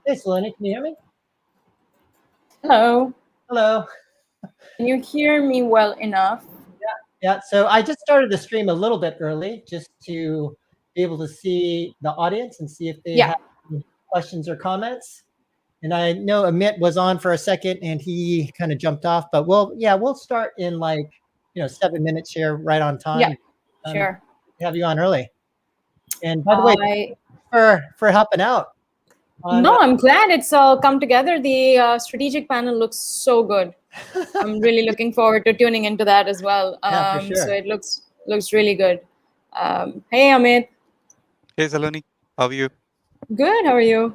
Hey, Salone, can you hear me? Hello. Hello. Can you hear me well enough? Yeah. So I just started the stream a little bit early just to be able to see the audience and see if they have any questions or comments. And I know Amit was on for a second and he kind of jumped off, but we'll start in 7 minutes here, right on time. Yeah, sure. Have you on early. And by the way, for helping out. No, I'm glad it's come together. The strategic panel looks so good. I'm really looking forward to tuning into that as well. Yeah, for sure. So it looks really good. Hey, Amit. Hey, Salone. How are you? Good. How are you?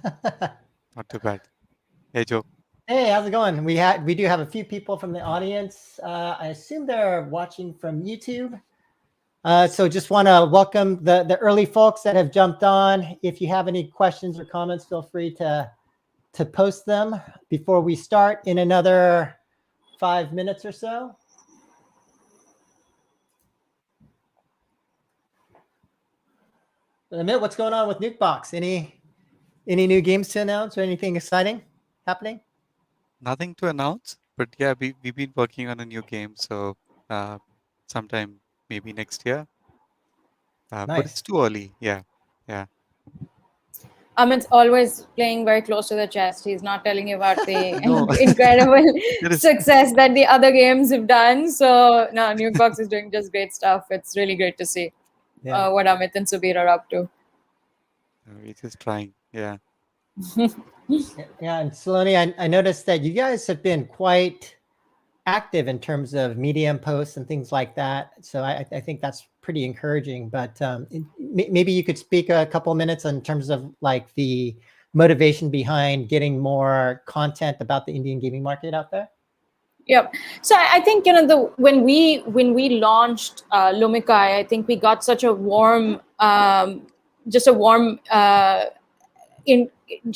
Not too bad. Hey, Joe. Hey, how's it going? We do have a few people from the audience. I assume they're watching from YouTube. So just want to welcome the early folks that have jumped on. If you have any questions or comments, feel free to post them before we start in another 5 minutes or so. Amit, what's going on with Nukebox? Any new games to announce or anything exciting happening? Nothing to announce, but yeah, we've been working on a new game, so sometime maybe next year. Nice. But it's too early. Yeah. Amit's always playing very close to the chest. He's not telling you about the incredible success that the other games have done. So no, Nukebox is doing just great stuff. It's really great to see what Amit and Subir are up to. We're just trying. Yeah. Yeah, and Salone, I noticed that you guys have been quite active in terms of Medium posts and things like that. So I think that's pretty encouraging. But maybe you could speak a couple of minutes in terms of like the motivation behind getting more content about the Indian gaming market out there. Yep. So I think when we launched Lumikai, I think we got such a warm,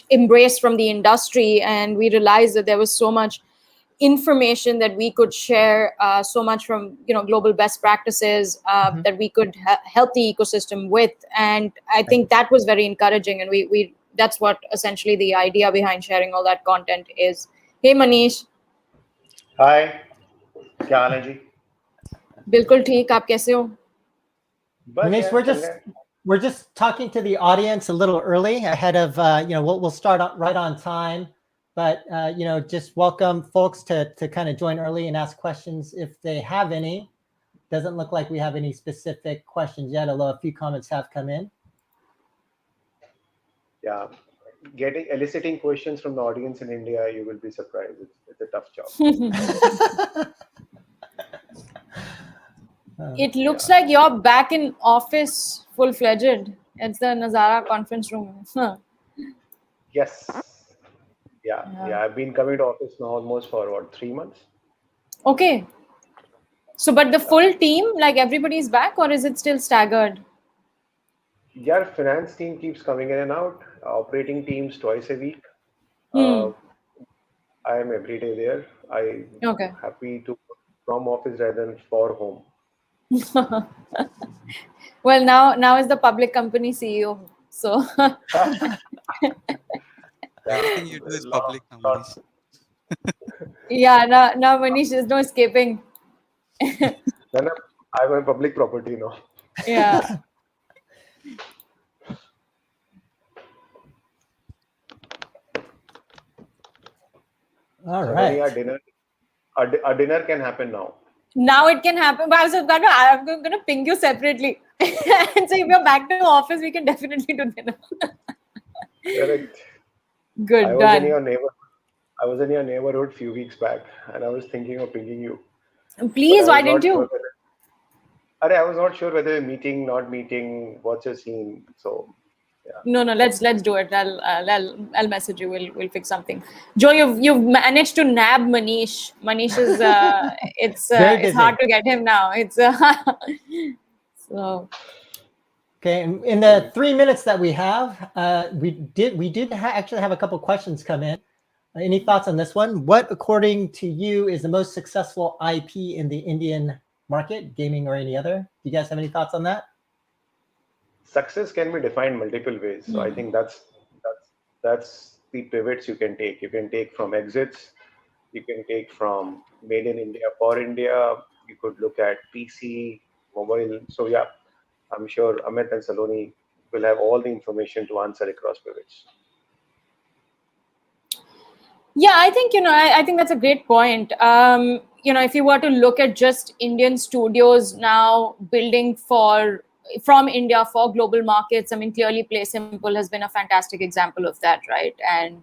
embrace from the industry, and we realized that there was so much information that we could share, so much from global best practices that we could help the ecosystem with, and I think that was very encouraging, and we that's what essentially the idea behind sharing all that content is. Hey Manish. Hi, क्या हाल है जी? बिल्कुल ठीक, आप कैसे हो? Manish, we're just talking to the audience a little early ahead of we'll start right on time, but just welcome folks to kind of join early and ask questions if they have any. Doesn't look like we have any specific questions yet, although a few comments have come in. Yeah, eliciting questions from the audience in India, you will be surprised. It's a tough job. It looks like you're back in office full-fledged. It's the Nazara conference room. Yes. Yeah. I've been coming to office now almost for 3 months. Okay. So, but the full team, like everybody's back, or is it still staggered? Yeah, finance team keeps coming in and out. Operating teams twice a week. I am every day there. I'm happy to work from office rather than for home. Well, now is the public company CEO. So Everything you do is public now, Manish. Yeah, now Manish, there's no escaping. I'm a public property now. Yeah. All right. Our dinner can happen now. Now it can happen. But I'm going to ping you separately. And so if you're back to office, we can definitely do dinner. Correct. Good, I was in your neighborhood a few weeks back, and I was thinking of pinging you. Please, why didn't you? I was not sure whether meeting, not meeting, what's your scene. So yeah. No, let's do it. I'll message you. We'll fix something. Joe, you've managed to nab Manish. Manish is it's hard to get him now. It's so. Okay, in the 3 minutes that we have, we did actually have a couple questions come in. Any thoughts on this one? What, according to you, is the most successful IP in the Indian market, gaming or any other? Do you guys have any thoughts on that? Success can be defined multiple ways. So I think that's that's the pivots you can take. You can take from exits. You can take from made in India for India. You could look at PC, mobile. So yeah, I'm sure Amit and Saloni will have all the information to answer across pivots. Yeah, I think, I think that's a great point. If you were to look at just Indian studios now building from India for global markets, I mean, clearly Play Simple has been a fantastic example of that, right? And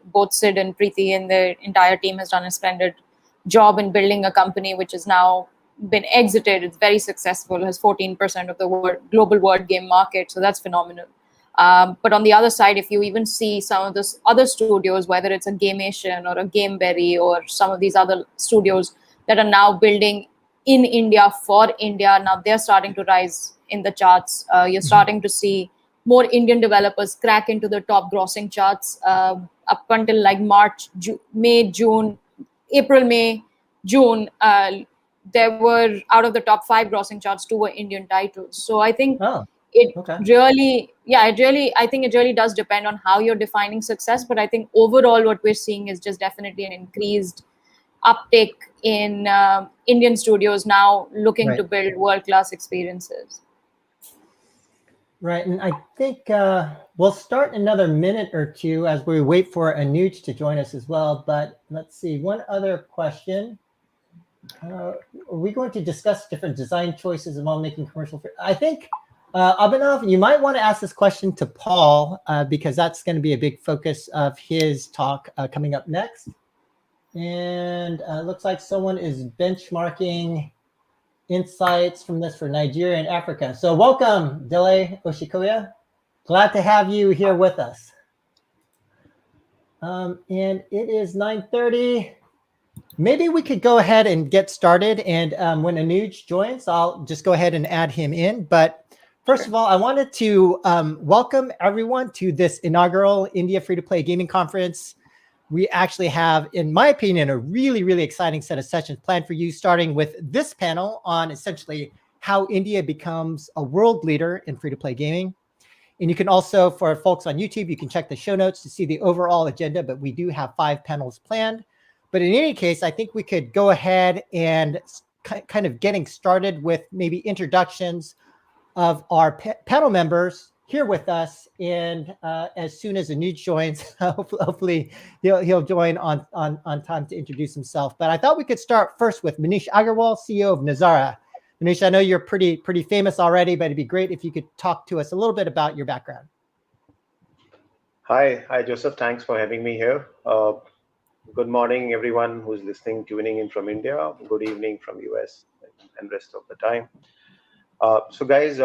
both Sid and Preeti and the entire team has done a splendid job in building a company which has now been exited. It's very successful, has 14% of the global word game market, so that's phenomenal. But on the other side, if you even see some of those other studios, whether it's a Gamation or a Gameberry or some of these other studios that are now building in India for India, now they're starting to rise in the charts. You're starting to see more Indian developers crack into the top grossing charts up until like March, May, June, April, May, June. There were out of the top 5 grossing charts, 2 were Indian titles. So I think it really, I think it really does depend on how you're defining success. But I think overall what we're seeing is just definitely an increased uptick in Indian studios now looking to build world-class experiences. Right, and I think we'll start another minute or two as we wait for Anuj to join us as well. But let's see, one other question. Are we going to discuss different design choices while making commercial? I think, Abhinav, you might want to ask this question to Paul because that's going to be a big focus of his talk coming up next. And looks like someone is benchmarking insights from this for Nigeria and Africa. So welcome, Dele Oshikoya. Glad to have you here with us. And it is 9:30. Maybe we could go ahead and get started. And when Anuj joins, I'll just go ahead and add him in. But first of all, I wanted to welcome everyone to this inaugural India Free-to-Play Gaming Conference. We actually have, in my opinion, a really, really exciting set of sessions planned for you, starting with this panel on essentially how India becomes a world leader in free-to-play gaming. And you can also, for folks on YouTube, you can check the show notes to see the overall agenda, but we do have 5 panels planned. But in any case, I think we could go ahead and kind of getting started with maybe introductions of our panel members here with us. And as soon as Anuj joins, hopefully he'll join on time to introduce himself. But I thought we could start first with Manish Agarwal, CEO of Nazara. Manish, I know you're pretty famous already, but it'd be great if you could talk to us a little bit about your background. Hi, Joseph. Thanks for having me here. Good morning, everyone who's listening, tuning in from India. Good evening from US and rest of the time. So guys,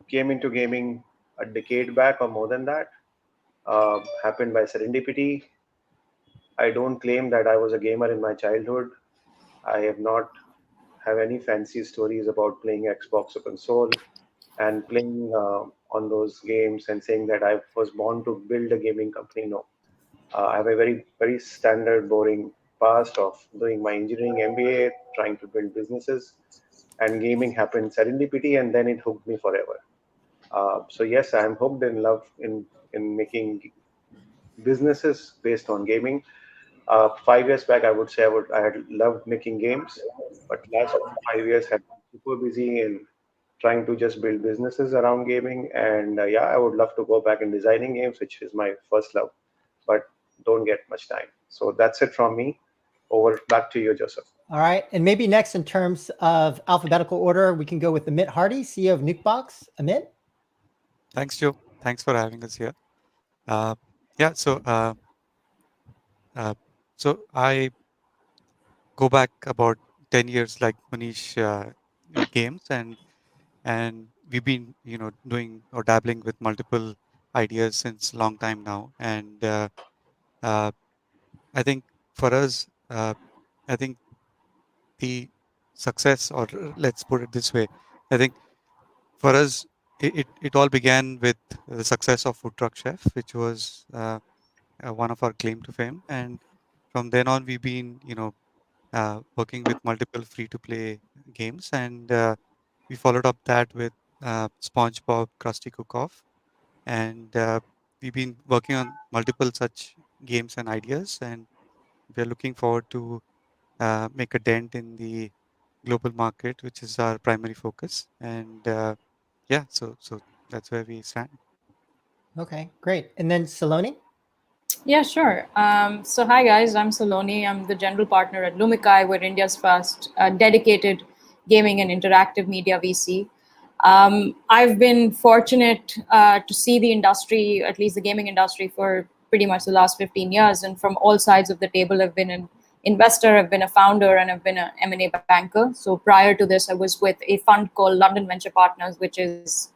came into gaming a decade back or more than that. Happened by serendipity. I don't claim that I was a gamer in my childhood. I have not have any fancy stories about playing Xbox or console and playing on those games and saying that I was born to build a gaming company. No. I have a very, very standard, boring past of doing my engineering MBA, trying to build businesses, and gaming happened serendipity, and then it hooked me forever. So yes, I am hooked in love in making businesses based on gaming. 5 years back, I would say I had loved making games, but last 5 years have been super busy in trying to just build businesses around gaming. And yeah, I would love to go back in designing games, which is my first love, but don't get much time. So that's it from me. Over back to you, Joseph. All right. And maybe next in terms of alphabetical order, we can go with Amit Hardi, CEO of Nukebox. Amit? Thanks, Joe. Thanks for having us here. Yeah, so I go back about 10 years like Manish with games, and we've been doing or dabbling with multiple ideas since long time now. And I think for us, I think the success, or let's put it this way, I think for us it all began with the success of Food Truck Chef, which was one of our claim to fame. And from then on, we've been working with multiple free to play games, and we followed up that with SpongeBob Krusty Cook Off. And we've been working on multiple such games and ideas, and we are looking forward to make a dent in the global market, which is our primary focus. And yeah, so that's where we stand. Okay, great. And then Salone? Yeah, sure. So, hi guys, I'm Salone. I'm the general partner at Lumikai. We're India's first dedicated gaming and interactive media VC. I've been fortunate to see the industry, at least the gaming industry, for pretty much the last 15 years. And from all sides of the table, I've been an investor, I've been a founder, and I've been an M&A banker. So prior to this, I was with a fund called London Venture Partners, which is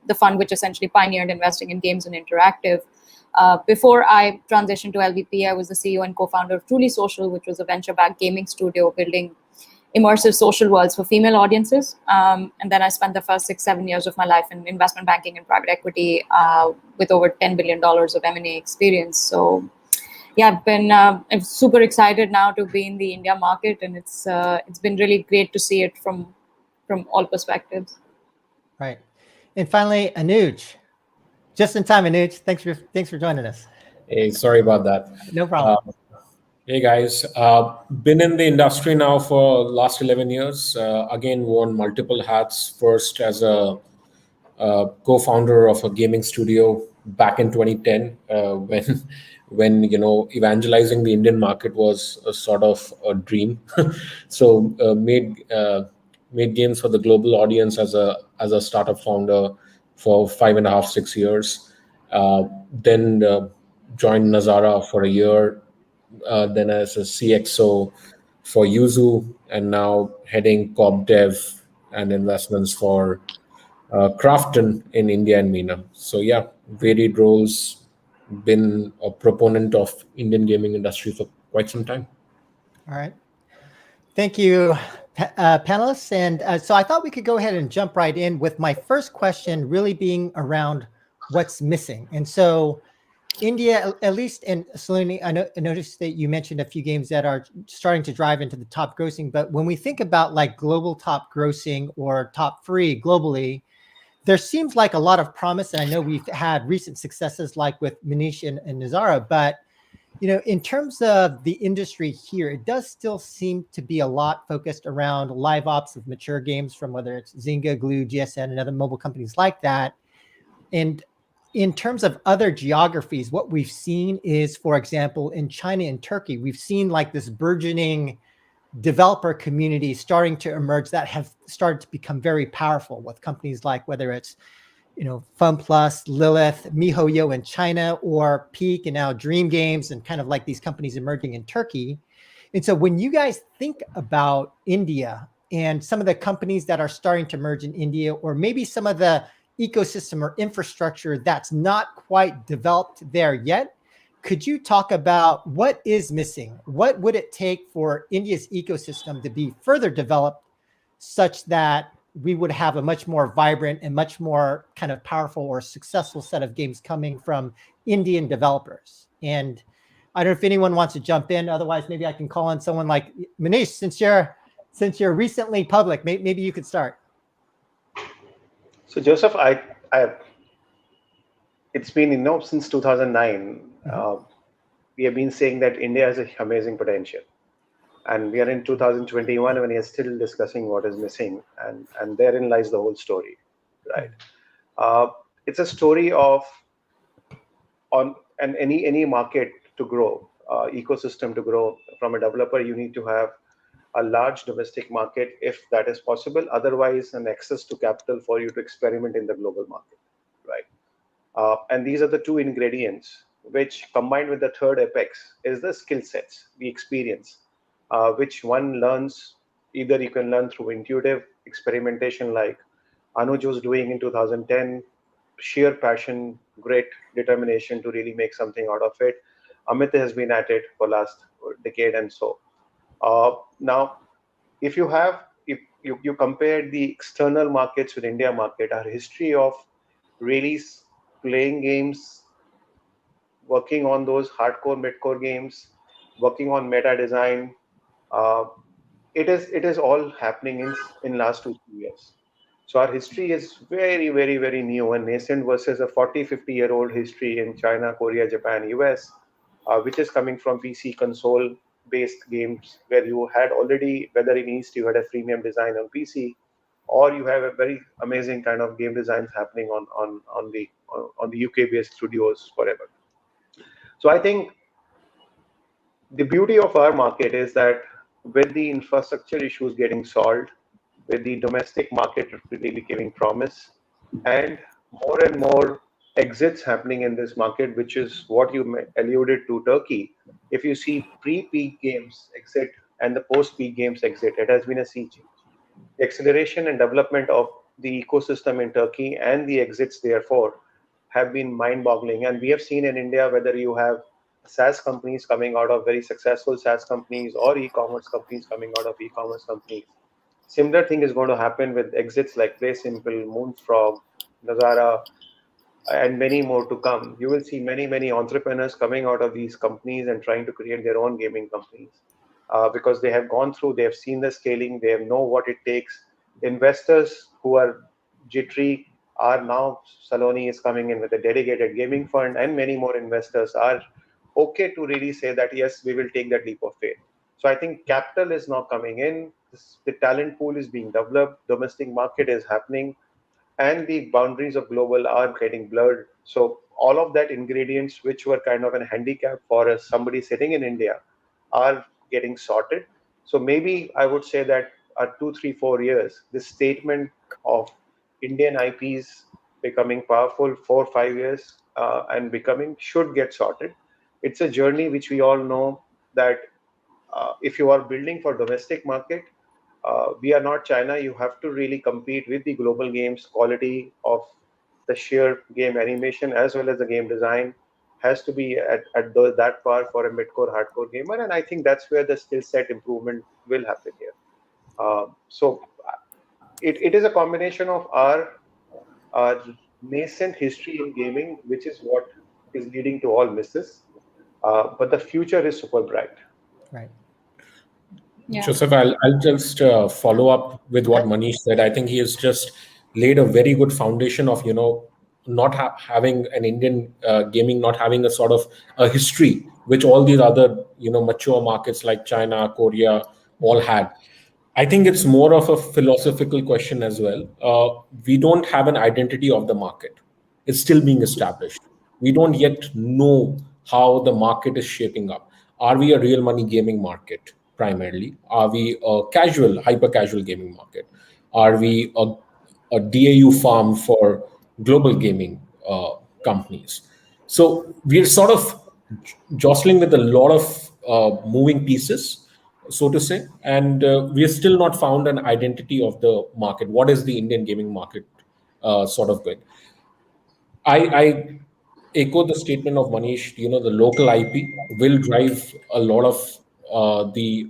the fund which essentially pioneered investing in games and interactive. Before I transitioned to LVP, I was the CEO and co-founder of Truly Social, which was a venture-backed gaming studio building immersive social worlds for female audiences. And then I spent the first 6-7 years of my life in investment banking and private equity with over $10 billion of M&A experience. So yeah, I'm super excited now to be in the India market, and it's been really great to see it from all perspectives. Right. And finally, Anuj. Just in time, Anuj. Thanks for joining us. Hey, sorry about that. No problem. Hey guys, been in the industry now for last 11 years. Again, worn multiple hats. First as a co-founder of a gaming studio back in 2010, when evangelizing the Indian market was a sort of a dream. So made games for the global audience as a startup founder for 5.5-6 years. Then joined Nazara for a year. Then as a CXO for Yuzu, and now heading Corp Dev and investments for Krafton in India and MENA. So yeah, varied roles, been a proponent of Indian gaming industry for quite some time. All right. Thank you, panelists. And so I thought we could go ahead and jump right in with my first question really being around what's missing. And so India, at least in Salone, I noticed that you mentioned a few games that are starting to drive into the top grossing. But when we think about like global top grossing or top free globally, there seems like a lot of promise. And I know we've had recent successes like with Manish and Nazara, but in terms of the industry here, it does still seem to be a lot focused around live ops of mature games from whether it's Zynga, Glue, GSN, and other mobile companies like that. And in terms of other geographies, what we've seen is, for example, in China and Turkey, we've seen like this burgeoning developer community starting to emerge that have started to become very powerful with companies like whether it's FunPlus, Lilith, MiHoYo in China, or Peak, and now Dream Games, and kind of like these companies emerging in Turkey. And so when you guys think about India and some of the companies that are starting to emerge in India, or maybe some of the ecosystem or infrastructure that's not quite developed there yet, could you talk about what is missing? What would it take for India's ecosystem to be further developed such that we would have a much more vibrant and much more kind of powerful or successful set of games coming from Indian developers? And I don't know if anyone wants to jump in. Otherwise, maybe I can call on someone like Manish, since you're recently public. Maybe you could start. So Joseph, it's been since 2009. We have been saying that India has an amazing potential. And we are in 2021 when we are still discussing what is missing, and therein lies the whole story, right? It's a story of any market to grow, ecosystem to grow. From a developer, you need to have a large domestic market if that is possible. Otherwise, an access to capital for you to experiment in the global market, right? And these are the two ingredients which, combined with the third apex, is the skill sets, the experience. Which one learns. Either you can learn through intuitive experimentation like Anuj was doing in 2010, sheer passion, great determination to really make something out of it. Amit has been at it for last decade and so. Now, if you compare the external markets with India market, our history of really playing games, working on those hardcore, midcore games, working on meta design, it is all happening in last 2-3 years. So our history is very, very, very new and nascent versus a 40, 50-year-old history in China, Korea, Japan, US, which is coming from PC console-based games where you had already, whether in East you had a freemium design on PC, or you have a very amazing kind of game designs happening on the UK-based studios forever. So I think the beauty of our market is that with the infrastructure issues getting solved, with the domestic market really giving promise, and more exits happening in this market, which is what you alluded to Turkey. If you see pre-peak games exit and the post-peak games exit, it has been a sea change. The acceleration and development of the ecosystem in Turkey and the exits therefore have been mind-boggling. And we have seen in India, whether you have SaaS companies coming out of very successful SaaS companies or e-commerce companies coming out of e-commerce companies. Similar thing is going to happen with exits like PlaySimple, Moonfrog, Nazara, and many more to come. You will see many, many entrepreneurs coming out of these companies and trying to create their own gaming companies because they have gone through, they have seen the scaling, they know what it takes. Investors who are jittery are now, Salone is coming in with a dedicated gaming fund, and many more investors are okay to really say that, yes, we will take that leap of faith. So I think capital is now coming in, the talent pool is being developed, domestic market is happening, and the boundaries of global are getting blurred. So all of that ingredients, which were kind of a handicap for us, somebody sitting in India, are getting sorted. So maybe I would say that 2, 3, 4 years, this statement of Indian IPs becoming powerful, 4, 5 years, and becoming should get sorted. It's a journey which we all know that if you are building for domestic market, we are not China. You have to really compete with the global games. Quality of the sheer game animation as well as the game design has to be that par for a mid-core, hardcore gamer. And I think that's where the skill set improvement will happen here. It is a combination of our nascent history in gaming, which is what is leading to all misses. But the future is super bright. Right. Yeah. Joseph, I'll just follow up with what Manish said. I think he has just laid a very good foundation of, not having an Indian gaming, not having a sort of a history, which all these other, mature markets like China, Korea all had. I think it's more of a philosophical question as well. We don't have an identity of the market. It's still being established. We don't yet know how the market is shaping up. Are we a real money gaming market primarily? Are we a casual, hyper casual gaming market? Are we a DAU farm for global gaming companies? So we're sort of jostling with a lot of moving pieces, so to say, and we have still not found an identity of the market. What is the Indian gaming market sort of going? I echo the statement of Manish. The local IP will drive a lot of the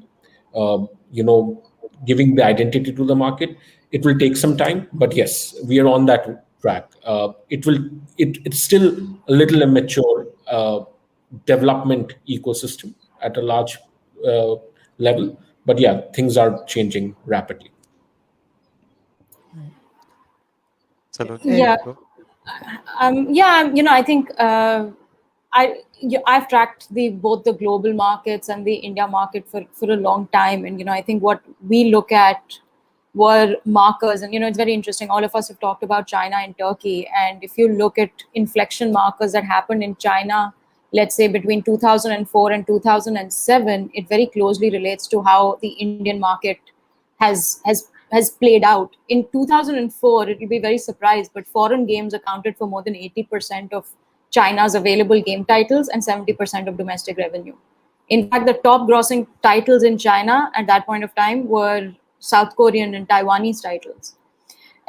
giving the identity to the market. It will take some time, but yes, we are on that track. It's still a little immature development ecosystem at a large level, but yeah, things are changing rapidly. Salone, Yeah. go. I think I've tracked both the global markets and the India market for a long time, and I think what we look at were markers, and it's very interesting. All of us have talked about China and Turkey, and if you look at inflection markers that happened in China, let's say between 2004 and 2007, it very closely relates to how the Indian market has played out. In 2004, it will be very surprised, but foreign games accounted for more than 80% of China's available game titles and 70% of domestic revenue. In fact, the top grossing titles in China at that point of time were South Korean and Taiwanese titles.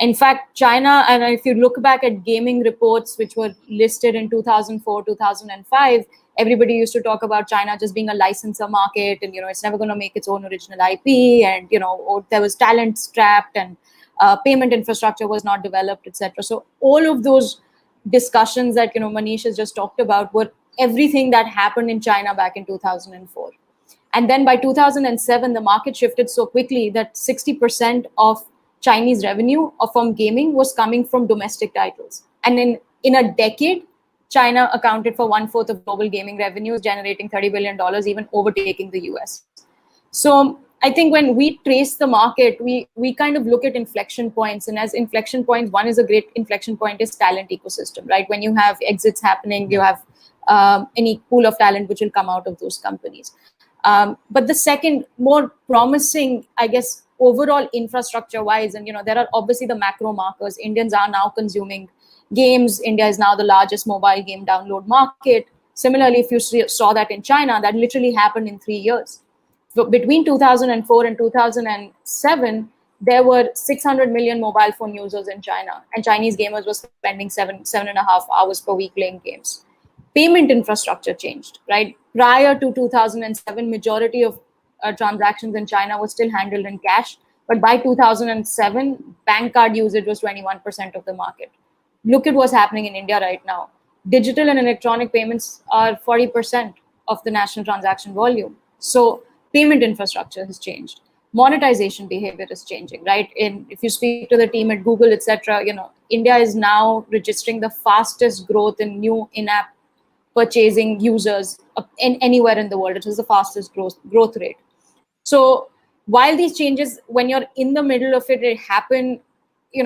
In fact, China, and if you look back at gaming reports which were listed in 2004, 2005, everybody used to talk about China just being a licensor market, and it's never going to make its own original IP, and there was talent strapped, and payment infrastructure was not developed, etc. So all of those discussions that Manish has just talked about were everything that happened in China back in 2004. And then by 2007, the market shifted so quickly that 60% of Chinese revenue from gaming was coming from domestic titles. And in a decade, China accounted for 1/4 of global gaming revenues, generating $30 billion, even overtaking the US. So I think when we trace the market, we kind of look at inflection points. And as inflection points, one is a great inflection point is talent ecosystem, right? When you have exits happening, you have any pool of talent which will come out of those companies. But the second, more promising, I guess, overall infrastructure-wise, and there are obviously the macro markers. Indians are now consuming games. India is now the largest mobile game download market. Similarly, if you saw that in China, that literally happened in 3 years. So between 2004 and 2007, there were 600 million mobile phone users in China, and Chinese gamers were spending 7.5 hours per week playing games. Payment infrastructure changed, right? Prior to 2007, majority of transactions in China was still handled in cash, but by 2007, bank card usage was 21% of the market. Look at what's happening in India right now. Digital and electronic payments are 40% of the national transaction volume. So payment infrastructure has changed. Monetization behavior is changing, right? If you speak to the team at Google, etc., India is now registering the fastest growth in new in-app purchasing users anywhere in the world. It is the fastest growth rate. So while these changes, when you're in the middle of it, happen,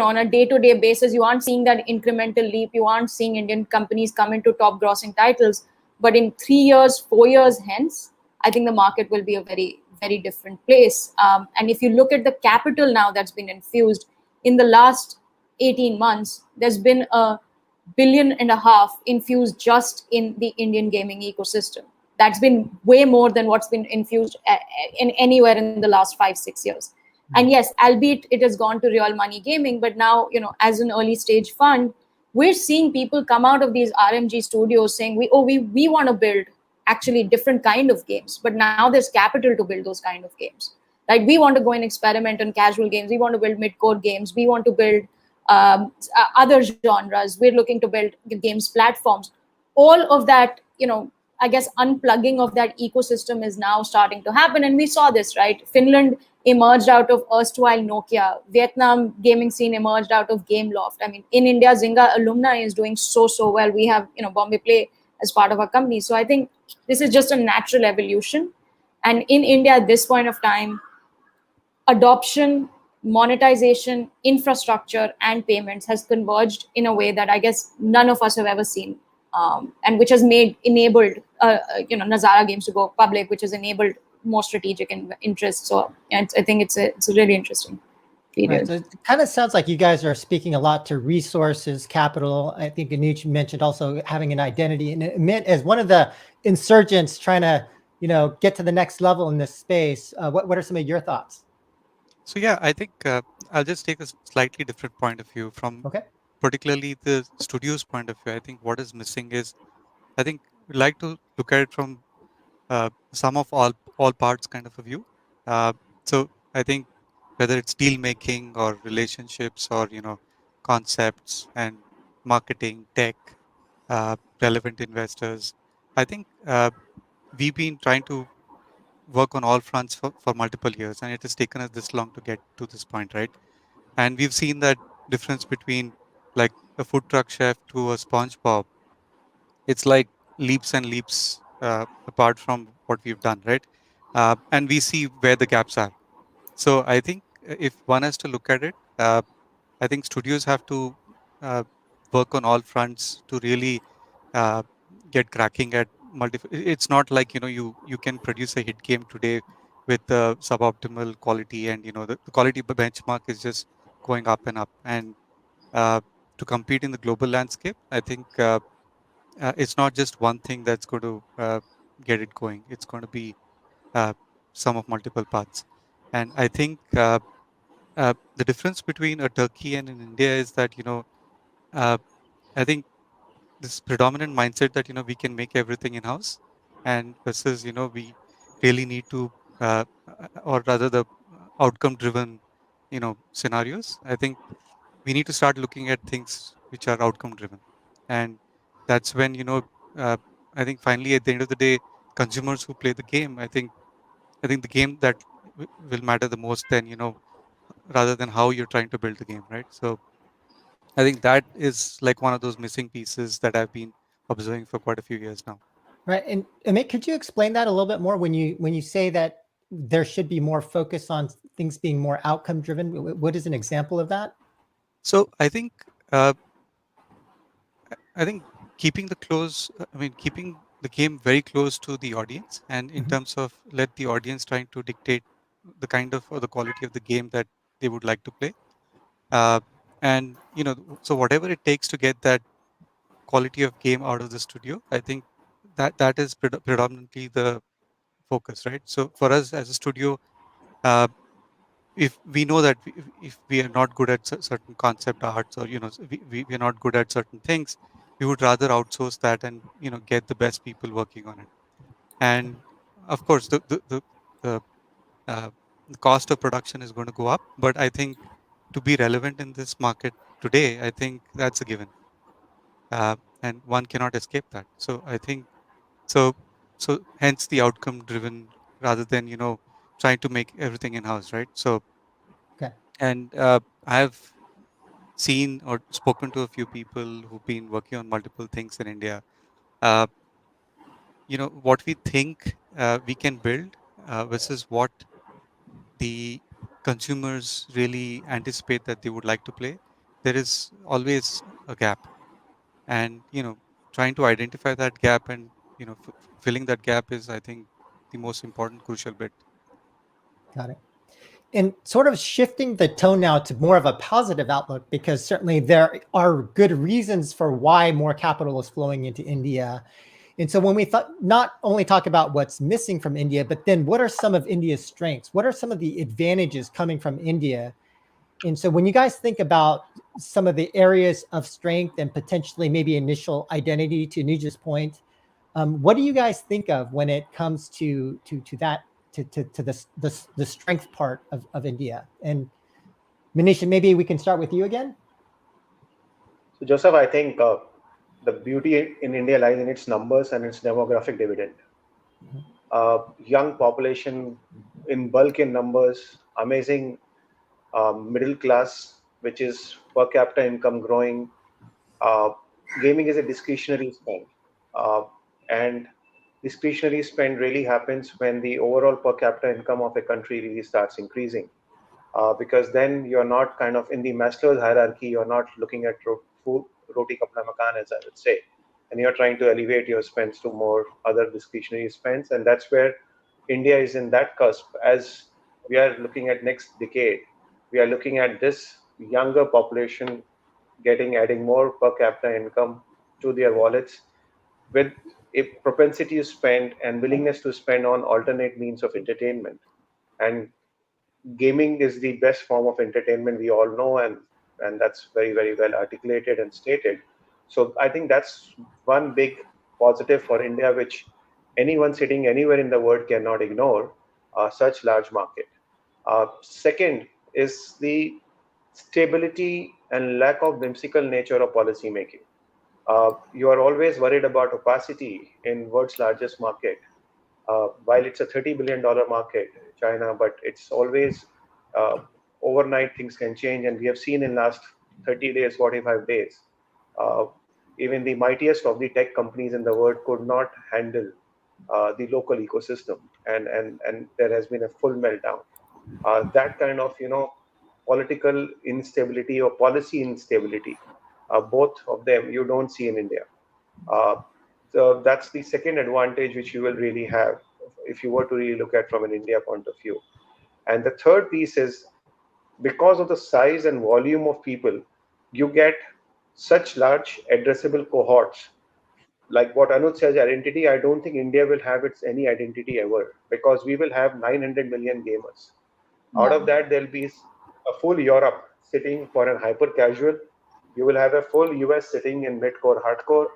on a day-to-day basis, you aren't seeing that incremental leap. You aren't seeing Indian companies come into top grossing titles. But in 3 years, 4 years hence, I think the market will be a very, very different place. And if you look at the capital now that's been infused in the last 18 months, there's been $1.5 billion infused just in the Indian gaming ecosystem. That's been way more than what's been infused in anywhere in the last 5-6 years. And yes, albeit it has gone to real money gaming, but now, as an early stage fund, we're seeing people come out of these RMG studios saying, we want to build actually different kind of games, but now there's capital to build those kind of games. Like, we want to go and experiment on casual games. We want to build mid-core games. We want to build other genres. We're looking to build games platforms. All of that, I guess unplugging of that ecosystem is now starting to happen. And we saw this, right? Finland emerged out of erstwhile Nokia. Vietnam gaming scene emerged out of Gameloft. I mean, in India, Zynga alumni is doing so well. We have, Bombay Play as part of our company. So I think this is just a natural evolution. And in India at this point of time, adoption, monetization, infrastructure, and payments has converged in a way that I guess none of us have ever seen. And which has enabled Nazara games to go public, which has enabled more strategic interest. So I think it's a really interesting period. Right, so it kind of sounds like you guys are speaking a lot to resources, capital. I think Anuj mentioned also having an identity, and Amit, as one of the insurgents trying to get to the next level in this space. What are some of your thoughts? So yeah, I think I'll just take a slightly different point of view from particularly the studio's point of view. I think what is missing is, I think we like to look at it from sum of all parts kind of a view. So I think whether it's deal making or relationships or concepts and marketing, tech, relevant investors, I think we've been trying to work on all fronts for multiple years, and it has taken us this long to get to this point, right? And we've seen that difference between like a food truck chef to a SpongeBob. It's like leaps and leaps apart from what we've done, right? And we see where the gaps are. So I think if one has to look at it, I think studios have to work on all fronts to really get cracking at multiple. It's not like you can produce a hit game today with suboptimal quality, and the quality benchmark is just going up and up. And to compete in the global landscape, I think it's not just one thing that's going to get it going. It's going to be some of multiple paths. And I think the difference between a Turkey and in India is that I think this predominant mindset that we can make everything in house, and versus we really need to or rather the outcome driven scenarios. I think we need to start looking at things which are outcome driven, and that's when I think finally at the end of the day, consumers who play the game, I think the game that will matter the most, then rather than how you're trying to build the game, right? So I think that is like one of those missing pieces that I've been observing for quite a few years now. Right. And Amit, could you explain that a little bit more when you say that there should be more focus on things being more outcome driven? What is an example of that? So I think keeping keeping the game very close to the audience, and in terms of let the audience trying to dictate the kind of or the quality of the game that they would like to play. And so whatever it takes to get that quality of game out of the studio, I think that is predominantly the focus, right? So for us as a studio, if we know that if we are not good at certain concept arts, or we are not good at certain things, we would rather outsource that and get the best people working on it. And of course the, uh, the cost of production is going to go up, but I think to be relevant in this market today, I think that's a given, and one cannot escape that. So I think so hence the outcome driven rather than trying to make everything in house, right? So Okay. and I have seen or spoken to a few people who've been working on multiple things in India. Uh, what we think we can build versus what the consumers really anticipate that they would like to play, there is always a gap. And trying to identify that gap and filling that gap is, I think, the most important crucial bit. Got it. And sort of shifting the tone now to more of a positive outlook, because certainly there are good reasons for why more capital is flowing into India. And so when we not only talk about what's missing from India, but then what are some of India's strengths? What are some of the advantages coming from India? And so when you guys think about some of the areas of strength and potentially maybe initial identity, to Anuj's point, what do you guys think of when it comes to that, to the strength part of India? And Manish, maybe we can start with you again. So Joseph, I think the beauty in India lies in its numbers and its demographic dividend. Young population in bulk in numbers, amazing middle class, which is per capita income growing. Uh, Gaming is a discretionary spend, and discretionary spend really happens when the overall per capita income of a country really starts increasing. Because then you're not kind of in the Maslow's hierarchy, you're not looking at food, roti kapda makan, as I would say, and you're trying to elevate your spends to more other discretionary spends. And that's where India is in that cusp. As we are looking at next decade, we are looking at this younger population adding more per capita income to their wallets, with a propensity to spend and willingness to spend on alternate means of entertainment. And gaming is the best form of entertainment, we all know, and that's very, very well articulated and stated. So I think that's one big positive for India, which anyone sitting anywhere in the world cannot ignore, such large market. Second is the stability and lack of whimsical nature of policy making. You are always worried about opacity in world's largest market. While it's a $30 billion market, China, but it's always uh, overnight things can change, and we have seen in last 30 days, 45 days, uh, even the mightiest of the tech companies in the world could not handle the local ecosystem, and there has been a full meltdown. That kind of political instability or policy instability, both of them you don't see in India. Uh, so that's the second advantage which you will really have if you were to really look at from an India point of view. And the third piece is, because of the size and volume of people, you get such large addressable cohorts. Like what Anuj says, identity, I don't think India will have its any identity ever, because we will have 900 million gamers. Out of that, there'll be a full Europe sitting for an hyper casual. You will have a full US sitting in mid-core, hardcore.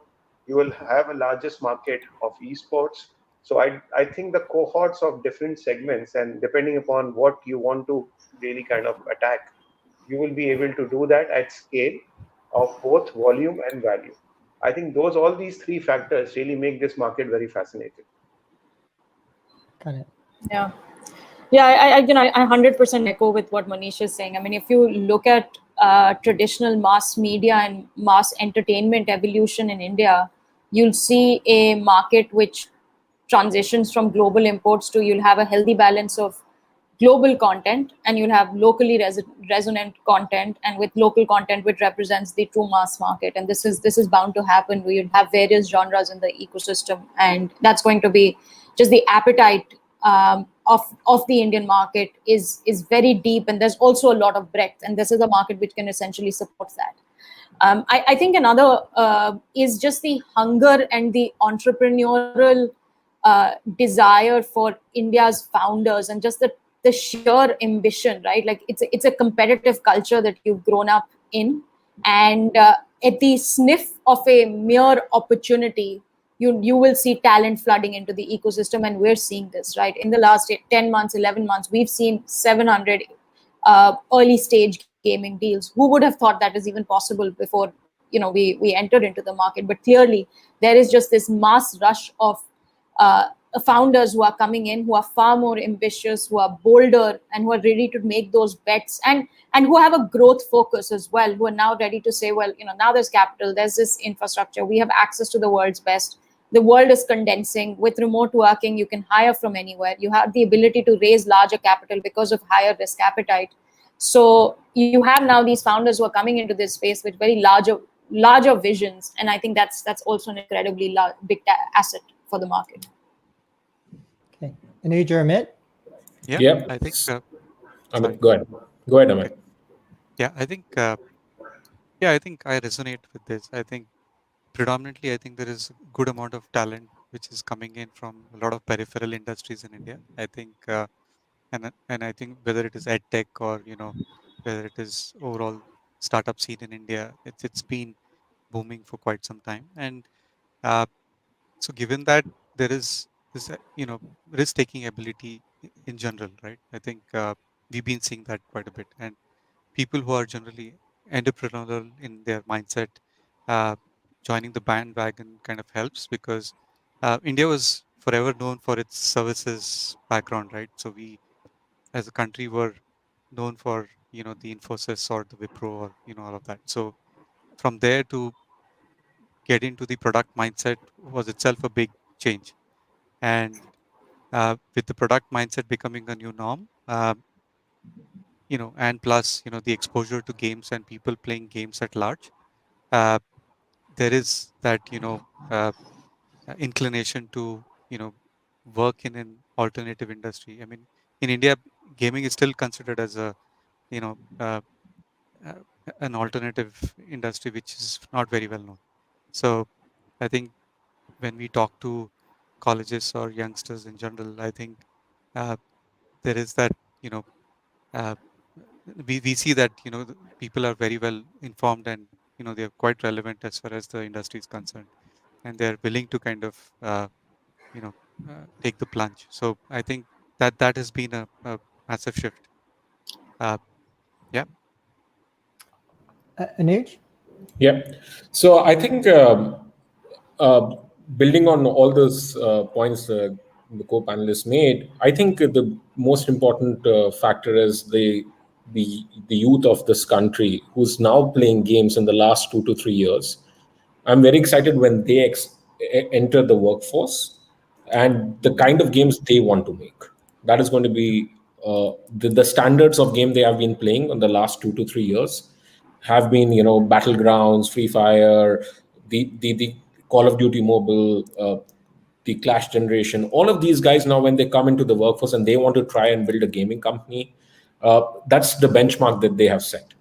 You will have a largest market of esports. So I think the cohorts of different segments, and depending upon what you want to really kind of attack, you will be able to do that at scale of both volume and value. I think all these three factors really make this market very fascinating. Got it. Yeah. Yeah, I 100% echo with what Manish is saying. I mean, if you look at traditional mass media and mass entertainment evolution in India, you'll see a market which transitions from global imports to, you'll have a healthy balance of global content, and you'll have locally resonant content, and with local content which represents the true mass market. And this is bound to happen. We'll have various genres in the ecosystem, and that's going to be just the appetite of the Indian market is very deep, and there's also a lot of breadth, and this is a market which can essentially support that. I think another is just the hunger and the entrepreneurial desire for India's founders, and just the sheer ambition, right? Like it's a competitive culture that you've grown up in, and at the sniff of a mere opportunity, you will see talent flooding into the ecosystem, and we're seeing this, right? In the last 10 months, 11 months, we've seen 700 early stage gaming deals. Who would have thought that is even possible before we entered into the market? But clearly there is just this mass rush of founders who are coming in, who are far more ambitious, who are bolder, and who are ready to make those bets, and who have a growth focus as well, who are now ready to say, well, now there's capital, there's this infrastructure, we have access to the world's best. The world is condensing. With remote working, you can hire from anywhere. You have the ability to raise larger capital because of higher risk appetite. So you have now these founders who are coming into this space with very larger visions, and I think that's also an incredibly big asset for the market. Okay, Anuj or Amit? Yeah, I think. Amit, go ahead. Go ahead, Amit. Yeah, I think. I think I resonate with this. I think predominantly, I think there is a good amount of talent which is coming in from a lot of peripheral industries in India. I think, and I think whether it is ed tech or whether it is overall startup scene in India, it's been booming for quite some time. And so, given that there is this, risk taking ability in general, right? I think we've been seeing that quite a bit, and people who are generally entrepreneurial in their mindset, uh, joining the bandwagon kind of helps, because India was forever known for its services background, right? So we, as a country, were known for the Infosys or the Wipro or all of that. So from there to get into the product mindset was itself a big change, and with the product mindset becoming a new norm, and plus the exposure to games and people playing games at large, uh, there is that inclination to work in an alternative industry. I mean, in India, gaming is still considered as a you know uh, uh, an alternative industry which is not very well known. So I think when we talk to colleges or youngsters in general, I think uh, there is that you know uh, we see that the people are very well informed, and they're quite relevant as far as the industry is concerned, and they're willing to kind of you know take the plunge. So I think that has been a massive shift. Yeah. Anuj? Yeah. So I think uh, building on all those points the co-panelists made, I think the most important factor is the youth of this country who's now playing games in the last 2 to 3 years. I'm very excited when they enter the workforce and the kind of games they want to make. That is going to be the standards of game they have been playing in the last 2 to 3 years have been, Battlegrounds, Free Fire, the Call of Duty Mobile, the Clash Generation. All of these guys now, when they come into the workforce and they want to try and build a gaming company, that's the benchmark that they have set,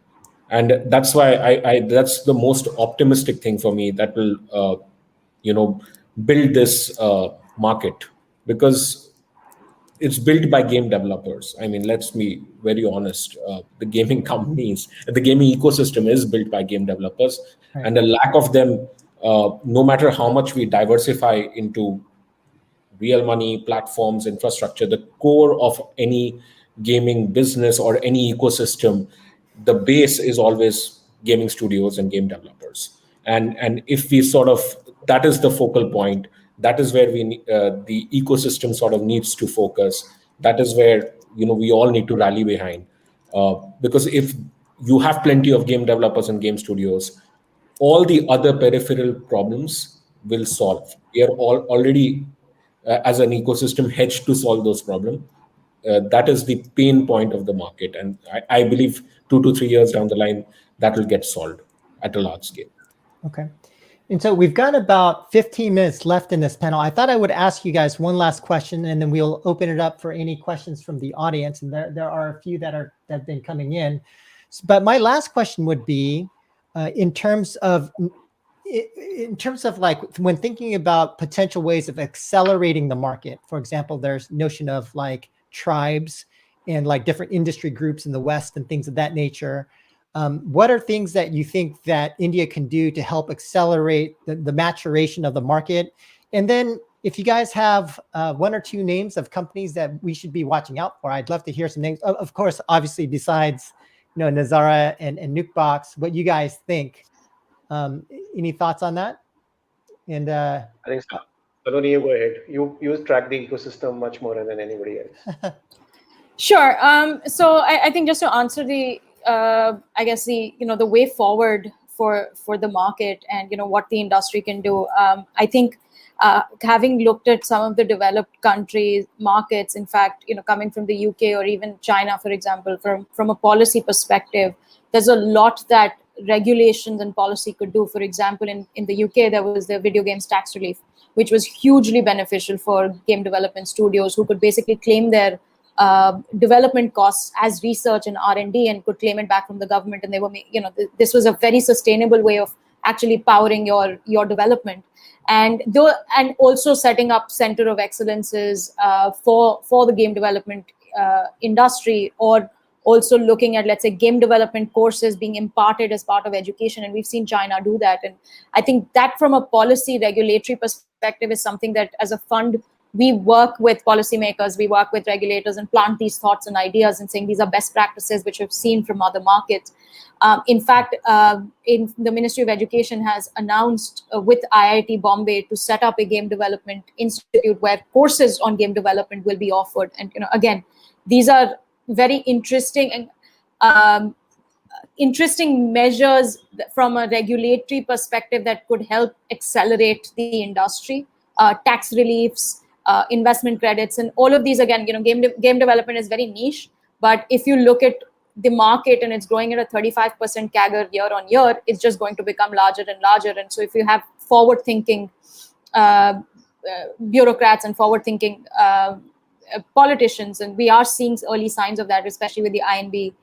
and that's why I that's the most optimistic thing for me that will build this market, because it's built by game developers. I mean, let's be very honest. The gaming companies, the gaming ecosystem is built by game developers, Right. and the lack of them, no matter how much we diversify into real money platforms, infrastructure, the core of any gaming business or any ecosystem, the base is always gaming studios and game developers. And if we sort of, that is the focal point, that is where the ecosystem sort of needs to focus. That is where we all need to rally behind. Because if you have plenty of game developers and game studios, all the other peripheral problems will solve. We are already, as an ecosystem, hedged to solve those problems. That is the pain point of the market. And I believe 2 to 3 years down the line, that will get solved at a large scale. Okay. And so we've got about 15 minutes left in this panel. I thought I would ask you guys one last question, and then we'll open it up for any questions from the audience. And there are a few that have been coming in. But my last question would be, in terms of like when thinking about potential ways of accelerating the market. For example, there's notion of like tribes and like different industry groups in the West and things of that nature. What are things that you think that India can do to help accelerate the maturation of the market? And then if you guys have 1 or 2 names of companies that we should be watching out for, I'd love to hear some names. Of course, obviously, besides Nazara and Nukebox, what you guys think. Any thoughts on that? And I think Salone, you go ahead. You track the ecosystem much more than anybody else. Sure. So I think just to answer the I guess the way forward for the market and what the industry can do. I think having looked at some of the developed countries markets, in fact, coming from the UK or even China, for example, from a policy perspective, there's a lot that regulations and policy could do. For example, in the UK, there was the video games tax relief, which was hugely beneficial for game development studios who could basically claim their development costs as research and R&D and could claim it back from the government. And they were, this was a very sustainable way of actually powering your development. And also setting up center of excellences for the game development industry, or also looking at, let's say, game development courses being imparted as part of education. And we've seen China do that. And I think that from a policy regulatory perspective is something that as a fund, we work with policymakers, we work with regulators and plant these thoughts and ideas and saying these are best practices which we've seen from other markets. In fact, in the Ministry of Education has announced with IIT Bombay to set up a game development institute where courses on game development will be offered. And again, these are very interesting and interesting measures from a regulatory perspective that could help accelerate the industry. Tax reliefs, investment credits, and all of these, again, game development is very niche, but if you look at the market and it's growing at a 35% CAGR year on year, it's just going to become larger and larger. And so if you have forward-thinking bureaucrats and forward-thinking politicians, and we are seeing early signs of that, especially with the INB,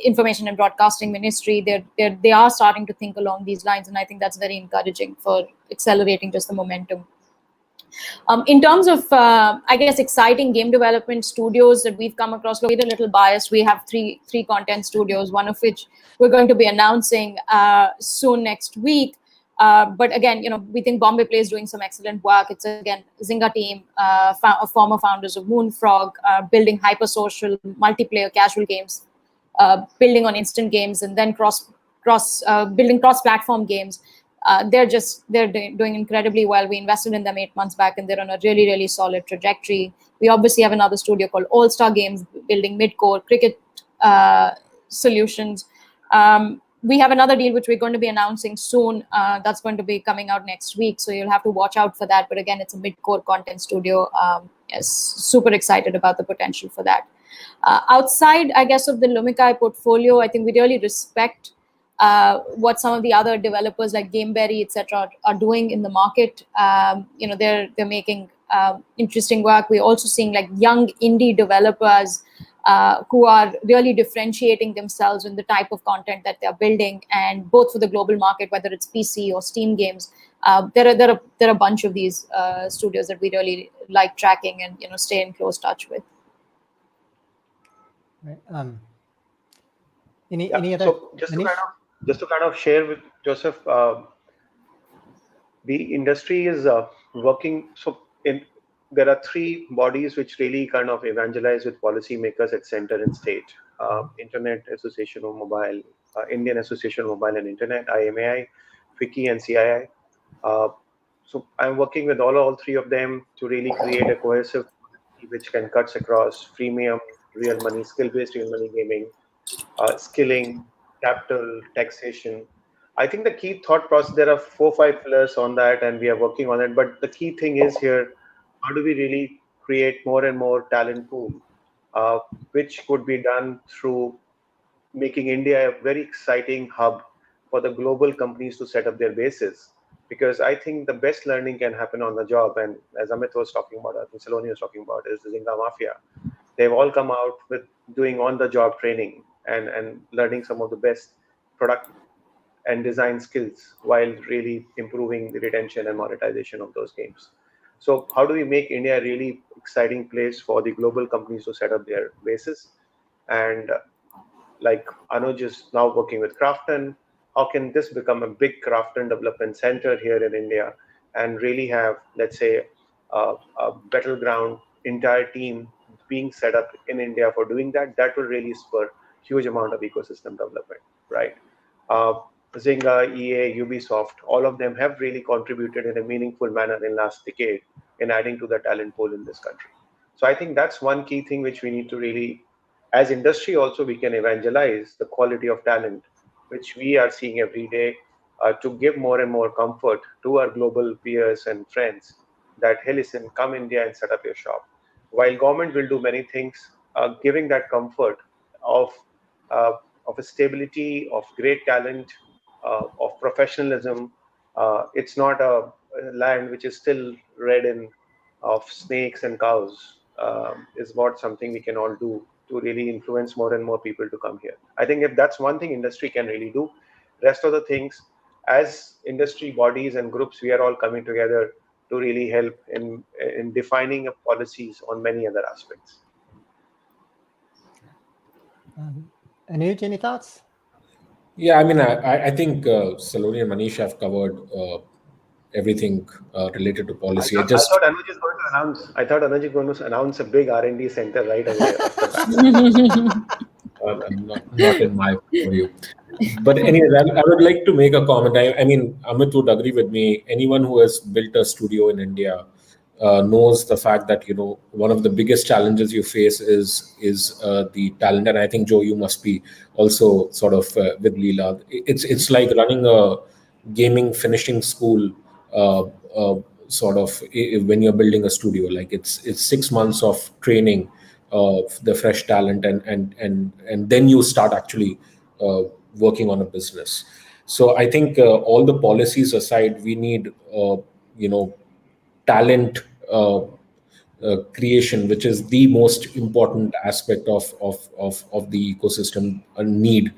Information and Broadcasting Ministry, they are starting to think along these lines, and I think that's very encouraging for accelerating just the momentum. In terms of, I guess, exciting game development studios that we've come across, we're a little biased. We have three content studios, one of which we're going to be announcing soon next week. But again, we think Bombay Play is doing some excellent work. It's, again, Zynga team, former founders of Moonfrog, building hyper-social, multiplayer, casual games, building on instant games, and then building cross-platform games. They're doing incredibly well. We invested in them 8 months back, and they're on a really, really solid trajectory. We obviously have another studio called All Star Games, building mid-core cricket solutions. We have another deal which we're going to be announcing soon. That's going to be coming out next week, so you'll have to watch out for that. But again, it's a mid-core content studio. Super excited about the potential for that. Outside, I guess, of the Lumikai portfolio, I think we really respect what some of the other developers like Gameberry, etc., are doing in the market. They're making interesting work. We're also seeing like young indie developers who are really differentiating themselves in the type of content that they're building, and both for the global market, whether it's PC or Steam games. There are a bunch of these studios that we really like tracking and stay in close touch with. Right. Any other? So just to kind of share with Joseph, the industry is working. So there are 3 bodies which really kind of evangelize with policymakers at center and state: Internet Association of Mobile, Indian Association of Mobile and Internet, IMAI, FICCI, and CII. So I'm working with all 3 of them to really create a cohesive which can cuts across freemium, real money, skill-based real money gaming, skilling, capital, taxation. I think the key thought process, there are 4 5 pillars on that, and we are working on it. But the key thing is here, how do we really create more and more talent pool, uh, which could be done through making India a very exciting hub for the global companies to set up their bases. Because I think the best learning can happen on the job. And as Amit was talking about, I think Salone was talking about, is the Zinga Mafia. They've all come out with doing on the job training and learning some of the best product and design skills while really improving the retention and monetization of those games. So how do we make India a really exciting place for the global companies to set up their bases? And like Anuj is now working with Krafton. How can this become a big Krafton development center here in India and really have, let's say, a battleground entire team being set up in India for doing that? That will really spur huge amount of ecosystem development, right? Uh, Zynga, EA, Ubisoft, all of them have really contributed in a meaningful manner in last decade in adding to the talent pool in this country. So I think that's one key thing which we need to really, as industry also, we can evangelize the quality of talent which we are seeing every day, to give more and more comfort to our global peers and friends that, hey, listen, come India and set up your shop. While government will do many things, giving that comfort of uh, of a stability, of great talent, of professionalism. It's not a land which is still red in of snakes and cows. Is what something we can all do to really influence more and more people to come here. I think if that's one thing industry can really do, rest of the things, as industry bodies and groups, we are all coming together to really help in defining policies on many other aspects. Anuj, any thoughts? Yeah, I mean, I think Salone and Manish have covered everything related to I policy. I thought I just thought Anuj is going to announce. I thought Anuj is going to announce a big R&D center right away off the bat. not in my view. But anyway, I would like to make a comment. I mean, Amit would agree with me. Anyone who has built a studio in India knows the fact that one of the biggest challenges you face is the talent. And I think Joe, you must be also sort of with LILA. It's like running a gaming finishing school. Uh, uh, Sort of when you're building a studio, like it's 6 months of training of the fresh talent, and then you start actually uh, working on a business. So I think all the policies aside, we need you know talent creation, which is the most important aspect of the ecosystem need.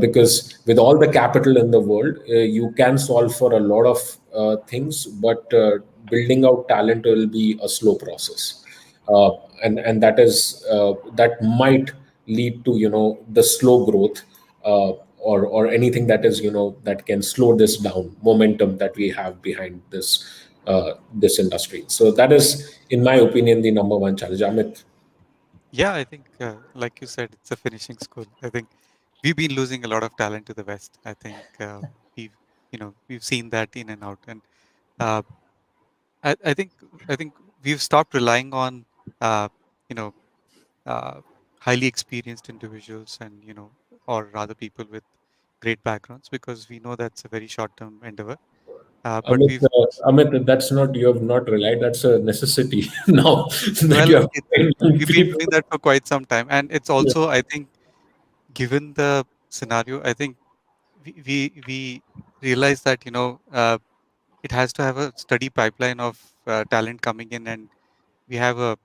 Because with all the capital in the world, you can solve for a lot of things, but building out talent will be a slow process. uh, and that might lead to the slow growth, or anything that is that can slow this down momentum that we have behind this industry. So that is, in my opinion, the number one challenge. Amit. Yeah, I think, like you said, it's a finishing school. I think we've been losing a lot of talent to the West. I think we've, we've seen that in and out, and uh, I think we've stopped relying on, uh, you know, uh, highly experienced individuals, and or rather people with great backgrounds, because we know that's a very short-term endeavor. But Amit, we've Amit, that's not, you have not relied. That's a necessity now that well, you have young we've been people. doing that for quite some time, and it's Yeah. also, I think, given the scenario, I think we realize that it has to have a steady pipeline of talent coming in, and we have a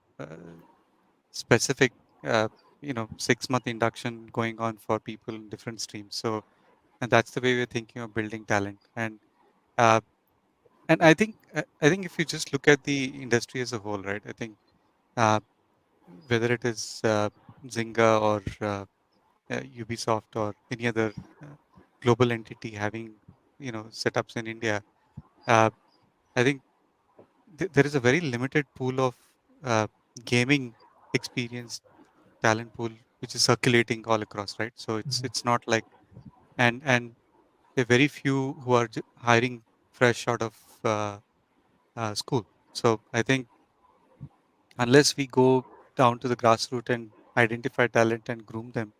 specific 6-month induction going on for people in different streams. So, and that's the way we're thinking of building talent. Uh, and I think if you just look at the industry as a whole, right, I think uh, whether it is Zynga or Ubisoft or any other uh, global entity having setups in India, uh, I think there is a very limited pool of uh, gaming experience talent pool which is circulating all across, right? So it's not like, and there are very few who are hiring fresh out of school. So I think unless we go down to the grassroots and identify talent and groom them,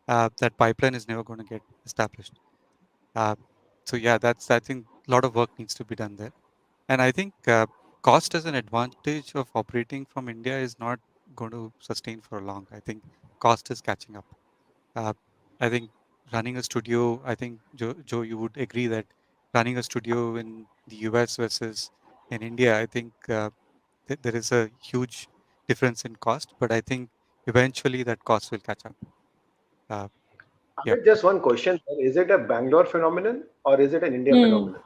that pipeline is never going to get established. So yeah, I think a lot of work needs to be done there. And I think cost as an advantage of operating from India is not going to sustain for long. I think cost is catching up. I think running a studio, I think Joe, you would agree that running a studio in the US versus in India, I think there is a huge difference in cost, but I think eventually that cost will catch up. Yeah. Just one question. Is it a Bangalore phenomenon or is it an India phenomenon?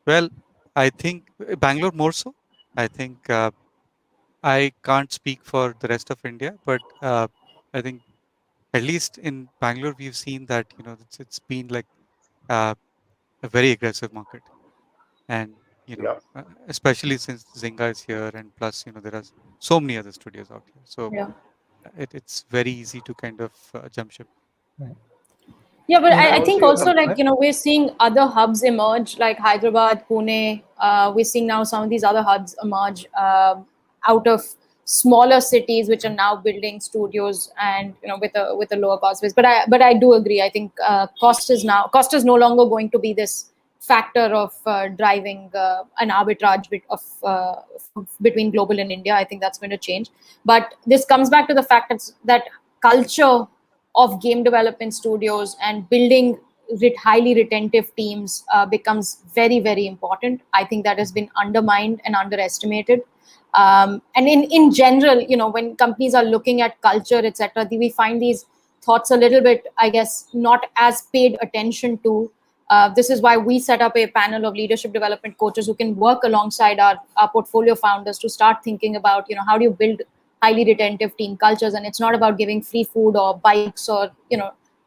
Well, I think Bangalore more so. I think I can't speak for the rest of India, but I think at least in Bangalore, we've seen that it's been like a very aggressive market, and Yeah. especially since Zynga is here, and plus there are so many other studios out here, so it's very easy to kind of jump ship. Right. Yeah, but And I think also what? we're seeing other hubs emerge like Hyderabad, Pune. We're seeing now some of these other hubs emerge out of smaller cities which are now building studios and with a lower cost base. But I do agree. I think cost is no longer going to be this factor of driving an arbitrage between global and India. I think that's going to change. But this comes back to the fact that culture of game development studios and building highly retentive teams becomes very, very important. I think that has been undermined and underestimated. And in general, when companies are looking at culture, etc., we find these thoughts a little bit, I guess, not as paid attention to. This is why we set up a panel of leadership development coaches who can work alongside our portfolio founders to start thinking about, how do you build highly retentive team cultures. And it's not about giving free food or bikes or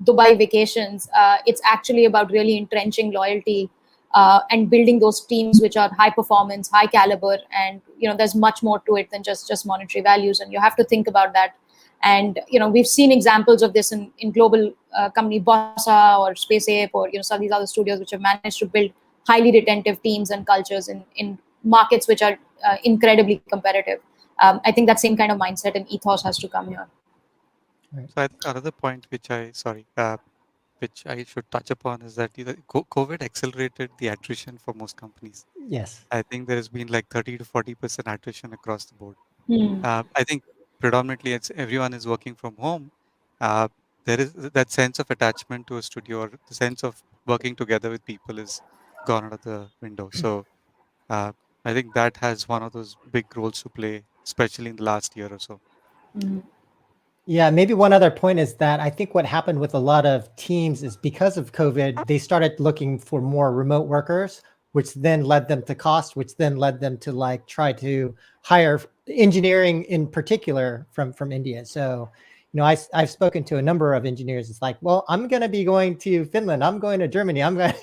Dubai vacations. It's actually about really entrenching loyalty and building those teams which are high performance, high caliber, and there's much more to it than just monetary values, and you have to think about that. And we've seen examples of this in global company Bossa or Space Ape or some of these other studios which have managed to build highly retentive teams and cultures in markets which are incredibly competitive. I think that same kind of mindset and ethos has to come here. Right. So I think another point which I should touch upon is that COVID accelerated the attrition for most companies. Yes. I think there has been like 30 to 40% attrition across the board. Hmm. I think predominantly everyone is working from home. There is that sense of attachment to a studio, or the sense of working together with people is gone out of the window. So I think that has one of those big roles to play, especially in the last year or so. Mm-hmm. Yeah, maybe one other point is that I think what happened with a lot of teams is because of COVID, they started looking for more remote workers, which then led them to cost, which then led them to like try to hire engineering in particular from India. So, I've spoken to a number of engineers. It's like, well, I'm going to be going to Finland. I'm going to Germany. I'm going.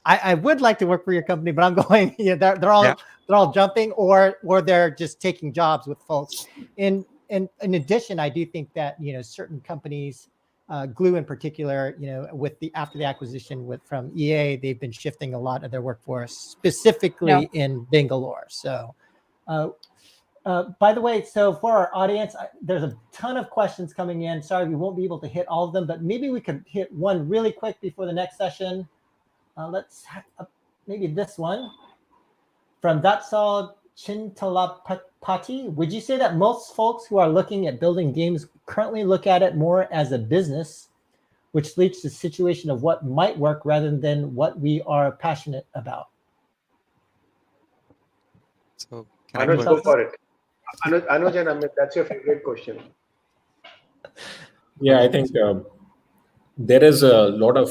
I would like to work for your company, but I'm going. They're all jumping, or they're just taking jobs with folks in. And in addition, I do think that certain companies, Glue in particular, after the acquisition from EA, they've been shifting a lot of their workforce specifically in Bangalore. So, by the way, so for our audience, there's a ton of questions coming in. Sorry, we won't be able to hit all of them, but maybe we could hit one really quick before the next session. Let's maybe this one from Datsal Chintalapati. Would you say that most folks who are looking at building games currently look at it more as a business, which leads to the situation of what might work rather than what we are passionate about? So Anuj, go for it. Anuj and Amit, that's your favorite question. Yeah, I think there is a lot of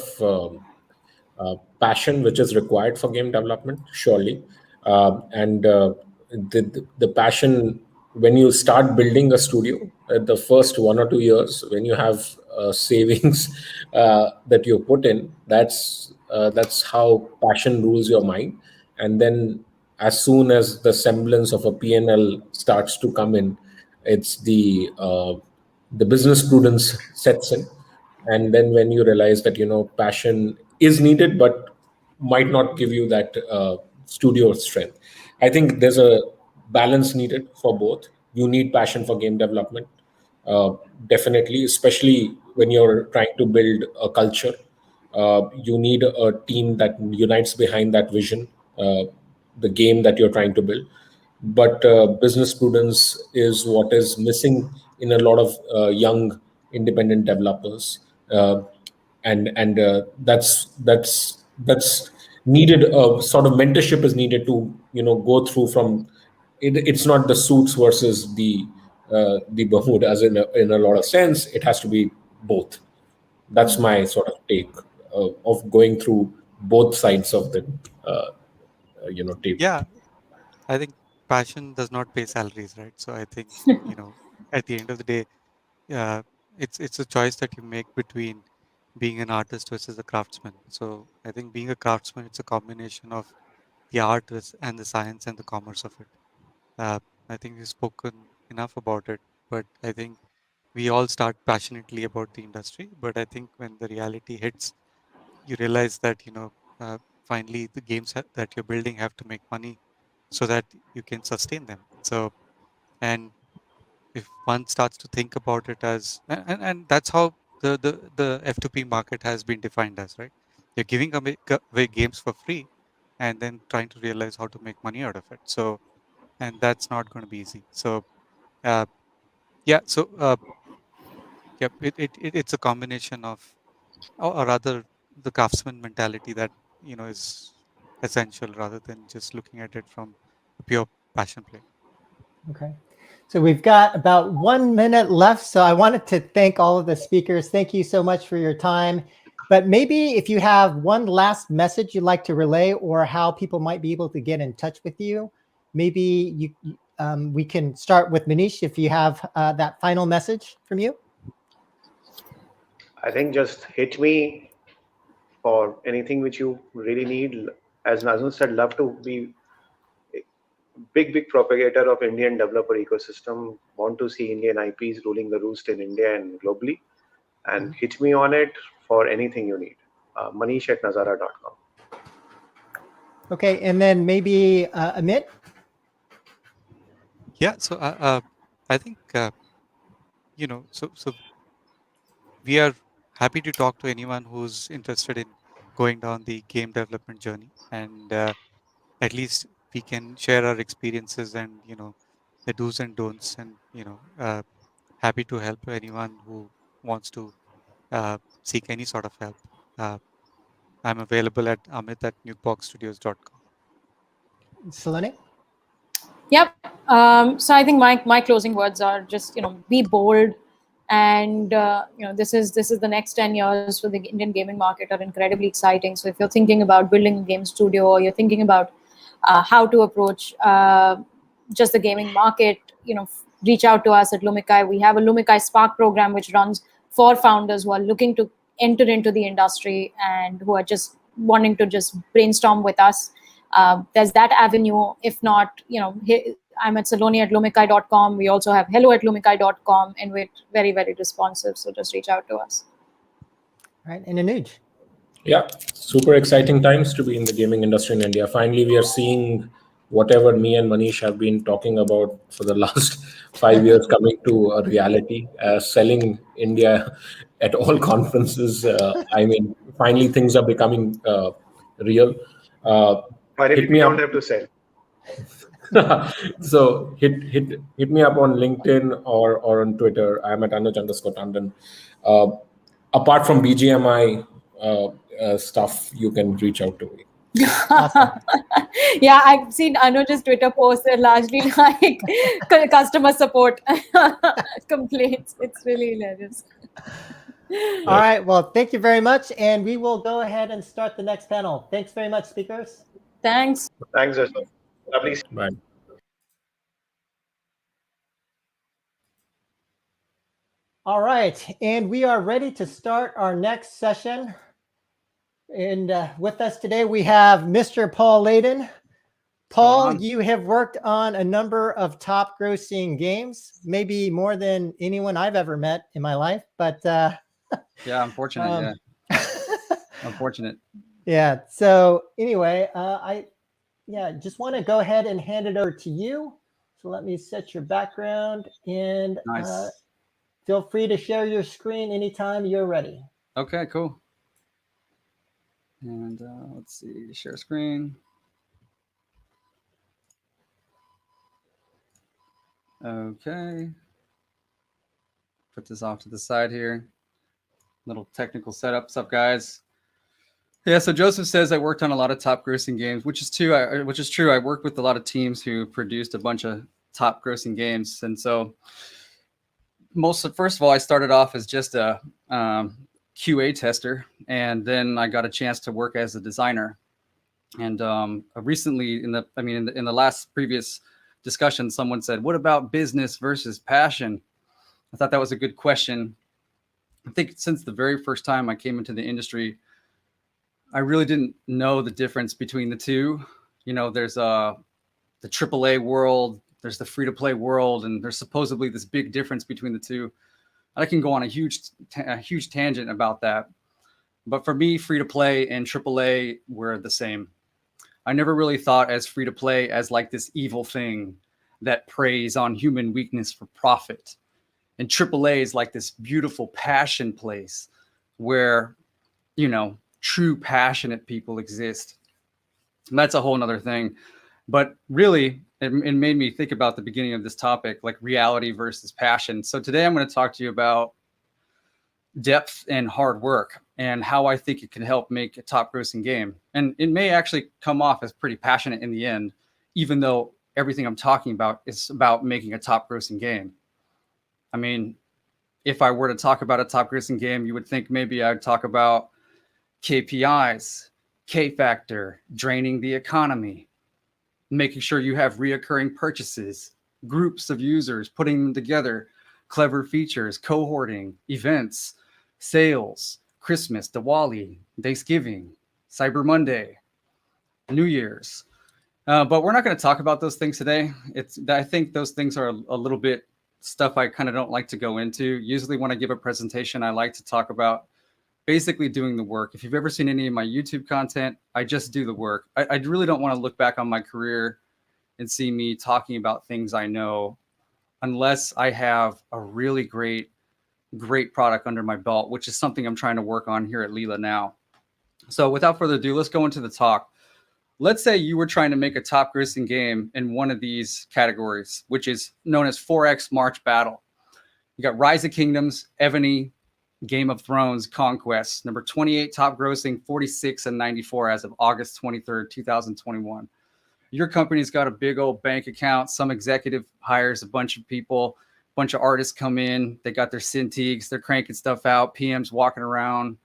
passion which is required for game development, surely. And the passion, when you start building a studio, the first 1 or 2 years, when you have savings that you put in, that's how passion rules your mind. And then as soon as the semblance of a P&L starts to come in, it's the business prudence sets in. And then when you realize that passion is needed but might not give you that studio strength, I think there's a balance needed for both. You need passion for game development, definitely, especially when you're trying to build a culture. You need a team that unites behind that vision, the game that you're trying to build. But business prudence is what is missing in a lot of young independent developers, and that's needed. Sort of mentorship is needed to go through from. It's not the suits versus the Bermudas in a lot of sense. It has to be both. That's my sort of take of going through both sides of the table. Yeah, I think passion does not pay salaries, right? So I think, at the end of the day, it's a choice that you make between being an artist versus a craftsman. So I think being a craftsman, it's a combination of the art and the science and the commerce of it. Uh, I think we've spoken enough about it, but I think we all start passionately about the industry. But I think when the reality hits, you realize that, finally the games that you're building have to make money so that you can sustain them. So, and if one starts to think about it as, and that's how the F2P market has been defined as, right? You're giving away games for free and then trying to realize how to make money out of it. So, and that's not going to be easy. So, uh, yeah, so, yep, it's a combination of, or rather the craftsman mentality that, is essential rather than just looking at it from a pure passion play. Okay. So we've got about 1 minute left. So I wanted to thank all of the speakers. Thank you so much for your time. But maybe if you have one last message you'd like to relay, or how people might be able to get in touch with you, maybe we can start with Manish if you have that final message from you. I think just hit me for anything which you really need. As Nazun said, love to be a big propagator of Indian developer ecosystem. Want to see Indian IPs ruling the roost in India and globally. And hit me on it for anything you need. Manish at Nazara.com. Okay, and then maybe Amit. Yeah, so I think so we are happy to talk to anyone who's interested in going down the game development journey, and at least we can share our experiences and the do's and don'ts, and happy to help anyone who wants to seek any sort of help. Uh, I'm available at Amit at nukeboxstudios.com. Salone? Yep. So I think my closing words are just be bold, and this is the next 10 years for the Indian gaming market are incredibly exciting. So if you're thinking about building a game studio, or you're thinking about how to approach just the gaming market, reach out to us at Lumikai. We have a Lumikai Spark program which runs for founders who are looking to enter into the industry and who are just wanting to just brainstorm with us. There's that avenue. If not, I'm at Salone at Lumikai.com. We also have hello at Lumikai.com, and we're very, very responsive. So just reach out to us. All right, and Anuj. Yeah, super exciting times to be in the gaming industry in India. Finally, we are seeing whatever me and Manish have been talking about for the last 5 years coming to a reality. Selling India at all conferences. I mean, finally things are becoming real. Finally, we don't have to sell. So hit me up on LinkedIn or on Twitter. I'm at Anuj_Tandon. Apart from BGMI stuff, you can reach out to me. Awesome. Yeah, I've seen Anuj's Twitter posts. They're largely like customer support complaints. It's really hilarious. All right. Well, thank you very much. And we will go ahead and start the next panel. Thanks very much, speakers. Thanks. Thanks, Ashok. Lovely. Bye. All right. And we are ready to start our next session. And with us today, we have Mr. Paul Leydon. Paul, you have worked on a number of top grossing games, maybe more than anyone I've ever met in my life. But yeah, unfortunate. Unfortunate. Yeah. So anyway, I just want to go ahead and hand it over to you. So let me set your background, and Nice. feel free to share your screen anytime you're ready. Okay, cool. And let's see, share screen. Okay. Put this off to the side here. Little technical setup. What's up, guys? Yeah, so Joseph says I worked on a lot of top grossing games, which is true. I worked with a lot of teams who produced a bunch of top grossing games. And so first of all, I started off as just a QA tester, and then I got a chance to work as a designer. And recently, in the last previous discussion, someone said, "What about business versus passion?" I thought that was a good question. I think since the very first time I came into the industry, I really didn't know the difference between the two. You know, there's the AAA world, there's the free-to-play world, and there's supposedly this big difference between the two. I can go on a huge tangent about that. But for me, free-to-play and AAA were the same. I never really thought as free-to-play as like this evil thing that preys on human weakness for profit. And AAA is like this beautiful passion place where, you know, true passionate people exist. And that's a whole nother thing. But really, it made me think about the beginning of this topic, like reality versus passion. So today I'm going to talk to you about depth and hard work and how I think it can help make a top grossing game. And it may actually come off as pretty passionate in the end, even though everything I'm talking about is about making a top grossing game. I mean, if I were to talk about a top grossing game, you would think maybe I'd talk about KPIs, K factor, draining the economy, making sure you have reoccurring purchases, groups of users, putting them together, clever features, cohorting, events, sales, Christmas, Diwali, Thanksgiving, Cyber Monday, New Year's. But we're not going to talk about those things today. I think those things are a little bit stuff I kind of don't like to go into. Usually when I give a presentation, I like to talk about basically doing the work. If you've ever seen any of my YouTube content, I just do the work. I really don't want to look back on my career and see me talking about things I know unless I have a really great product under my belt, which is something I'm trying to work on here at LILA now. So without further ado, let's go into the talk. Let's say you were trying to make a top grossing game in one of these categories, which is known as 4X March Battle. You got Rise of Kingdoms, Ebony, Game of Thrones, Conquest, number 28 top grossing, 46 and 94 as of August 23rd, 2021. Your company's got a big old bank account. Some executive hires a bunch of people, a bunch of artists come in. They got their Cintiqs, they're cranking stuff out, PMs walking around,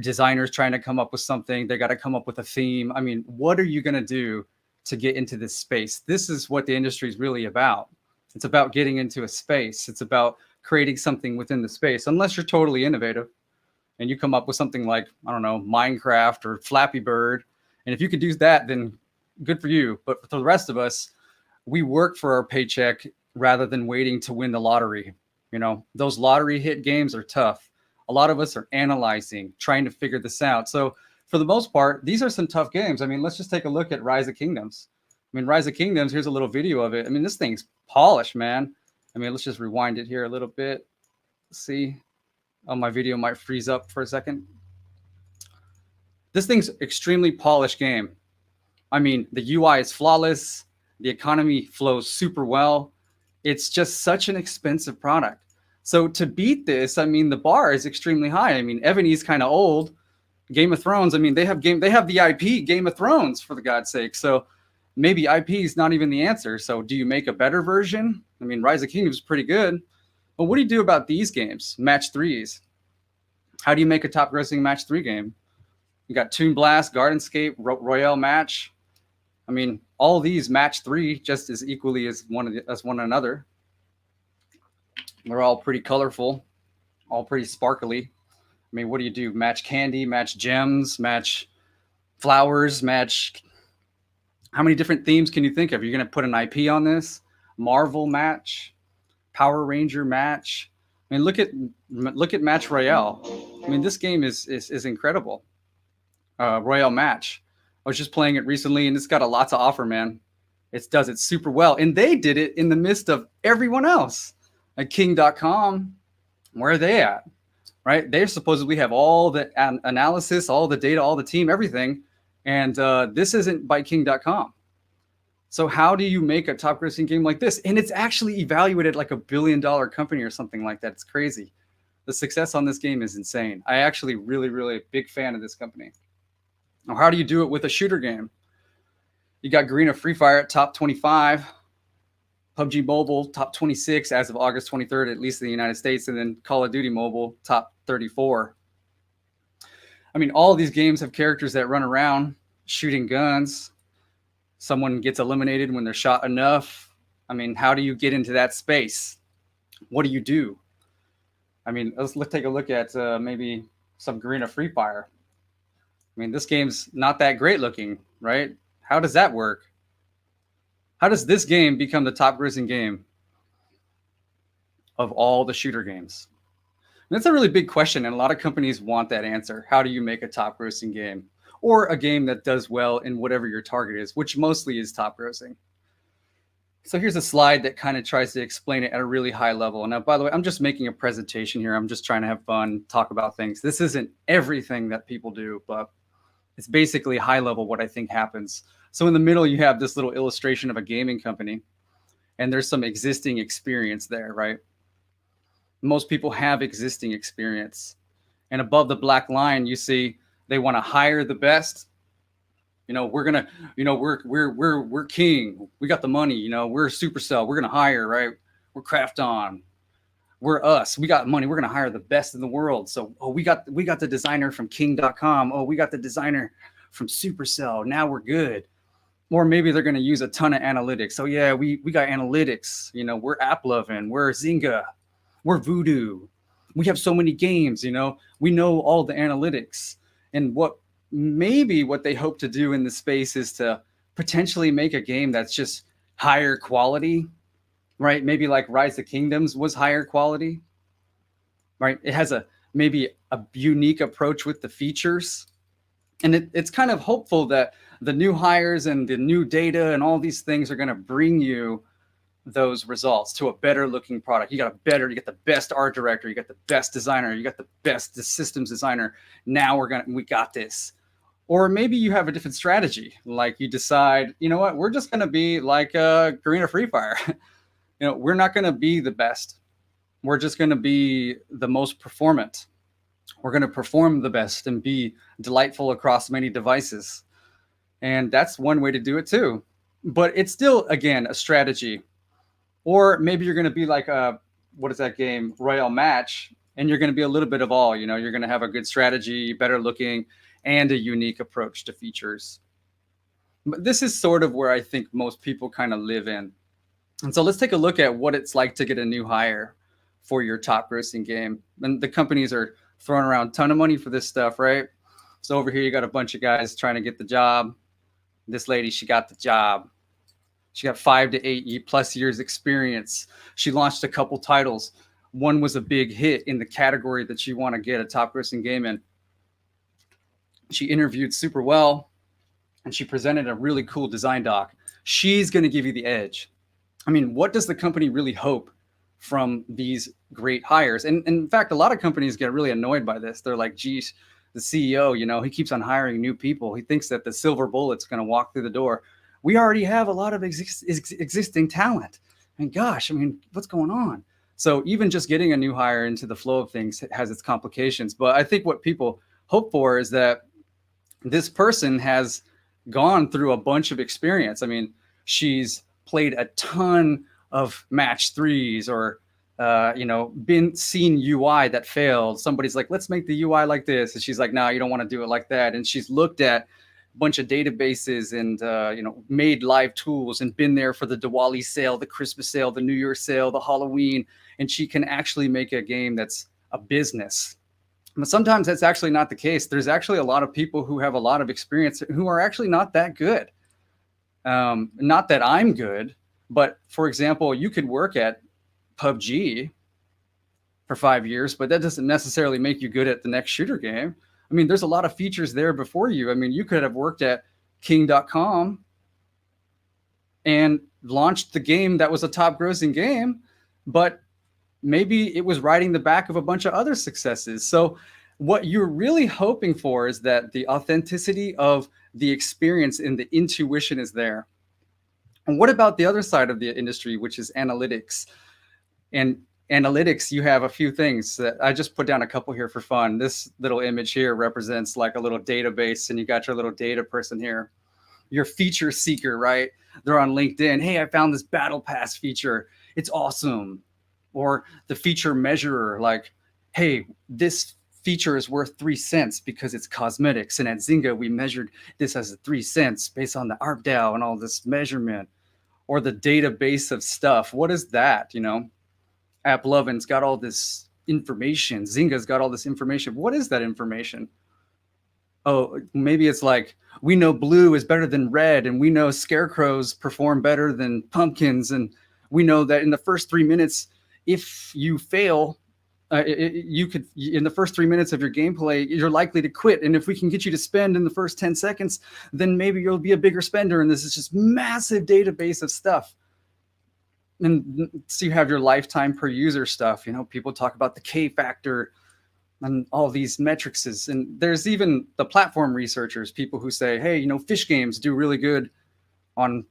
designers trying to come up with something. They got to come up with a theme. I mean, what are you going to do to get into this space? This is what the industry is really about. It's about getting into a space. It's about creating something within the space, unless you're totally innovative and you come up with something like, I don't know, Minecraft or Flappy Bird. And if you could do that, then good for you. But for the rest of us, we work for our paycheck rather than waiting to win the lottery. You know, those lottery hit games are tough. A lot of us are analyzing, trying to figure this out. So for the most part, these are some tough games. I mean, let's just take a look at Rise of Kingdoms. I mean, Rise of Kingdoms, here's a little video of it. I mean, this thing's polished, man. I mean, let's just rewind it here a little bit. See, oh, my video might freeze up for a second. This thing's extremely polished game. I mean, the UI is flawless. The economy flows super well. It's just such an expensive product. So to beat this, I mean, the bar is extremely high. I mean, Ebony's kind of old. Game of Thrones, I mean, they have the IP Game of Thrones, for the God's sake. So maybe IP is not even the answer. So do you make a better version? I mean, Rise of Kingdoms is pretty good. But what do you do about these games, match threes? How do you make a top grossing match 3 game? You got Toon Blast, Gardenscape, Royale Match. I mean, all these match 3 just as equally as one another. They're all pretty colorful, all pretty sparkly. I mean, what do you do? Match candy, match gems, match flowers, match. How many different themes can you think of? You're going to put an IP on this? Marvel match, Power Ranger match. I mean, look at Match Royale. I mean, this game is incredible. Royale Match. I was just playing it recently, and it's got a lot to offer, man. It does it super well. And they did it in the midst of everyone else. Like King.com, where are they at? Right? They supposedly have all the analysis, all the data, all the team, everything. And this isn't by King.com. So how do you make a top grossing game like this? And it's actually evaluated like $1 billion company or something like that. It's crazy. The success on this game is insane. I actually really big fan of this company. Now, how do you do it with a shooter game? You got Garena Free Fire at top 25, PUBG Mobile top 26 as of August 23rd, at least in the United States, and then Call of Duty Mobile top 34. I mean, all of these games have characters that run around shooting guns. Someone gets eliminated when they're shot enough. I mean, how do you get into that space? What do you do? I mean, let's take a look at maybe some Garena Free Fire. I mean, this game's not that great looking, right? How does that work? How does this game become the top grossing game of all the shooter games? And that's a really big question, and a lot of companies want that answer. How do you make a top grossing game? Or a game that does well in whatever your target is, which mostly is top grossing. So here's a slide that kind of tries to explain it at a really high level. Now, by the way, I'm just making a presentation here. I'm just trying to have fun, talk about things. This isn't everything that people do, but it's basically high level what I think happens. So in the middle, you have this little illustration of a gaming company, and there's some existing experience there, right? Most people have existing experience. And above the black line, you see they want to hire the best. You know, we're gonna, you know, we're king. We got the money. You know, we're Supercell. We're gonna hire, right? We're Krafton. We're us. We got money. We're gonna hire the best in the world. So, oh, we got the designer from King.com. Oh, we got the designer from Supercell. Now we're good. Or maybe they're gonna use a ton of analytics. So yeah, we got analytics. You know, we're AppLovin. We're Zynga. We're Voodoo. We have so many games. You know, we know all the analytics. And what they hope to do in the space is to potentially make a game that's just higher quality, right? Maybe like Rise of Kingdoms was higher quality, right? It has maybe a unique approach with the features. And it's kind of hopeful that the new hires and the new data and all these things are going to bring you those results to a better looking product. You get the best art director, you got the best designer, you got the best systems designer. Now we got this. Or maybe you have a different strategy. Like you decide, you know what, we're just going to be like Garena Free Fire. You know, we're not going to be the best. We're just going to be the most performant. We're going to perform the best and be delightful across many devices. And that's one way to do it too. But it's still, again, a strategy. Or maybe you're going to be like what is that game, Royal Match, and you're going to be a little bit of all. You know, you're going to have a good strategy, better looking, and a unique approach to features. But this is sort of where I think most people kind of live in. And so let's take a look at what it's like to get a new hire for your top grossing game. And the companies are throwing around a ton of money for this stuff, right? So over here, you got a bunch of guys trying to get the job. This lady, she got the job. She got 5 to 8 plus years experience. She launched a couple titles. One was a big hit in the category that you want to get a top grossing game in. She interviewed super well, and she presented a really cool design doc. She's going to give you the edge. I mean, what does the company really hope from these great hires? And in fact, a lot of companies get really annoyed by this. They're like, geez, the CEO, you know, he keeps on hiring new people. He thinks that the silver bullet's going to walk through the door. We already have a lot of existing talent. And gosh, I mean, what's going on? So even just getting a new hire into the flow of things has its complications. But I think what people hope for is that this person has gone through a bunch of experience. I mean, she's played a ton of match threes or, seen UI that failed. Somebody's like, let's make the UI like this. And she's like, no, you don't want to do it like that. And she's looked at bunch of databases and made live tools and been there for the Diwali sale, the Christmas sale, the New Year's sale, the Halloween, and she can actually make a game that's a business. But sometimes that's actually not the case. There's actually a lot of people who have a lot of experience who are actually not that good. Not that I'm good, but for example, you could work at PUBG for 5 years, but that doesn't necessarily make you good at the next shooter game. I mean, there's a lot of features there before you. I mean, you could have worked at King.com and launched the game that was a top grossing game, but maybe it was riding the back of a bunch of other successes. So what you're really hoping for is that the authenticity of the experience and the intuition is there. And what about the other side of the industry, which is analytics? And analytics, you have a few things that I just put down a couple here for fun. This little image here represents like a little database, and you got your little data person here. Your feature seeker, right? They're on LinkedIn. Hey, I found this battle pass feature. It's awesome. Or the feature measurer, like, hey, this feature is worth 3 cents because it's cosmetics. And at Zynga, we measured this as 3 cents based on the ARPDAU and all this measurement. Or the database of stuff. What is that? You know, AppLovin's got all this information. Zynga's got all this information. What is that information? Oh, maybe it's like, we know blue is better than red, and we know scarecrows perform better than pumpkins, and we know that in the first 3 minutes, if you fail, you could, in the first 3 minutes of your gameplay, you're likely to quit. And if we can get you to spend in the first 10 seconds, then maybe you'll be a bigger spender. And this is just massive database of stuff. And so you have your lifetime per user stuff. You know, people talk about the K factor and all these metrics. And there's even the platform researchers, people who say, hey, you know, fish games do really good on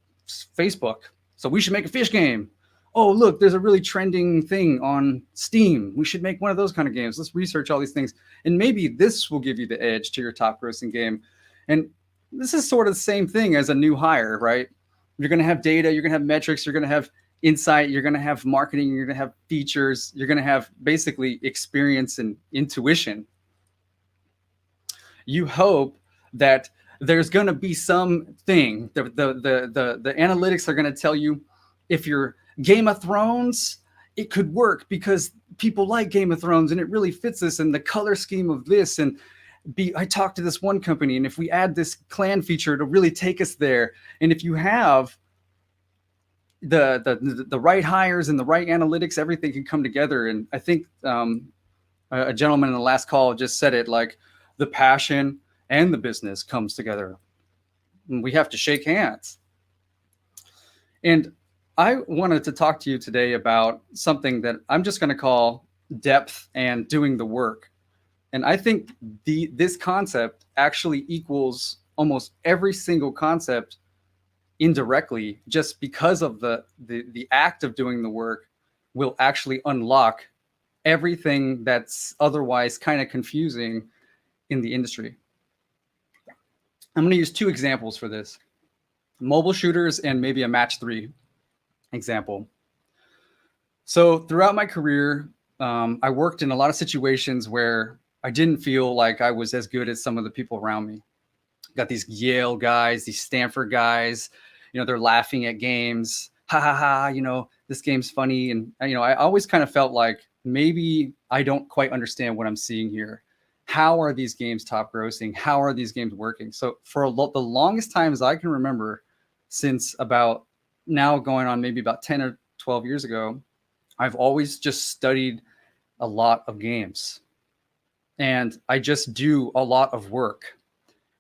Facebook, so we should make a fish game. Oh, look, there's a really trending thing on Steam. We should make one of those kind of games. Let's research all these things. And maybe this will give you the edge to your top grossing game. And this is sort of the same thing as a new hire, right? You're going to have data, you're going to have metrics, you're going to have insight, you're going to have marketing, you're going to have features, you're going to have basically experience and intuition. You hope that there's going to be something. The analytics are going to tell you, if you're Game of Thrones, it could work because people like Game of Thrones and it really fits this and the color scheme of this. And I talked to this one company, and if we add this clan feature, it'll really take us there. And if you have the right hires and the right analytics, everything can come together. And I think a gentleman in the last call just said it, like, the passion and the business comes together. And we have to shake hands. And I wanted to talk to you today about something that I'm just going to call depth and doing the work. And I think this concept actually equals almost every single concept indirectly, just because of the act of doing the work will actually unlock everything that's otherwise kind of confusing in the industry. I'm going to use two examples for this: mobile shooters and maybe a match 3 example. So throughout my career, I worked in a lot of situations where I didn't feel like I was as good as some of the people around me. Got these Yale guys, these Stanford guys, you know, they're laughing at games. Ha ha ha, you know, this game's funny. And, you know, I always kind of felt like maybe I don't quite understand what I'm seeing here. How are these games top grossing? How are these games working? So for the longest time as I can remember, since about now going on maybe about 10 or 12 years ago, I've always just studied a lot of games. And I just do a lot of work.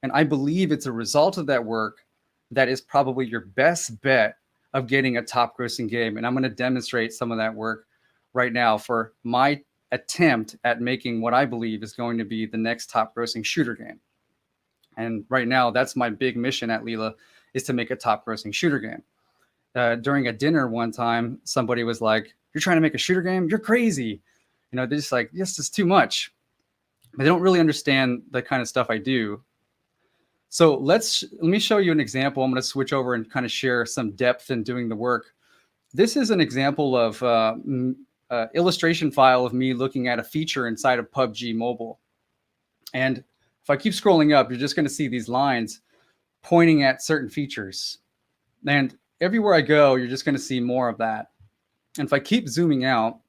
And I believe it's a result of that work that is probably your best bet of getting a top grossing game. And I'm going to demonstrate some of that work right now for my attempt at making what I believe is going to be the next top grossing shooter game. And right now, that's my big mission at LILA, is to make a top grossing shooter game. During a dinner one time, somebody was like, "You're trying to make a shooter game? You're crazy." You know, they're just like, "Yes, it's too much." But they don't really understand the kind of stuff I do. So let me show you an example. I'm going to switch over and kind of share some depth in doing the work. This is an example of illustration file of me looking at a feature inside of PUBG Mobile. And if I keep scrolling up, you're just going to see these lines pointing at certain features. And everywhere I go, you're just going to see more of that. And if I keep zooming out,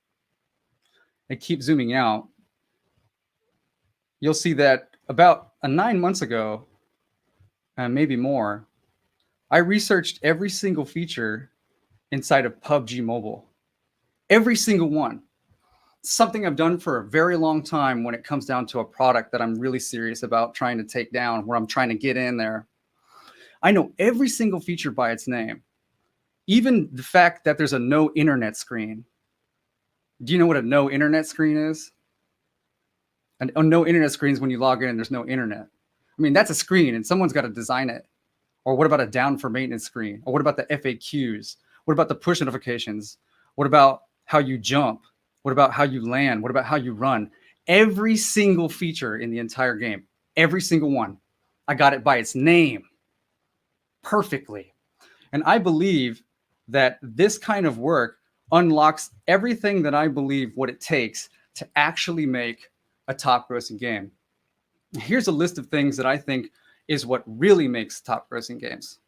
you'll see that about 9 months ago, maybe more, I researched every single feature inside of PUBG Mobile. Every single one. Something I've done for a very long time when it comes down to a product that I'm really serious about trying to take down, where I'm trying to get in there. I know every single feature by its name. Even the fact that there's a no internet screen. Do you know what a no internet screen is? And no internet screens when you log in and there's no internet. I mean, that's a screen and someone's got to design it. Or what about a down for maintenance screen? Or what about the FAQs? What about the push notifications? What about how you jump? What about how you land? What about how you run? Every single feature in the entire game, every single one, I got it by its name perfectly. And I believe that this kind of work unlocks everything that I believe what it takes to actually make a top grossing game. Here's a list of things that I think is what really makes top grossing games.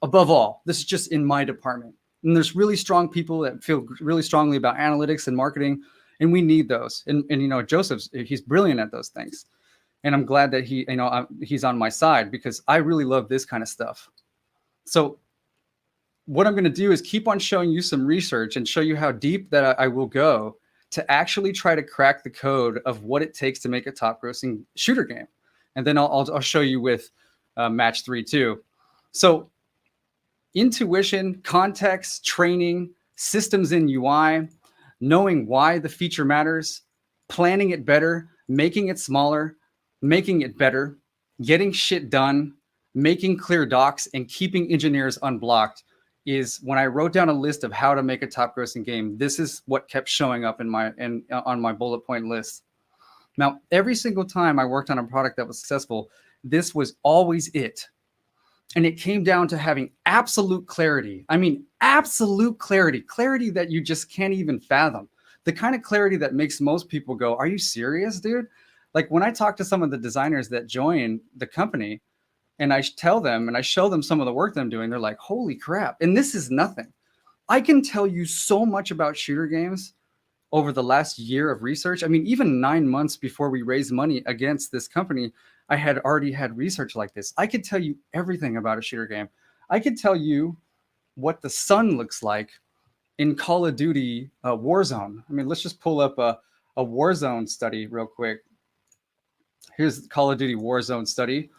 Above all, this is just in my department. And there's really strong people that feel really strongly about analytics and marketing, and we need those. And you know, he's brilliant at those things. And I'm glad that he's on my side because I really love this kind of stuff. So what I'm going to do is keep on showing you some research and show you how deep that I will go to actually try to crack the code of what it takes to make a top grossing shooter game. And then I'll show you with match 3 too. So intuition, context, training, systems in UI, knowing why the feature matters, planning it better, making it smaller, making it better, getting shit done, making clear docs, and keeping engineers unblocked is when I wrote down a list of how to make a top grossing game. This is what kept showing up on my bullet point list. Now, every single time I worked on a product that was successful, this was always it. And it came down to having absolute clarity. I mean, absolute clarity that you just can't even fathom. The kind of clarity that makes most people go, are you serious, dude? Like when I talk to some of the designers that join the company, and I tell them and I show them some of the work that I'm doing, they're like, holy crap. And this is nothing. I can tell you so much about shooter games over the last year of research. I mean, even 9 months before we raised money against this company, I had already had research like this. I could tell you everything about a shooter game. I could tell you what the sun looks like in Call of Duty Warzone. I mean, let's just pull up a Warzone study real quick. Here's the Call of Duty Warzone study.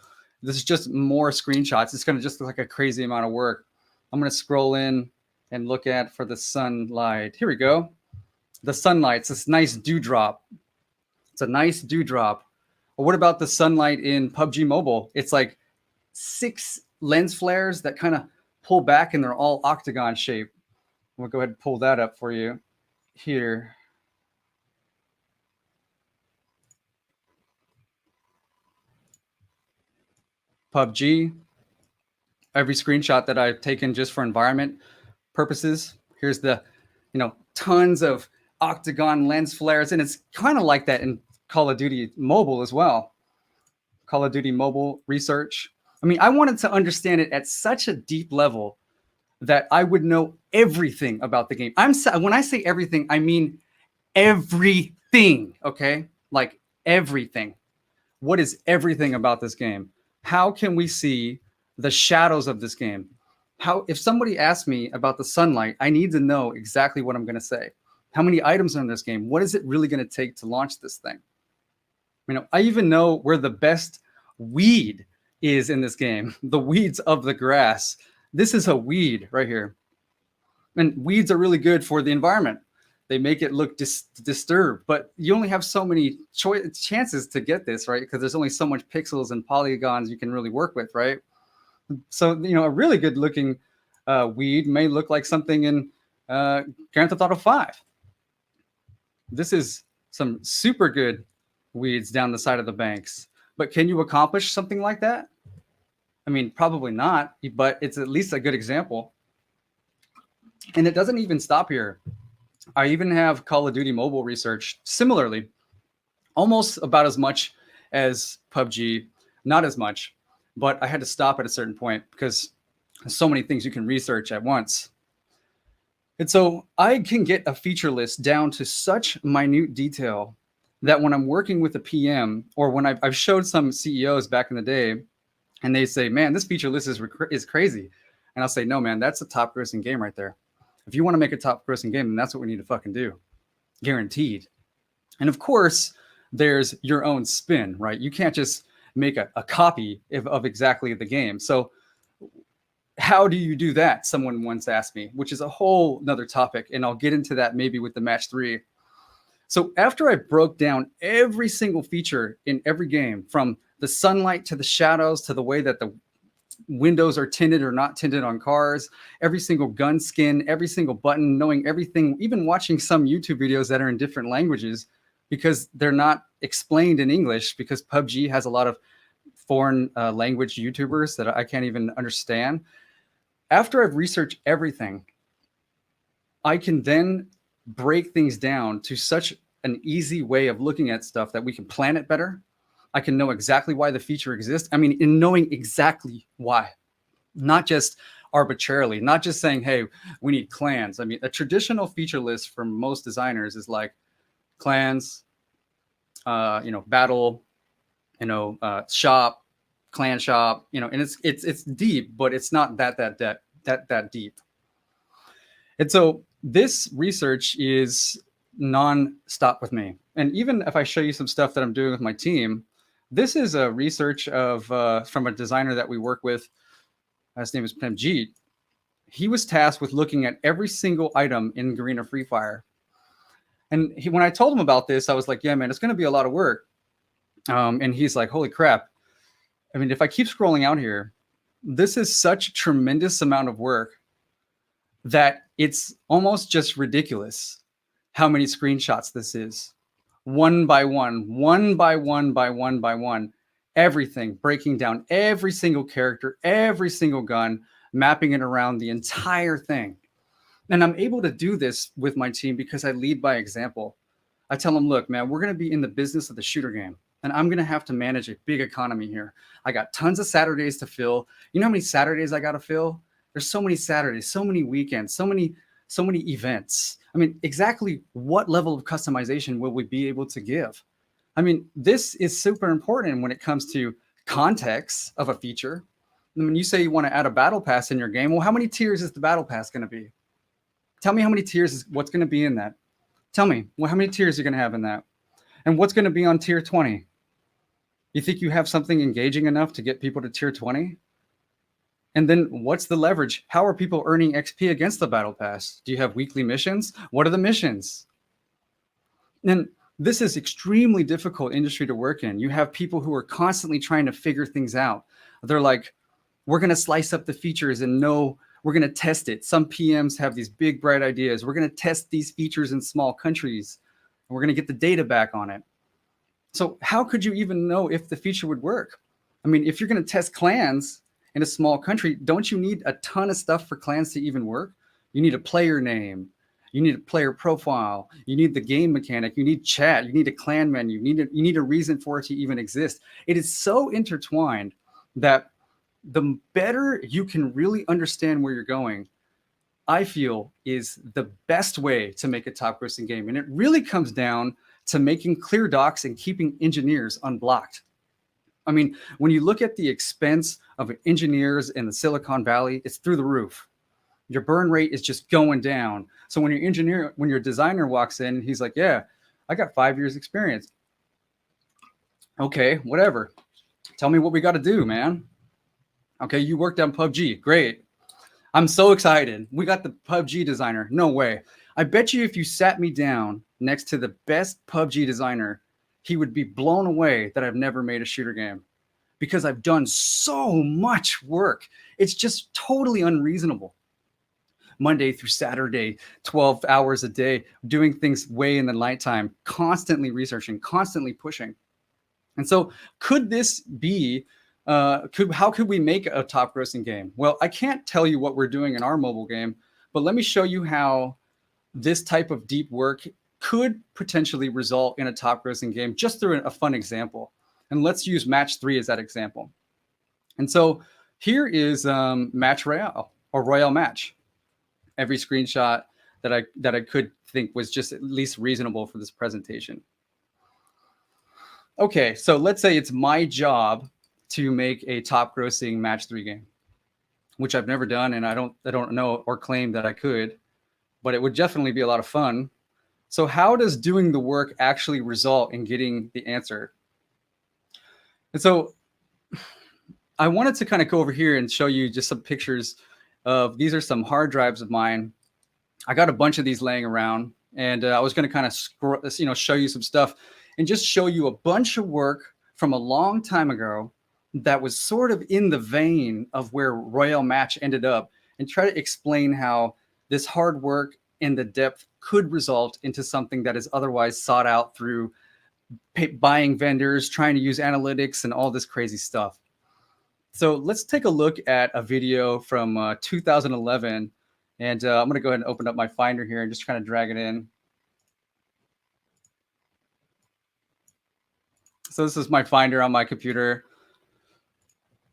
This is just more screenshots. It's going to just look like a crazy amount of work. I'm going to scroll in and look at for the sunlight. Here we go. The sunlight. It's this nice dewdrop. It's a nice dewdrop. Or what about the sunlight in PUBG Mobile? It's like 6 lens flares that kind of pull back and they're all octagon shape. We'll go ahead and pull that up for you here. PUBG, every screenshot that I've taken just for environment purposes. Here's the, tons of octagon lens flares. And it's kind of like that in Call of Duty Mobile as well. Call of Duty Mobile research. I mean, I wanted to understand it at such a deep level that I would know everything about the game. When I say everything, I mean everything, okay? Like everything. What is everything about this game? How can we see the shadows of this game? If somebody asks me about the sunlight, I need to know exactly what I'm going to say. How many items are in this game? What is it really going to take to launch this thing? I even know where the best weed is in this game. The weeds of the grass. This is a weed right here. And weeds are really good for the environment. They make it look disturbed, but you only have so many chances to get this, right? Because there's only so much pixels and polygons you can really work with, right? So, a really good looking weed may look like something in Grand Theft Auto 5. This is some super good weeds down the side of the banks. But can you accomplish something like that? I mean, probably not, but it's at least a good example. And it doesn't even stop here. I even have Call of Duty Mobile research similarly, almost about as much as PUBG, not as much, but I had to stop at a certain point because there's so many things you can research at once. And so I can get a feature list down to such minute detail that when I'm working with a PM or when I've showed some CEOs back in the day and they say, man, this feature list is crazy. And I'll say, no, man, that's a top grossing game right there. If you want to make a top grossing game, then that's what we need to fucking do. Guaranteed. And of course, there's your own spin, right? You can't just make a copy of exactly the game. So how do you do that? Someone once asked me, which is a whole nother topic. And I'll get into that maybe with the match 3. So after I broke down every single feature in every game, from the sunlight to the shadows to the way that the windows are tinted or not tinted on cars, every single gun skin, every single button, knowing everything, even watching some YouTube videos that are in different languages because they're not explained in English, because PUBG has a lot of foreign language YouTubers that I can't even understand. After I've researched everything, I can then break things down to such an easy way of looking at stuff that we can plan it better. I can know exactly why the feature exists. I mean, in knowing exactly why, not just arbitrarily, not just saying, hey, we need clans. I mean, a traditional feature list for most designers is like clans, battle, shop, clan shop, and it's deep, but it's not that deep. And so this research is non-stop with me. And even if I show you some stuff that I'm doing with my team, this is a research of from a designer that we work with. His name is Premjeet. He was tasked with looking at every single item in Garena Free Fire. And when I told him about this, I was like, yeah, man, it's going to be a lot of work. And he's like, holy crap. I mean, if I keep scrolling out here, this is such a tremendous amount of work that it's almost just ridiculous how many screenshots this is. One by one, everything, breaking down every single character, every single gun, mapping it around the entire thing. And I'm able to do this with my team because I lead by example. I tell them, look, man, we're going to be in the business of the shooter game, and I'm going to have to manage a big economy here. I got tons of Saturdays to fill. You know how many Saturdays I got to fill? There's so many Saturdays, so many weekends, so many events. I mean, exactly what level of customization will we be able to give? I mean, this is super important when it comes to context of a feature. When you say you want to add a battle pass in your game, well, how many tiers is the battle pass going to be? Tell me how many tiers is what's going to be in that. Tell me, well, how many tiers you're going to have in that? And what's going to be on tier 20? You think you have something engaging enough to get people to tier 20? And then what's the leverage? How are people earning XP against the battle pass? Do you have weekly missions? What are the missions? And this is extremely difficult industry to work in. You have people who are constantly trying to figure things out. They're like, we're going to slice up the features and know we're going to test it. Some PMs have these big, bright ideas. We're going to test these features in small countries, and we're going to get the data back on it. So how could you even know if the feature would work? I mean, if you're going to test clans in a small country, don't you need a ton of stuff for clans to even work? You need a player name. You need a player profile. You need the game mechanic. You need chat. You need a clan menu. You need a reason for it to even exist. It is so intertwined that the better you can really understand where you're going, I feel is the best way to make a top grossing game. And it really comes down to making clear docs and keeping engineers unblocked. I mean, when you look at the expense of engineers in the Silicon Valley, it's through the roof. Your burn rate is just going down. So when your designer walks in, he's like, yeah, I got 5 years experience. Okay, whatever. Tell me what we got to do, man. Okay, you worked on PUBG. Great. I'm so excited. We got the PUBG designer. No way. I bet you if you sat me down next to the best PUBG designer, he would be blown away that I've never made a shooter game because I've done so much work. It's just totally unreasonable. Monday through Saturday, 12 hours a day, doing things way in the nighttime, constantly researching, constantly pushing. And so could this be, how could we make a top grossing game? Well, I can't tell you what we're doing in our mobile game, but let me show you how this type of deep work could potentially result in a top grossing game just through a fun example. And let's use match 3 as that example. And so here is match royale or royale match. Every screenshot that I could think was just at least reasonable for this presentation. Okay, so let's say it's my job to make a top grossing match 3 game, which I've never done, and I don't know or claim that I could, but it would definitely be a lot of fun. So how does doing the work actually result in getting the answer? And so I wanted to kind of go over here and show you just some pictures of, these are some hard drives of mine. I got a bunch of these laying around, and I was going to kind of show you some stuff and just show you a bunch of work from a long time ago that was sort of in the vein of where Royale Match ended up, and try to explain how this hard work and the depth could result into something that is otherwise sought out through buying vendors, trying to use analytics and all this crazy stuff. So let's take a look at a video from 2011. And I'm going to go ahead and open up my Finder here and just kind of drag it in. So this is my Finder on my computer.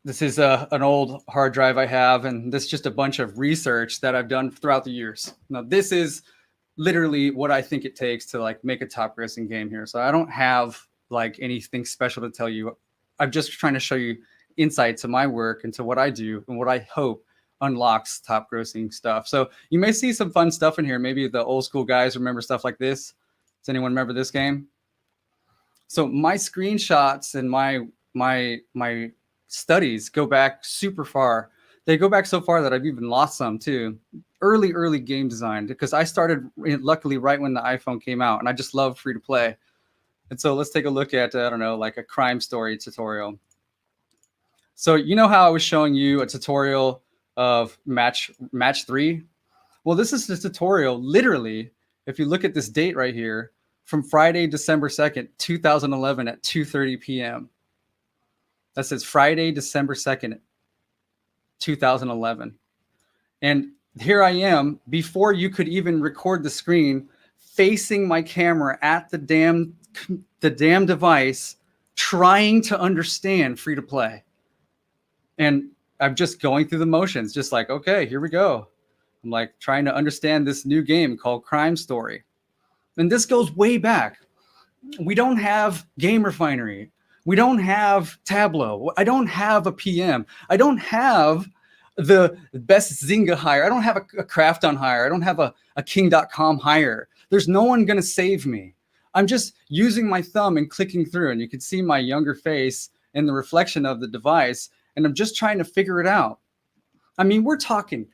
This is an old hard drive I have, and this is just a bunch of research that I've done throughout the years. Now, this is literally what I think it takes to like make a top grossing game here. So I don't have like anything special to tell you. I'm just trying to show you insight to my work and to what I do and what I hope unlocks top grossing stuff. So you may see some fun stuff in here. Maybe the old school guys remember stuff like this. Does anyone remember this game? So my screenshots and my studies go back super far. They go back so far that I've even lost some too. Early game design, because I started luckily right when the iPhone came out, and I just love free to play. And so let's take a look at, I don't know, like a crime story tutorial. So you know how I was showing you a tutorial of match 3? Well, this is the tutorial, literally, if you look at this date right here, from Friday, December 2nd, 2011 at 2:30 p.m. That says Friday, December 2nd, 2011. And here I am, before you could even record the screen, facing my camera at the damn device, trying to understand free to play. And I'm just going through the motions, just like, okay, here we go. I'm like trying to understand this new game called Crime Story. And this goes way back. We don't have Game Refinery. We don't have Tableau. I don't have a PM. I don't have the best Zynga hire. I don't have a Krafton hire. I don't have a King.com hire. There's no one going to save me. I'm just using my thumb and clicking through, and you can see my younger face in the reflection of the device, and I'm just trying to figure it out. I mean, we're talking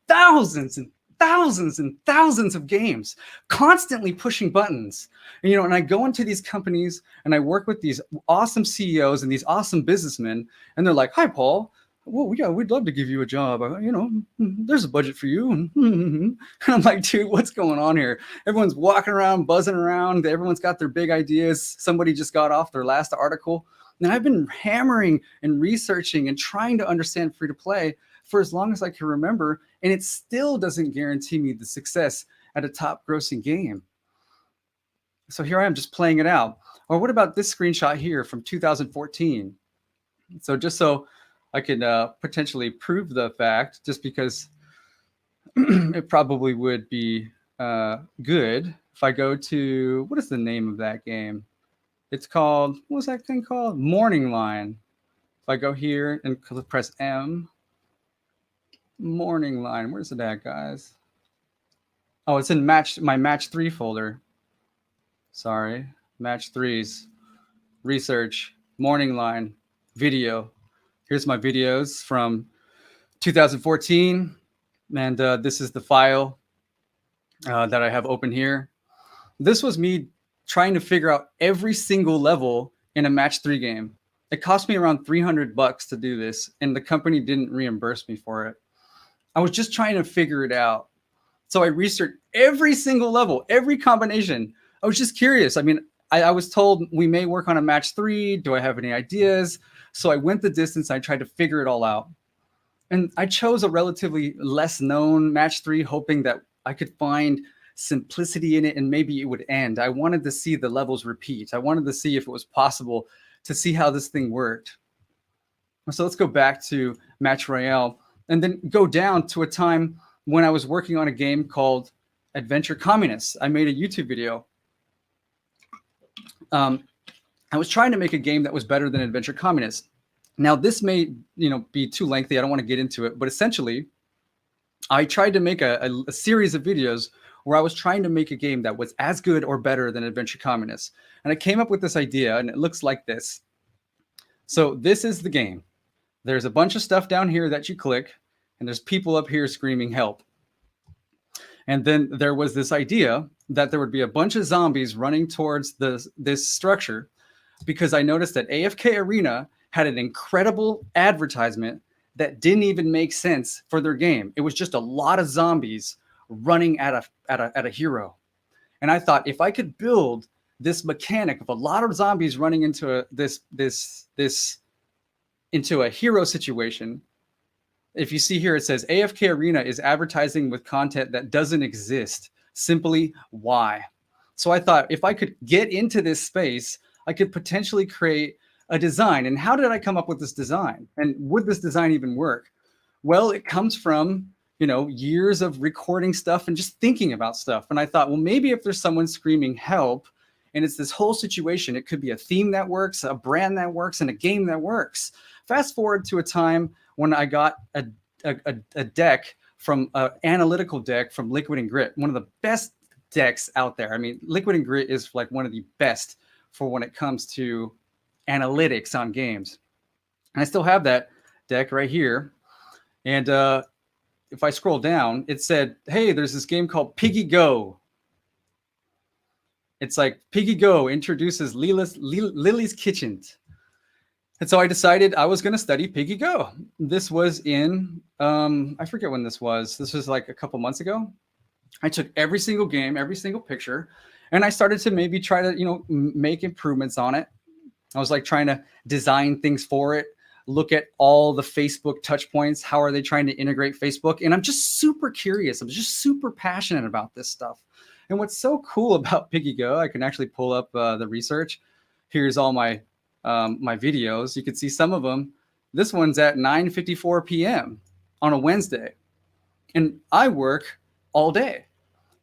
thousands and thousands and thousands of games, constantly pushing buttons. And, and I go into these companies and I work with these awesome CEOs and these awesome businessmen, and they're like, "Hi, Paul. Well, yeah, we'd love to give you a job. There's a budget for you." And I'm like, dude, what's going on here? Everyone's walking around, buzzing around. Everyone's got their big ideas. Somebody just got off their last article. And I've been hammering and researching and trying to understand free to play for as long as I can remember. And it still doesn't guarantee me the success at a top grossing game. So here I am just playing it out. Or what about this screenshot here from 2014? So just so I can potentially prove the fact, just because it probably would be good if I go to, what is the name of that game? It's called, what was that thing called? Morning Line. If I go here and press M, Morning Line, where's it at, guys? Oh, it's in my match 3 folder. Sorry, match 3s, research, Morning Line, video. Here's my videos from 2014, and this is the file that I have open here. This was me trying to figure out every single level in a match 3 game. It cost me around $300 to do this, and the company didn't reimburse me for it. I was just trying to figure it out. So I researched every single level, every combination. I was just curious. I mean, I was told we may work on a match 3. Do I have any ideas? So I went the distance. I tried to figure it all out. And I chose a relatively less known match 3, hoping that I could find simplicity in it and maybe it would end. I wanted to see the levels repeat. I wanted to see if it was possible to see how this thing worked. So let's go back to Match Royale and then go down to a time when I was working on a game called Adventure Communists. I made a YouTube video. I was trying to make a game that was better than Adventure Communists. Now, this may be too lengthy. I don't want to get into it. But essentially, I tried to make a series of videos where I was trying to make a game that was as good or better than Adventure Communists. And I came up with this idea, and it looks like this. So this is the game. There's a bunch of stuff down here that you click, and there's people up here screaming help. And then there was this idea that there would be a bunch of zombies running towards this structure, because I noticed that AFK Arena had an incredible advertisement that didn't even make sense for their game. It was just a lot of zombies running at a hero. And I thought, if I could build this mechanic of a lot of zombies running into into a hero situation. If you see here, it says AFK Arena is advertising with content that doesn't exist. Simply why? So I thought, if I could get into this space, I could potentially create a design. And how did I come up with this design? And would this design even work? Well, it comes from, years of recording stuff and just thinking about stuff. And I thought, well, maybe if there's someone screaming help, and it's this whole situation, it could be a theme that works, a brand that works, and a game that works. Fast forward to a time when I got a deck from an analytical deck from Liquid and Grit, one of the best decks out there. I mean, Liquid and Grit is like one of the best for when it comes to analytics on games. And I still have that deck right here. And if I scroll down, it said, hey, there's this game called Piggy Go. It's like Piggy Go introduces Lily's Kitchen. And so I decided I was going to study Piggy Go. This was in, I forget when this was. This was like a couple months ago. I took every single game, every single picture, and I started to maybe try to, make improvements on it. I was like trying to design things for it, look at all the Facebook touch points. How are they trying to integrate Facebook? And I'm just super curious. I'm just super passionate about this stuff. And what's so cool about Piggy Go, I can actually pull up the research. Here's all my videos. You can see some of them. This one's at 9:54 p.m. on a Wednesday. And I work all day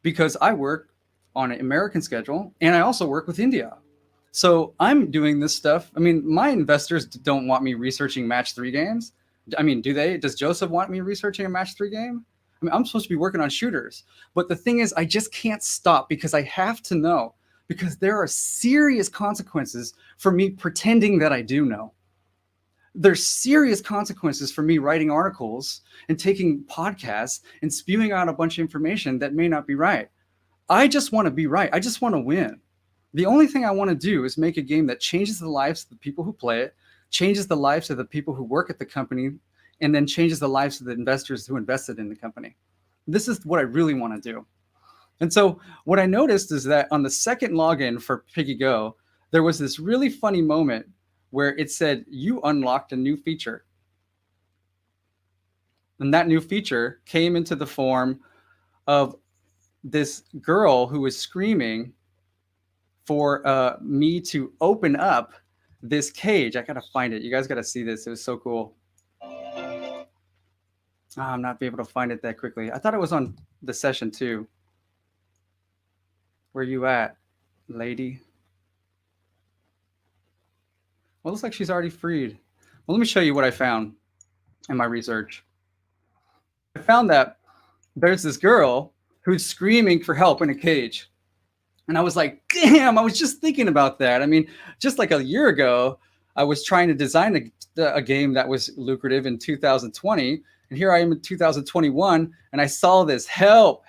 because I work on an American schedule and I also work with India. So I'm doing this stuff. I mean, my investors don't want me researching match 3 games. I mean, do they? Does Joseph want me researching a match 3 game? I mean, I'm supposed to be working on shooters. But the thing is, I just can't stop because I have to know, because there are serious consequences for me pretending that I do know. There's serious consequences for me writing articles and taking podcasts and spewing out a bunch of information that may not be right. I just want to be right. I just want to win. The only thing I want to do is make a game that changes the lives of the people who play it, changes the lives of the people who work at the company, and then changes the lives of the investors who invested in the company. This is what I really want to do. And so what I noticed is that on the second login for Piggy Go, there was this really funny moment where it said, you unlocked a new feature. And that new feature came into the form of this girl who was screaming for me to open up this cage. I got to find it. You guys got to see this. It was so cool. I'm not be able to find it that quickly. I thought it was on the session too. Where you at, lady? Well, it looks like she's already freed. Well, let me show you what I found in my research. I found that there's this girl who's screaming for help in a cage. And I was like, damn, I was just thinking about that. I mean, just like a year ago, I was trying to design a game that was lucrative in 2020. And here I am in 2021, and I saw this help.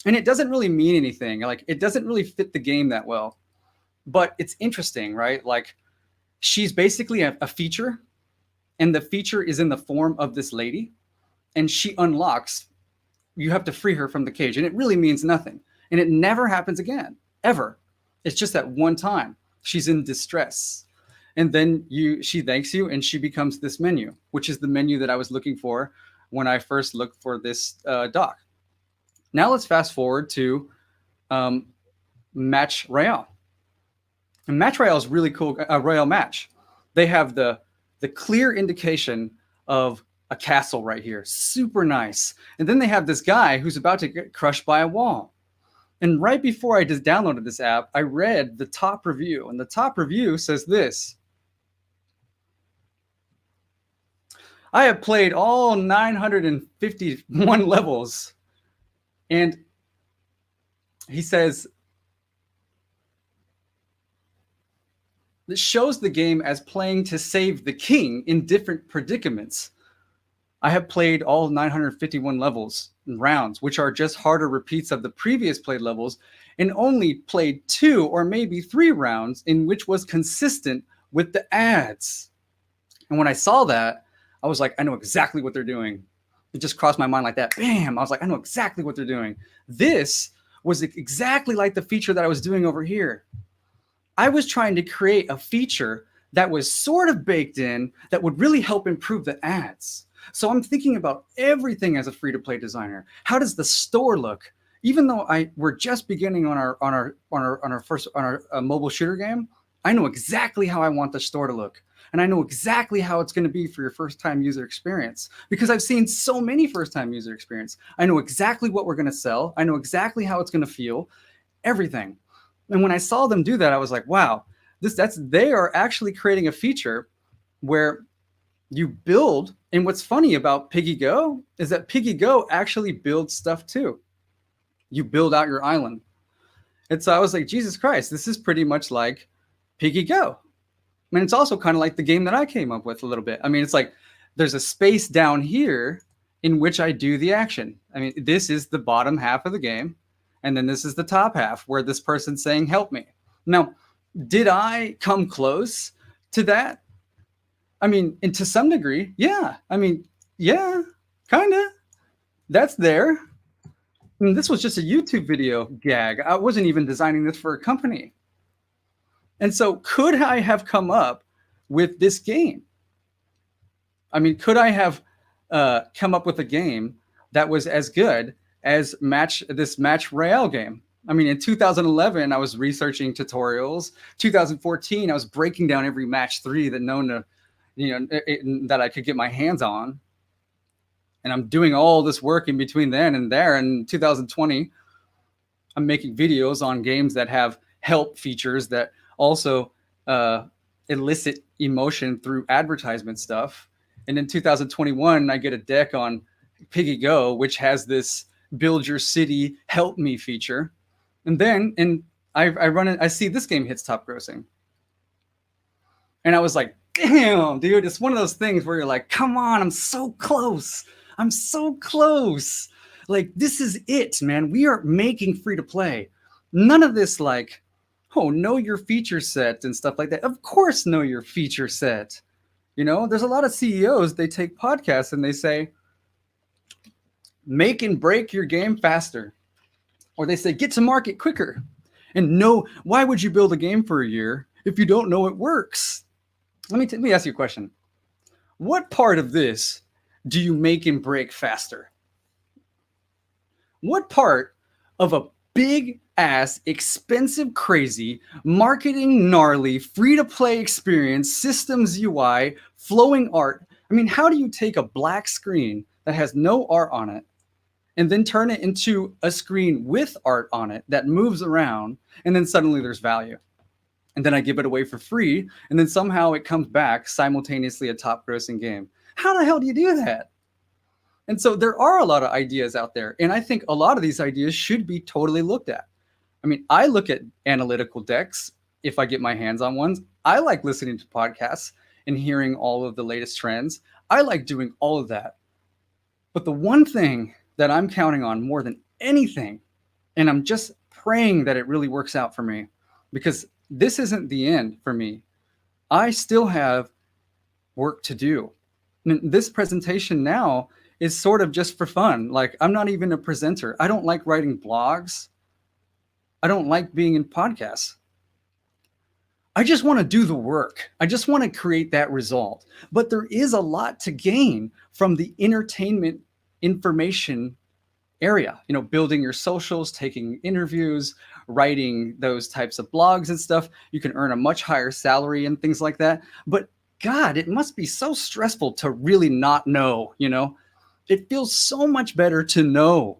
And it doesn't really mean anything. Like, it doesn't really fit the game that well. But it's interesting, right? Like, she's basically a feature, and the feature is in the form of this lady, and she unlocks. You have to free her from the cage, and it really means nothing. And it never happens again, ever. It's just that one time. She's in distress. And then she thanks you, and she becomes this menu, which is the menu that I was looking for when I first looked for this doc. Now let's fast forward to Match Royale. And Match Royale is really cool. Royale Match. They have the clear indication of a castle right here. Super nice. And then they have this guy who's about to get crushed by a wall. And right before I just downloaded this app, I read the top review. And the top review says this: I have played all 951 levels. And he says, that shows the game as playing to save the king in different predicaments. I have played all 951 levels and rounds, which are just harder repeats of the previous played levels, and only played 2 or maybe 3 rounds in which was consistent with the ads. And when I saw that, I was like, I know exactly what they're doing. It just crossed my mind like that. Bam! I was like, I know exactly what they're doing. This was exactly like the feature that I was doing over here. I was trying to create a feature that was sort of baked in that would really help improve the ads. So I'm thinking about everything as a free-to-play designer. How does the store look? Even though we're just beginning on our mobile shooter game, I know exactly how I want the store to look. And I know exactly how it's going to be for your first-time user experience because I've seen so many first-time user experience. I know exactly what we're going to sell. I know exactly how it's going to feel, everything. And when I saw them do that, I was like, wow, they are actually creating a feature where you build. And what's funny about Piggy Go is that Piggy Go actually builds stuff too. You build out your island. And so I was like, Jesus Christ, this is pretty much like Piggy Go. I mean, it's also kind of like the game that I came up with a little bit. I mean, it's like there's a space down here in which I do the action. I mean, this is the bottom half of the game. And then this is the top half where this person's saying, help me. Now, did I come close to that? I mean, and to some degree, yeah. I mean, yeah, kind of. That's there. I mean, this was just a YouTube video gag. I wasn't even designing this for a company. And so could I have come up with this game? I mean, could I have come up with a game that was as good as this Match Royale game? I mean, in 2011, I was researching tutorials. 2014, I was breaking down every match 3 that that I could get my hands on. And I'm doing all this work in between then and there. In 2020, I'm making videos on games that have help features that also elicit emotion through advertisement stuff. And in 2021, I get a deck on Piggy Go, which has this build your city, help me feature. And then I run it, I see this game hits top grossing. And I was like, damn, dude, it's one of those things where you're like, come on, I'm so close. I'm so close. Like, this is it, man. We are making free to play. None of this like, oh, know your feature set and stuff like that. Of course, know your feature set. You know, there's a lot of CEOs, they take podcasts and they say, make and break your game faster. Or they say, get to market quicker. And no, why would you build a game for a year if you don't know it works? Let me ask you a question. What part of this do you make and break faster? What part of a big ass, expensive, crazy, marketing gnarly, free-to-play experience, systems UI, flowing art? I mean, how do you take a black screen that has no art on it and then turn it into a screen with art on it that moves around, and then suddenly there's value? And then I give it away for free, and then somehow it comes back simultaneously a top grossing game. How the hell do you do that? And so there are a lot of ideas out there, and I think a lot of these ideas should be totally looked at. I mean, I look at analytical decks if I get my hands on ones. I like listening to podcasts and hearing all of the latest trends. I like doing all of that. But the one thing that I'm counting on more than anything, and I'm just praying that it really works out for me, because this isn't the end for me. I still have work to do. And this presentation now is sort of just for fun. Like, I'm not even a presenter. I don't like writing blogs. I don't like being in podcasts. I just want to do the work. I just want to create that result. But there is a lot to gain from the entertainment information area, you know, building your socials, taking interviews, writing those types of blogs and stuff. You can earn a much higher salary and things like that. But God, it must be so stressful to really not know, you know? It feels so much better to know.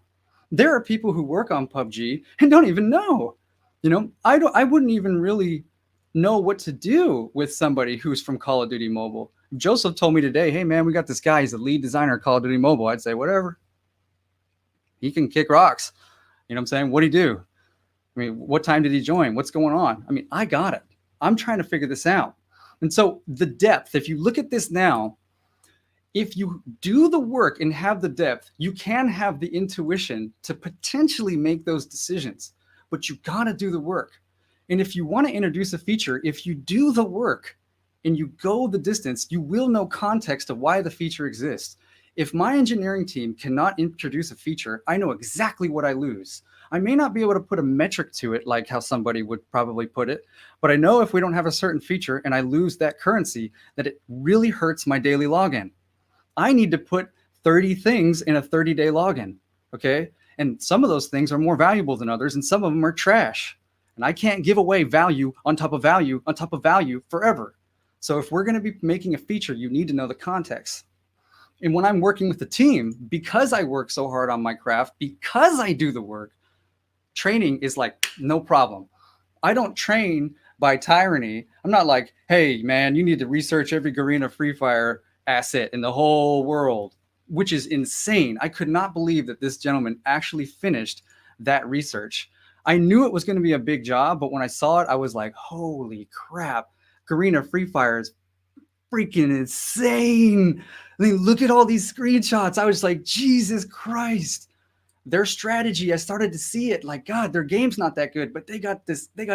There are people who work on PUBG and don't even know. You know, I wouldn't even really know what to do with somebody who's from Call of Duty Mobile. If Joseph told me today, hey man, we got this guy, he's the lead designer of Call of Duty Mobile, I'd say, whatever. He can kick rocks. You know what I'm saying? What'd he do? I mean, what time did he join? What's going on? I mean, I got it. I'm trying to figure this out. And so the depth, if you look at this now, if you do the work and have the depth, you can have the intuition to potentially make those decisions, but you got to do the work. And if you want to introduce a feature, if you do the work and you go the distance, you will know context of why the feature exists. If my engineering team cannot introduce a feature, I know exactly what I lose. I may not be able to put a metric to it like how somebody would probably put it, but I know if we don't have a certain feature and I lose that currency, that it really hurts my daily login. I need to put 30 things in a 30-day login, okay? And some of those things are more valuable than others, and some of them are trash. And I can't give away value on top of value on top of value forever. So if we're going to be making a feature, you need to know the context. And when I'm working with the team, because I work so hard on my craft, because I do the work, training is like no problem. I don't train by tyranny. I'm not like, hey, man, you need to research every Garena Free Fire asset in the whole world, which is insane. I could not believe that this gentleman actually finished that research. I knew it was going to be a big job, but when I saw it, I was like, holy crap, Garena Free Fire is freaking insane. I mean, look at all these screenshots. I was like, Jesus Christ. Their strategy, I started to see it like, God, their game's not that good, but they got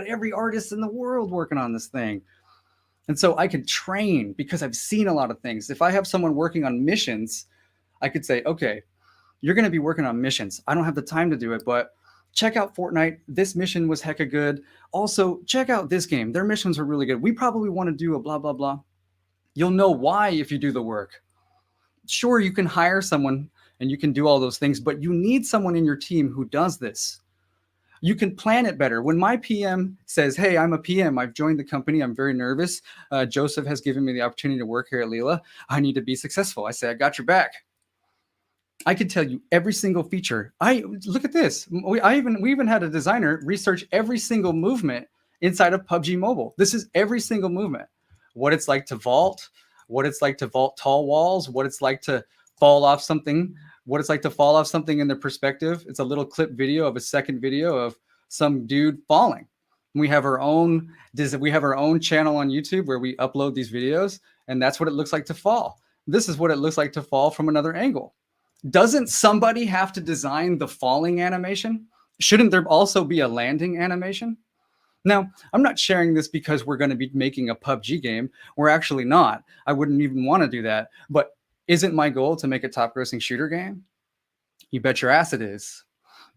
every artist in the world working on this thing. And so I could train because I've seen a lot of things. If I have someone working on missions, I could say, okay, you're going to be working on missions. I don't have the time to do it, but check out Fortnite. This mission was hecka good. Also, check out this game. Their missions are really good. We probably want to do a blah, blah, blah. You'll know why if you do the work. Sure, you can hire someone and you can do all those things, but you need someone in your team who does this. You can plan it better. When my PM says, hey, I'm a PM, I've joined the company, I'm very nervous. Joseph has given me the opportunity to work here at LILA. I need to be successful. I say, I got your back. I can tell you every single feature. Look at this. We even had a designer research every single movement inside of PUBG Mobile. This is every single movement. What it's like to vault, what it's like to vault tall walls, what it's like to fall off something, what it's like to fall off something in the perspective. It's a little clip video of a second video of some dude falling. We have our own channel on YouTube where we upload these videos, and that's what it looks like to fall. This is what it looks like to fall from another angle. Doesn't somebody have to design the falling animation? Shouldn't there also be a landing animation? Now, I'm not sharing this because we're going to be making a PUBG game. We're actually not. I wouldn't even want to do that. But isn't my goal to make a top-grossing shooter game? You bet your ass it is.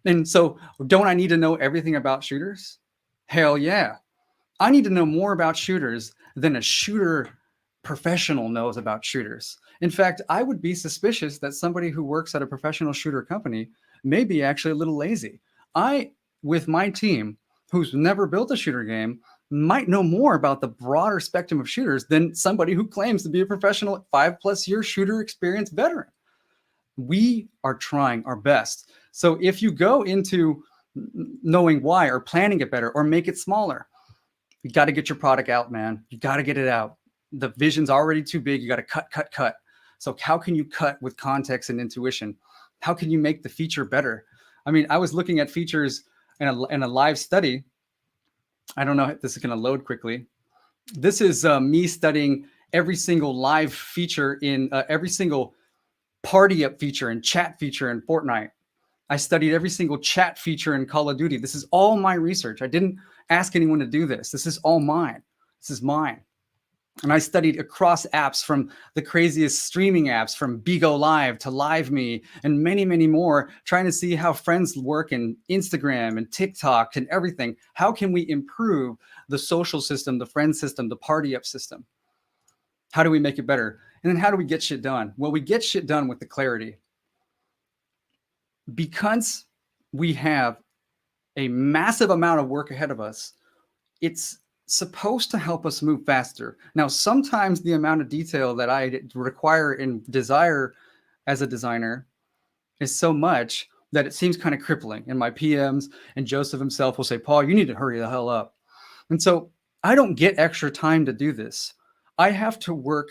And so don't I need to know everything about shooters? Hell yeah. I need to know more about shooters than a shooter professional knows about shooters. In fact, I would be suspicious that somebody who works at a professional shooter company may be actually a little lazy. I, with my team, who's never built a shooter game, might know more about the broader spectrum of shooters than somebody who claims to be a professional 5+ year shooter experience veteran. We are trying our best. So if you go into knowing why or planning it better or make it smaller, you got to get your product out, man. You got to get it out. The vision's already too big. You got to cut. So how can you cut with context and intuition? How can you make the feature better? I mean, I was looking at features in a live study. I don't know if this is going to load quickly. This is me studying every single live feature in every single party up feature and chat feature in Fortnite. I studied every single chat feature in Call of Duty. This is all my research. I didn't ask anyone to do this. This is all mine. This is mine. And I studied across apps, from the craziest streaming apps, from Bigo Live to LiveMe and many, many more, trying to see how friends work in Instagram and TikTok and everything. How can we improve the social system, the friend system, the party up system? How do we make it better? And then how do we get shit done? Well, we get shit done with the clarity. Because we have a massive amount of work ahead of us, it's supposed to help us move faster. Now, sometimes the amount of detail that I require and desire as a designer is so much that it seems kind of crippling. And my PMs and Joseph himself will say, Paul, you need to hurry the hell up. And so I don't get extra time to do this. I have to work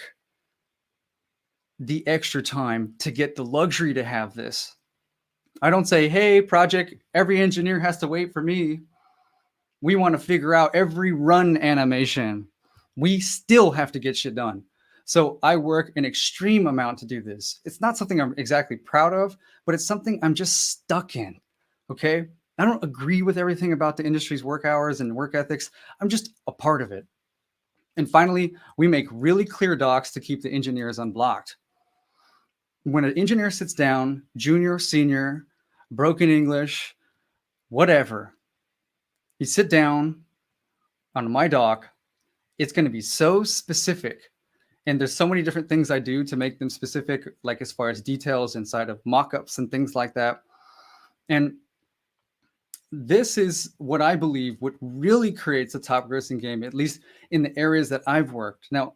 the extra time to get the luxury to have this. I don't say, hey, project, every engineer has to wait for me. We want to figure out every run animation. We still have to get shit done. So I work an extreme amount to do this. It's not something I'm exactly proud of, but it's something I'm just stuck in. Okay. I don't agree with everything about the industry's work hours and work ethics. I'm just a part of it. And finally, we make really clear docs to keep the engineers unblocked. When an engineer sits down, junior, senior, broken English, whatever, you sit down on my doc, it's going to be so specific. And there's so many different things I do to make them specific, like as far as details inside of mockups and things like that. And this is what I believe what really creates a top grossing game, at least in the areas that I've worked. Now,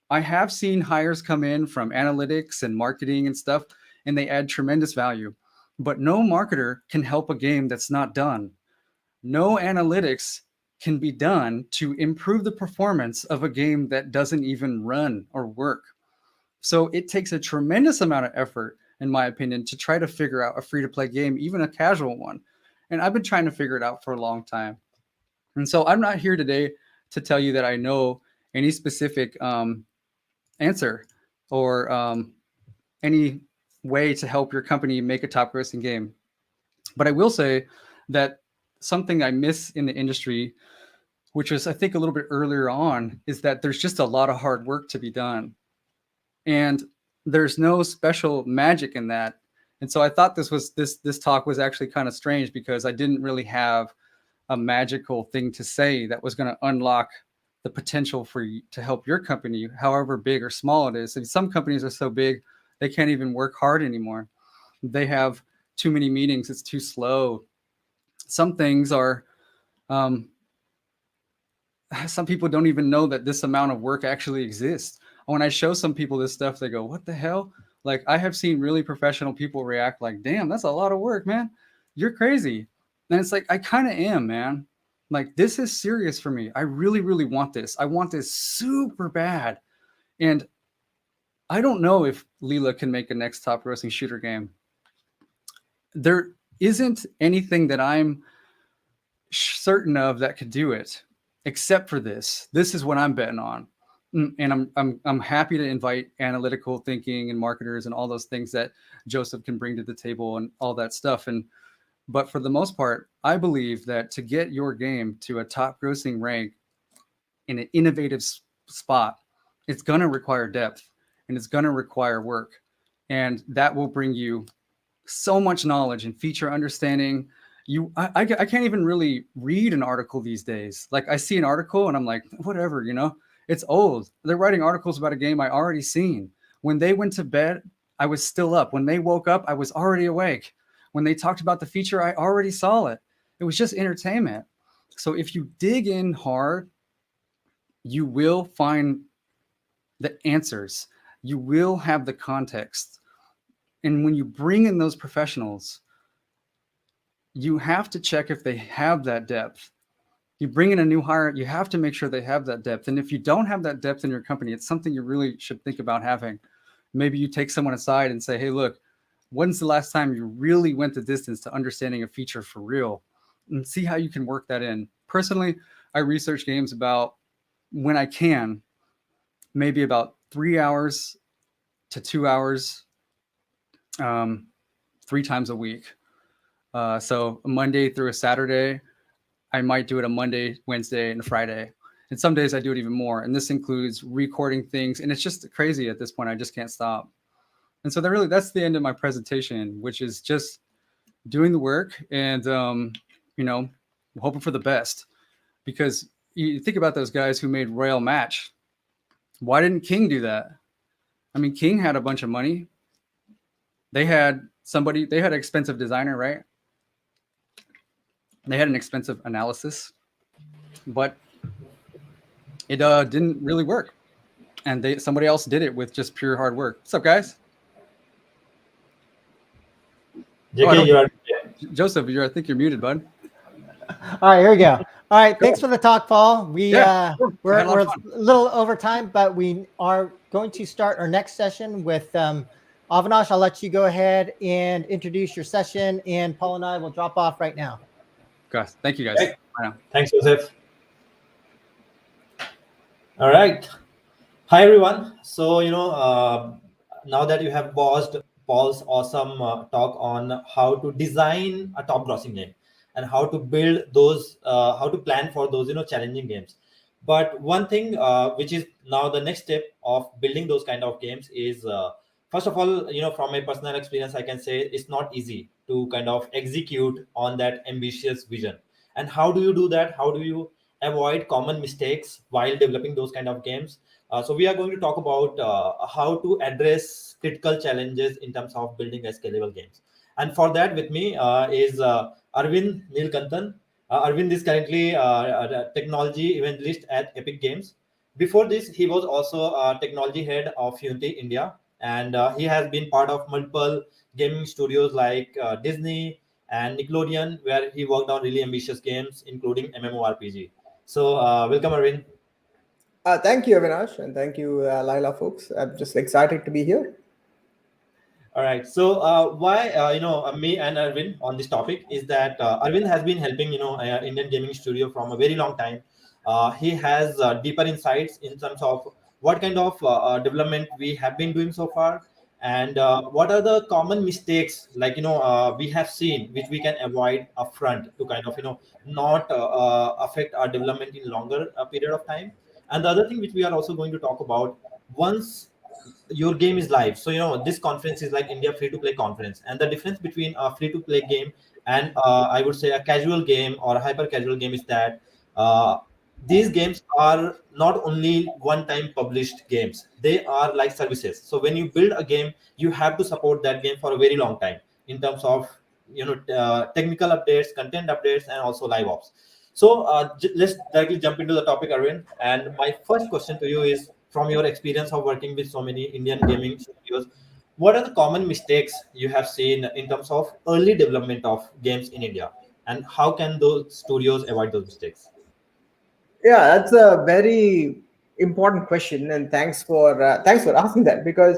I have seen hires come in from analytics and marketing and stuff, and they add tremendous value. But no marketer can help a game that's not done. No analytics can be done to improve the performance of a game that doesn't even run or work. So it takes a tremendous amount of effort, in my opinion, to try to figure out a free-to-play game, even a casual one. And I've been trying to figure it out for a long time. And so I'm not here today to tell you that I know any specific answer or any way to help your company make a top grossing game. But I will say that something I miss in the industry, which was I think a little bit earlier on, is that there's just a lot of hard work to be done. And there's no special magic in that. And so I thought this talk was actually kind of strange because I didn't really have a magical thing to say that was going to unlock the potential for you to help your company, however big or small it is. And some companies are so big, they can't even work hard anymore. They have too many meetings. It's too slow. Some things are, some people don't even know that this amount of work actually exists. When I show some people this stuff, they go, what the hell? Like, I have seen really professional people react like, damn, that's a lot of work, man. You're crazy. And it's like, I kind of am, man. Like, this is serious for me. I really, really want this. I want this super bad. And I don't know if LILA can make a next top grossing shooter game. There isn't anything that I'm certain of that could do it, except for this. This is what I'm betting on. And I'm happy to invite analytical thinking and marketers and all those things that Joseph can bring to the table and all that stuff. But for the most part, I believe that to get your game to a top grossing rank in an innovative spot, it's going to require depth and it's going to require work. And that will bring you so much knowledge and feature understanding. I can't even really read an article these days. Like, I see an article and I'm like, whatever, you know. It's old. They're writing articles about a game I already seen. When they went to bed, I was still up. When they woke up, I was already awake. When they talked about the feature, I already saw it. It was just entertainment. So if you dig in hard, you will find the answers. You will have the context. And when you bring in those professionals, you have to check if they have that depth. You bring in a new hire, you have to make sure they have that depth. And if you don't have that depth in your company, it's something you really should think about having. Maybe you take someone aside and say, hey, look, when's the last time you really went the distance to understanding a feature for real? And see how you can work that in. Personally, I research games about, when I can, maybe about 3 hours to 2 hours, 3 times a week. So a Monday through a Saturday, I might do it a Monday, Wednesday, and a Friday. And some days I do it even more. And this includes recording things. And it's just crazy at this point. I just can't stop. And so that's the end of my presentation, which is just doing the work and, hoping for the best. Because you think about those guys who made Royal Match. Why didn't King do that? I mean, King had a bunch of money. They had an expensive designer, right? They had an expensive analysis, but it didn't really work. And somebody else did it with just pure hard work. What's up, guys? JK, Joseph, I think you're muted, bud. All right, here we go. All right, thanks for the talk, Paul. We're a little over time, but we are going to start our next session with Avinash. I'll let you go ahead and introduce your session, and Paul and I will drop off right now. Guys, thank you, guys. Thanks, Joseph. All right. Hi, everyone. So, now that you have paused Paul's awesome talk on how to design a top grossing game and how to build those, how to plan for those, challenging games. But one thing which is now the next step of building those kind of games is, first of all, from my personal experience, I can say it's not easy to kind of execute on that ambitious vision. And how do you do that? How do you avoid common mistakes while developing those kind of games? So we are going to talk about how to address critical challenges in terms of building a scalable games. And for that, with me is Arvind Nilkantan. Arvind is currently a technology evangelist at Epic Games. Before this, he was also a technology head of Unity India, and he has been part of multiple gaming studios like Disney and Nickelodeon, where he worked on really ambitious games, including MMORPG. So, welcome, Arvind. Thank you, Avinash, and thank you, LILA folks. I'm just excited to be here. All right. So why me and Arvind on this topic is that Arvind has been helping Indian gaming studio from a very long time. He has deeper insights in terms of what kind of development we have been doing so far, and what are the common mistakes like we have seen which we can avoid upfront to kind of not affect our development in longer period of time. And the other thing which we are also going to talk about, once your game is live, so this conference is like India free to play conference, and the difference between a free to play game and I would say a casual game or a hyper casual game is that these games are not only one time published games, they are like services. So when you build a game, you have to support that game for a very long time in terms of technical updates, content updates, and also live ops. So let's directly jump into the topic, Arvind. And my first question to you is, from your experience of working with so many Indian gaming studios, what are the common mistakes you have seen in terms of early development of games in India, and how can those studios avoid those mistakes? Yeah, that's a very important question, and thanks for asking that, because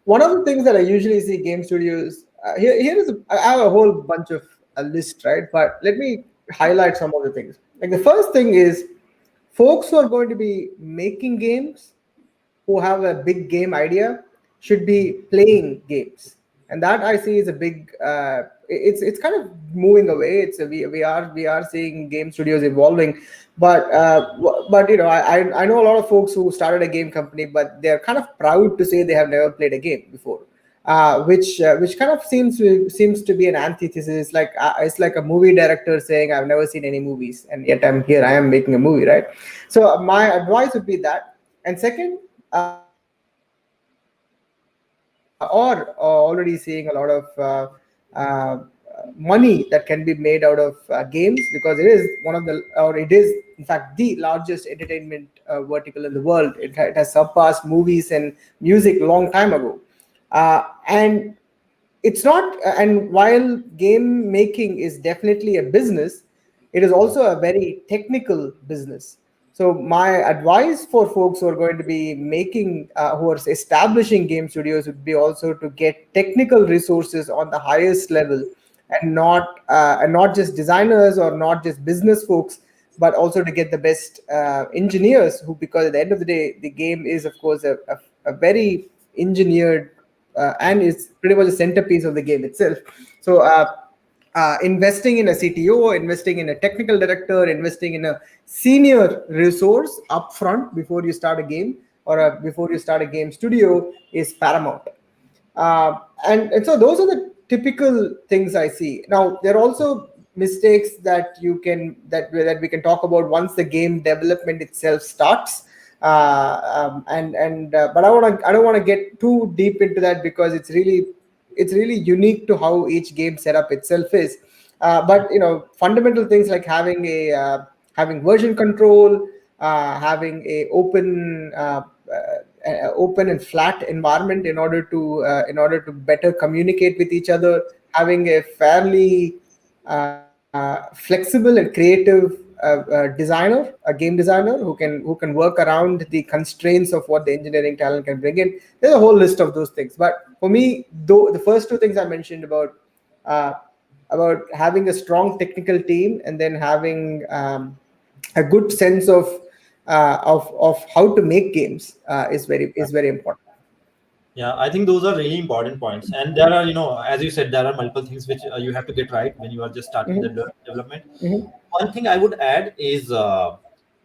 one of the things that I usually see game studios I have a whole bunch of a list, right? But let me highlight some of the things. Like the first thing is, folks who are going to be making games, who have a big game idea, should be playing games, and that I see is a big. It's kind of moving away. We are seeing game studios evolving, but I know a lot of folks who started a game company, but they're kind of proud to say they have never played a game before. Which kind of seems to be an antithesis. Like it's like a movie director saying I've never seen any movies, and yet I'm here. I am making a movie, right? So my advice would be that. And second, or already seeing a lot of money that can be made out of games, because it is in fact the largest entertainment vertical in the world. It has surpassed movies and music a long time ago, and it's not. And while game making is definitely a business, it is also a very technical business. So my advice for folks who are going to be who are establishing game studios would be also to get technical resources on the highest level, and not just designers or not just business folks, but also to get the best engineers because at the end of the day, the game is of course a very engineered and is pretty much the centerpiece of the game itself. So investing in a CTO, investing in a technical director, investing in a senior resource upfront before you start a game or before you start a game studio is paramount. And so those are the typical things I see. Now there are also mistakes that we can talk about once the game development itself starts. But I don't want to get too deep into that because it's really unique to how each game setup itself is. But fundamental things like having version control, having a open and flat environment in order to better communicate with each other, having a fairly flexible and creative a game designer who can work around the constraints of what the engineering talent can bring in. There's a whole list of those things. But for me, though, the first two things I mentioned about having a strong technical team and then having a good sense of how to make games is very important. Yeah, I think those are really important points. And there are, as you said, there are multiple things which you have to get right when you are just starting the development. One thing I would add is,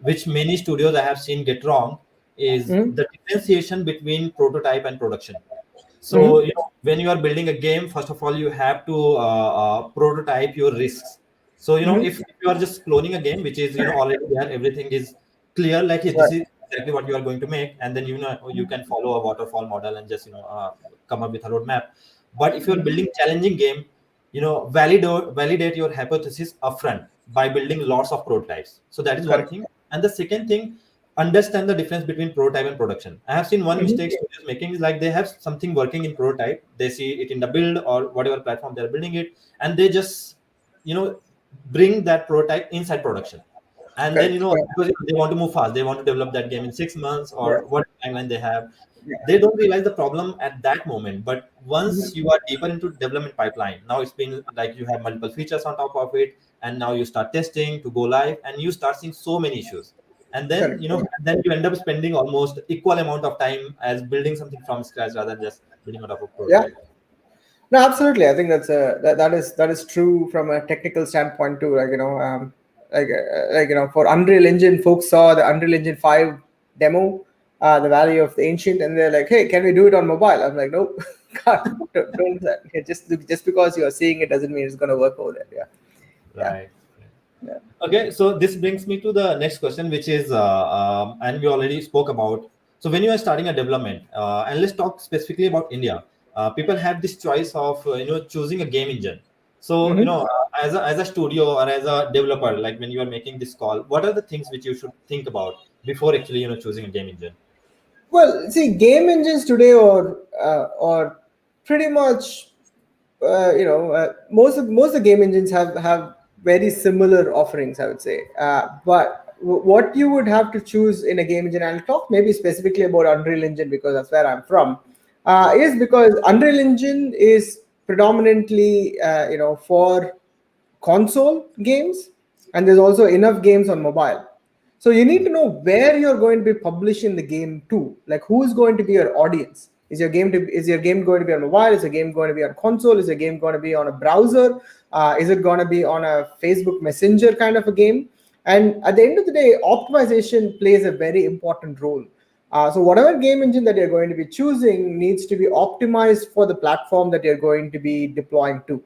which many studios I have seen get wrong, is the differentiation between prototype and production. So, when you are building a game, first of all, you have to prototype your risks. So, if you are just cloning a game, which is, already there, everything is clear, like, hey, this is exactly what you are going to make, and then you can follow a waterfall model and just come up with a roadmap. But if you're building challenging game, validate your hypothesis upfront by building lots of prototypes. So that is one thing. And the second thing, understand the difference between prototype and production. I have seen one mistake studios making is like they have something working in prototype, they see it in the build or whatever platform they're building it, and they just bring that prototype inside production. And then because they want to move fast, they want to develop that game in 6 months or what timeline they have. They don't realize the problem at that moment. But once you are deeper into development pipeline, now it's been like you have multiple features on top of it, and now you start testing to go live, and you start seeing so many issues. And then then you end up spending almost equal amount of time as building something from scratch rather than just building out of a prototype. No, absolutely. I think that is true from a technical standpoint too. For Unreal Engine, folks saw the Unreal Engine 5 demo, the Valley of the Ancient, and they're like, "Hey, can we do it on mobile?" I'm like, "Nope, don't do that. Just because you are seeing it doesn't mean it's going to work over there." Right. Yeah. Okay, so this brings me to the next question, which is, and we already spoke about. So when you are starting a development, and let's talk specifically about India, people have this choice of choosing a game engine. So as a studio or as a developer, like when you are making this call, what are the things which you should think about before actually choosing a game engine? Well, see, game engines today or pretty much most of the game engines have very similar offerings, I would say. But what you would have to choose in a game engine, and I'll talk maybe specifically about Unreal Engine because that's where I'm from, is because Unreal Engine is predominantly for console games, and there's also enough games on mobile. So you need to know where you're going to be publishing the game to, like who's going to be your audience. Is your game going to be on mobile? Is your game going to be on console? Is your game going to be on a browser? Is it going to be on a Facebook Messenger kind of a game? And at the end of the day, optimization plays a very important role. So whatever game engine that you're going to be choosing needs to be optimized for the platform that you're going to be deploying to.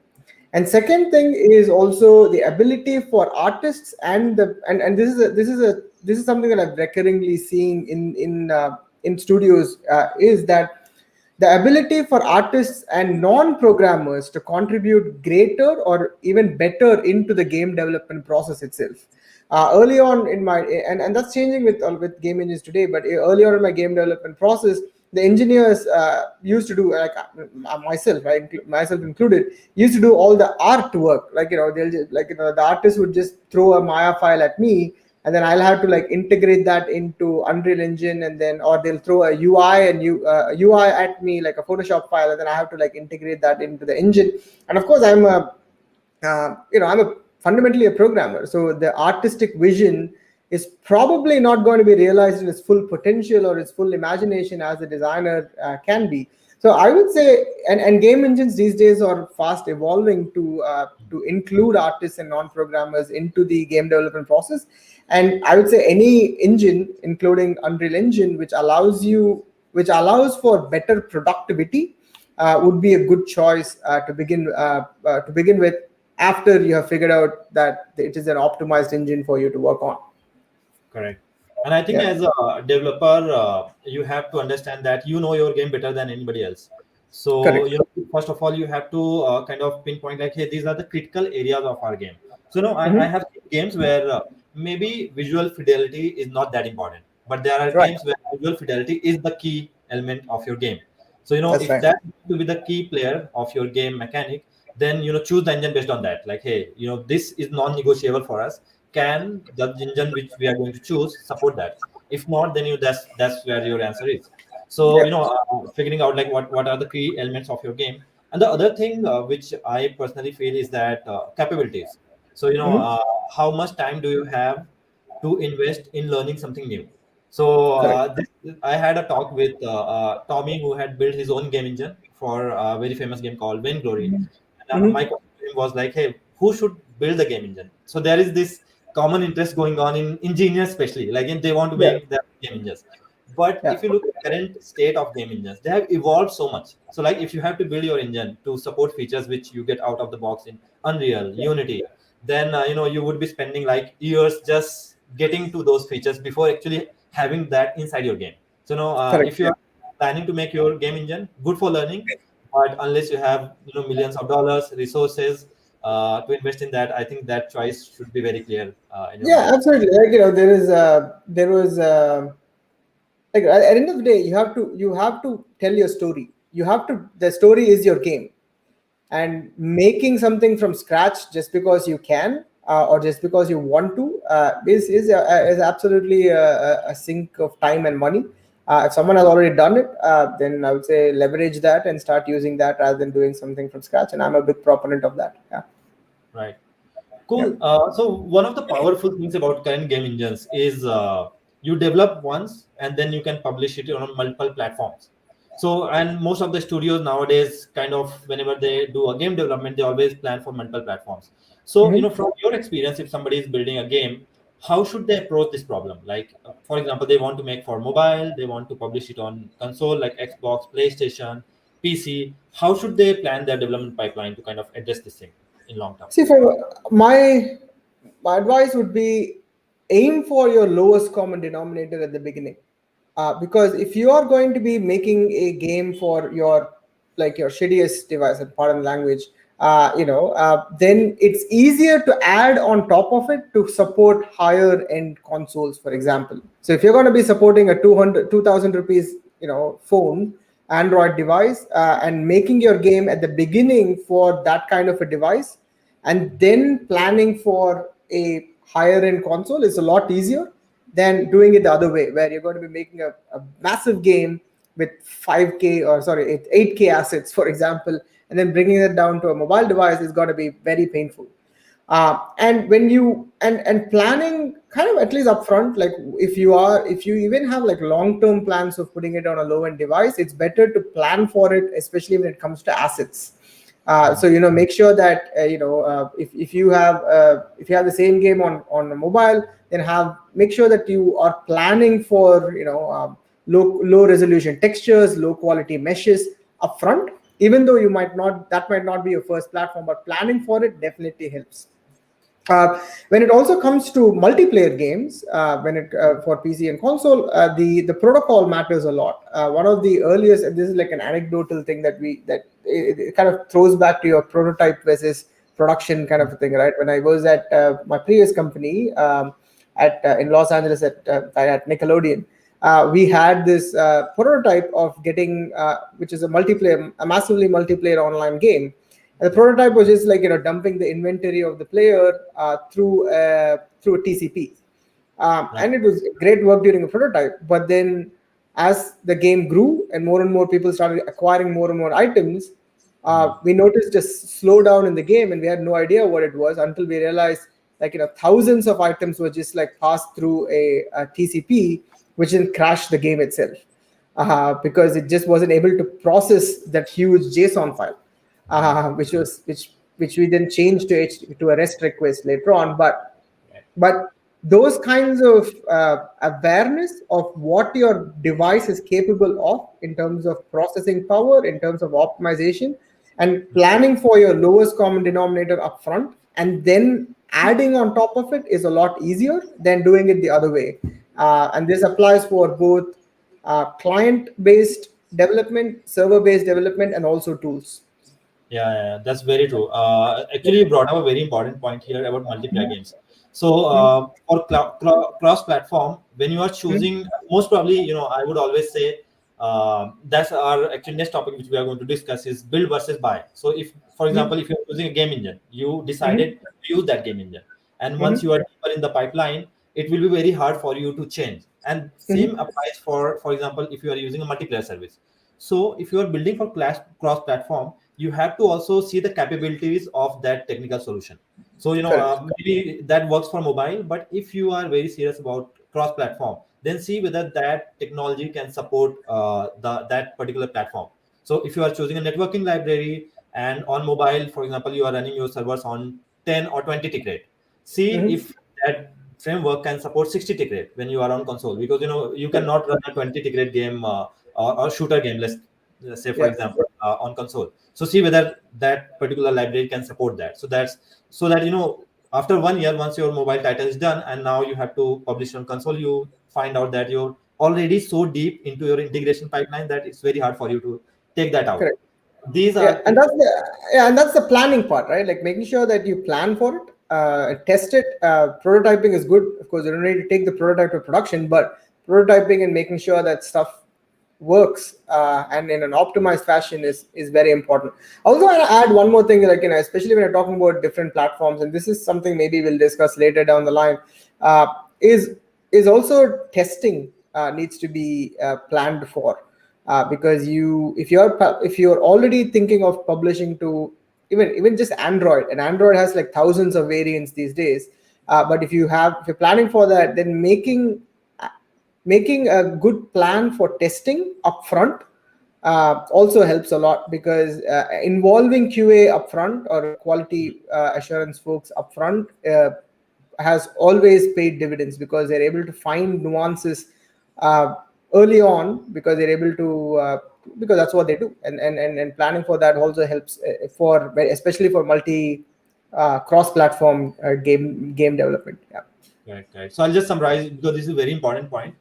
And second thing is also the ability for artists and this is something that I've recurringly seen in studios, is that the ability for artists and non-programmers to contribute greater or even better into the game development process itself. Early on in my and that's changing with game engines today, but early on in my game development process, the engineers used to do, like myself included, used to do all the artwork. They'll just, the artist would just throw a Maya file at me, and then I'll have to integrate that into Unreal Engine, and then or they'll throw a UI at me, like a Photoshop file, and then I have to integrate that into the engine. And of course, I'm fundamentally a programmer, so the artistic vision is probably not going to be realized in its full potential or its full imagination as a designer can be. So I would say, and game engines these days are fast evolving to include artists and non-programmers into the game development process. And I would say any engine, including Unreal Engine, which allows for better productivity, would be a good choice to begin with, after you have figured out that it is an optimized engine for you to work on. Correct. And I think as a developer, you have to understand that you know your game better than anybody else. So first of all, you have to kind of pinpoint hey, these are the critical areas of our game. So I have games where maybe visual fidelity is not that important, but there are games where visual fidelity is the key element of your game. So if that will be the key player of your game mechanic, then choose the engine based on that. Hey, this is non-negotiable for us. Can the engine which we are going to choose support that? If not, then that's where your answer is. So figuring out what are the key elements of your game. And the other thing which I personally feel is that capabilities. So how much time do you have to invest in learning something new? So I had a talk with Tommy, who had built his own game engine for a very famous game called Vainglory. And my question to him was like, hey, who should build the game engine? So there is this common interest going on in engineers, especially like they want to make their game engines. But if you look at the current state of game engines, they have evolved so much. So like if you have to build your engine to support features which you get out of the box in Unreal, Unity, then you would be spending like years just getting to those features before actually having that inside your game. So if you are planning to make your game engine, good for learning, but unless you have millions of dollars, resources to invest in that, I think that choice should be very clear. In your mind. Absolutely. Like there was. Like at the end of the day, you have to tell your story. The story is your game, and making something from scratch just because you can or just because you want to is absolutely a sink of time and money. If someone has already done it, then I would say leverage that and start using that rather than doing something from scratch. And I'm a big proponent of that. Yeah. Right. Cool. So one of the powerful things about current game engines is you develop once and then you can publish it on multiple platforms. So, and most of the studios nowadays, kind of whenever they do a game development, they always plan for multiple platforms. So, from your experience, if somebody is building a game, how should they approach this problem? Like, for example, they want to make for mobile, they want to publish it on console like Xbox, PlayStation, PC. How should they plan their development pipeline to kind of address this thing in long term? See, my advice would be aim for your lowest common denominator at the beginning. Because if you are going to be making a game for your shittiest device, and pardon the language, then it's easier to add on top of it to support higher end consoles, for example. So if you're going to be supporting a 2,000 rupees, phone, Android device, and making your game at the beginning for that kind of a device, and then planning for a higher end console is a lot easier than doing it the other way, where you're going to be making a massive game with 8K assets, for example, and then bringing it down to a mobile device is going to be very painful. And when you and planning kind of at least upfront, like if you even have like long-term plans of putting it on a low-end device, it's better to plan for it, especially when it comes to assets. So make sure that if you have the same game on a mobile, then make sure that you are planning for low resolution textures, low quality meshes upfront. Even though that might not be your first platform, but planning for it definitely helps. When it also comes to multiplayer games, for PC and console, the protocol matters a lot. One of the earliest, and this is like an anecdotal thing that it kind of throws back to your prototype versus production kind of a thing, right? When I was at my previous company in Los Angeles at Nickelodeon, we had this prototype of getting, which is a massively multiplayer online game. And the prototype was just like dumping the inventory of the player through a TCP, and it was great work during the prototype. But then, as the game grew and more people started acquiring more and more items, we noticed a slowdown in the game, and we had no idea what it was until we realized thousands of items were just like passed through a TCP, which then crashed the game itself because it just wasn't able to process that huge JSON file. Which we then changed to a REST request later on. But those kinds of awareness of what your device is capable of in terms of processing power, in terms of optimization, and planning for your lowest common denominator upfront, and then adding on top of it is a lot easier than doing it the other way. And this applies for both client-based development, server-based development, and also tools. Yeah, that's very true. Actually, you brought up a very important point here about multiplayer games. So for cross-platform, when you are choosing, most probably, I would always say that's our actually next topic which we are going to discuss is build versus buy. So if, for example, if you're using a game engine, you decided to use that game engine, and once you are deeper in the pipeline, it will be very hard for you to change. And same applies for example, if you are using a multiplayer service. So if you are building for cross-platform, you have to also see the capabilities of that technical solution. So maybe that works for mobile, but if you are very serious about cross-platform, then see whether that technology can support that particular platform. So if you are choosing a networking library and on mobile, for example, you are running your servers on 10 or 20 tick rate, see if that framework can support 60 tick rate when you are on console, because you cannot run a 20 tick rate game or shooter game, let's say for example, on console. So see whether that particular library can support that. So that after 1 year, once your mobile title is done and now you have to publish on console, you find out that you're already so deep into your integration pipeline that it's very hard for you to take that out. Correct. These are and that's the planning part, right? Like making sure that you plan for it, test it. Prototyping is good, of course. You don't need to take the prototype to production, but prototyping and making sure that stuff works and in an optimized fashion is very important. I also want to add one more thing, like especially when you're talking about different platforms, and this is something maybe we'll discuss later down the line, is also testing needs to be planned for. Because if you're already thinking of publishing to even just Android, and Android has like thousands of variants these days, but if you're planning for that, then making a good plan for testing upfront also helps a lot, because involving QA upfront or quality assurance folks upfront has always paid dividends, because they're able to find nuances early on, because they're able to because that's what they do, and planning for that also helps especially for multi cross-platform game development. Right. So I'll just summarize, because this is a very important point.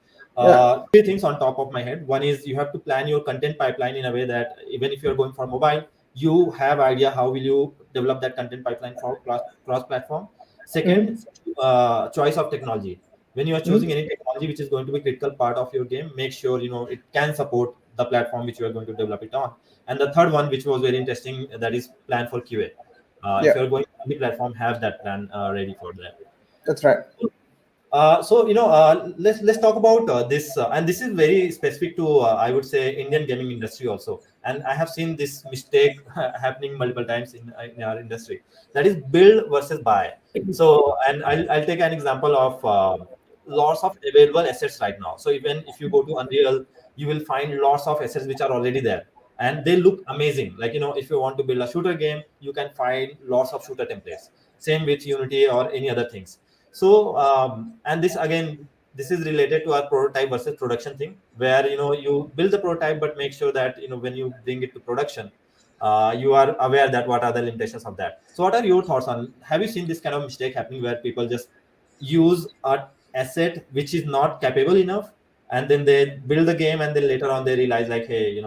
Three things on top of my head. One is you have to plan your content pipeline in a way that even if you're going for mobile, you have idea how will you develop that content pipeline for cross-platform. Second, choice of technology. When you are choosing any technology which is going to be a critical part of your game, make sure it can support the platform which you are going to develop it on. And the third one, which was very interesting, that is plan for QA. If you're going to the platform, have that plan ready for that. That's right. Let's talk about this, and this is very specific to I would say Indian gaming industry also. And I have seen this mistake happening multiple times in our industry. That is build versus buy. So, and I'll take an example of lots of available assets right now. So even if you go to Unreal, you will find lots of assets which are already there, and they look amazing. Like if you want to build a shooter game, you can find lots of shooter templates. Same with Unity or any other things. So and this is related to our prototype versus production thing, where you build the prototype, but make sure that when you bring it to production, you are aware that what are the limitations of that. So what are your thoughts on, have you seen this kind of mistake happening where people just use an asset which is not capable enough, and then they build the game, and then later on they realize like, hey,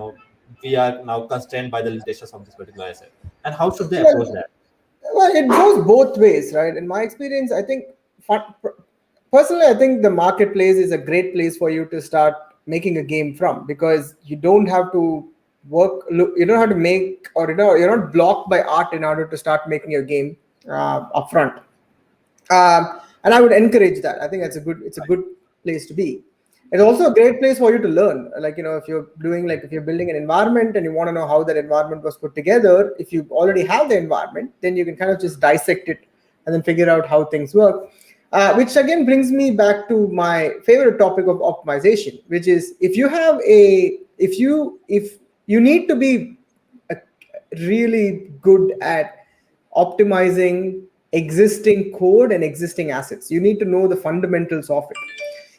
we are now constrained by the limitations of this particular asset, and how should they approach that? Well, it goes both ways, right? In my experience, I think personally, I think the marketplace is a great place for you to start making a game from, because you don't have to you don't have to make, or you're not blocked by art in order to start making your game upfront. And I would encourage that. I think it's a good place to be. It's also a great place for you to learn. Like, if you're building an environment and you want to know how that environment was put together, if you already have the environment, then you can kind of just dissect it and then figure out how things work. Which again brings me back to my favorite topic of optimization, which is if you need to be really good at optimizing existing code and existing assets. You need to know the fundamentals of it.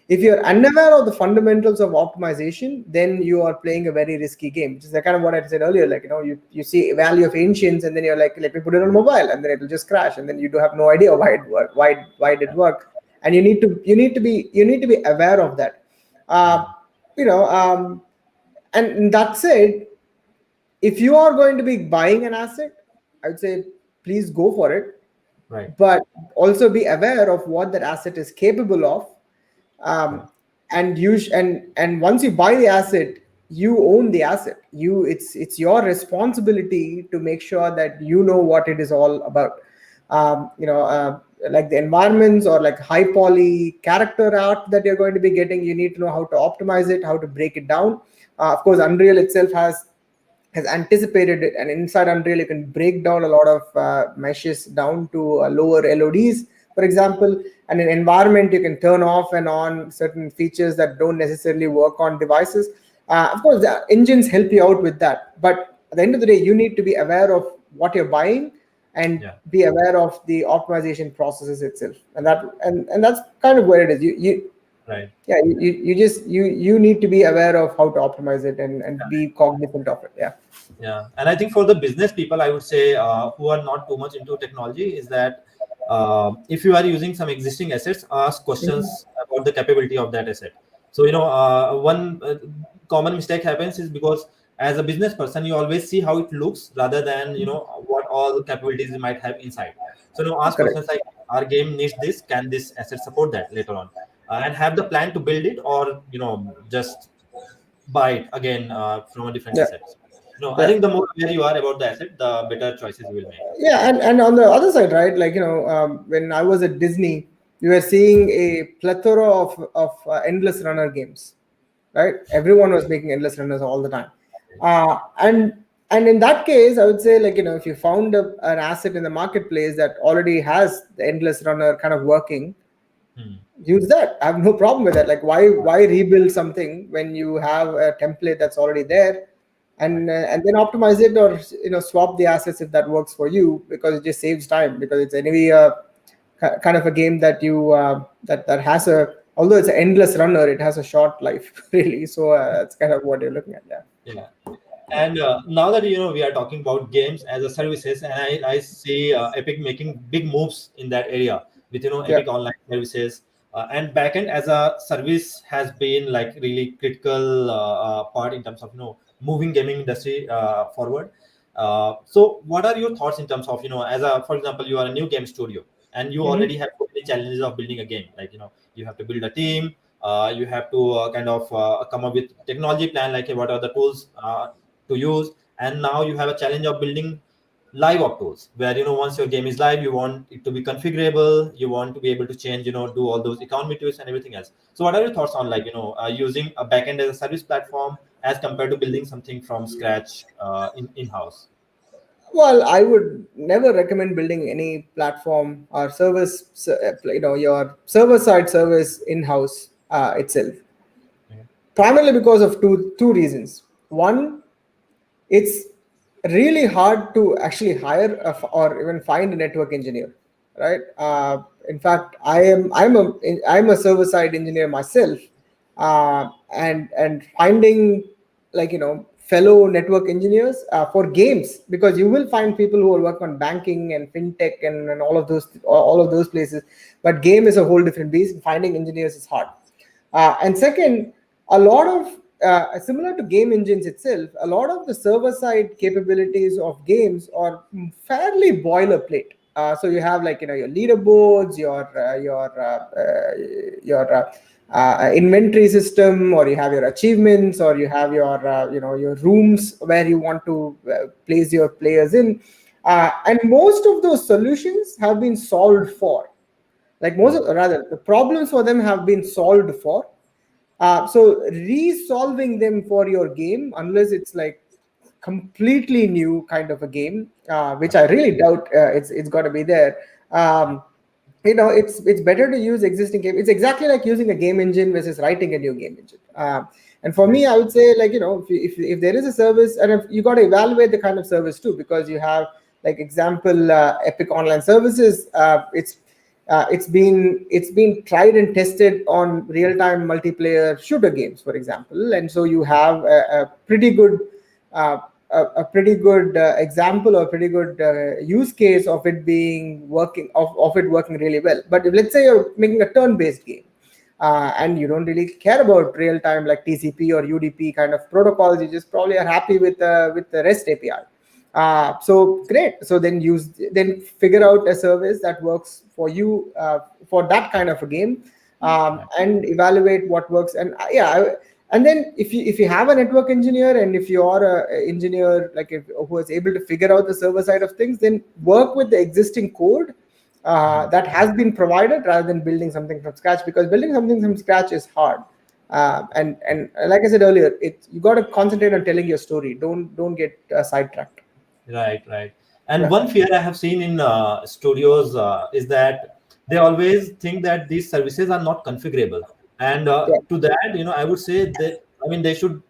If you're unaware of the fundamentals of optimization, then you are playing a very risky game, which is kind of what I said earlier. Like, you see a value of ancients, and then you're like, let me put it on mobile, and then it'll just crash, and then you do have no idea why it worked, why it did work, and you need to be aware of that. And that said, if you are going to be buying an asset, I would say please go for it. Right. But also be aware of what that asset is capable of. And once you buy the asset, you own the asset. It's your responsibility to make sure that you know what it is all about. Like the environments or like high poly character art that you're going to be getting, you need to know how to optimize it, how to break it down. Of course, Unreal itself has has anticipated it, and inside Unreal you can break down a lot of meshes down to lower LODs, for example. And in environment you can turn off and on certain features that don't necessarily work on devices. Of course the engines help you out with that, but at the end of the day you need to be aware of what you're buying and be aware of the optimization processes itself, and that's kind of where it is. You right. Yeah, you need to be aware of how to optimize it and be cognizant of it. Yeah, and I think for the business people, I would say who are not too much into technology, is that if you are using some existing assets, ask questions about the capability of that asset. So one common mistake happens is because as a business person you always see how it looks rather than what all capabilities you might have inside. So ask Correct. questions like, our game needs this, can this asset support that later on, and have the plan to build it, or just buy it again from a different asset. I think the more aware you are about the asset, the better choices you will make. Yeah, and on the other side, right, like when I was at Disney, you were seeing a plethora of endless runner games, right? Everyone was making endless runners all the time, and in that case I would say, like, if you found an asset in the marketplace that already has the endless runner kind of working, use that. I have no problem with that. Like, why rebuild something when you have a template that's already there, and then optimize it, or swap the assets if that works for you, because it just saves time, because it's anyway kind of a game that you that has although it's an endless runner, it has a short life really. So that's kind of what you're looking at. Yeah. And now that we are talking about games as a services, and I see Epic making big moves in that area with Epic Online Services, and backend as a service has been like really critical part in terms of moving gaming industry forward. So what are your thoughts in terms of as a, for example, you are a new game studio and you already have so many challenges of building a game, like you have to build a team, you have to kind of come up with technology plan, like what are the tools to use, and now you have a challenge of building live op tools where once your game is live, you want it to be configurable, you want to be able to change, do all those economy tools and everything else. So what are your thoughts on, like, using a backend as a service platform as compared to building something from scratch in-house? Well, I would never recommend building any platform or service, your server-side service in-house itself. Primarily because of two reasons. One, it's really hard to actually hire or even find a network engineer, right? In fact, I'm a server-side engineer myself, and finding, like, fellow network engineers for games, because you will find people who will work on banking and fintech and all of those places, but game is a whole different beast. Finding engineers is hard. And second, a lot of similar to game engines itself, a lot of the server side capabilities of games are fairly boilerplate. So you have, like, your leaderboards, your inventory system, or you have your achievements, or you have your rooms where you want to place your players in, and most of those solutions have been solved for. Like, the problems for them have been solved for. So resolving them for your game, unless it's like completely new kind of a game, which I really doubt it's got to be there. It's better to use existing game. It's exactly like using a game engine versus writing a new game engine. And for me, I would say, like, if there is a service, and if you got to evaluate the kind of service too, because you have, like, example, Epic Online Services. It's been tried and tested on real-time multiplayer shooter games, for example, and so you have a pretty good example, or a pretty good use case of it working really well. But if, let's say, you're making a turn-based game, and you don't really care about real-time, like TCP or UDP kind of protocols, you just probably are happy with the REST API. So great. So then figure out a service that works for you for that kind of a game, and evaluate what works. And and then if you have a network engineer, and if you are an engineer, like, who is able to figure out the server side of things, then work with the existing code that has been provided, rather than building something from scratch, because building something from scratch is hard. And like I said earlier, you got to concentrate on telling your story. Don't get sidetracked. Right. And one fear I have seen in studios is that they always think that these services are not configurable. And to that, I would say that, they should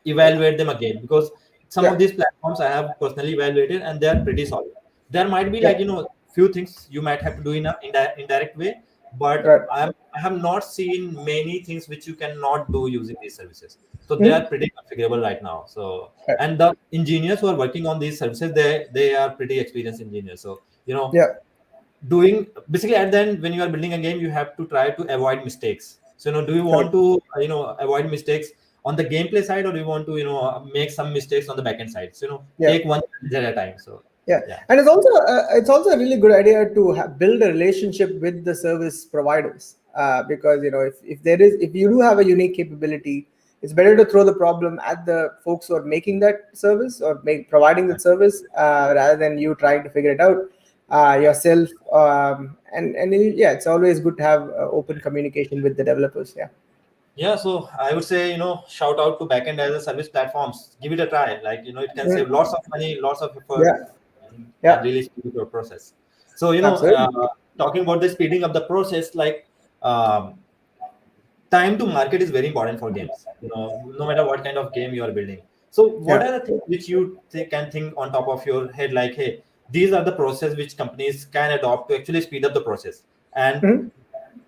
evaluate them again, because some of these platforms I have personally evaluated and they are pretty solid. There might be few things you might have to do in an indirect way, but I have not seen many things which you cannot do using these services. So they are pretty configurable right now. So, and the engineers who are working on these services, they are pretty experienced engineers. So doing basically at the end, when you are building a game, you have to try to avoid mistakes. So do you want to avoid mistakes on the gameplay side, or do you want to make some mistakes on the backend side? So take one at a time. So and it's also a really good idea to build a relationship with the service providers, because if you do have a unique capability, it's better to throw the problem at the folks who are making that service or providing that service, rather than you trying to figure it out yourself. And it's always good to have open communication with the developers. So I would say, shout out to backend as a service platforms. Give it a try. Like, it can save lots of money, lots of effort, and really speed your process. So, talking about the speeding up the process, like time to market is very important for games, no matter what kind of game you are building. So what are the things which you can think on top of your head, like, hey, these are the process which companies can adopt to actually speed up the process and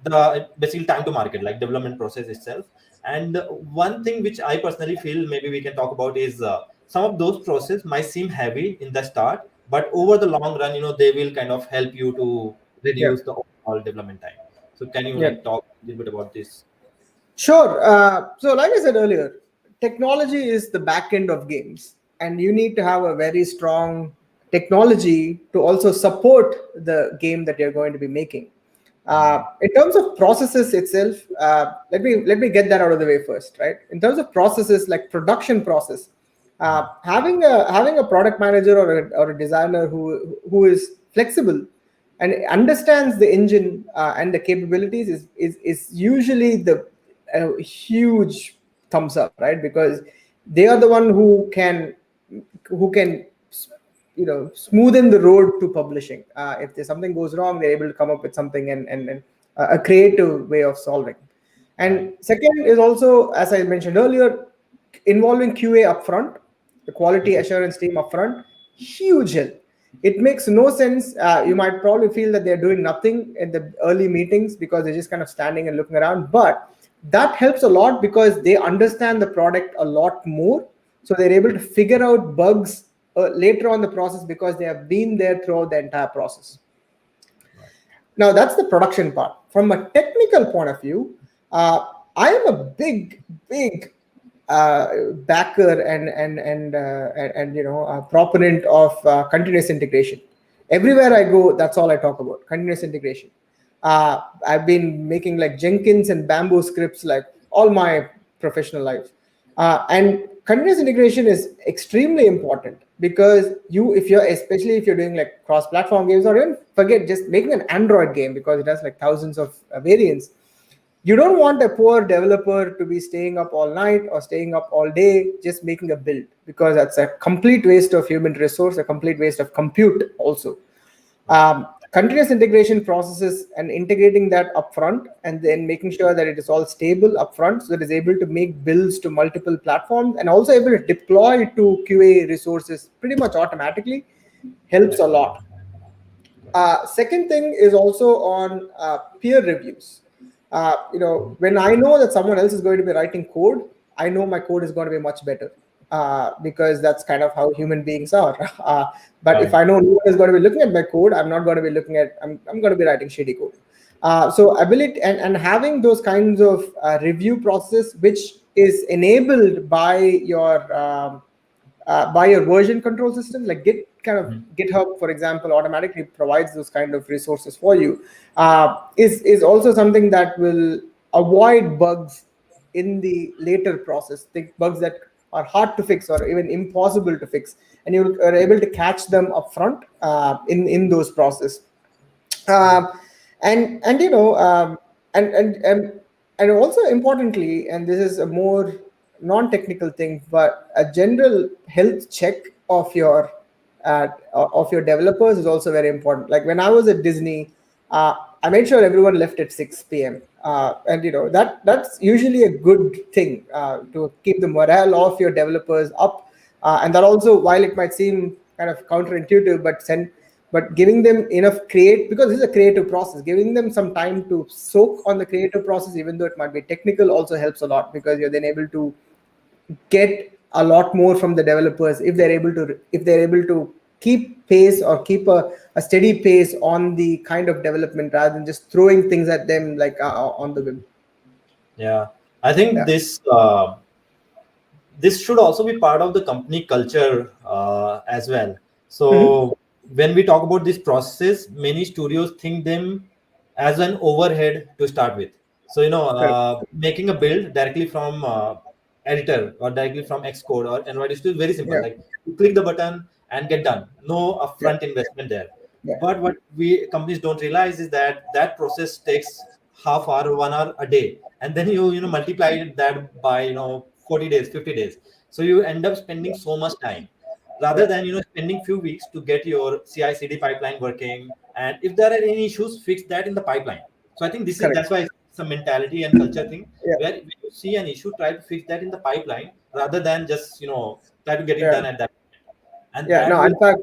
the basically time to market, like development process itself. And one thing which I personally feel maybe we can talk about is some of those processes might seem heavy in the start, but over the long run, they will kind of help you to reduce the overall development time. So can you talk a little bit about this? Sure. So like I said earlier, technology is the back end of games, and you need to have a very strong technology to also support the game that you're going to be making. In terms of processes itself, let me get that out of the way first, right? In terms of processes, like production process, having a product manager or a designer who is flexible and understands the engine and the capabilities is usually a huge thumbs up, right? Because they are the one who can smoothen the road to publishing. If there's something goes wrong, they're able to come up with something and a creative way of solving. And second is also, as I mentioned earlier, involving QA upfront, the quality assurance team upfront, huge help. It makes no sense. You might probably feel that they're doing nothing in the early meetings because they're just kind of standing and looking around, but that helps a lot because they understand the product a lot more. So they're able to figure out bugs later on the process because they have been there throughout the entire process. Now that's the production part. From a technical point of view, I am a big backer and proponent of continuous integration. Everywhere I go, that's all I talk about: continuous integration. I've been making like Jenkins and Bamboo scripts like all my professional life, and continuous integration is extremely important because especially if you're doing like cross-platform games, or even forget just making an Android game because it has like thousands of variants. You don't want a poor developer to be staying up all night or staying up all day just making a build, because that's a complete waste of human resource, a complete waste of compute also. Continuous integration processes and integrating that upfront and then making sure that it is all stable upfront, so that it is able to make builds to multiple platforms and also able to deploy to QA resources pretty much automatically helps a lot. Second thing is also on peer reviews. When I know that someone else is going to be writing code, I know my code is going to be much better. Because that's kind of how human beings are. But if I know no one is going to be looking at my code, I'm not going to be looking at, I'm going to be writing shitty code. So ability and having those kinds of review process, which is enabled by your version control system, like GitHub, for example, automatically provides those kind of resources for you, is also something that will avoid bugs in the later process. Think bugs that are hard to fix or even impossible to fix, and you are able to catch them up front in those processes. And also importantly, and this is a more non-technical thing, but a general health check of your developers is also very important. Like when I was at Disney, I made sure everyone left at 6 p.m. And that's usually a good thing to keep the morale of your developers up. And that also, while it might seem kind of counterintuitive, but giving them enough because this is a creative process, giving them some time to soak on the creative process, even though it might be technical, also helps a lot, because you're then able to get a lot more from the developers if they're able to keep pace or keep a steady pace on the kind of development rather than just throwing things at them like on the whim. Yeah, I think this should also be part of the company culture as well. So when we talk about these processes, many studios think them as an overhead to start with. So making a build directly from editor or directly from Xcode or Android is still very simple. Like you click the button and get done. No upfront investment there. But what we companies don't realize is that process takes half hour, 1 hour a day, and then you multiply that by 40 days, 50 days. So you end up spending so much time rather than spending few weeks to get your CI/CD pipeline working. And if there are any issues, fix that in the pipeline. So I think that's why it's a mentality and culture thing. Where when you see an issue, try to fix that in the pipeline rather than just try to get it done at that point. And in fact,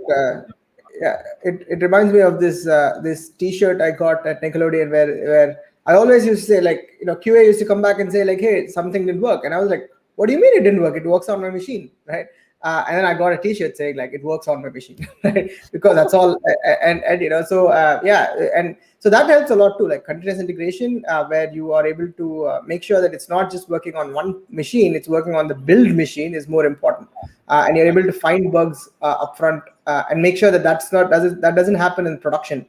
it reminds me of this T-shirt I got at Nickelodeon where I always used to say, like, QA used to come back and say, like, hey, something didn't work, and I was like, what do you mean it didn't work? It works on my machine, right? And then I got a T-shirt saying, like, it works on my machine, right? Because that's all. And so that helps a lot too, like continuous integration, where you are able to make sure that it's not just working on one machine, it's working on the build machine is more important. And you're able to find bugs upfront and make sure that that doesn't happen in production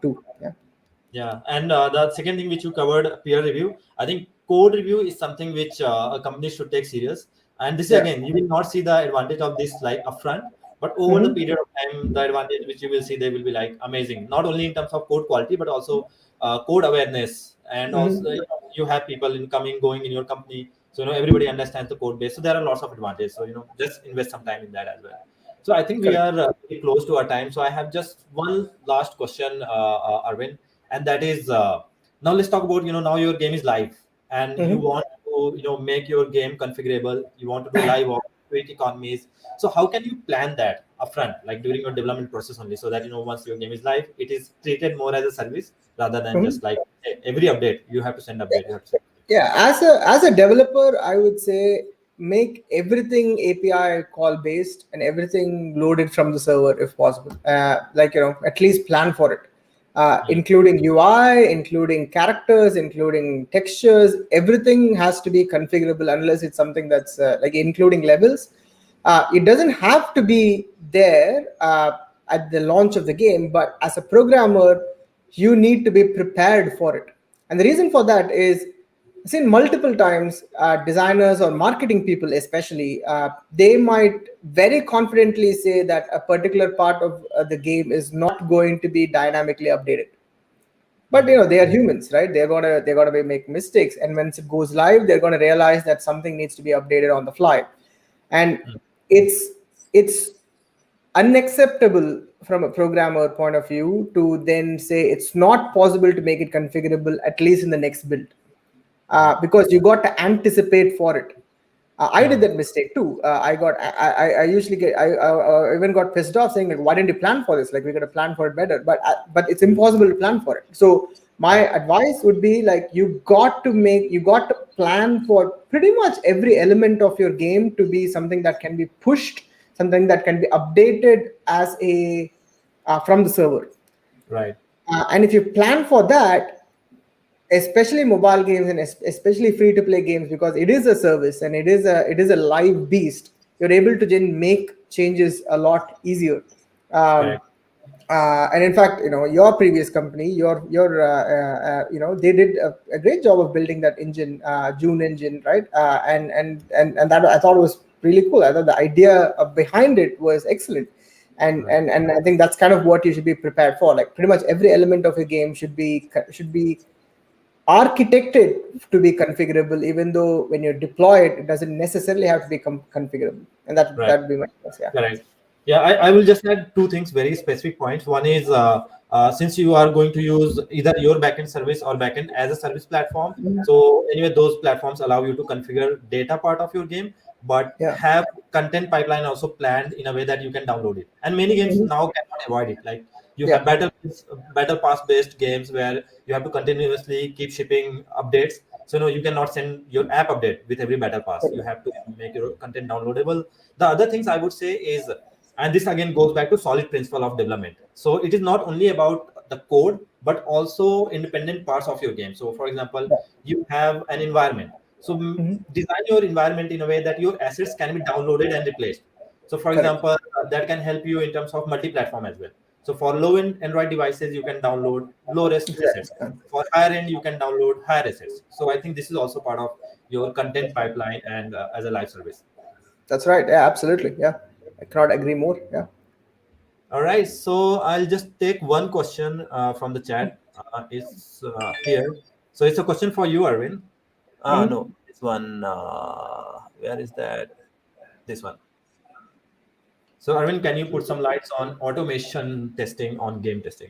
too. Yeah, and the second thing which you covered, peer review. I think code review is something which a company should take serious. And this again, you will not see the advantage of this like upfront, but over the period of time, the advantage which you will see, they will be like amazing. Not only in terms of code quality, but also code awareness, and also you have people coming going in your company, so everybody understands the code base. So there are lots of advantages. So just invest some time in that as well. So I think we are very close to our time. So I have just one last question, Arvind, and that is now let's talk about now your game is live, and you want to make your game configurable. You want to do live or create economies. So how can you plan that upfront, like during your development process only, so that once your game is live, it is treated more as a service rather than just like every update you have to send update. As a developer, I would say make everything API call based and everything loaded from the server if possible. At least plan for it. Including UI, including characters, including textures, everything has to be configurable unless it's something that's like including levels. It doesn't have to be there at the launch of the game, but as a programmer, you need to be prepared for it. And the reason for that is, I've seen multiple times designers or marketing people especially, they might very confidently say that a particular part of the game is not going to be dynamically updated. But they are humans, right? They're gonna make mistakes, and when it goes live, they're gonna realize that something needs to be updated on the fly. And it's unacceptable from a programmer point of view to then say it's not possible to make it configurable, at least in the next build. Because you got to anticipate for it. I did that mistake too. I even got pissed off saying, like, why didn't you plan for this? Like, we got to plan for it better. But it's impossible to plan for it. So my advice would be, like, you got to plan for pretty much every element of your game to be something that can be pushed, something that can be updated as from the server. Right. And if you plan for that, especially mobile games and especially free-to-play games, because it is a service and it is a live beast, you're able to then make changes a lot easier. And in fact, your previous company, they did a great job of building that engine, June engine, right? And that I thought was really cool. I thought the idea behind it was excellent. And I think that's kind of what you should be prepared for. Like, pretty much every element of a game should be architected to be configurable, even though when you deploy it, it doesn't necessarily have to be configurable. And that'd be my guess. Yeah. Correct. Yeah, I will just add two things, very specific points. One is since you are going to use either your backend service or backend as a service platform. So anyway, those platforms allow you to configure data part of your game, but have content pipeline also planned in a way that you can download it. And many games now cannot avoid it. Like you have battle pass based games where you have to continuously keep shipping updates. So no, you cannot send your app update with every battle pass. You have to make your content downloadable. The other things I would say is, and this again goes back to solid principle of development. So it is not only about the code, but also independent parts of your game. So for example, you have an environment. So design your environment in a way that your assets can be downloaded and replaced. So for example, that can help you in terms of multi-platform as well. So for low-end Android devices, you can download low-res assets. For higher-end, you can download higher assets. So I think this is also part of your content pipeline and as a live service. That's right. Yeah, absolutely. Yeah, I cannot agree more. Yeah. All right. So I'll just take one question from the chat. It's here. So it's a question for you, Arvind. No, this one. Where is that? This one. So Arvind, can you put some lights on automation testing on game testing?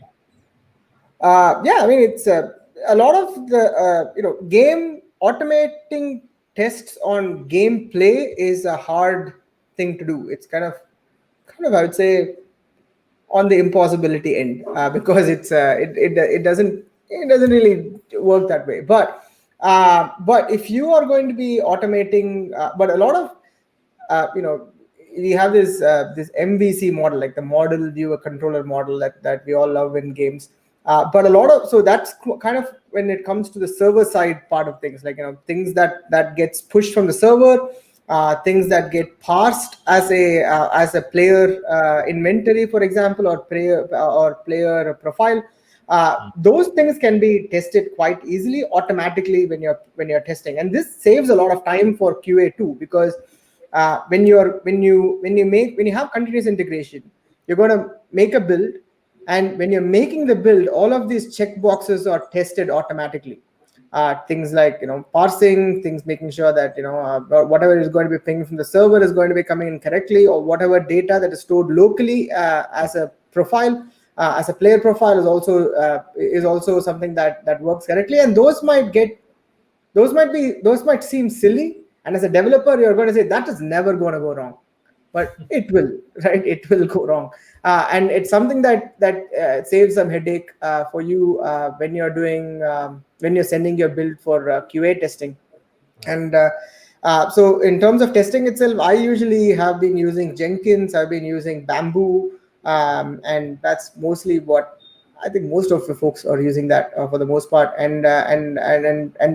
Yeah, I mean, it's a lot of the game automating tests on gameplay is a hard thing to do. It's kind of I would say on the impossibility end because it doesn't really work that way. But if you are going to be automating, but a lot of we have this MVC model, like the model viewer controller model that we all love in games. But a lot of, so that's kind of when it comes to the server side part of things, like things that gets pushed from the server, things that get parsed as a player inventory, for example, or player profile. Those things can be tested quite easily automatically when you're testing, and this saves a lot of time for QA too, because when you have continuous integration, you're going to make a build, and when you're making the build, all of these checkboxes are tested automatically. Things like parsing, things making sure that whatever is going to be pinging from the server is going to be coming in correctly, or whatever data that is stored locally as a profile, as a player profile is also something that works correctly. And those might seem silly, and as a developer you're going to say that is never going to go wrong, but it will, right? It will go wrong, and it's something that saves some headache for you when you're sending your build for QA testing. And so in terms of testing itself, I usually have been using Jenkins, I've been using Bamboo, and that's mostly what I think most of the folks are using that for the most part, and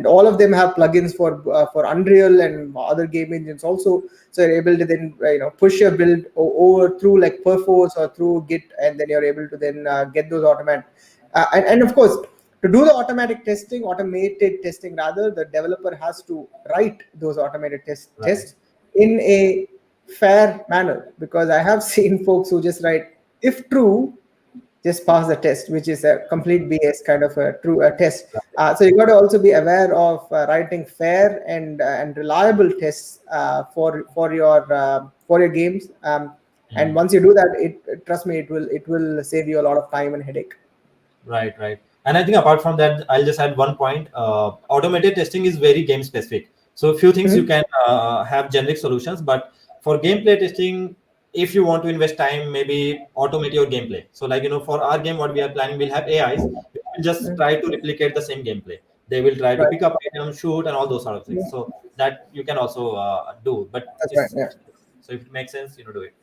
all of them have plugins for Unreal and other game engines also. So you're able to then push your build over through like Perforce or through Git, and then you're able to then get those automated. And of course, to do the automated testing, the developer has to write those automated tests in a fair manner, because I have seen folks who just write if true, just pass the test, which is a complete BS kind of a test. So you got to also be aware of writing fair and reliable tests for your games. And once you do that, trust me, it will save you a lot of time and headache. Right. And I think apart from that, I'll just add one point. Automated testing is very game specific. So a few things you can have generic solutions, but for gameplay testing, if you want to invest time, maybe automate your gameplay. So like, for our game, what we are planning, we'll have AIs. We'll just try to replicate the same gameplay. They will try to pick up items, shoot, and all those sort of things. So that you can also do. But so if it makes sense, do it.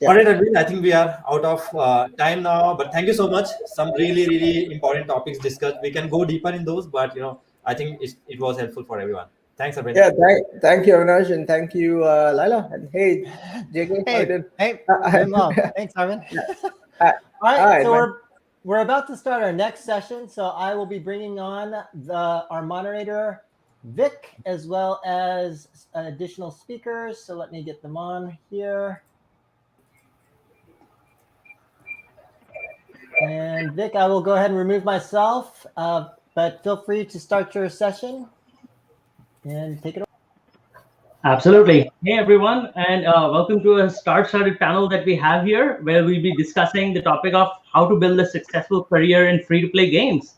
All right, Arvind, I think we are out of time now, but thank you so much. Some really, really important topics discussed. We can go deeper in those, but I think it was helpful for everyone. Thanks, Arvind. Yeah, thank you, Anuj, and thank you, Lila. And hey, JK, hey, thanks, Arvind. All right, so we're about to start our next session. So I will be bringing on our moderator, Vic, as well as additional speakers. So let me get them on here. And Vic, I will go ahead and remove myself. but feel free to start your session and take it away. Absolutely. Hey, everyone, and welcome to a Started panel that we have here, where we'll be discussing the topic of how to build a successful career in free-to-play games.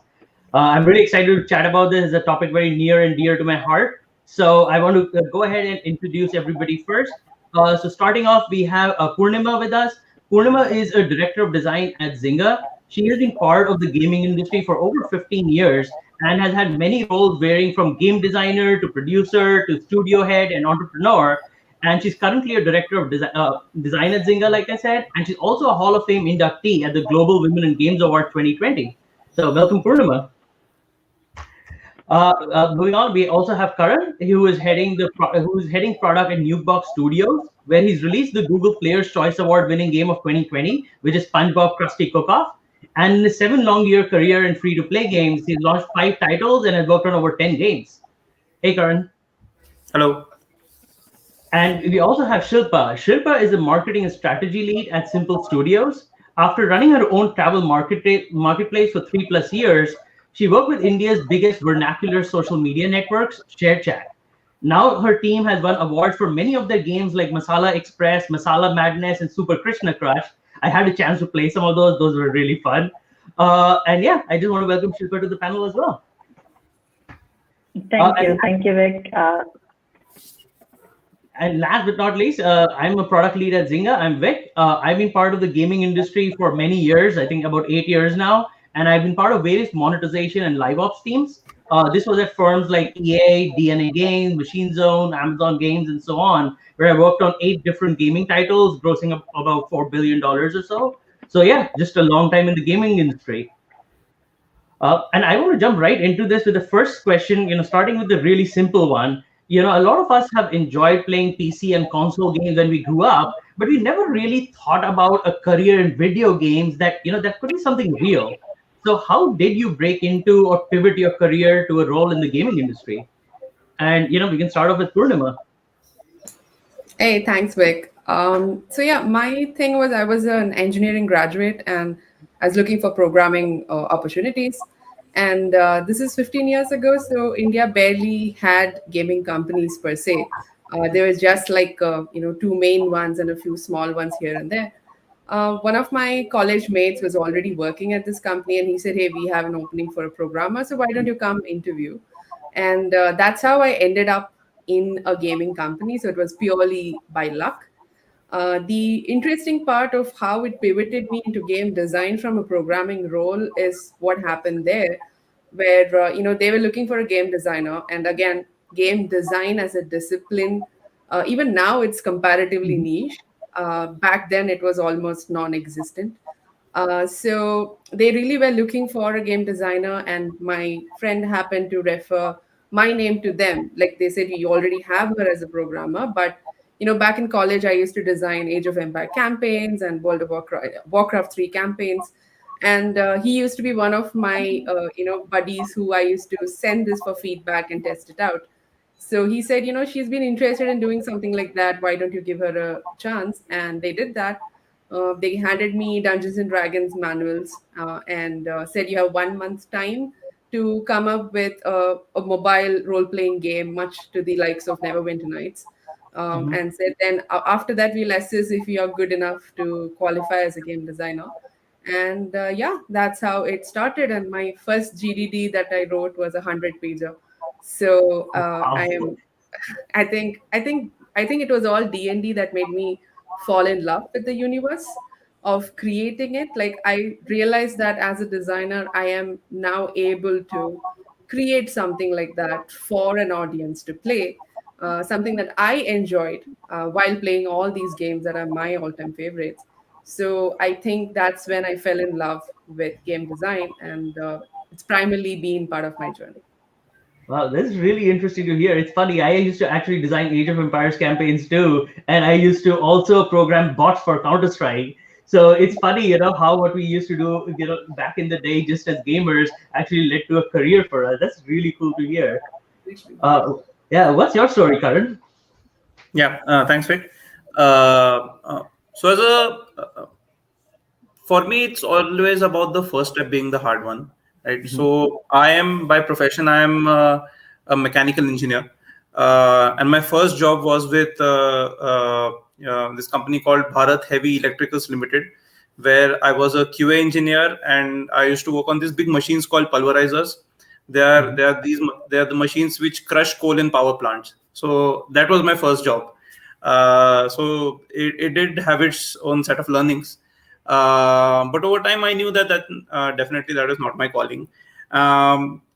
I'm really excited to chat about this. It's a topic very near and dear to my heart. So I want to go ahead and introduce everybody first. So starting off, we have Purnima with us. Purnima is a director of design at Zynga. She has been part of the gaming industry for over 15 years and has had many roles varying from game designer to producer to studio head and entrepreneur. And she's currently a director of design at Zynga, like I said, and she's also a Hall of Fame inductee at the Global Women in Games Award 2020. So welcome, Purnima. Moving on, we also have Karan, who is heading product at Nukebox Studios, where he's released the Google Players' Choice Award-winning game of 2020, which is SpongeBob Krusty Cook-Off. And in his 7-long-year career in free-to-play games, he's launched 5 titles and has worked on over 10 games. Hey, Karan. Hello. And we also have Shilpa. Shilpa is a marketing and strategy lead at Simple Studios. After running her own travel marketplace for 3+ years, she worked with India's biggest vernacular social media networks, ShareChat. Now her team has won awards for many of their games like Masala Express, Masala Madness, and Super Krishna Crush. I had a chance to play some of those. Those were really fun. And yeah, I just want to welcome Shilpa to the panel as well. Thank you, Vic. And last but not least, I'm a product lead at Zynga. I'm Vic. I've been part of the gaming industry for many years, I think about 8 years now. And I've been part of various monetization and live ops teams. This was at firms like EA, DNA Games, Machine Zone, Amazon Games, and so on, where I worked on 8 different gaming titles, grossing up about $4 billion or so. So yeah, just a long time in the gaming industry. And I want to jump right into this with the first question, starting with the really simple one. A lot of us have enjoyed playing PC and console games when we grew up, but we never really thought about a career in video games that could be something real. So how did you break into or pivot your career to a role in the gaming industry? And, we can start off with Purnima. Hey, thanks, Vic. So yeah, my thing was I was an engineering graduate and I was looking for programming opportunities. And this is 15 years ago, so India barely had gaming companies per se. There was just like, 2 main ones and a few small ones here and there. One of my college mates was already working at this company and he said, hey, we have an opening for a programmer, so why don't you come interview? And that's how I ended up in a gaming company. So it was purely by luck. The interesting part of how it pivoted me into game design from a programming role is what happened there, where they were looking for a game designer. And again, game design as a discipline, even now it's comparatively niche. Back then it was almost non-existent. So they really were looking for a game designer, and my friend happened to refer my name to them. Like they said, you already have her as a programmer, but back in college, I used to design Age of Empire campaigns and World of Warcraft 3 campaigns. And he used to be one of my, buddies who I used to send this for feedback and test it out. So he said, she's been interested in doing something like that. Why don't you give her a chance? And they did that. They handed me Dungeons and Dragons manuals and said you have 1 month time to come up with a mobile role-playing game, much to the likes of Neverwinter Nights. And said then after that we'll assess if you are good enough to qualify as a game designer. And yeah, that's how it started. And my first GDD that I wrote was a 100-pager. So I think it was all D&D that made me fall in love with the universe of creating it. Like I realized that as a designer, I am now able to create something like that for an audience to play. Something that I enjoyed while playing all these games that are my all-time favorites. So I think that's when I fell in love with game design, and it's primarily been part of my journey. Wow, this is really interesting to hear. It's funny, I used to actually design Age of Empires campaigns too, and I used to also program bots for Counter-Strike. So it's funny, how what we used to do, back in the day just as gamers actually led to a career for us. That's really cool to hear. Yeah, what's your story, Karan? Yeah, thanks, Vic. So for me, it's always about the first step being the hard one. right? So I am by profession, I am a mechanical engineer, and my first job was with this company called Bharat Heavy Electricals Limited, where I was a QA engineer, and I used to work on these big machines called pulverizers. They are the machines which crush coal in power plants. So that was my first job. So it did have its own set of learnings. But over time, I knew that definitely that is not my calling.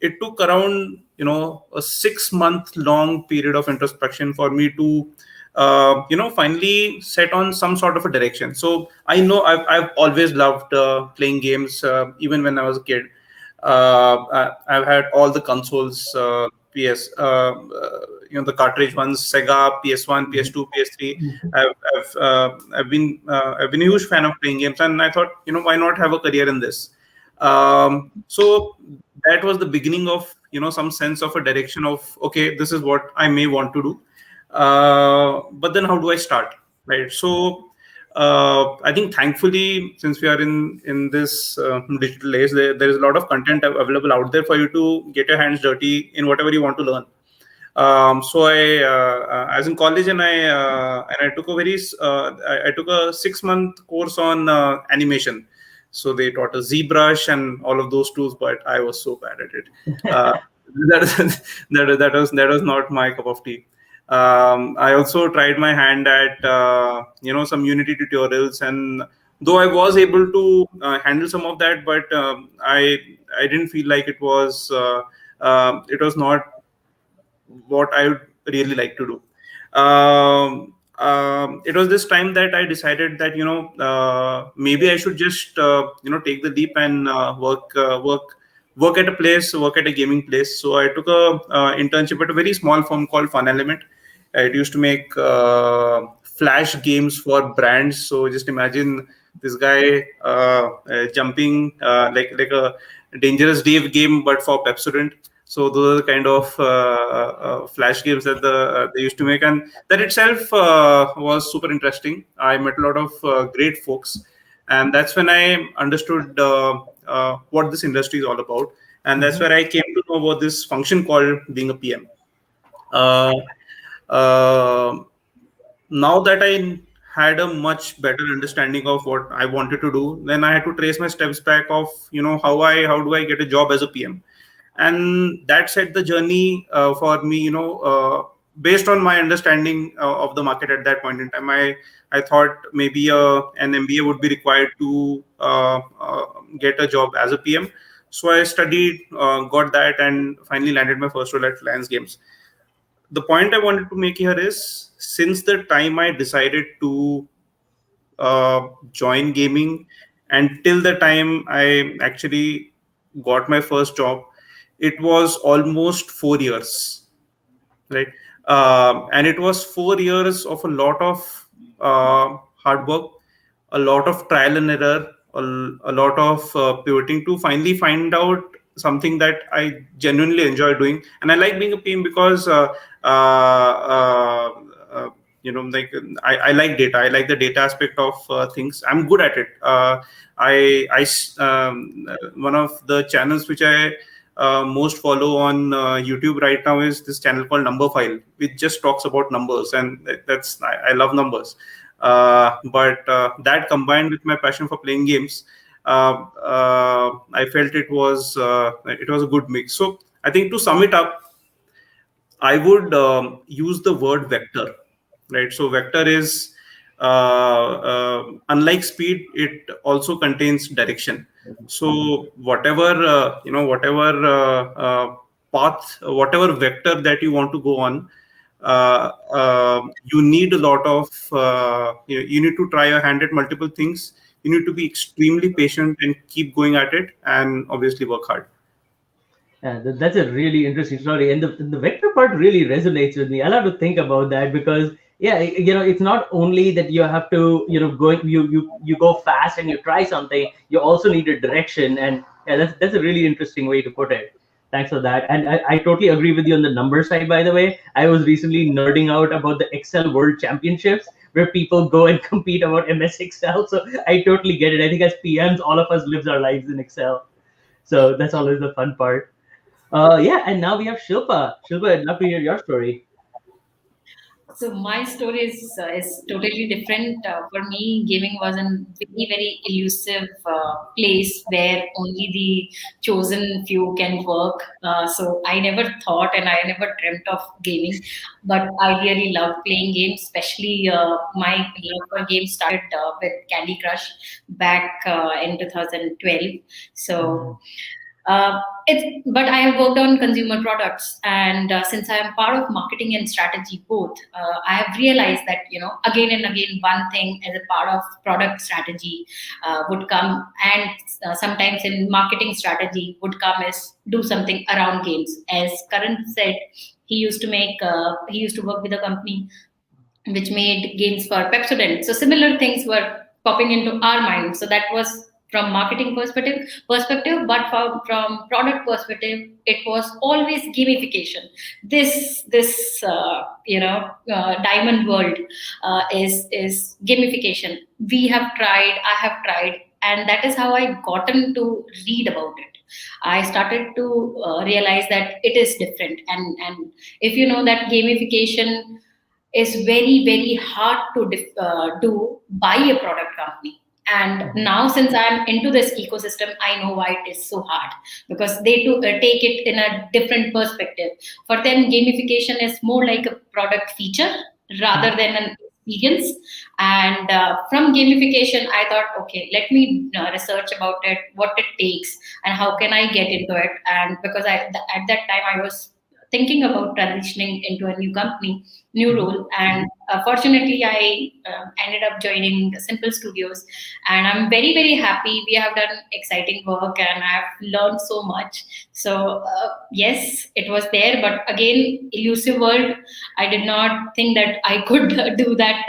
It took around a 6-month long period of introspection for me to finally set on some sort of a direction. So I know I've always loved playing games, even when I was a kid. I've had all the consoles, the cartridge ones, Sega, PS1, PS2, PS3. I've been a huge fan of playing games, and I thought, why not have a career in this? So that was the beginning of some sense of a direction of, okay, this is what I may want to do. But then how do I start, right? So I think thankfully, since we are in this digital age, there is a lot of content available out there for you to get your hands dirty in whatever you want to learn. So as in college, and I took I took a 6-month course on animation. So they taught us ZBrush and all of those tools, but I was so bad at it. That was not my cup of tea. I also tried my hand at some Unity tutorials, and though I was able to handle some of that, but I didn't feel like it was not what I would really like to do. It was this time that I decided that maybe I should just take the leap and work at a place, work at a gaming place. So I took a internship at a very small firm called Fun Element. It used to make flash games for brands. So just imagine this guy jumping like a Dangerous Dave game, but for Pepsodent. So those are the kind of flash games that they used to make, and that itself was super interesting. I met a lot of great folks, and that's when I understood what this industry is all about, and that's where I came to know about this function called being a PM. Now that I had a much better understanding of what I wanted to do, then I had to trace my steps back of how do I get a job as a PM, and that set the journey for me. Based on my understanding of the market at that point in time, I thought maybe an MBA would be required to get a job as a PM. So I studied, got that, and finally landed my first role at Reliance Games. The point I wanted to make here is, since the time I decided to join gaming until the time I actually got my first job, it was almost 4 years, right? And it was 4 years of a lot of hard work, a lot of trial and error, a lot of pivoting to finally find out something that I genuinely enjoy doing. And I like being a PM because like I like data. I like the data aspect of things. I'm good at it. One of the channels which I most follow on YouTube right now is this channel called Number File, which just talks about numbers, and I love numbers. But that combined with my passion for playing games, I felt it was a good mix. So I think, to sum it up, I would use the word vector, right? So vector is unlike speed, it also contains direction. So whatever path, whatever vector that you want to go on, you need a lot of you need to try your hand at multiple things. You need to be extremely patient and keep going at it, and obviously work hard. Yeah, that's a really interesting story, and the vector part really resonates with me. I'll have to think about that, because it's not only that you have to you go fast and you try something. You also need a direction, and that's a really interesting way to put it. Thanks for that. And I totally agree with you on the number side. By the way, I was recently nerding out about the Excel World Championships, where people go and compete about MS Excel. So I totally get it. I think as PMs, all of us lives our lives in Excel. So that's always the fun part. Yeah, and now we have Shilpa. Shilpa, I'd love to hear your story. So my story is totally different. For me, gaming was a very, very elusive place where only the chosen few can work. So I never thought and I never dreamt of gaming, but I really love playing games. Especially my love for games started with Candy Crush back in 2012. So. But I have worked on consumer products, and since I am part of marketing and strategy both, I have realized that again and again one thing as a part of product strategy would come, and sometimes in marketing strategy would come is do something around games. As Karan said, he used to work with a company which made games for Pepsodent. So similar things were popping into our mind. So that was from marketing perspective, but from product perspective, it was always gamification. This diamond world is gamification. We have tried, I have tried, and that is how I gotten to read about it. I started to realize that it is different, and if you know that gamification is very, very hard to do by a product company. And now, since I'm into this ecosystem, I know why it is so hard, because they take it in a different perspective. For them, gamification is more like a product feature rather than an experience. And from gamification, I thought, okay, let me research about it, what it takes, and how can I get into it. And because at that time, I was thinking about transitioning into a new company, new role, and fortunately I ended up joining Simple Studios, and I'm very, very happy. We have done exciting work and I've learned so much. So yes, it was there, but again, elusive world. I did not think that I could do that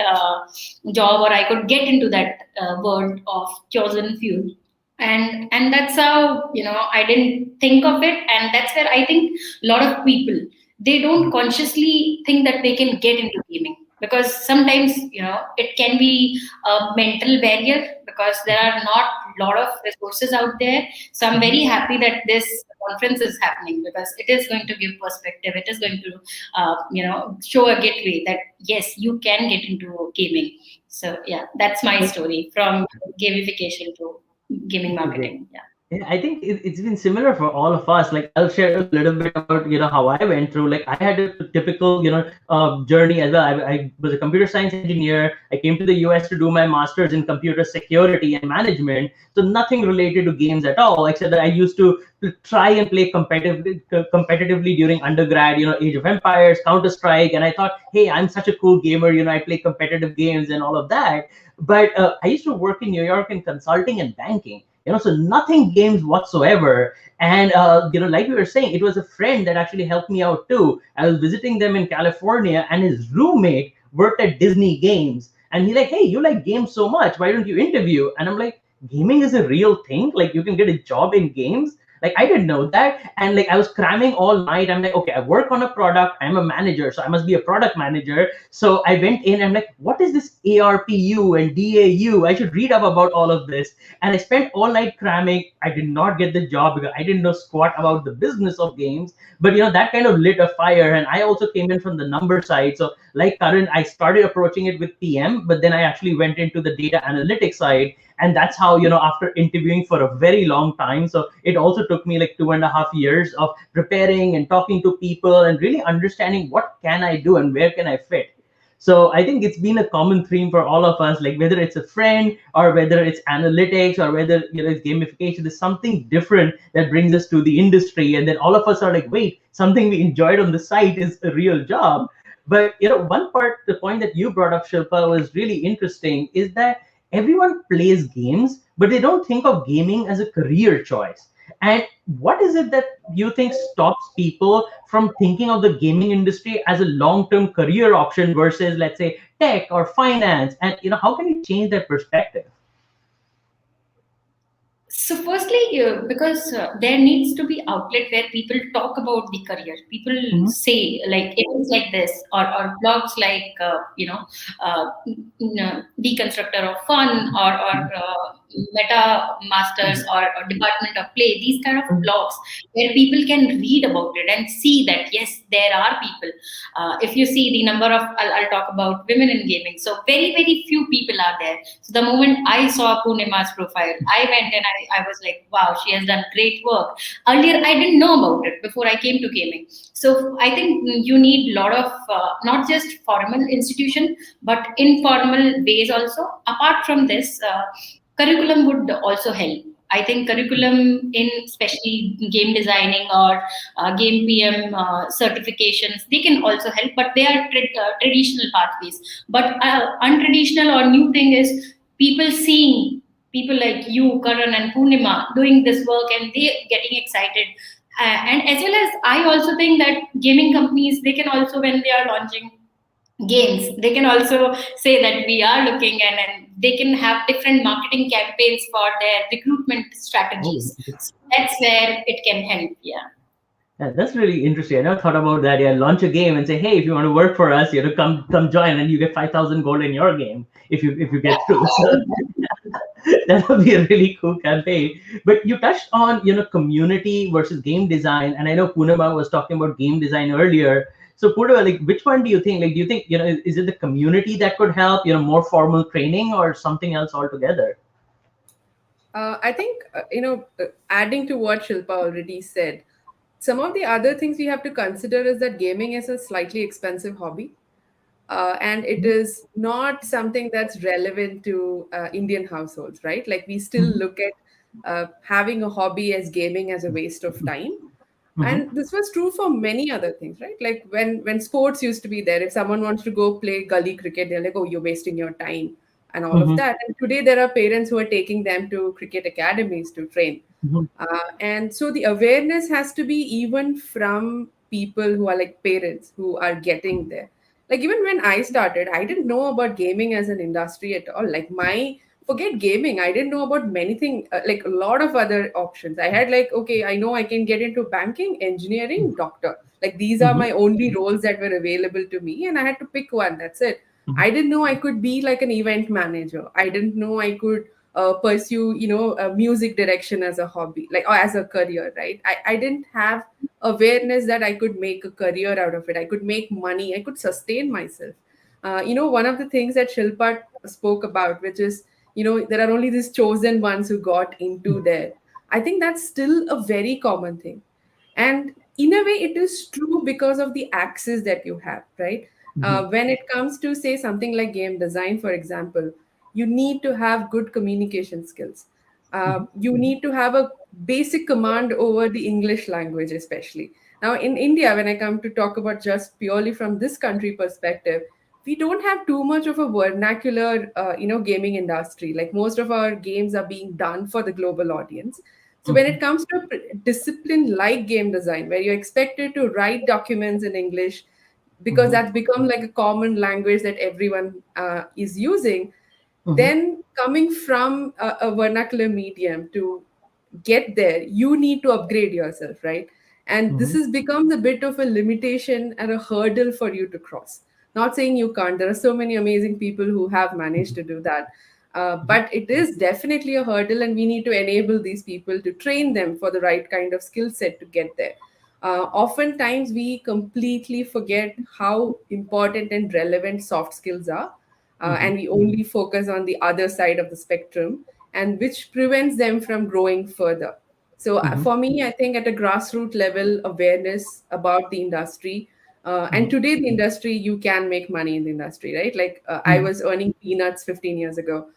job, or I could get into that world of chosen few. And that's how I didn't think of it, and that's where I think a lot of people, they don't consciously think that they can get into gaming, because sometimes it can be a mental barrier, because there are not a lot of resources out there. So I'm very happy that this conference is happening, because it is going to give perspective, it is going to show a gateway that yes, you can get into gaming. So yeah, that's my story from gamification to gaming marketing. Yeah. Yeah, I think it's been similar for all of us. Like, I'll share a little bit about how I went through. Like, I had a typical journey as well. I was a computer science engineer. I came to the US to do my master's in computer security and management. So nothing related to games at all, except that I used to try and play competitively during undergrad. Age of Empires, Counter Strike, and I thought, hey, I'm such a cool gamer. I play competitive games and all of that. But I used to work in New York in consulting and banking. So nothing games whatsoever. And like we were saying, it was a friend that actually helped me out too. I was visiting them in California, and his roommate worked at Disney Games, and he's like, hey, you like games so much, why don't you interview? And I'm like, gaming is a real thing? Like, you can get a job in games? Like, I didn't know that. And like, I was cramming all night. I'm like, okay, I work on a product. I'm a manager, so I must be a product manager. So I went in and I'm like, what is this ARPU and DAU? I should read up about all of this. And I spent all night cramming. I did not get the job because I didn't know squat about the business of games. But that kind of lit a fire. And I also came in from the number side. So like Karan, I started approaching it with PM, but then I actually went into the data analytics side. And that's how, after interviewing for a very long time, so it also took me like 2.5 years of preparing and talking to people and really understanding what can I do and where can I fit. So I think it's been a common theme for all of us, like whether it's a friend or whether it's analytics or whether it's gamification, there's something different that brings us to the industry. And then all of us are like, wait, something we enjoyed on the site is a real job. But one part, the point that you brought up, Shilpa, was really interesting, is that everyone plays games, but they don't think of gaming as a career choice. And what is it that you think stops people from thinking of the gaming industry as a long-term career option versus, let's say, tech or finance? And how can you change that perspective? So firstly, because there needs to be outlet where people talk about the career. People say like it is like this, or blogs like Deconstructor of Fun, or Meta Masters or Department of Play, these kind of blogs where people can read about it and see that yes, there are people. If you see the number of, I'll talk about women in gaming. So very few people are there. So the moment I saw Purnema's profile, I went and I was like, wow, she has done great work. Earlier, I didn't know about it before I came to gaming. So I think you need a lot of not just formal institution, but informal ways also. Apart from this, curriculum would also help. I think curriculum in especially game designing or game PM certifications, they can also help, but they are traditional pathways. But untraditional or new thing is people seeing people like you, Karan and Purnima doing this work and they getting excited. And as well as I also think that gaming companies, they can also, when they are launching games, they can also say that we are looking, and they can have different marketing campaigns for their recruitment strategies. So that's where it can help. Yeah. That's really interesting. I never thought about that. Yeah, launch a game and say, hey, if you want to work for us, you have to come join, and you get 5,000 gold in your game if you get through. So that would be a really cool campaign. But you touched on community versus game design, and I know Purnima was talking about game design earlier. So Purnima, like, which one do you think? Like, do you think is it the community that could help? More formal training or something else altogether? I think adding to what Shilpa already said, some of the other things we have to consider is that gaming is a slightly expensive hobby. And it is not something that's relevant to Indian households, right? Like we still look at having a hobby as gaming as a waste of time. And this was true for many other things, right? Like when sports used to be there, if someone wants to go play gully cricket, they're like, oh, you're wasting your time and all of that. And today there are parents who are taking them to cricket academies to train. And so the awareness has to be even from people who are like parents who are getting there. Like even when I started, I didn't know about gaming as an industry at all. Like forget gaming, I didn't know about many things, like a lot of other options. I had like, okay, I know I can get into banking, engineering, doctor. Like these are my only roles that were available to me, and I had to pick one. That's it. I didn't know I could be like an event manager. I didn't know I could pursue music direction as a hobby, like, or as a career, right? I didn't have awareness that I could make a career out of it. I could make money, I could sustain myself. One of the things that Shilpa spoke about, which is there are only these chosen ones who got into there. I think that's still a very common thing, and in a way it is true because of the access that you have, right? When it comes to say something like game design, for example, you need to have good communication skills. You need to have a basic command over the English language, especially. Now, in India, when I come to talk about just purely from this country perspective, we don't have too much of a vernacular, gaming industry. Like most of our games are being done for the global audience. So when it comes to a discipline like game design, where you're expected to write documents in English, because that's become like a common language that everyone is using, then coming from a vernacular medium to get there, you need to upgrade yourself, right? And this has become a bit of a limitation and a hurdle for you to cross. Not saying you can't, there are so many amazing people who have managed to do that. But it is definitely a hurdle, and we need to enable these people to train them for the right kind of skill set to get there. Oftentimes, we completely forget how important and relevant soft skills are, and we only focus on the other side of the spectrum, and which prevents them from growing further. So for me, I think at a grassroots level, awareness about the industry, and today the industry, you can make money in the industry, right? Like I was earning peanuts 15 years ago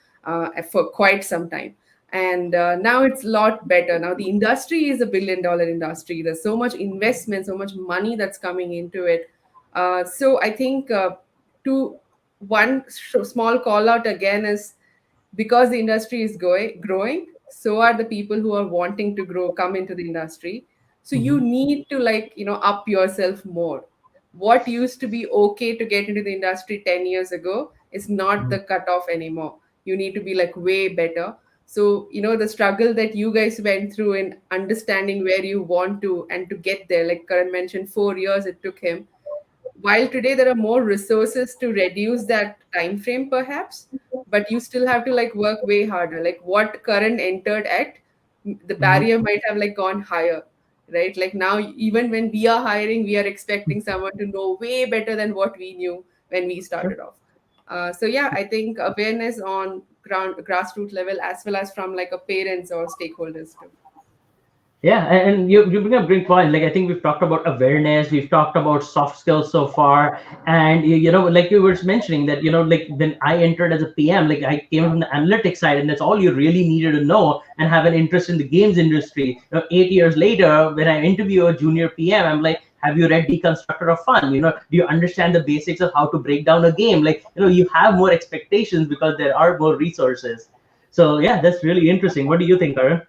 for quite some time. And now it's a lot better. Now the industry is $1 billion industry. There's so much investment, so much money that's coming into it. So I think to one small call out again is, because the industry is growing, so are the people who are wanting to come into the industry. So you need to up yourself more. What used to be okay to get into the industry 10 years ago is not the cutoff anymore. You need to be like way better. So the struggle that you guys went through in understanding where you want to and to get there, like Karan mentioned, 4 years it took him. While today there are more resources to reduce that time frame, perhaps, but you still have to like work way harder. Like what current entered at, the barrier might have like gone higher, right? Like now, even when we are hiring, we are expecting someone to know way better than what we knew when we started off. So yeah, I think awareness on grassroots level, as well as from like a parents or stakeholders too. Yeah, and you bring up a great point. Like I think we've talked about awareness, we've talked about soft skills so far, and like you were mentioning that like when I entered as a PM, like I came from the analytics side, and that's all you really needed to know and have an interest in the games industry. 8 years later, when I interview a junior PM, I'm like, have you read Deconstructor of Fun? Do you understand the basics of how to break down a game? Like you have more expectations because there are more resources. So yeah, that's really interesting. What do you think, Karan?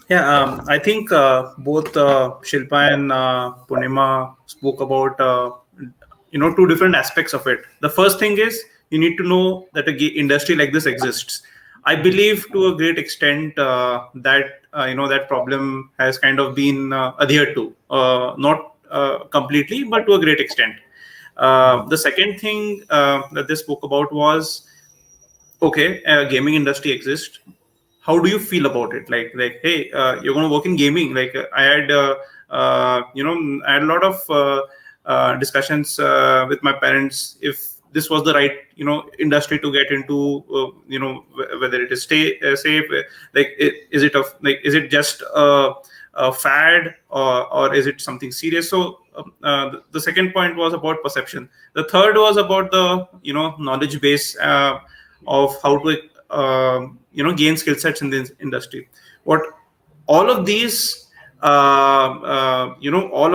Yeah, I think both Shilpa and Punima spoke about two different aspects of it. The first thing is you need to know that industry like this exists. I believe to a great extent that that problem has kind of been adhered to, not completely, but to a great extent. The second thing that they spoke about was, okay, gaming industry exists. How do you feel about it? Like hey, you're going to work in gaming. Like I had I had a lot of discussions with my parents if this was the right industry to get into, whether it is safe, like is it just a fad, or is it something serious? So the second point was about perception. The third was about the knowledge base of how to gain skill sets in this industry. What all of these all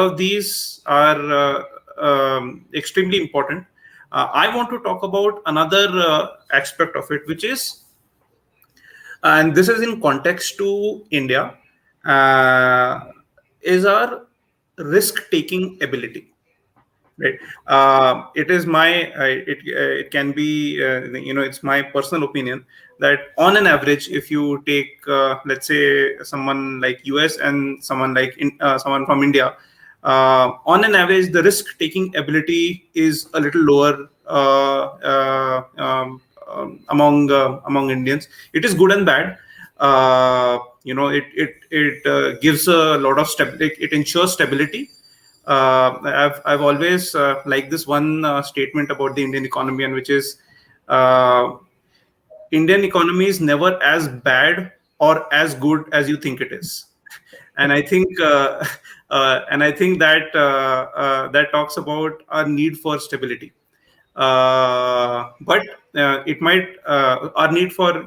of these are extremely important. I want to talk about another aspect of it, which is, and this is in context to India, is our risk taking ability. Right. It is it can be it's my personal opinion that on an average, if you take let's say someone like US and someone like someone from India, on an average the risk taking ability is a little lower among Indians. It is good and bad. It gives a lot of stability. It ensures stability. I've always liked this one statement about the Indian economy, and which is Indian economy is never as bad or as good as you think it is. And I think that that talks about our need for stability. But it might our need for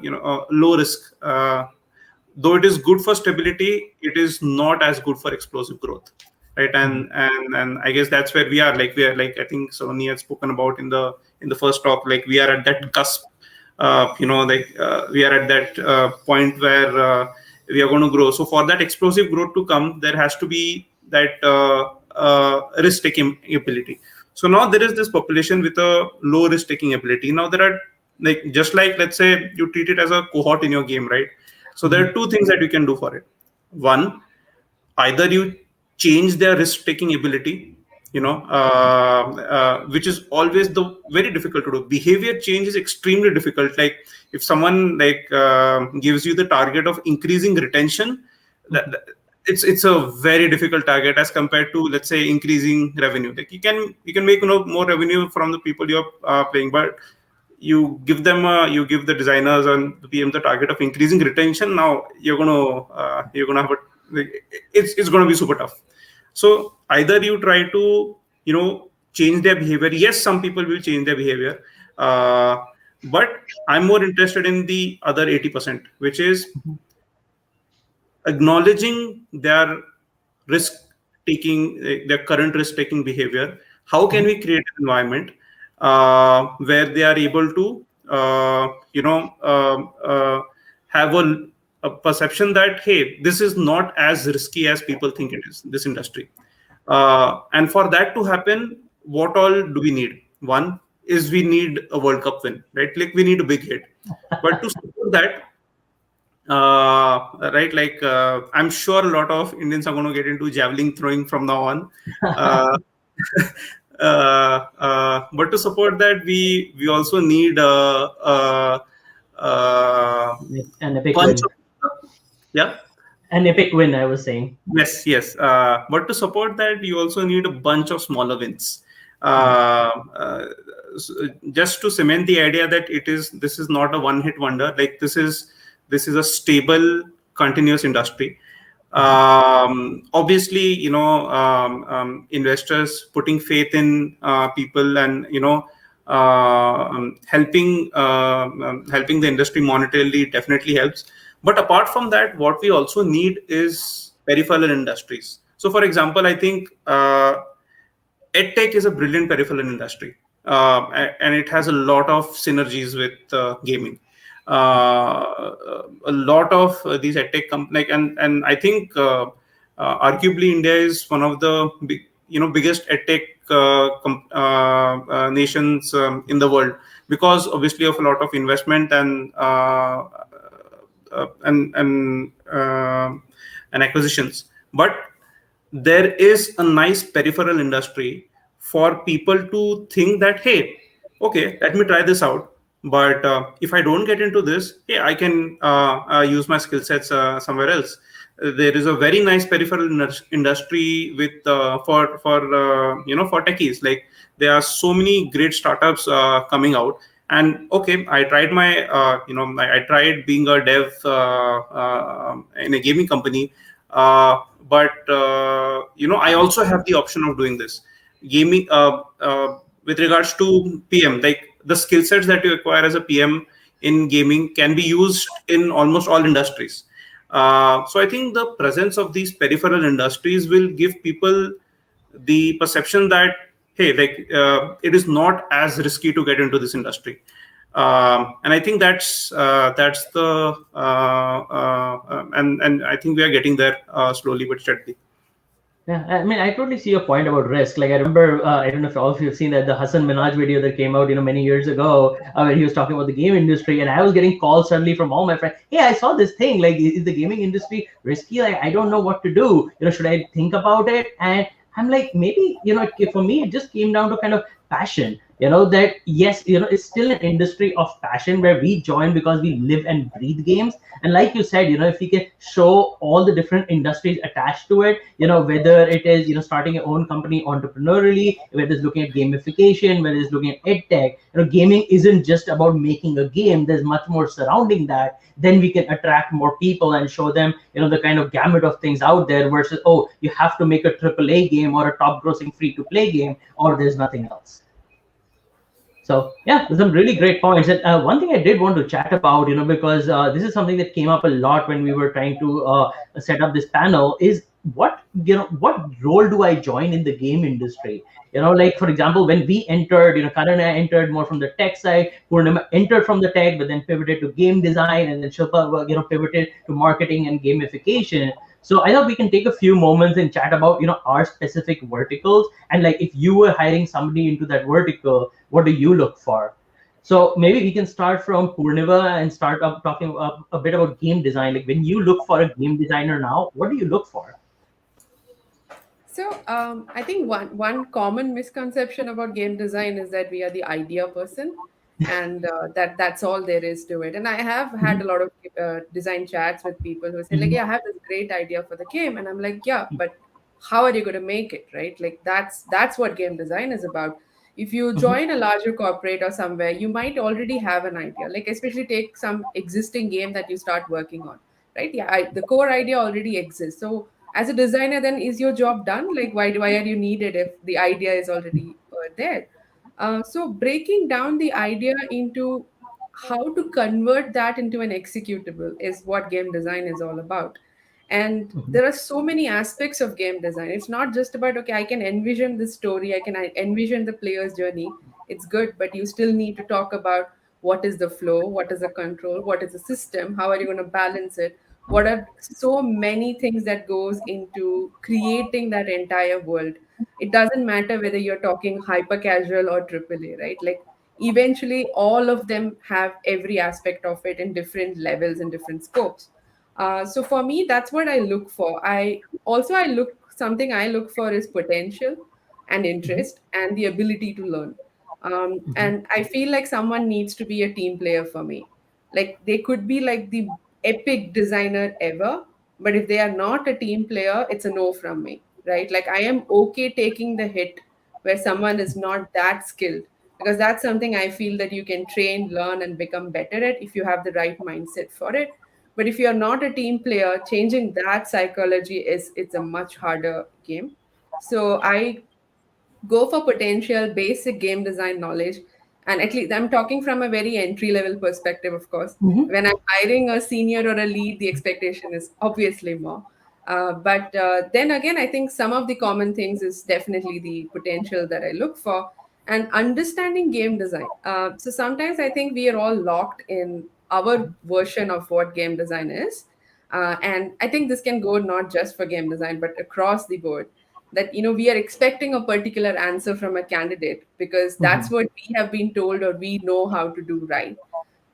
low risk. Though it is good for stability, it is not as good for explosive growth, right? And I guess that's where we are. Like I think Salone had spoken about in the first talk. Like we are at that cusp. We are at that point where we are going to grow. So for that explosive growth to come, there has to be that risk taking ability. So now there is this population with a low risk taking ability. Now there are just like let's say you treat it as a cohort in your game, right? So there are two things that you can do for it. One, either you change their risk-taking ability, which is always the very difficult to do. Behavior change is extremely difficult. Like if someone gives you the target of increasing retention, it's a very difficult target as compared to, let's say, increasing revenue. Like you can make more revenue from the people you're playing, but you give the designers and the PM the target of increasing retention. Now you're gonna have it's gonna be super tough. So either you try to change their behavior. Yes, some people will change their behavior, but I'm more interested in the other 80%, which is acknowledging their risk taking, their current risk taking behavior. How can we create an environment where they are able to have a perception that, hey, this is not as risky as people think it is, this industry. And for that to happen, what all do we need? One is we need a World Cup win, right? Like we need a big hit. But to support that, right, like I'm sure a lot of Indians are going to get into javelin throwing from now on. But to support that, we also need an epic bunch win. Yeah. An epic win, I was saying. Yes. But to support that, you also need a bunch of smaller wins. Just to cement the idea that this is not a one-hit wonder. Like this is a stable, continuous industry. Obviously, investors putting faith in people and helping the industry monetarily definitely helps. But apart from that, what we also need is peripheral industries. So, for example, I think EdTech is a brilliant peripheral industry, and it has a lot of synergies with gaming. A lot of these EdTech companies, and I think arguably India is one of the biggest EdTech nations in the world, because obviously of a lot of investment and acquisitions. But there is a nice peripheral industry for people to think that, hey, okay, let me try this out. But if I don't get into this, hey, I can use my skill sets somewhere else. There is a very nice peripheral industry with for techies. Like there are so many great startups coming out. And okay, I tried I tried being a dev in a gaming company. But I also have the option of doing this gaming with regards to PM. Like the skill sets that you acquire as a PM in gaming can be used in almost all industries. So I think the presence of these peripheral industries will give people the perception that, hey, like it is not as risky to get into this industry. And I think that's the and I think we are getting there slowly but steadily. Yeah, I mean, I totally see your point about risk. Like, I remember, I don't know if all of you have seen that the Hassan Minaj video that came out, many years ago, where he was talking about the game industry, and I was getting calls suddenly from all my friends. Hey, I saw this thing. Like, is the gaming industry risky? Like, I don't know what to do. Should I think about it? And I'm like, maybe, for me, it just came down to kind of passion. That yes, it's still an industry of passion where we join because we live and breathe games. And like you said, if we can show all the different industries attached to it, whether it is starting your own company entrepreneurially, whether it's looking at gamification, whether it's looking at edtech, gaming isn't just about making a game. There's much more surrounding that. Then we can attract more people and show them the kind of gamut of things out there, versus, oh, you have to make a AAA game or a top grossing free to play game, or there's nothing else. So yeah, there's some really great points. And one thing I did want to chat about, because this is something that came up a lot when we were trying to set up this panel, is what role do I join in the game industry? Like for example, when we entered, Karan and I entered more from the tech side, Purnima entered from the tech, but then pivoted to game design, and then Shilpa, pivoted to marketing and gamification. So I thought we can take a few moments and chat about, our specific verticals. And like, if you were hiring somebody into that vertical, what do you look for? So maybe we can start from Purnima and start up talking a bit about game design. Like when you look for a game designer now, what do you look for? So I think one common misconception about game design is that we are the idea person, and that's all there is to it. And I have had a lot of design chats with people who say like, yeah, I have this great idea for the game, and I'm like, yeah, but how are you going to make it, right? Like that's what game design is about. If you join a larger corporate or somewhere, you might already have an idea. Like especially take some existing game that you start working on, right? Yeah, the core idea already exists. So as a designer, then is your job done? Like why are you needed if the idea is already there? So breaking down the idea into how to convert that into an executable is what game design is all about. And there are so many aspects of game design. It's not just about, okay, I can envision the story, I can envision the player's journey. It's good, but you still need to talk about what is the flow, what is the control, what is the system, how are you going to balance it, what are so many things that goes into creating that entire world. It doesn't matter whether you're talking hyper casual or AAA, right? Like eventually all of them have every aspect of it in different levels and different scopes. So for me, that's what I look for. I look for is potential. and interest and the ability to learn. And I feel like someone needs to be a team player for me. Like they could be like the epic designer ever, but if they are not a team player, it's a no from me, right? Like I am okay taking the hit where someone is not that skilled, because that's something I feel that you can train, learn, and become better at if you have the right mindset for it. But if you're not a team player, changing that psychology is it's a much harder game. So I go for potential basic game design knowledge. And at least I'm talking from a very entry level perspective, of course. When I'm hiring a senior or a lead, the expectation is obviously more. But then again, I think some of the common things is definitely the potential that I look for and understanding game design. So sometimes I think we are all locked in our version of what game design is. And I think this can go not just for game design, but across the board, that we are expecting a particular answer from a candidate because that's what we have been told or we know how to do, right?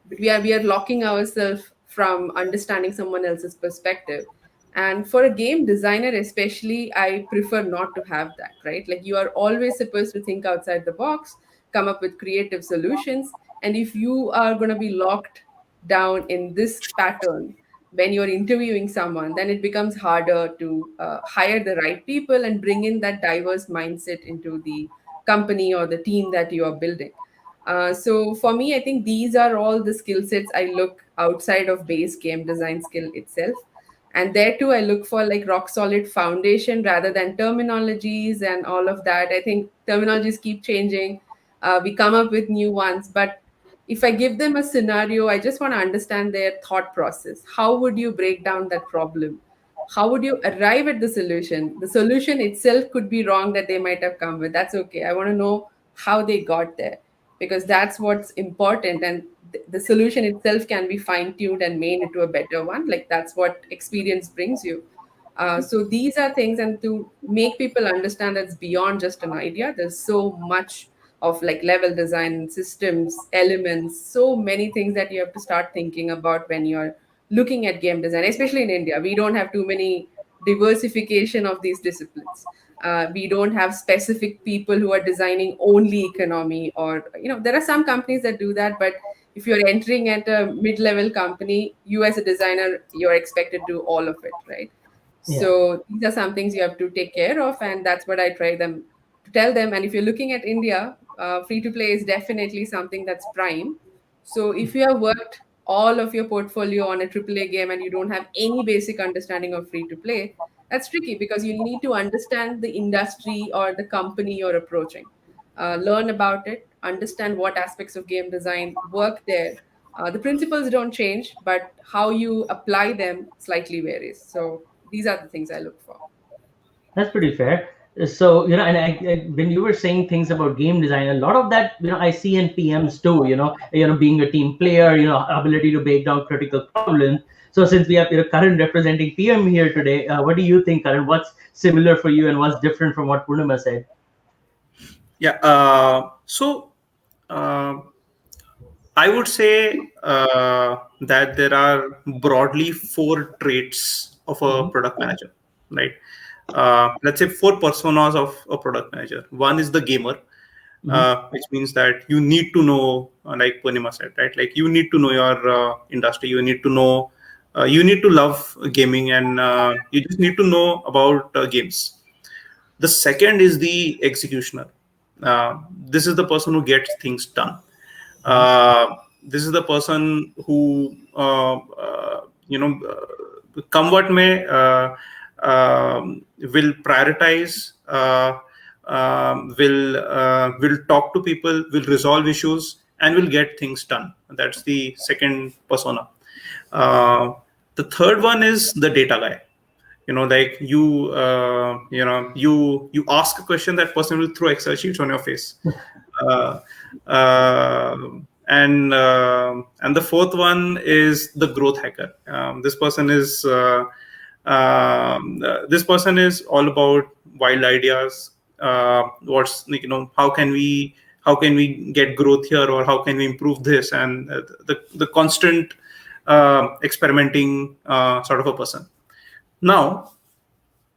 But we are locking ourselves from understanding someone else's perspective. And for a game designer especially, I prefer not to have that, right? Like you are always supposed to think outside the box, come up with creative solutions. And if you are going to be locked down in this pattern when you're interviewing someone, then it becomes harder to hire the right people and bring in that diverse mindset into the company or the team that you are building. So for me, I think these are all the skill sets I look outside of base game design skill itself. And there too, I look for like rock solid foundation rather than terminologies and all of that. I think terminologies keep changing. We come up with new ones, but if I give them a scenario, I just want to understand their thought process. How would you break down that problem? How would you arrive at the solution? The solution itself could be wrong that they might have come with. That's okay. I want to know how they got there, because that's what's important. And the solution itself can be fine tuned and made into a better one. Like that's what experience brings you. So these are things, and to make people understand that it's beyond just an idea. There's so much of like level design, systems, elements, so many things that you have to start thinking about when you're looking at game design, especially in India. We don't have too many diversification of these disciplines. We don't have specific people who are designing only economy, or there are some companies that do that, but if you're entering at a mid-level company, you as a designer, you're expected to do all of it, right? So these are some things you have to take care of, and that's what I try them to tell them. And if you're looking at India, free to play is definitely something that's prime. So if you have worked all of your portfolio on a AAA game and you don't have any basic understanding of free to play, that's tricky because you need to understand the industry or the company you're approaching. Learn about it, understand what aspects of game design work there. The principles don't change, but how you apply them slightly varies. So these are the things I look for. That's pretty fair. So, and when you were saying things about game design, a lot of that, I see in PMs too, being a team player, ability to break down critical problems. So since we have, Karan representing PM here today, what do you think, Karan? What's similar for you and what's different from what Purnima said? Yeah. So I would say that there are broadly 4 traits of a product manager, right? Let's say 4 personas of a product manager. One is the gamer, which means that you need to know, like Purnima said, right? Like you need to know your industry. You need to know, you need to love gaming, and you just need to know about games. The second is the executioner. This is the person who gets things done. This is the person who, come what may, will prioritize, will talk to people, will resolve issues, and will get things done. That's the second persona. The third one is the data guy. Like you ask a question, that person will throw Excel sheets on your face. And the fourth one is the growth hacker. This person is all about wild ideas. How can we get growth here, or how can we improve this, and the constant experimenting sort of a person. Now,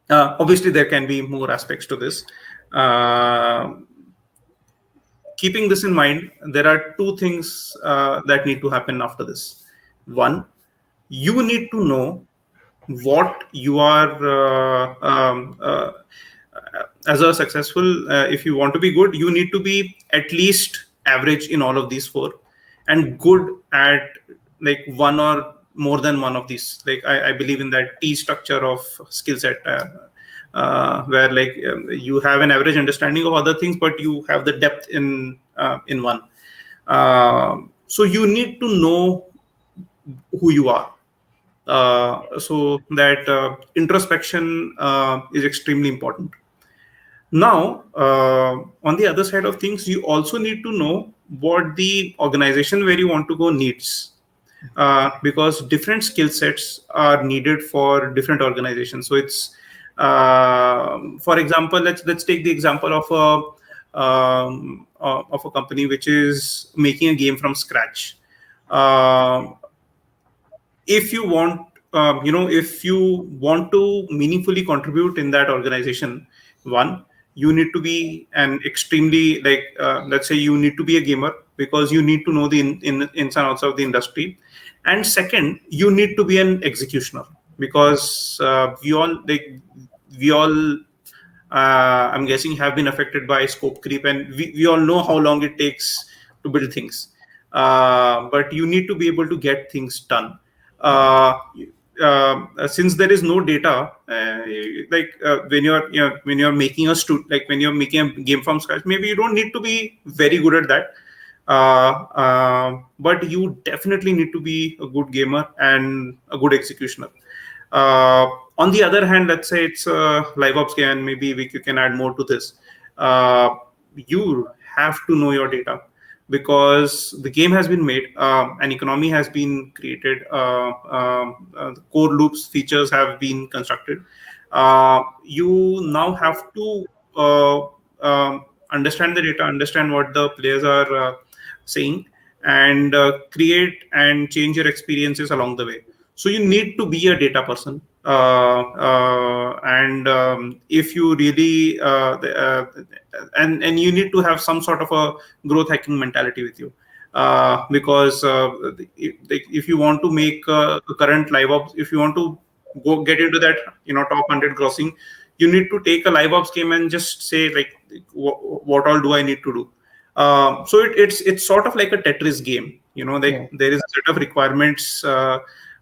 obviously, there can be more aspects to this. Keeping this in mind, there are two things that need to happen after this. One, you need to know what you are as a successful. If you want to be good, you need to be at least average in all of these four, and good at like one or more than one of these. Like I believe in that T structure of skill set. Where like you have an average understanding of other things, but you have the depth in one. So you need to know who you are. So that introspection is extremely important. Now, on the other side of things, you also need to know what the organization where you want to go needs. Because different skill sets are needed for different organizations. So it's for example, let's take the example of a company which is making a game from scratch. If you want, if you want to meaningfully contribute in that organization, one, you need to be an extremely let's say you need to be a gamer, because you need to know the ins and outs of the industry. And second, you need to be an executioner, because we all I'm guessing have been affected by scope creep, and we all know how long it takes to build things. But you need to be able to get things done. Since there is no data, when you're making when you're making a game from scratch, maybe you don't need to be very good at that. But you definitely need to be a good gamer and a good executioner. On the other hand, let's say it's a live ops game, and maybe you can add more to this. You have to know your data, because the game has been made, an economy has been created, the core loops features have been constructed. You now have to understand the data, understand what the players are saying, and create and change your experiences along the way. So you need to be a data person, and if you really and you need to have some sort of a growth hacking mentality with you, because if you want to make a current live ops, if you want to go get into that top 100 grossing, you need to take a live ops game and just say what all do I need to do. So it's sort of like a Tetris game. There is a set of requirements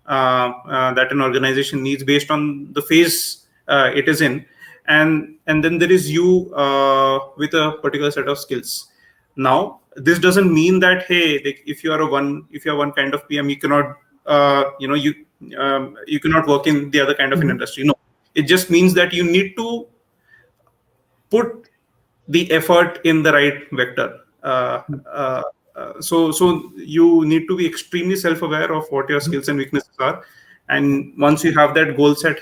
that an organization needs based on the phase it is in, and then there is you with a particular set of skills. Now, this doesn't mean that if you are one kind of PM, you cannot you cannot work in the other kind of an industry. No, it just means that you need to put the effort in the right vector. So you need to be extremely self-aware of what your skills and weaknesses are. And once you have that goal set,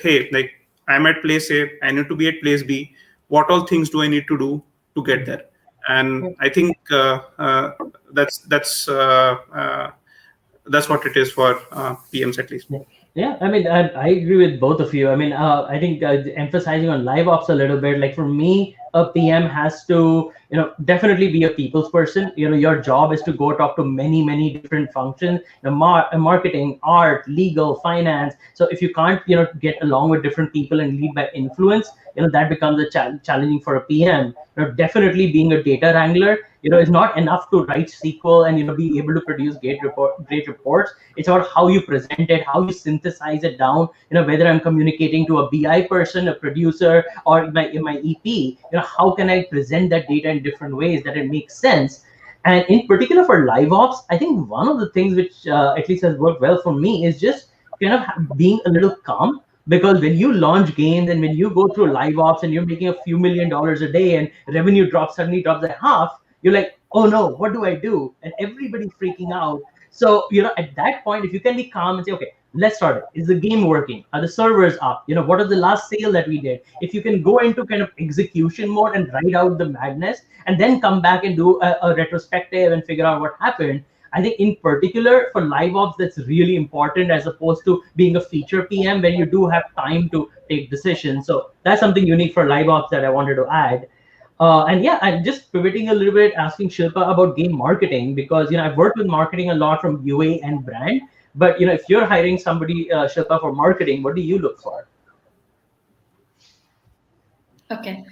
I'm at place A, I need to be at place B. What all things do I need to do to get there? And I think that's what it is for PMs at least. Yeah, I mean, I agree with both of you. I mean, I think emphasizing on live ops a little bit, like for me, a PM has to, definitely be a people's person. Your job is to go talk to many, many different functions, marketing, art, legal, finance. So if you can't, get along with different people and lead by influence, that becomes a challenging for a PM. Definitely being a data wrangler, is not enough to write SQL and be able to produce great reports. It's about how you present it, how you synthesize it down. Whether I'm communicating to a BI person, a producer, or my EP, how can I present that data in different ways that it makes sense? And in particular for live ops, I think one of the things which at least has worked well for me is just kind of being a little calm. Because when you launch games and when you go through live ops and you're making a few $1 million a day and revenue suddenly drops at half, you're like, oh no, what do I do? And everybody's freaking out. So, at that point, if you can be calm and say, okay, let's start it. Is the game working? Are the servers up? What is the last sale that we did? If you can go into kind of execution mode and write out the madness and then come back and do a retrospective and figure out what happened, I think in particular for live ops, that's really important as opposed to being a feature PM where you do have time to take decisions. So that's something unique for live ops that I wanted to add. And yeah, I'm just pivoting a little bit, asking Shilpa about game marketing, because I've worked with marketing a lot from UA and brand. But if you're hiring somebody, Shilpa, for marketing, what do you look for? Okay.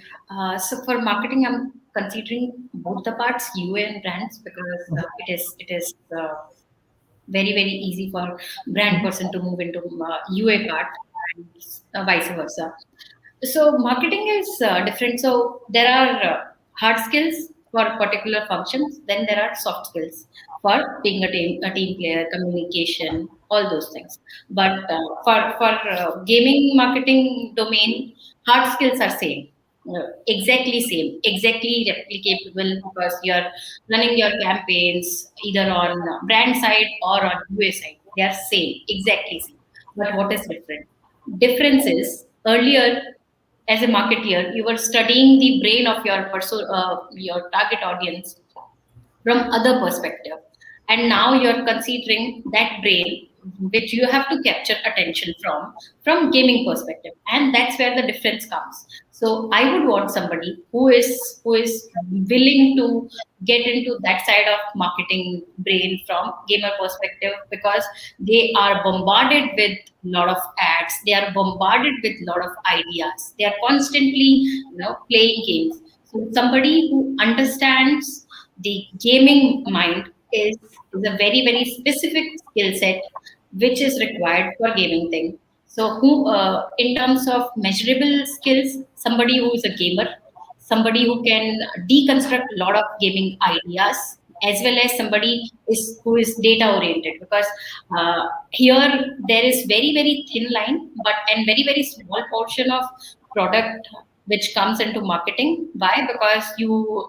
So for marketing, I'm considering both the parts, UA and brands, because it is very easy for brand person to move into UA part, and vice versa. So marketing is different. So there are hard skills for particular functions. Then there are soft skills for being a team player, communication, all those things. But for gaming marketing domain, hard skills are same. Exactly same, exactly replicable, because you're running your campaigns either on brand side or on UA side. They are same, exactly same. But what is different? Difference is earlier, as a marketeer, you were studying the brain of your target audience from other perspective, and now you're considering that brain which you have to capture attention from gaming perspective, and that's where the difference comes. So I would want somebody who is willing to get into that side of marketing brain from gamer perspective, because they are bombarded with lot of ads, they are bombarded with lot of ideas, they are constantly playing games. So somebody who understands the gaming mind is a very specific skill set which is required for gaming thing. So who in terms of measurable skills, somebody who is a gamer, somebody who can deconstruct a lot of gaming ideas, as well as somebody who is data oriented, because here there is very thin line, but and very small portion of product which comes into marketing. Why? Because you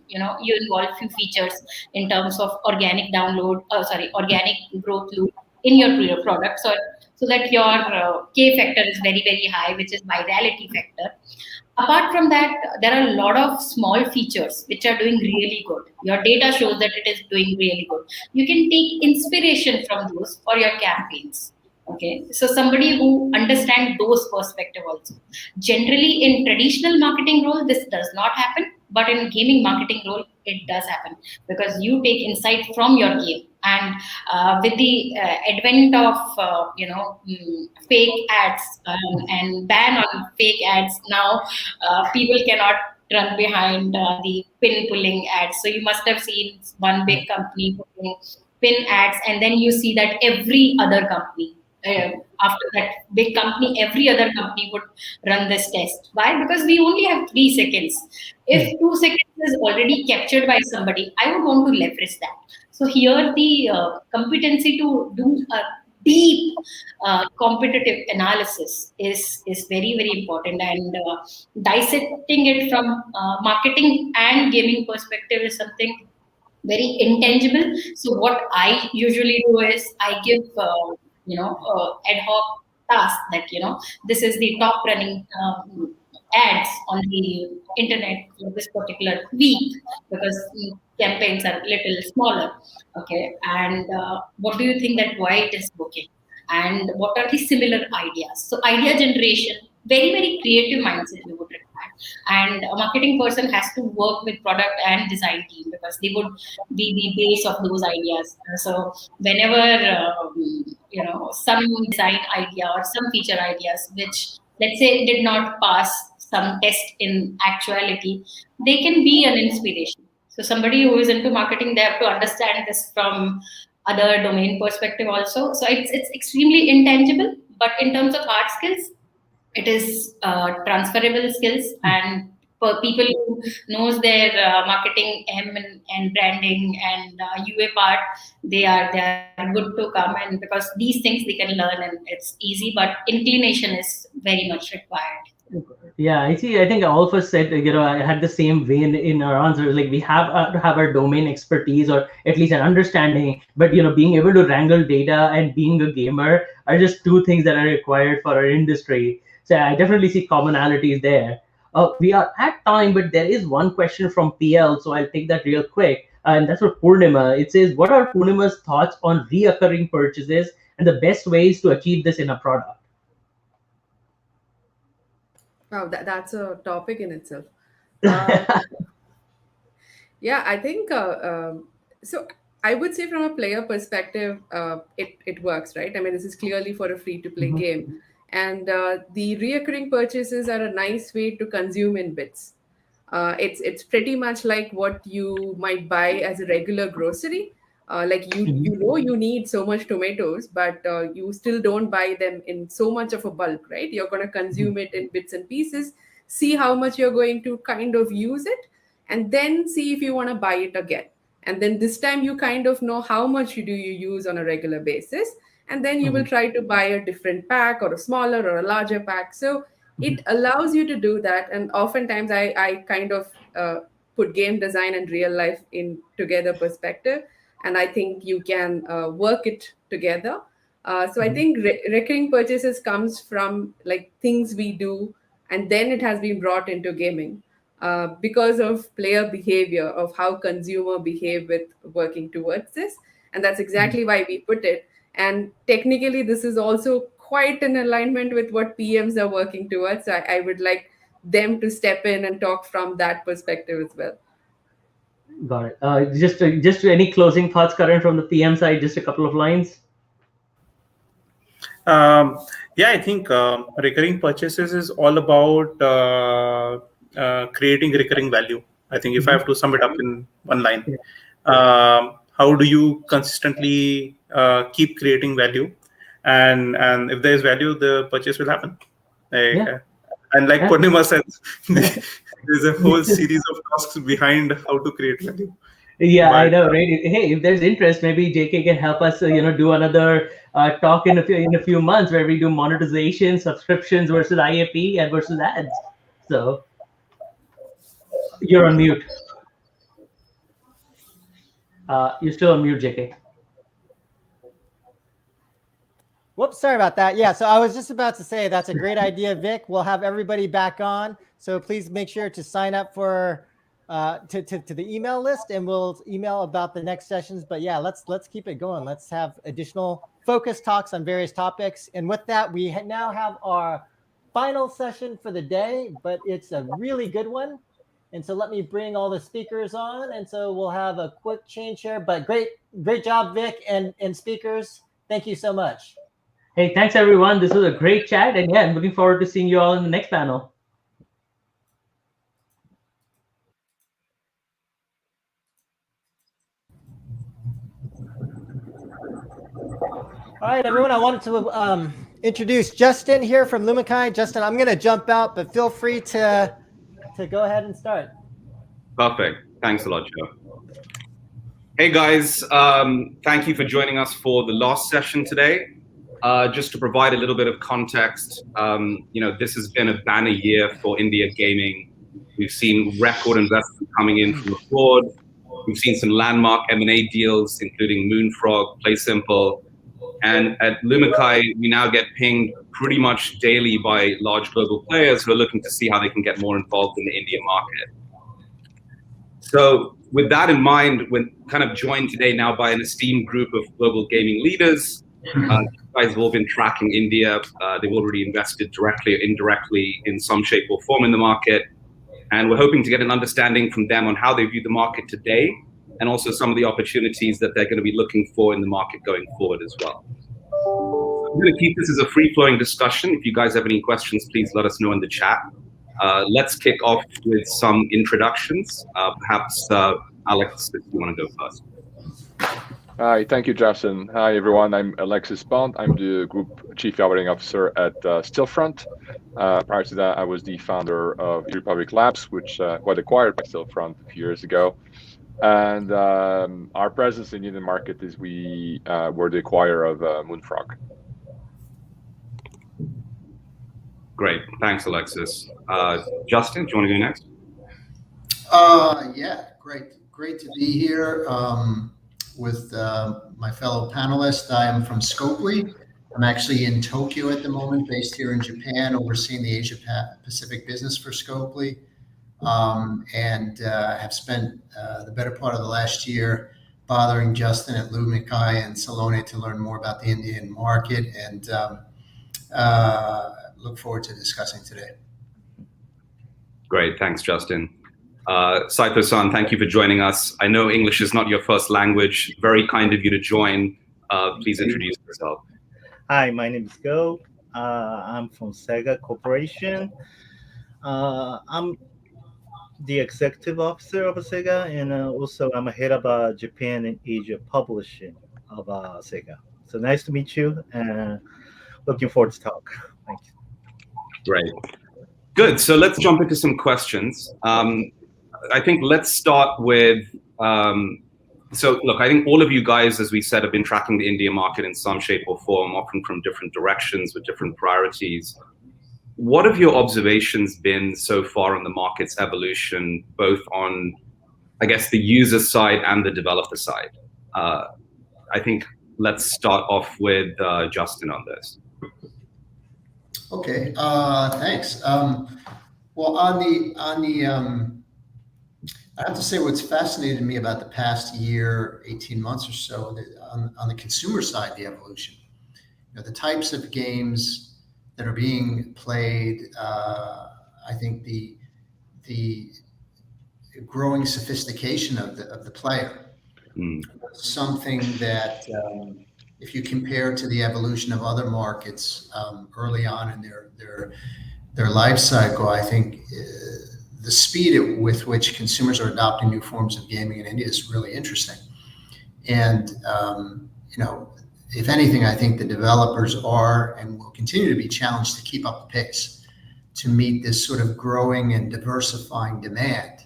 involve few features in terms of organic download, organic growth loop in your product, so that your K factor is very high, which is virality factor. Apart from that, there are a lot of small features which are doing really good. Your data shows that it is doing really good. You can take inspiration from those for your campaigns. Okay, so somebody who understands those perspective also. Generally, in traditional marketing role, this does not happen, but in gaming marketing role, it does happen, because you take insight from your game. And with the advent of fake ads and ban on fake ads, now people cannot run behind the pin pulling ads. So you must have seen one big company putting pin ads, and then you see that every other company, after that big company, every other company would run this test. Why? Because we only have 3 seconds. If 2 seconds is already captured by somebody, I would want to leverage that. So here the competency to do a deep competitive analysis is very important, and dissecting it from marketing and gaming perspective is something very intangible. So what I usually do is I give ad hoc task that this is the top running ads on the internet for this particular week, because campaigns are little smaller. Okay, and what do you think that why it is working, and what are the similar ideas? So idea generation, very creative mindset we would require, and a marketing person has to work with product and design team, because they would be the base of those ideas. So whenever some design idea or some feature ideas which, let's say, did not pass some test in actuality, they can be an inspiration. So somebody who is into marketing, they have to understand this from other domain perspective also. So it's extremely intangible, but in terms of hard skills, it is transferable skills. And for people who knows their marketing and branding and UA part, they are good to come, and because these things they can learn and it's easy, but inclination is very much required. Yeah, I see. I think all of us said, I had the same vein in our answers. Like, we have to have our domain expertise, or at least an understanding, but, being able to wrangle data and being a gamer are just two things that are required for our industry. So I definitely see commonalities there. We are at time, but there is one question from PL, so I'll take that real quick. And that's for Purnima. It says, what are Purnima's thoughts on reoccurring purchases and the best ways to achieve this in a product? Wow, that's a topic in itself. Yeah, I think so. I would say from a player perspective, it works, right? I mean, this is clearly for a free to play game, and the reoccurring purchases are a nice way to consume in bits. It's pretty much like what you might buy as a regular grocery. Like you know you need so much tomatoes, but you still don't buy them in so much of a bulk, right? You're going to consume it in bits and pieces, see how much you're going to kind of use it, and then see if you want to buy it again. And then this time you kind of know how much do you use on a regular basis, and then you will try to buy a different pack or a smaller or a larger pack. So it allows you to do that. And oftentimes I kind of put game design and real life in together perspective, and I think you can work it together. So I think recurring purchases comes from like things we do, and then it has been brought into gaming because of player behavior, of how consumer behave with working towards this. And that's exactly why we put it. And technically, this is also quite in alignment with what PMs are working towards. So I would like them to step in and talk from that perspective as well. Got it. Just any closing thoughts, Karan, from the PM side? Just a couple of lines. Yeah, I think recurring purchases is all about creating recurring value. I think if I have to sum it up in one line, how do you consistently keep creating value? And if there is value, the purchase will happen. And like Purnima said, there's a whole series of tasks behind how to create value. Yeah, I know, right? Hey, if there's interest, maybe JK can help us, do another talk in a few months where we do monetization, subscriptions versus IAP and versus ads. So you're on mute. You're still on mute, JK. Whoops, sorry about that. Yeah, so I was just about to say that's a great idea, Vic. We'll have everybody back on. So please make sure to sign up for to the email list, and we'll email about the next sessions. But yeah, let's keep it going. Let's have additional focus talks on various topics. And with that, we now have our final session for the day, but it's a really good one. And so let me bring all the speakers on. And so we'll have a quick change here. But great job, Vic and speakers. Thank you so much. Hey, thanks everyone. This was a great chat, and yeah, I'm looking forward to seeing you all in the next panel. All right, everyone. I wanted to introduce Justin here from Lumikai. Justin, I'm going to jump out, but feel free to go ahead and start. Perfect. Thanks a lot, Joe. Hey guys, thank you for joining us for the last session today. Just to provide a little bit of context, this has been a banner year for India gaming. We've seen record investment coming in from abroad. We've seen some landmark M&A deals, including Moonfrog, PlaySimple. And at Lumikai, we now get pinged pretty much daily by large global players who are looking to see how they can get more involved in the Indian market. So with that in mind, we're kind of joined today now by an esteemed group of global gaming leaders. You guys have all been tracking India. They've already invested directly or indirectly in some shape or form in the market. And we're hoping to get an understanding from them on how they view the market today, and also some of the opportunities that they're going to be looking for in the market going forward as well. I'm going to keep this as a free-flowing discussion. If you guys have any questions, please let us know in the chat. Let's kick off with some introductions. Perhaps Alex, if you want to go first. Hi, thank you, Justin. Hi, everyone. I'm Alexis Bond. I'm the Group Chief Operating Officer at Stillfront. Prior to that, I was the founder of Republic Labs, which was acquired by Stillfront a few years ago. And our presence in the Indian market is we were the acquirer of Moonfrog. Great. Thanks, Alexis. Justin, do you want to go next? Yeah, great to be here. With my fellow panelists. I am from Scopely. I'm actually in Tokyo at the moment, based here in Japan, overseeing the Asia Pacific business for Scopely, and have spent the better part of the last year bothering Justin at Lumikai and Salone to learn more about the Indian market, and look forward to discussing today. Great, thanks, Justin. Saito-san, thank you for joining us. I know English is not your first language. Very kind of you to join. Please introduce yourself. Hi, my name is Go. I'm from Sega Corporation. I'm the executive officer of Sega, and also I'm a head of Japan and Asia publishing of Sega. So nice to meet you, and looking forward to talk. Thank you. Great. Good. So let's jump into some questions. I think let's start with, so look, I think all of you guys, as we said, have been tracking the India market in some shape or form, often from different directions with different priorities. What have your observations been so far on the market's evolution, both on, I guess, the user side and the developer side? I think let's start off with Justin on this. Okay, thanks. Well, I have to say what's fascinated me about the past year, 18 months or so, on the consumer side, the evolution. You know, the types of games that are being played, I think the growing sophistication of the player. Something that if you compare to the evolution of other markets early on in their life cycle, I think the speed with which consumers are adopting new forms of gaming in India is really interesting. And you know, if anything, I think the developers are and will continue to be challenged to keep up the pace to meet this sort of growing and diversifying demand.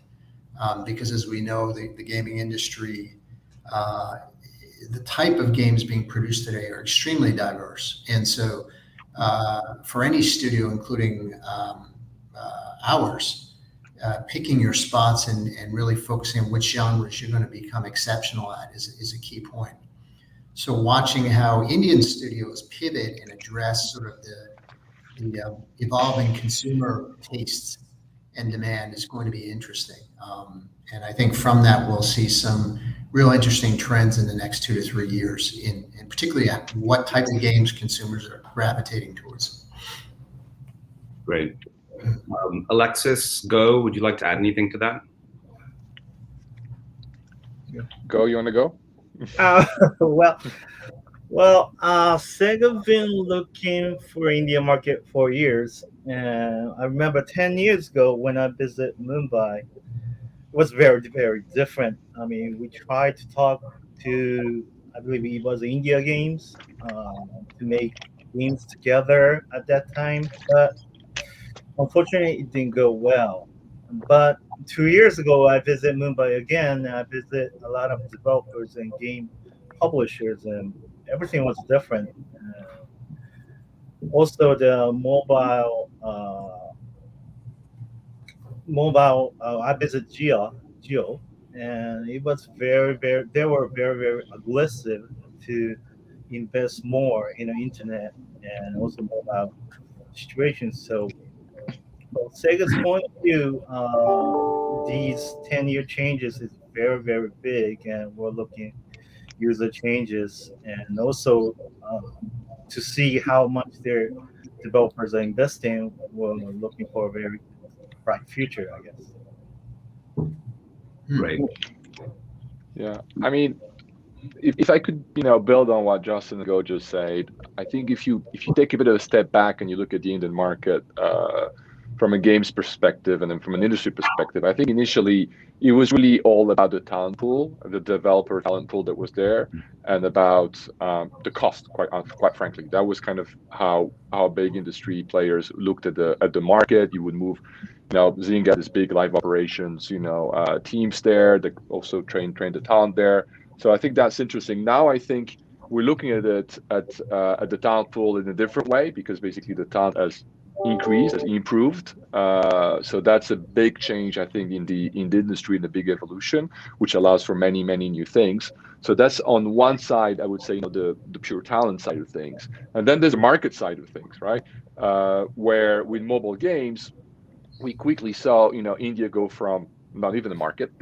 Because as we know, the gaming industry, the type of games being produced today are extremely diverse. And so for any studio, including ours, picking your spots and really focusing on which genres you're going to become exceptional at is a key point. So watching how Indian studios pivot and address sort of the evolving consumer tastes and demand is going to be interesting. And I think from that, we'll see some real interesting trends in the next 2 to 3 years, in particularly at what type of games consumers are gravitating towards. Great. Alexis, Go, would you like to add anything to that? Go, you want to go? Well, Sega been looking for India market for years, and I remember 10 years ago when I visited Mumbai, it was very, very different. I mean, we tried to talk to, I believe it was India Games, to make games together at that time, but unfortunately it didn't go well. But 2 years ago, I visited Mumbai again, and I visited a lot of developers and game publishers, and everything was different. Also, the mobile, I visited Geo, and it was very, very. They were very, very aggressive to invest more in the internet and also mobile situations. So, from Sega's point of view, these 10-year changes is very, very big, and we're looking user changes and also to see how much their developers are investing. We're looking for a very bright future, I guess. Right. Yeah, I mean, if I could, build on what Justin and Go just said, I think if you take a bit of a step back and you look at the Indian market from a games perspective and then from an industry perspective, I think initially it was really all about the talent pool, the developer talent pool that was there, and about the cost. Quite frankly, that was kind of how big industry players looked at the market. You would move, Zynga, this big live operations, teams there that also train the talent there. So I think that's interesting. Now I think we're looking at it at the talent pool in a different way, because basically the talent has increased, has improved. So that's a big change, I think, in the industry, in the big evolution, which allows for many, many new things. So that's on one side, I would say, the pure talent side of things. And then there's the market side of things, right? Where with mobile games, we quickly saw, India go from not even a market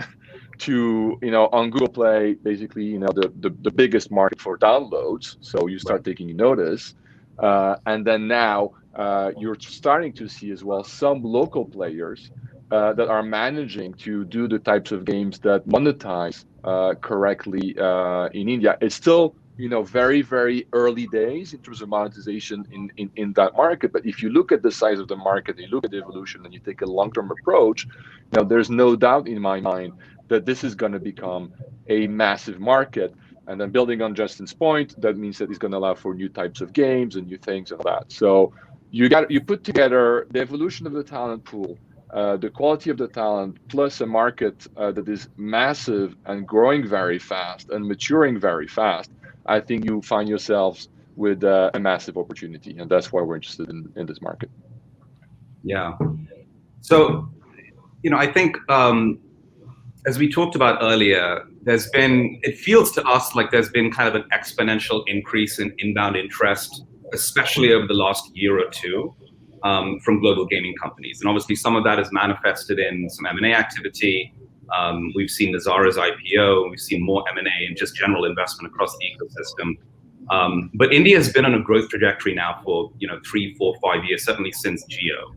to, on Google Play, basically, the biggest market for downloads. So you start taking notice. And then now you're starting to see as well some local players that are managing to do the types of games that monetize correctly in India. It's still, very, very early days in terms of monetization in that market. But if you look at the size of the market, you look at the evolution, and you take a long-term approach, there's no doubt in my mind that this is going to become a massive market. And then building on Justin's point, that means that it's going to allow for new types of games and new things and that. So you put together the evolution of the talent pool, the quality of the talent, plus a market that is massive and growing very fast and maturing very fast. I think you find yourselves with a massive opportunity, and that's why we're interested in this market. Yeah. So, I think as we talked about earlier, it feels to us like there's been kind of an exponential increase in inbound interest, especially over the last year or two, from global gaming companies. And obviously some of that is manifested in some M&A activity. We've seen Nazara's IPO, we've seen more M&A and just general investment across the ecosystem. But India has been on a growth trajectory now for 3, 4, 5 years, certainly since Geo.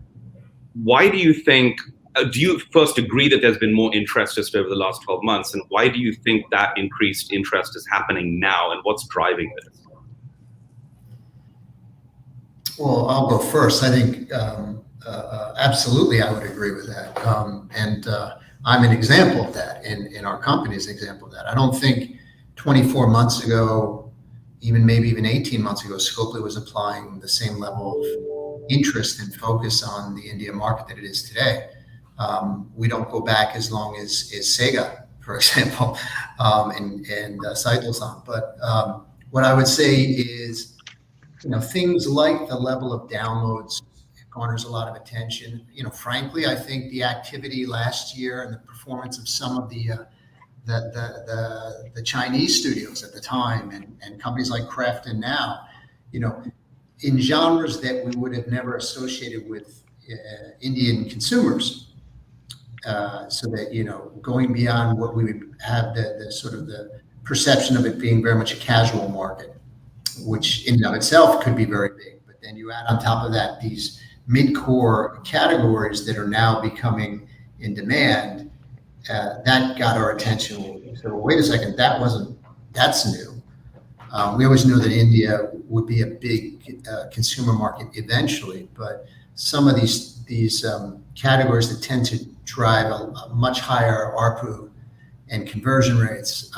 Why do you think, do you first agree that there's been more interest just over the last 12 months? And why do you think that increased interest is happening now, and what's driving this? Well, I'll go first. I think absolutely I would agree with that. And I'm an example of that, in our company is an example of that. I don't think 24 months ago, maybe even 18 months ago, Scopely was applying the same level of interest and focus on the India market that it is today. We don't go back as long as Sehgal, for example, and Saito-san. But what I would say is, things like the level of downloads garners a lot of attention. Frankly, I think the activity last year and the performance of some of the Chinese studios at the time and companies like Krafton now, in genres that we would have never associated with Indian consumers. So that, going beyond what we would have the sort of the perception of it being very much a casual market, which in and of itself could be very big. But then you add on top of that these mid-core categories that are now becoming in demand, that got our attention. So wait a second, that's new. We always knew that India would be a big consumer market eventually, but some of these categories that tend to drive a much higher ARPU and conversion rates,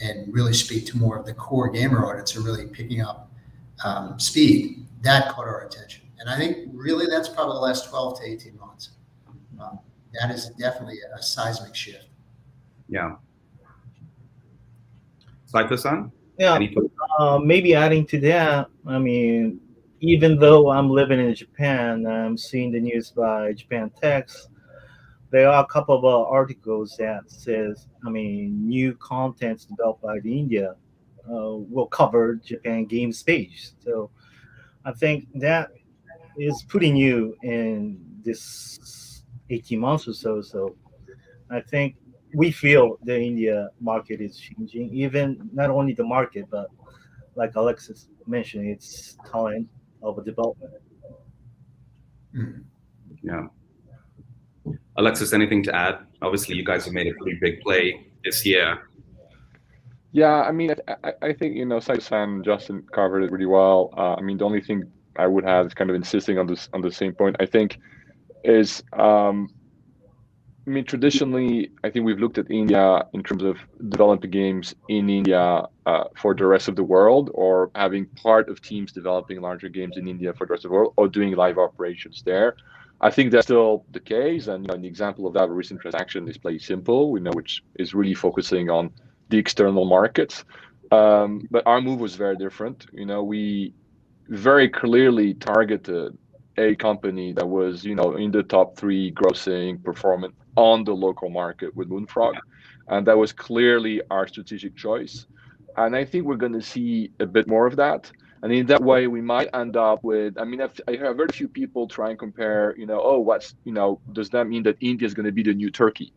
and really speak to more of the core gamer audience, are really picking up speed. That caught our attention. And I think really that's probably the last 12 to 18 months. That is definitely a seismic shift. Yeah. Saito-san? Yeah, maybe adding to that, even though I'm living in Japan, I'm seeing the news by Japan Text. There are a couple of articles that says, new contents developed by India will cover Japan game stage. So I think that is pretty new in this 18 months or so. So I think we feel the India market is changing, even not only the market, but like Alexis mentioned, it's talent of development. Yeah. Alexis, anything to add? Obviously, you guys have made a pretty big play this year. Yeah, I think, Saito-san and Justin covered it really well. The only thing I would have is kind of insisting on the same point, I think, is traditionally, I think we've looked at India in terms of developing games in India for the rest of the world, or having part of teams developing larger games in India for the rest of the world, or doing live operations there. I think that's still the case, and an example of that, a recent transaction is Play Simple, which is really focusing on the external markets. But our move was very different. We very clearly targeted a company that was, in the top 3 grossing performant on the local market with Moonfrog, and that was clearly our strategic choice. And I think we're going to see a bit more of that. And in that way, we might end up with, I have heard a few people try and compare, does that mean that India is going to be the new Turkey,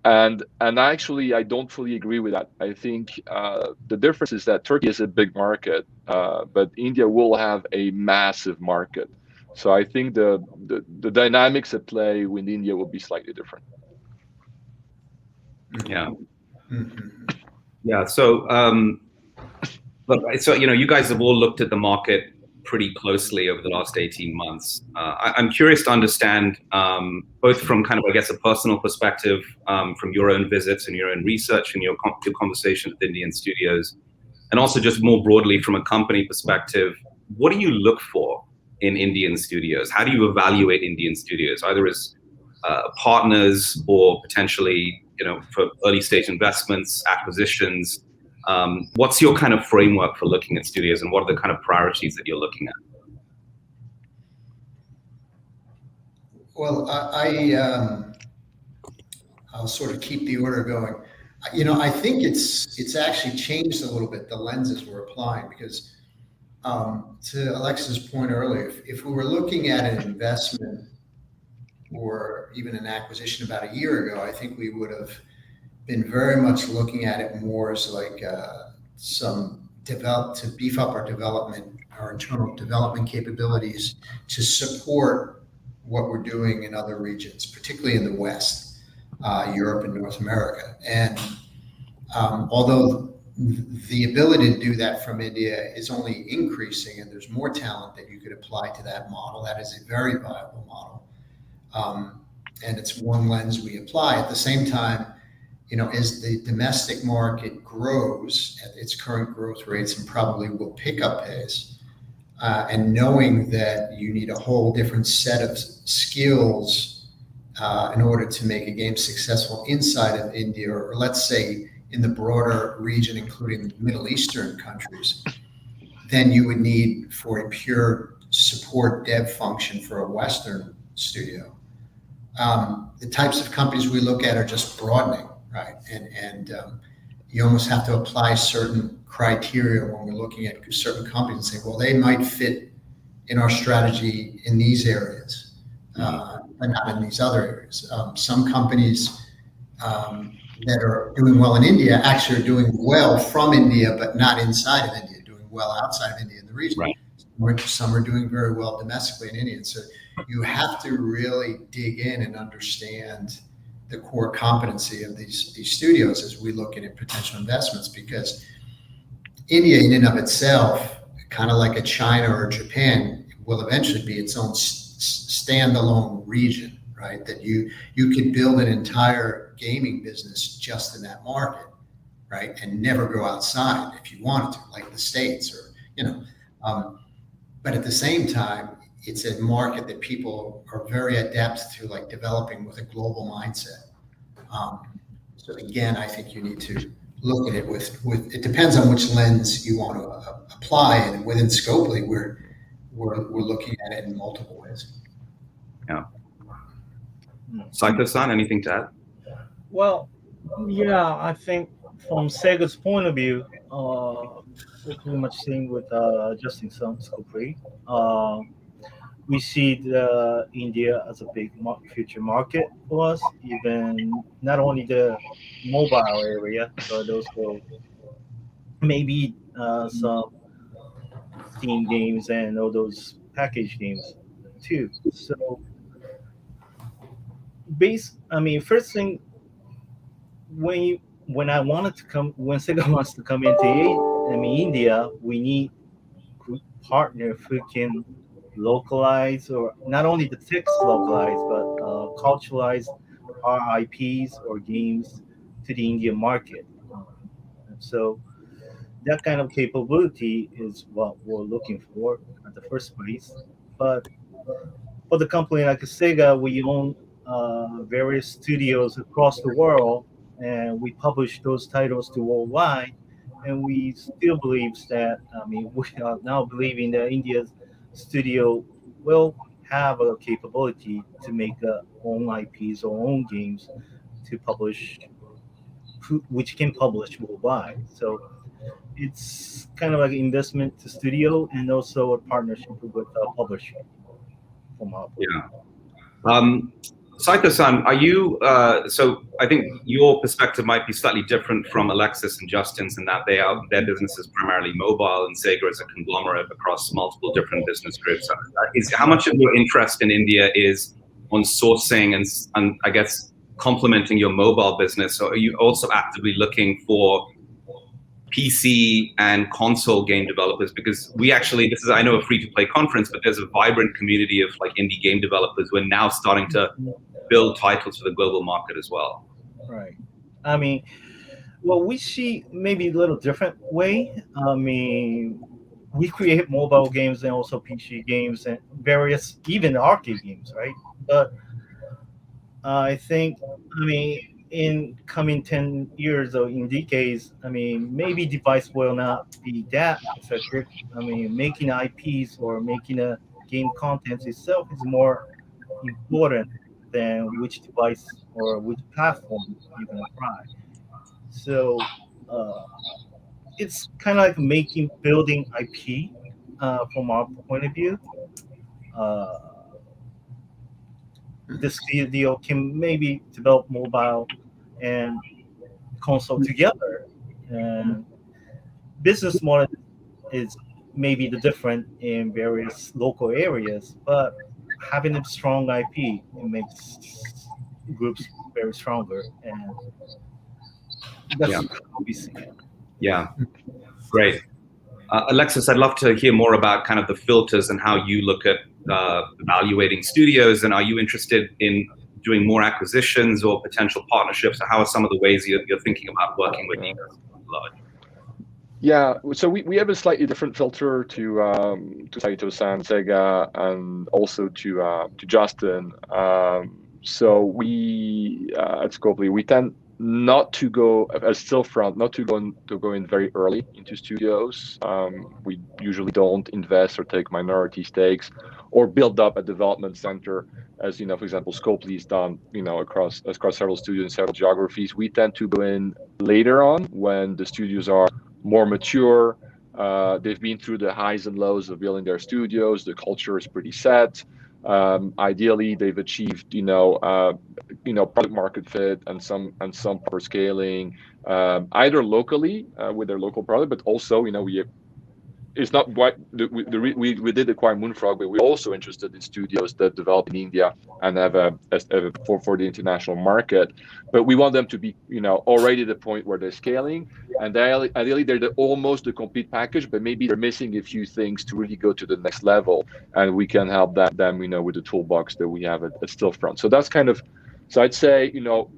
And actually, I don't fully agree with that. I think the difference is that Turkey is a big market, but India will have a massive market. So I think the dynamics at play with India will be slightly different. Yeah. Mm-hmm. Yeah. So, look, so you guys have all looked at the market pretty closely over the last 18 months. I'm curious to understand, both from kind of, I guess, a personal perspective, from your own visits and your own research and your conversations with Indian studios, and also just more broadly from a company perspective, what do you look for in Indian studios? How do you evaluate Indian studios, either as partners or potentially, for early stage investments, acquisitions? What's your kind of framework for looking at studios, and what are the kind of priorities that you're looking at? Well, I'll sort of keep the order going. I think it's actually changed a little bit, the lenses we're applying, because to Alexa's point earlier, if we were looking at an investment or even an acquisition about a year ago, I think we would have been very much looking at it more as like to beef up our internal development capabilities to support what we're doing in other regions, particularly in the West, Europe and North America. And although the ability to do that from India is only increasing, and there's more talent that you could apply to that model, that is a very viable model. And it's one lens we apply. At the same time, as the domestic market grows at its current growth rates and probably will pick up pace, and knowing that you need a whole different set of skills in order to make a game successful inside of India, or let's say in the broader region, including Middle Eastern countries, then you would need for a pure support dev function for a Western studio. The types of companies we look at are just broadening, right? And you almost have to apply certain criteria when we're looking at certain companies and say, well, they might fit in our strategy in these areas, but not in these other areas. Some companies that are doing well in India actually are doing well from India, but not inside of India, doing well outside of India in the region. Right. Some are doing very well domestically in India. So you have to really dig in and understand the core competency of these studios as we look at potential investments, because India in and of itself, kind of like a China or Japan, will eventually be its own standalone region, right? That you could build an entire gaming business just in that market, right? And never go outside if you wanted to, like the States or, but at the same time, it's a market that people are very adept to, like developing with a global mindset. So again, I think you need to look at it with it depends on which lens you want to apply, and within Scopely, we're looking at it in multiple ways. Yeah. Saito-san, anything to add? Well, yeah, I think from Sega's point of view, we're pretty much seeing with Justin Scopely. We see India as a big future market for us, even not only the mobile area, but also maybe some Steam games and all those package games too. So, first thing, when Sega wants to come into India, we need good partner who can localize, or not only the text localize, but culturalize our IPs or games to the Indian market. So that kind of capability is what we're looking for at the first place. But for the company like Sega, we own various studios across the world, and we publish those titles to worldwide. And we still believe that, we are now believing that India's studio will have a capability to make own IPs or own games to publish, which can publish worldwide. So it's kind of like an investment to studio and also a partnership with a publisher from our point. Yeah. Saito-san, are you, so I think your perspective might be slightly different from Alexis and Justin's in that their business is primarily mobile and Sega is a conglomerate across multiple different business groups. How much of your interest in India is on sourcing and I guess complementing your mobile business? Or are you also actively looking for PC and console game developers? Because we actually, this is, I know, a free-to-play conference, but there's a vibrant community of like indie game developers who are now starting to build titles for the global market as well. Right. I mean, well, we see maybe a little different way. I mean, we create mobile games and also PC games and various, even arcade games, right? But I think, I mean, in coming 10 years or in decades, I mean, maybe device will not be that effective. I mean, making IPs or making a game content itself is more important than which device or which platform you're going to try. So it's kind of like building IP from our point of view. The studio can maybe develop mobile and console together, and business model is maybe the different in various local areas, but having a strong IP, it makes groups very stronger, and that's how we see it. Yeah, great. Alexis, I'd love to hear more about kind of the filters and how you look at evaluating studios, and are you interested in doing more acquisitions or potential partnerships? Or how are some of the ways you're thinking about working with Eagles? Yeah, so we have a slightly different filter to Saito-san, Sega, and also to Justin. So we at Scalable, we tend not to go as Stillfront, not to go in very early into studios. We usually don't invest or take minority stakes or build up a development center, as for example, Scalable is done, across several studios and several geographies. We tend to go in later on when the studios are more mature. They've been through the highs and lows of building their studios. The culture is pretty set. Ideally, they've achieved, product market fit and some proper scaling, either locally with their local product, but also, it's not what we did acquire Moonfrog, but we're also interested in studios that develop in India and have for the international market. But we want them to be, already at the point where they're scaling, and ideally they're almost the complete package, but maybe they're missing a few things to really go to the next level, and we can help them, with the toolbox that we have at Stillfront. So that's kind of. So I'd say,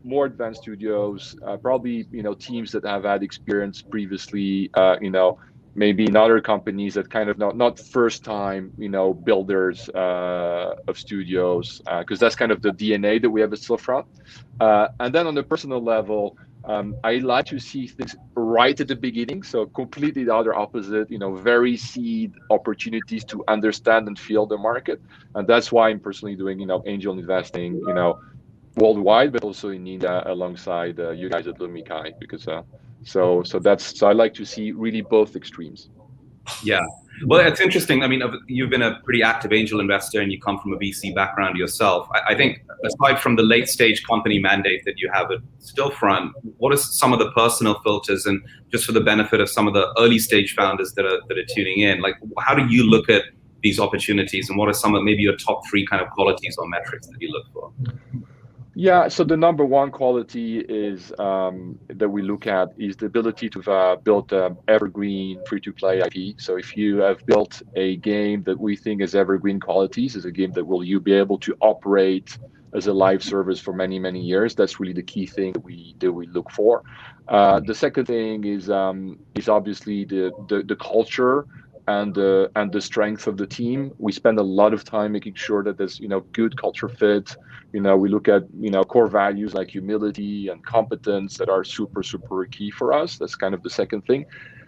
more advanced studios, probably, teams that have had experience previously, maybe in other companies that kind of not first time, builders of studios, because that's kind of the DNA that we have at Stillfront. And then on the personal level, I like to see things right at the beginning. So completely the other opposite, very seed opportunities to understand and feel the market. And that's why I'm personally doing, angel investing, worldwide, but also in India alongside you guys at Lumikai, because so I like to see really both extremes. Yeah, well, it's interesting. I mean, you've been a pretty active angel investor, and you come from a VC background yourself. I think aside from the late stage company mandate that you have at Stillfront, what are some of the personal filters, and just for the benefit of some of the early stage founders that are tuning in, like how do you look at these opportunities, and what are some of maybe your top 3 kind of qualities or metrics that you look for? Yeah, so the number one quality is that we look at is the ability to build evergreen free-to-play IP. So if you have built a game that we think is evergreen qualities, is a game that you be able to operate as a live service for many, many years. That's really the key thing that we look for. The second thing is obviously the culture and the strength of the team. We spend a lot of time making sure that there's good culture fit. We look at core values like humility and competence that are super key for us. That's kind of the second thing.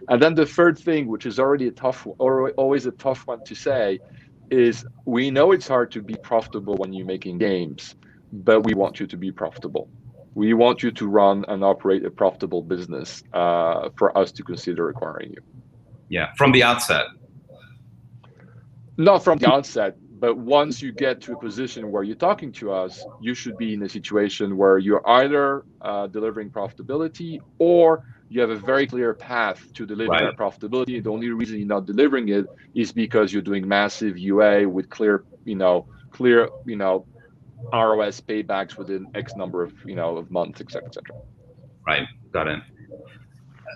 And then the third thing, which is already always a tough one to say, is we know it's hard to be profitable when you're making games, but we want you to be profitable. We want you to run and operate a profitable business for us to consider acquiring you. Yeah, from the outset. Not from the outset, But once you get to a position where you're talking to us, you should be in a situation where you're either delivering profitability, or you have a very clear path to delivering that profitability. The only reason you're not delivering it is because you're doing massive UA with clear ROS paybacks within X number of months, etc., etc. Right, got it.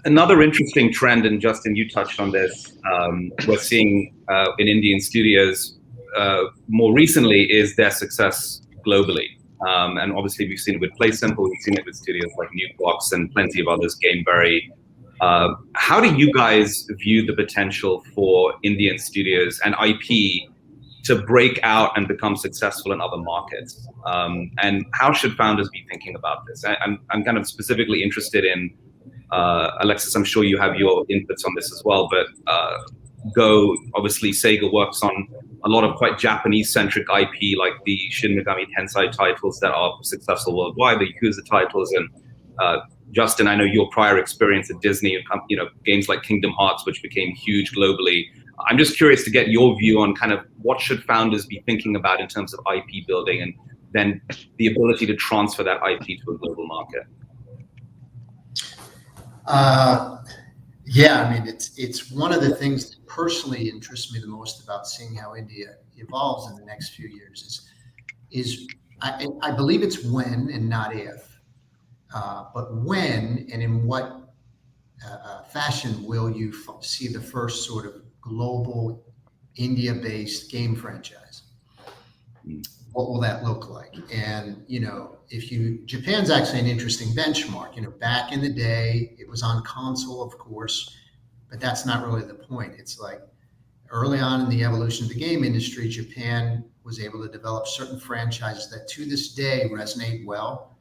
Another interesting trend, and Justin, you touched on this, we're seeing in Indian studios more recently, is their success globally. And obviously we've seen it with Play Simple, we've seen it with studios like Nukebox and plenty of others, Gameberry. How do you guys view the potential for Indian studios and IP to break out and become successful in other markets? And how should founders be thinking about this? I'm kind of specifically interested in, Alexis, I'm sure you have your inputs on this as well, but Go, obviously Sehgal works on a lot of quite Japanese-centric IP, like the Shin Megami Tensei titles that are successful worldwide, the Yakuza titles, and Justin, I know your prior experience at Disney, games like Kingdom Hearts, which became huge globally. I'm just curious to get your view on kind of what should founders be thinking about in terms of IP building, and then the ability to transfer that IP to a global market. Yeah, I mean, it's one of the things that personally interests me the most about seeing how India evolves in the next few years is I believe it's when and not if, but when and in what fashion will you see the first sort of global India-based game franchise? What will that look like? And Japan's actually an interesting benchmark. Back in the day, it was on console, of course, but that's not really the point. It's like early on in the evolution of the game industry, Japan was able to develop certain franchises that to this day resonate well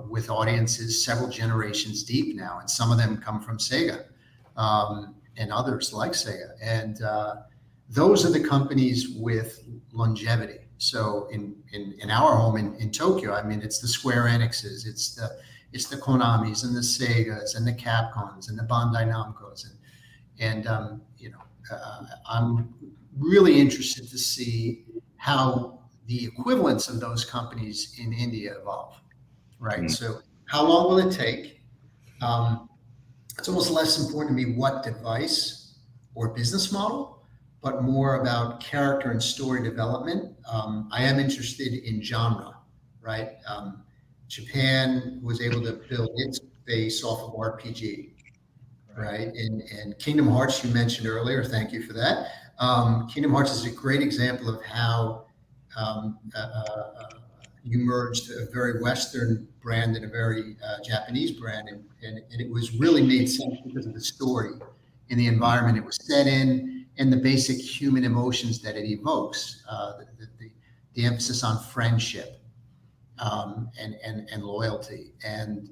with audiences several generations deep now, and some of them come from Sega and others like Sega. And those are the companies with longevity. So in our home in Tokyo, I mean, it's the Square Enixes, it's the Konamis and the Segas and the Capcoms and the Bandai Namcos, and I'm really interested to see how the equivalents of those companies in India evolve. Right. So how long will it take? It's almost less important to me what device or business model, but more about character and story development. I am interested in genre, right? Japan was able to build its base off of RPG, right? And Kingdom Hearts, you mentioned earlier, thank you for that. Kingdom Hearts is a great example of how you merged a very Western brand and a very Japanese brand, and it was really made sense because of the story and the environment it was set in, and the basic human emotions that it evokes, the emphasis on friendship and loyalty, and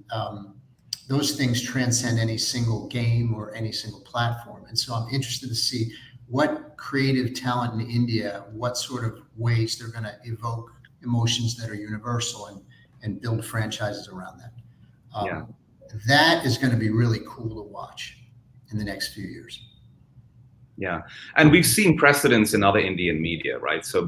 those things transcend any single game or any single platform. And so I'm interested to see what creative talent in India, what sort of ways they're going to evoke emotions that are universal and build franchises around that. That is going to be really cool to watch in the next few years. Yeah, and we've seen precedents in other Indian media, right? So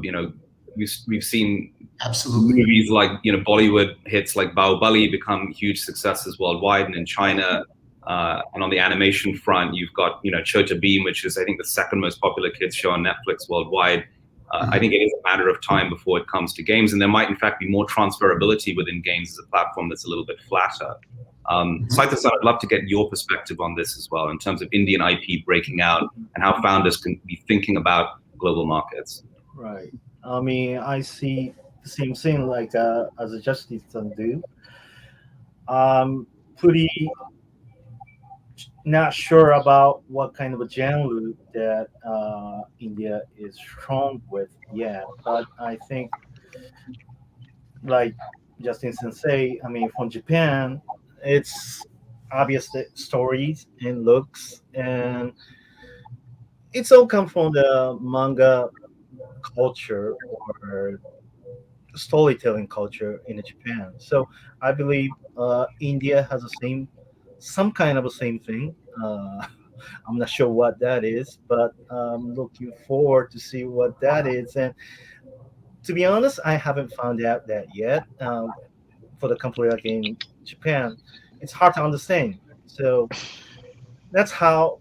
we've seen absolutely movies like Bollywood hits like Bahubali become huge successes worldwide, and in China, and on the animation front, you've got Chota Bheem, which is I think the second most popular kids show on Netflix worldwide. I think it is a matter of time before it comes to games, and there might in fact be more transferability within games as a platform that's a little bit flatter. Saito-san, I'd love to get your perspective on this as well, in terms of Indian IP breaking out and how founders can be thinking about global markets. Right. I mean, I see the same thing like as a Justice do. Pretty not sure about what kind of a genre that India is strong with yet, but I think, like Justin Sensei, I mean, from Japan, it's obvious that stories and looks, and it's all come from the manga culture or storytelling culture in Japan. So I believe India has some kind of the same thing. I'm not sure what that is, but I'm looking forward to see what that is. And to be honest, I haven't found out that yet. For the company like in Japan, it's hard to understand. So that's how.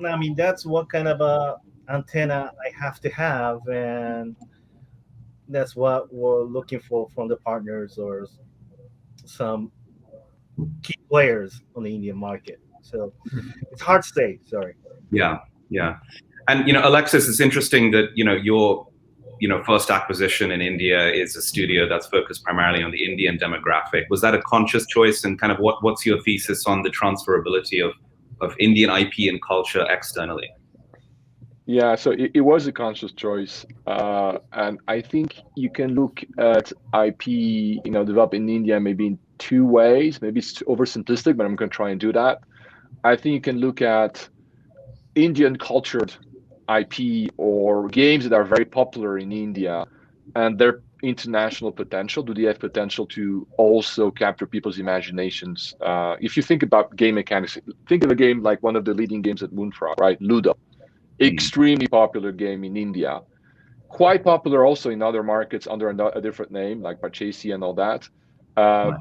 I mean, that's what kind of a antenna I have to have, and that's what we're looking for from the partners or some key players on the Indian market. So it's hard to say. Sorry. Yeah, yeah. And Alexis, it's interesting that your first acquisition in India is a studio that's focused primarily on the Indian demographic. Was that a conscious choice, and kind of what's your thesis on the transferability of Indian IP and culture externally? Yeah, so it was a conscious choice, and I think you can look at IP, developed in India maybe in two ways. Maybe it's oversimplistic, but I'm going to try and do that. I think you can look at Indian cultured IP or games that are very popular in India and their international potential. Do they have potential to also capture people's imaginations? If you think about game mechanics, think of a game like one of the leading games at Moonfrog, right? Ludo. Extremely popular game in India. Quite popular also in other markets under a different name, like Pachesi and all that.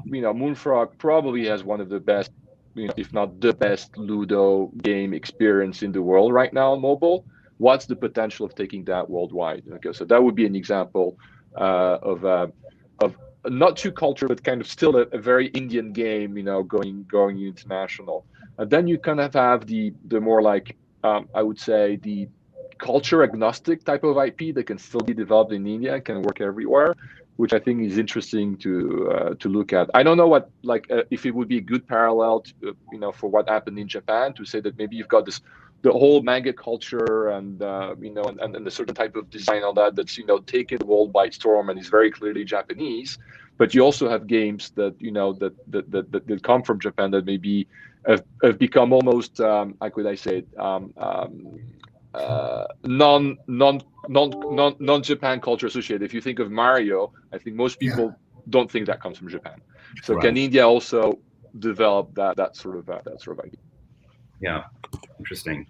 Moonfrog probably has one of the best, if not the best Ludo game experience in the world right now on mobile. What's the potential of taking that worldwide? Okay, so that would be an example of not too cultural, but kind of still a very Indian game, going international. And then you kind of have the more like I would say the culture agnostic type of IP that can still be developed in India and can work everywhere, which I think is interesting to look at. I don't know what if it would be a good parallel to, for what happened in Japan, to say that maybe you've got the whole manga culture and and a certain type of design on that's taken the world by storm and is very clearly Japanese, but you also have games that that come from Japan that maybe have become almost how could I say it, non-Japan culture associated. If you think of Mario, I think most people don't think that comes from Japan. So Right. Can India also develop that sort of idea? Yeah, interesting.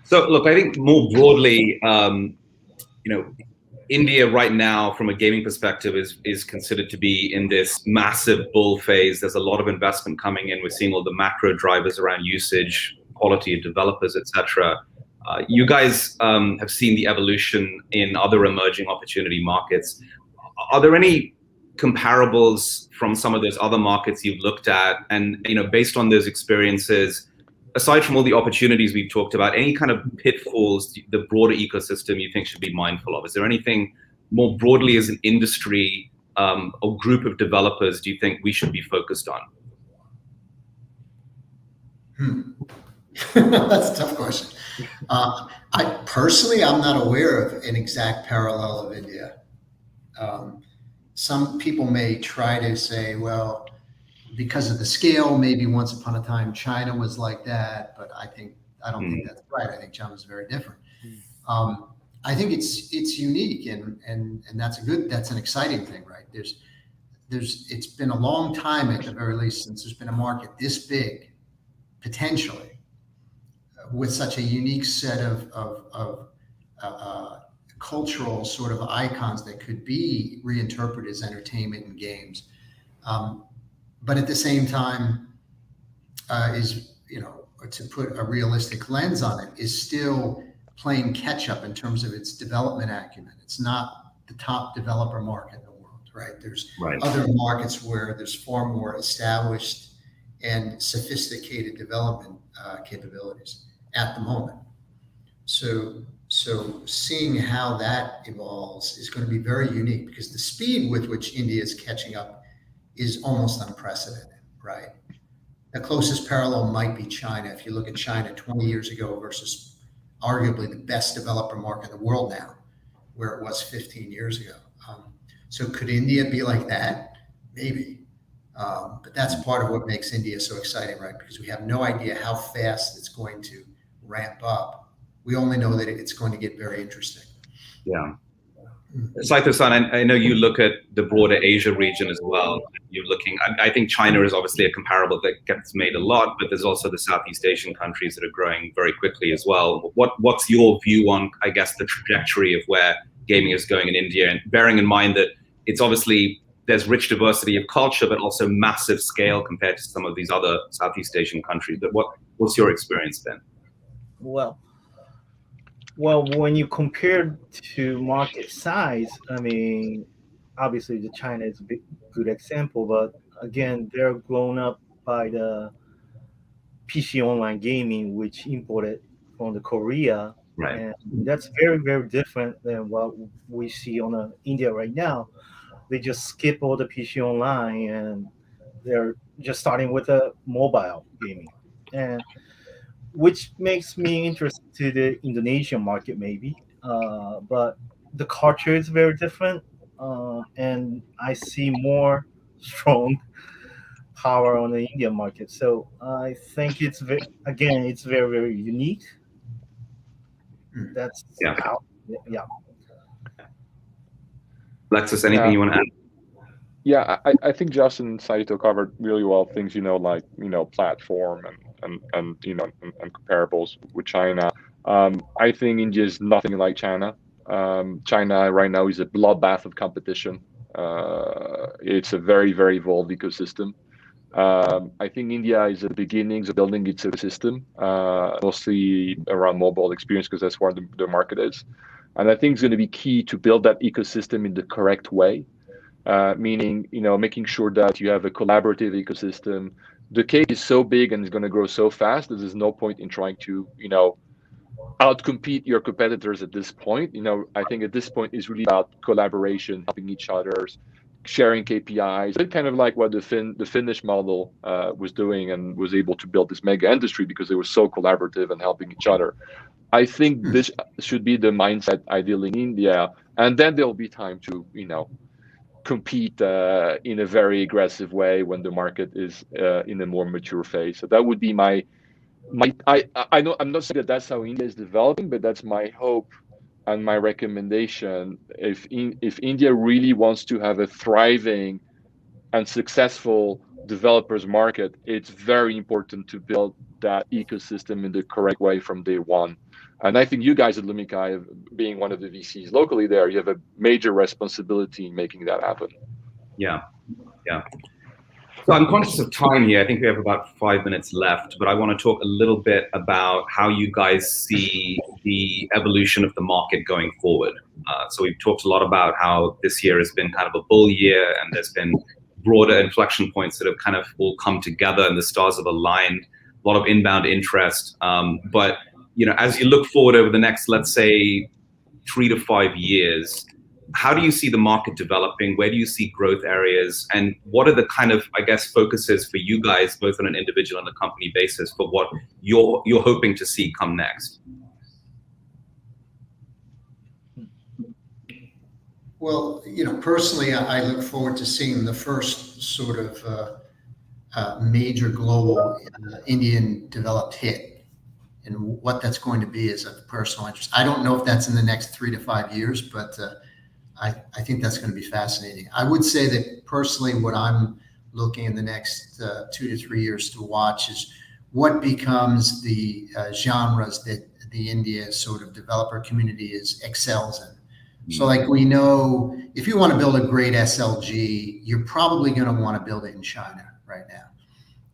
So look, I think more broadly, India right now, from a gaming perspective, is considered to be in this massive bull phase. There's a lot of investment coming in. We're seeing all the macro drivers around usage, quality of developers, etc. You guys have seen the evolution in other emerging opportunity markets. Are there any comparables from some of those other markets you've looked at? And based on those experiences, aside from all the opportunities we've talked about, any kind of pitfalls the broader ecosystem you think should be mindful of? Is there anything more broadly as an industry or group of developers do you think we should be focused on? That's a tough question. I'm not aware of an exact parallel of India. Some people may try to say, well, because of the scale, maybe once upon a time China was like that, but I don't think that's right. I think China was very different. I think it's unique, and that's an exciting thing, right? It's been a long time at the very least since there's been a market this big, potentially, with such a unique set of cultural sort of icons that could be reinterpreted as entertainment and games. But at the same time, to put a realistic lens on it, is still playing catch up in terms of its development acumen. It's not the top developer market in the world, right? There's other markets where there's far more established and sophisticated development capabilities at the moment. So seeing how that evolves is going to be very unique, because the speed with which India is catching up is almost unprecedented, right? The closest parallel might be China. If you look at China 20 years ago versus arguably the best developer market in the world now, where it was 15 years ago. So could India be like that? Maybe. But that's part of what makes India so exciting, right? Because we have no idea how fast it's going to ramp up. We only know that it's going to get very interesting. Yeah. Saito-san, I know you look at the broader Asia region as well. You're looking, I think China is obviously a comparable that gets made a lot, but there's also the Southeast Asian countries that are growing very quickly as well. What's your view on, I guess, the trajectory of where gaming is going in India, and bearing in mind that it's obviously, there's rich diversity of culture, but also massive scale compared to some of these other Southeast Asian countries. But what's your experience then? Well, when you compare to market size, I mean, obviously the China is a good example, but again, they're grown up by the PC online gaming, which imported from the Korea, right? And that's very, very different than what we see on India right now. They just skip all the PC online and they're just starting with a mobile gaming, and which makes me interested to the Indonesian market maybe. But the culture is very different, and I see more strong power on the Indian market. So I think it's it's very, very unique. That's how, yeah. Alexis, anything you want to add? Yeah, I think Justin and Saito covered really well things, like, platform and comparables with China. I think India is nothing like China. China right now is a bloodbath of competition. It's a very, very evolved ecosystem. I think India is at the beginnings of building its ecosystem, mostly around mobile experience, because that's where the market is. And I think it's going to be key to build that ecosystem in the correct way. Meaning, making sure that you have a collaborative ecosystem. The cake is so big and it's going to grow so fast that there's no point in trying to, outcompete your competitors at this point. I think at this point is really about collaboration, helping each other, sharing KPIs, and kind of like what the Finnish model was doing, and was able to build this mega industry because they were so collaborative and helping each other. I think this should be the mindset ideally in India, and then there'll be time to, compete in a very aggressive way when the market is in a more mature phase. So that would be I know I'm not saying that that's how India is developing, but that's my hope and my recommendation. If India really wants to have a thriving and successful developers market, it's very important to build that ecosystem in the correct way from day one. And I think you guys at Lumikai, being one of the VCs locally there, you have a major responsibility in making that happen. Yeah. So I'm conscious of time here. I think we have about 5 minutes left, but I want to talk a little bit about how you guys see the evolution of the market going forward. So we've talked a lot about how this year has been kind of a bull year, and there's been broader inflection points that have kind of all come together and the stars have aligned, a lot of inbound interest. But as you look forward over the next, let's say, 3 to 5 years, how do you see the market developing? Where do you see growth areas? And what are the kind of, I guess, focuses for you guys, both on an individual and a company basis, for what you're hoping to see come next? Well, personally, I look forward to seeing the first sort of major global Indian developed hit. And what that's going to be is of personal interest. I don't know if that's in the next 3 to 5 years, but I think that's going to be fascinating. I would say that personally, what I'm looking in the next 2 to 3 years to watch is what becomes the genres that the India sort of developer community excels in. So like we know, if you want to build a great SLG, you're probably going to want to build it in China right now.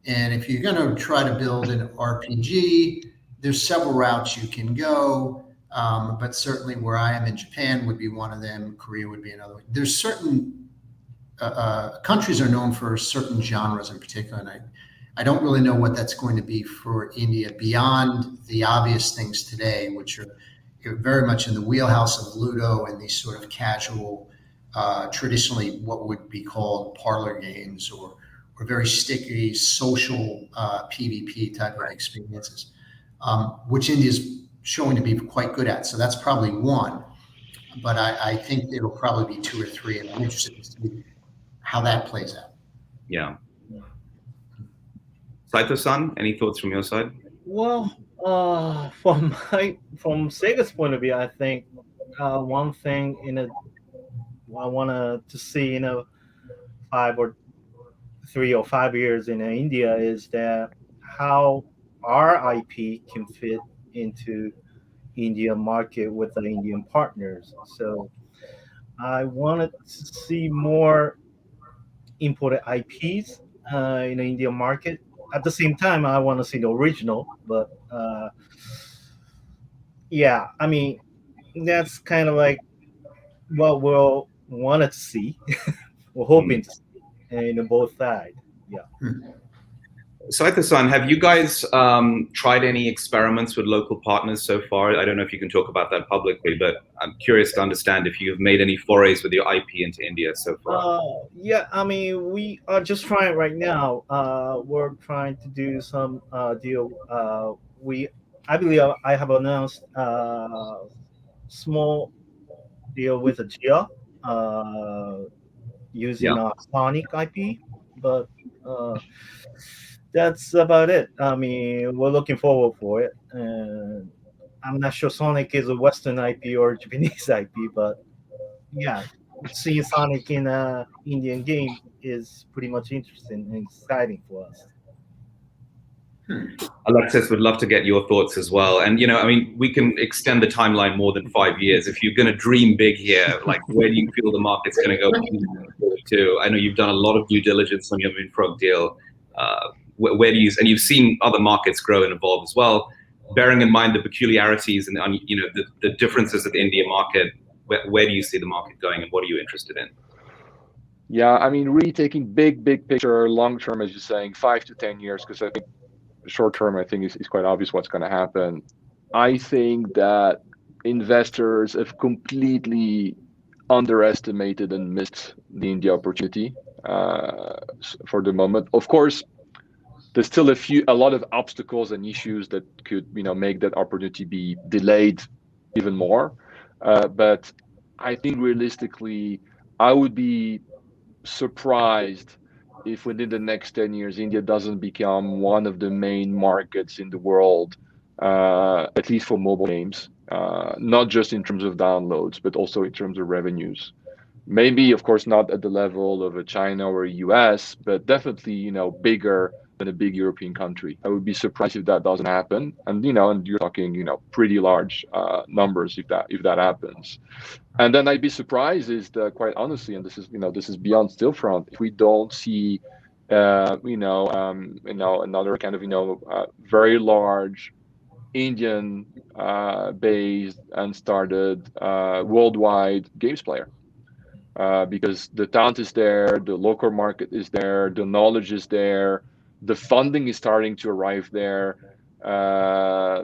And if you're going to try to build an RPG, there's several routes you can go, but certainly where I am in Japan would be one of them. Korea would be another one. There's certain countries are known for certain genres in particular, and I don't really know what that's going to be for India beyond the obvious things today, which are very much in the wheelhouse of Ludo and these sort of casual, traditionally what would be called parlor games, or very sticky social PvP type of experiences. Which India is showing to be quite good at. So that's probably one, but I think it'll probably be 2 or 3, and I'm interested to see how that plays out. Yeah. Saito-san, any thoughts from your side? Well, from Sega's point of view, I think one thing I want to see 3 or 5 years in India is that how our IP can fit into Indian market with the Indian partners. So I wanted to see more imported IPs in the Indian market. At the same time, I want to see the original, but yeah, I mean, that's kind of like what we'll wanted to see. We're hoping to see in both sides. Yeah. Saito-san, have you guys tried any experiments with local partners so far? I don't know if you can talk about that publicly, but I'm curious to understand if you've made any forays with your IP into India so far. Yeah, I mean, we are just trying right now. We're trying to do some deal. I believe I have announced small deal with a GIA using Sonic IP, but that's about it. I mean, we're looking forward for it, and I'm not sure Sonic is a Western IP or Japanese IP, but yeah, seeing Sonic in a Indian game is pretty much interesting and exciting for us. Alexis, would love to get your thoughts as well. And, I mean, we can extend the timeline more than 5 years. If you're going to dream big here, like, where do you feel the market's going to go to? I know you've done a lot of due diligence on your Moonfrog deal. Where do you, and you've seen other markets grow and evolve as well, bearing in mind the peculiarities and, the differences of the India market. Where do you see the market going, and what are you interested in? Yeah, I mean, really taking big picture, long term, as you're saying, 5 to 10 years, because I think short term, I think is quite obvious what's going to happen. I think that investors have completely underestimated and missed the India opportunity for the moment. Of course, there's still a lot of obstacles and issues that could, make that opportunity be delayed even more. But I think realistically, I would be surprised if within the next 10 years, India doesn't become one of the main markets in the world, at least for mobile games, not just in terms of downloads, but also in terms of revenues. Maybe, of course, not at the level of a China or a US, but definitely, bigger than a big European country. I would be surprised if that doesn't happen. And, and you're talking, pretty large numbers if that happens. And then I'd be surprised quite honestly, and this is beyond Stillfront, if we don't see, another kind of, very large Indian based and started worldwide games player. Because the talent is there, the local market is there, the knowledge is there, the funding is starting to arrive there.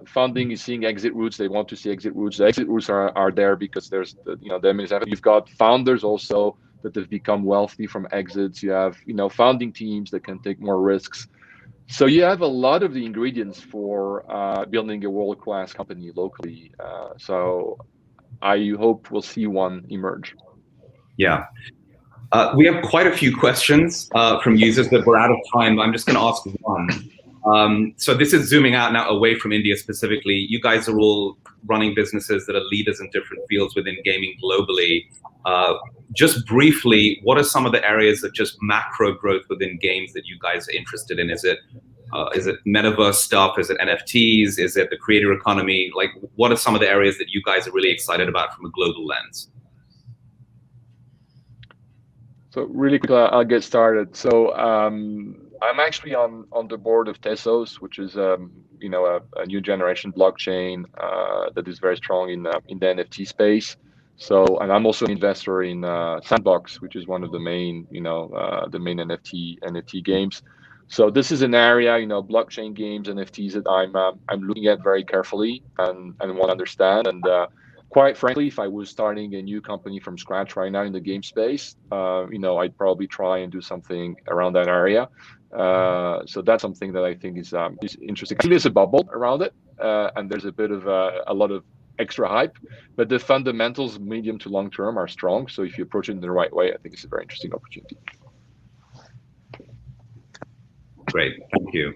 Funding is seeing exit routes. They want to see exit routes. The exit routes are there because there's you've got founders also that have become wealthy from exits. You have founding teams that can take more risks. So you have a lot of the ingredients for building a world-class company locally. So I hope we'll see one emerge. Yeah. We have quite a few questions from users, but we're out of time. I'm just going to ask one. So this is zooming out now away from India specifically. You guys are all running businesses that are leaders in different fields within gaming globally. Just briefly, what are some of the areas of just macro growth within games that you guys are interested in? Is it metaverse stuff? Is it NFTs? Is it the creator economy? Like, what are some of the areas that you guys are really excited about from a global lens? So really quick, I'll get started. So I'm actually on the board of Tesos, which is a new generation blockchain that is very strong in the NFT space. So, and I'm also an investor in Sandbox, which is one of the main the main NFT games. So this is an area, blockchain games, NFTs that I'm looking at very carefully and want to understand. And quite frankly, if I was starting a new company from scratch right now in the game space, I'd probably try and do something around that area. So that's something that I think is interesting. There's a bubble around it, and there's a bit of a lot of extra hype, but the fundamentals, medium to long term, are strong. So if you approach it in the right way, I think it's a very interesting opportunity. Great, thank you.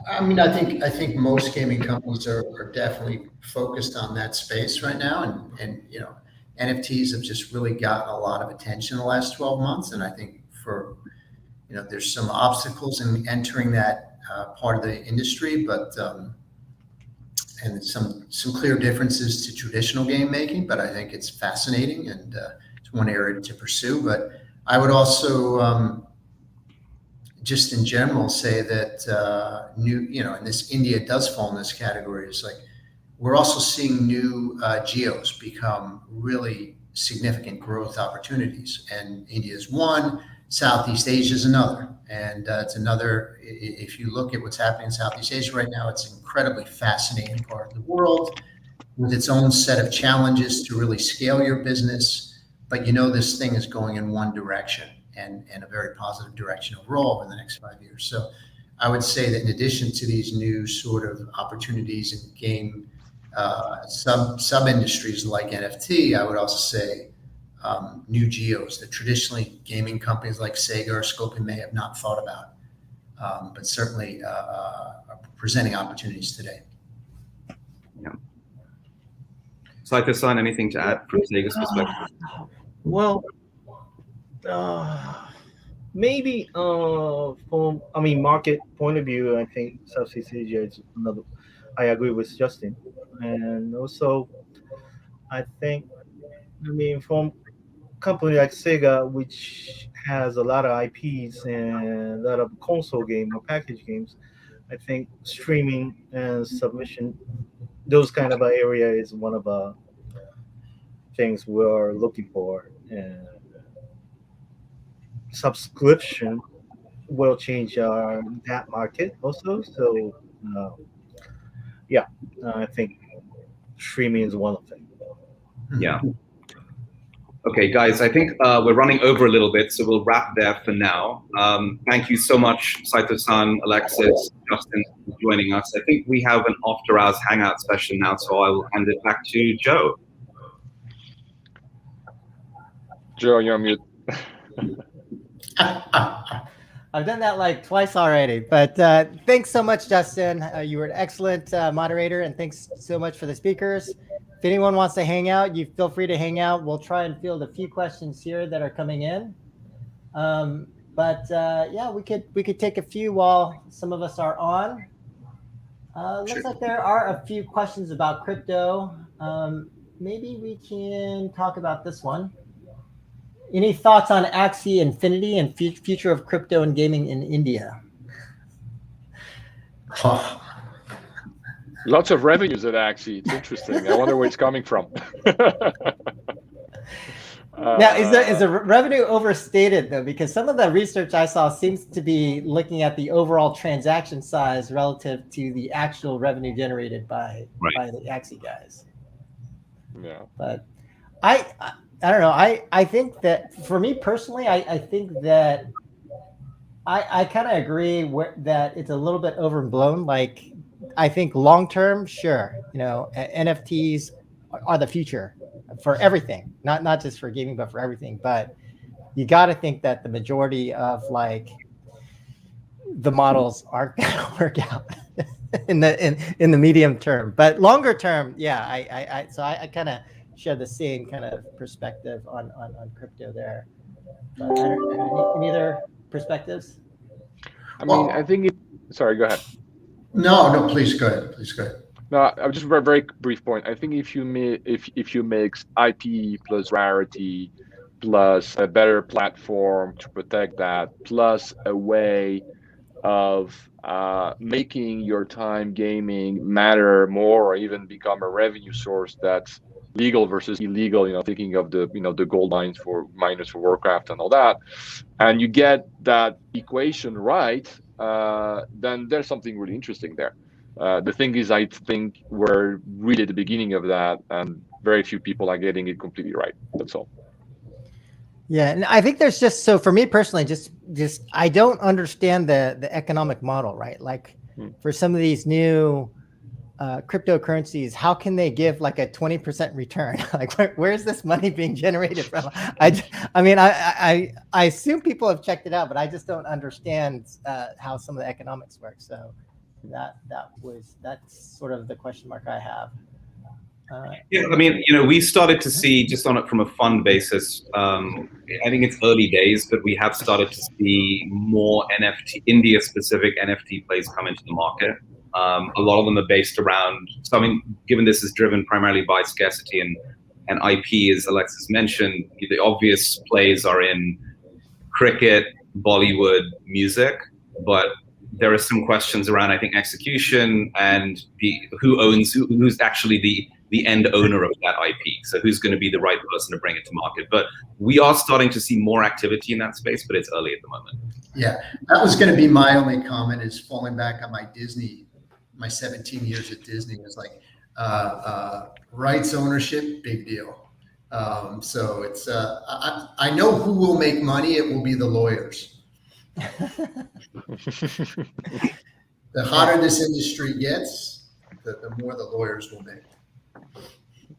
I mean, I think most gaming companies are definitely focused on that space right now, and NFTs have just really gotten a lot of attention in the last 12 months. And I think there's some obstacles in entering that part of the industry, but and some clear differences to traditional game making, but I think it's fascinating and it's one area to pursue. But I would also just in general say that and this India does fall in this category. It's like we're also seeing new geos become really significant growth opportunities, and India is one, Southeast Asia is another, and it's another. If you look at what's happening in Southeast Asia right now, it's an incredibly fascinating part of the world with its own set of challenges to really scale your business. But this thing is going in one direction, and a very positive direction overall over the next 5 years. So I would say that in addition to these new sort of opportunities in game sub industries like NFT, I would also say new geos that traditionally gaming companies like Sega or Scopely may have not thought about, but certainly are presenting opportunities today. Yeah. Saito-san, anything to add from Sega's perspective? Well, maybe from market point of view, I think Southeast Asia is another. I agree with Justin, and also I think from company like Sega, which has a lot of IPs and a lot of console game or package games, I think streaming and submission, those kind of area is one of the things we're looking for. And subscription will change that market also. So I think streaming is one of them. Yeah. Okay, guys, I think we're running over a little bit, so we'll wrap there for now. Thank you so much, Saito-san, Alexis, Justin, for joining us. I think we have an after-hours hangout session now, so I will hand it back to Joe. Joe, you're on mute. I've done that like twice already, but thanks so much, Justin. You were an excellent moderator, and thanks so much for the speakers. If anyone wants to hang out, you feel free to hang out. We'll try and field a few questions here that are coming in. We could take a few while some of us are on. Looks like there are a few questions about crypto. Maybe we can talk about this one. Any thoughts on Axie Infinity and future of crypto and gaming in India? Lots of revenues at Axie. It's interesting. I wonder where it's coming from. Now, is the revenue overstated though? Because some of the research I saw seems to be looking at the overall transaction size relative to the actual revenue generated by the Axie guys. Yeah. But I don't know. I think that for me personally, I think that I kind of agree that it's a little bit overblown. Like, I think long term, sure, NFTs are the future for everything, not just for gaming, but for everything. But you got to think that the majority of the models aren't going to work out in the medium term. But longer term, yeah, I kind of share the same kind of perspective on crypto there. But any other perspectives? I think sorry, go ahead. No, please go ahead. No, just a very brief point. I think if you mix IP plus rarity plus a better platform to protect that, plus a way of making your time gaming matter more or even become a revenue source that's legal versus illegal, thinking of the gold mines for Warcraft and all that, and you get that equation right, then there's something really interesting there. The thing is, I think we're really at the beginning of that, and very few people are getting it completely right. That's all. Yeah, and I think there's so for me personally, just I don't understand the economic model, right? Like for some of these new cryptocurrencies, how can they give like a 20% return? Like where's this money being generated from? I assume people have checked it out, but I just don't understand how some of the economics work. So that's sort of the question mark I have. Yeah, I mean, we started to see just on it from a fund basis. I think it's early days, but we have started to see more NFT, India-specific NFT plays come into the market. A lot of them are based around. So, I mean, given this is driven primarily by scarcity and IP, as Alexis mentioned, the obvious plays are in cricket, Bollywood, music, but there are some questions around, I think, execution and who's actually the end owner of that IP. So who's going to be the right person to bring it to market? But we are starting to see more activity in that space, but it's early at the moment. Yeah, that was going to be my only comment, is falling back on my 17 years at Disney was like, rights ownership, big deal. So it's, I know who will make money. It will be the lawyers. The hotter this industry gets, the more the lawyers will make.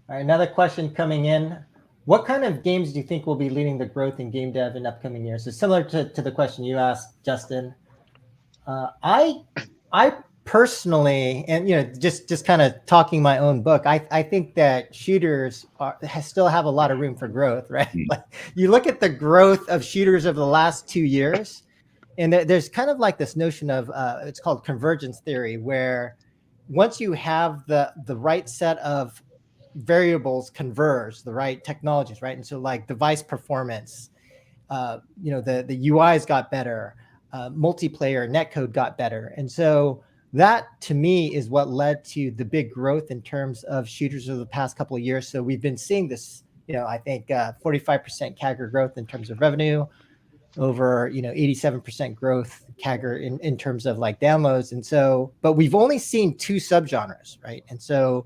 All right, another question coming in. What kind of games do you think will be leading the growth in game dev in upcoming years? So similar to the question you asked, Justin. I personally, and just kind of talking my own book, I think that shooters still have a lot of room for growth, right? Like, you look at the growth of shooters over the last 2 years, and there's kind of like this notion of it's called convergence theory, where once you have the right set of variables converge, the right technologies, right? And so like device performance, the UIs got better, multiplayer netcode got better. And so that to me is what led to the big growth in terms of shooters over the past couple of years. So we've been seeing this, I think 45% CAGR growth in terms of revenue, over 87% growth CAGR in terms of like downloads. And so, but we've only seen 2 subgenres, right? And so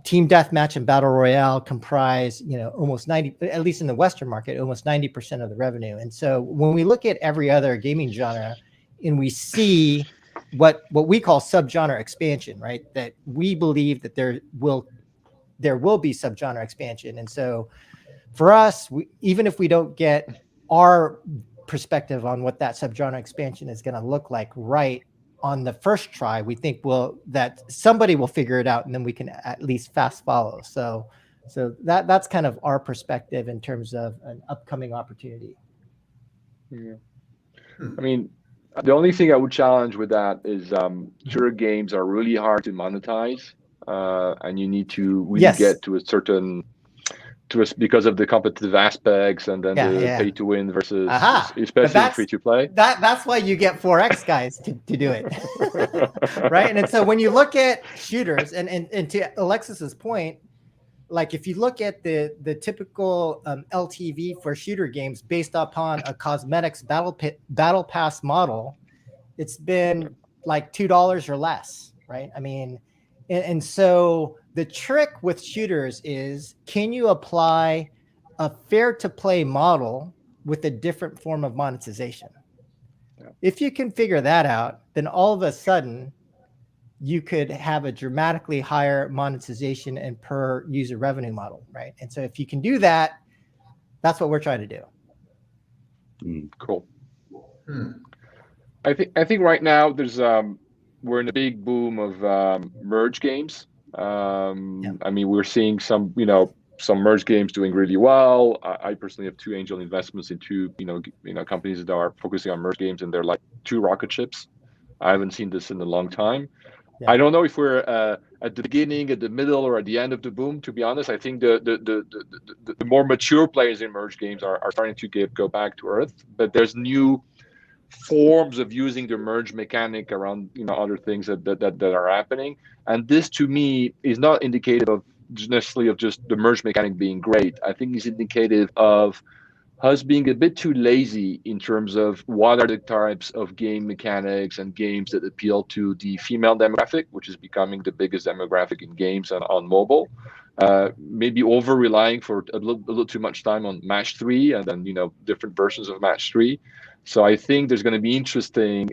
team deathmatch and battle royale comprise almost 90, at least in the Western market, almost 90% of the revenue. And so when we look at every other gaming genre and we see what we call subgenre expansion, right, that we believe that there will be subgenre expansion. And so for us, even if we don't get our perspective on what that subgenre expansion is going to look like right on the first try, we think that somebody will figure it out, and then we can at least fast follow. So that's kind of our perspective in terms of an upcoming opportunity. Yeah. I mean, the only thing I would challenge with that is shooter games are really hard to monetize, and you need to really get to a certain because of the competitive aspects and then pay to win versus especially free to play. That's why you get 4X guys to do it. Right. And so when you look at shooters and to Alexis's point, like if you look at the typical LTV for shooter games based upon a cosmetics battle pass model, it's been like $2 or less, right? I mean, and so the trick with shooters is, can you apply a fair to play model with a different form of monetization? Yeah. If you can figure that out, then all of a sudden you could have a dramatically higher monetization and per user revenue model, right? And so if you can do that, that's what we're trying to do. Cool. I think right now there's we're in a big boom of merge games. I mean, we're seeing some merge games doing really well. I personally have 2 angel investments in 2 companies that are focusing on merge games, and they're like 2 rocket ships. I haven't seen this in a long time. Yeah. I don't know if we're at the beginning, at the middle, or at the end of the boom. To be honest, I think the more mature players in merge games are starting to go back to earth. But there's new forms of using the merge mechanic around other things that are happening, and this to me is not indicative of necessarily of just the merge mechanic being great. I think it's indicative of us being a bit too lazy in terms of what are the types of game mechanics and games that appeal to the female demographic, which is becoming the biggest demographic in games and on mobile. Maybe over relying for a little too much time on match 3 and then different versions of match 3. So I think there's going to be interesting,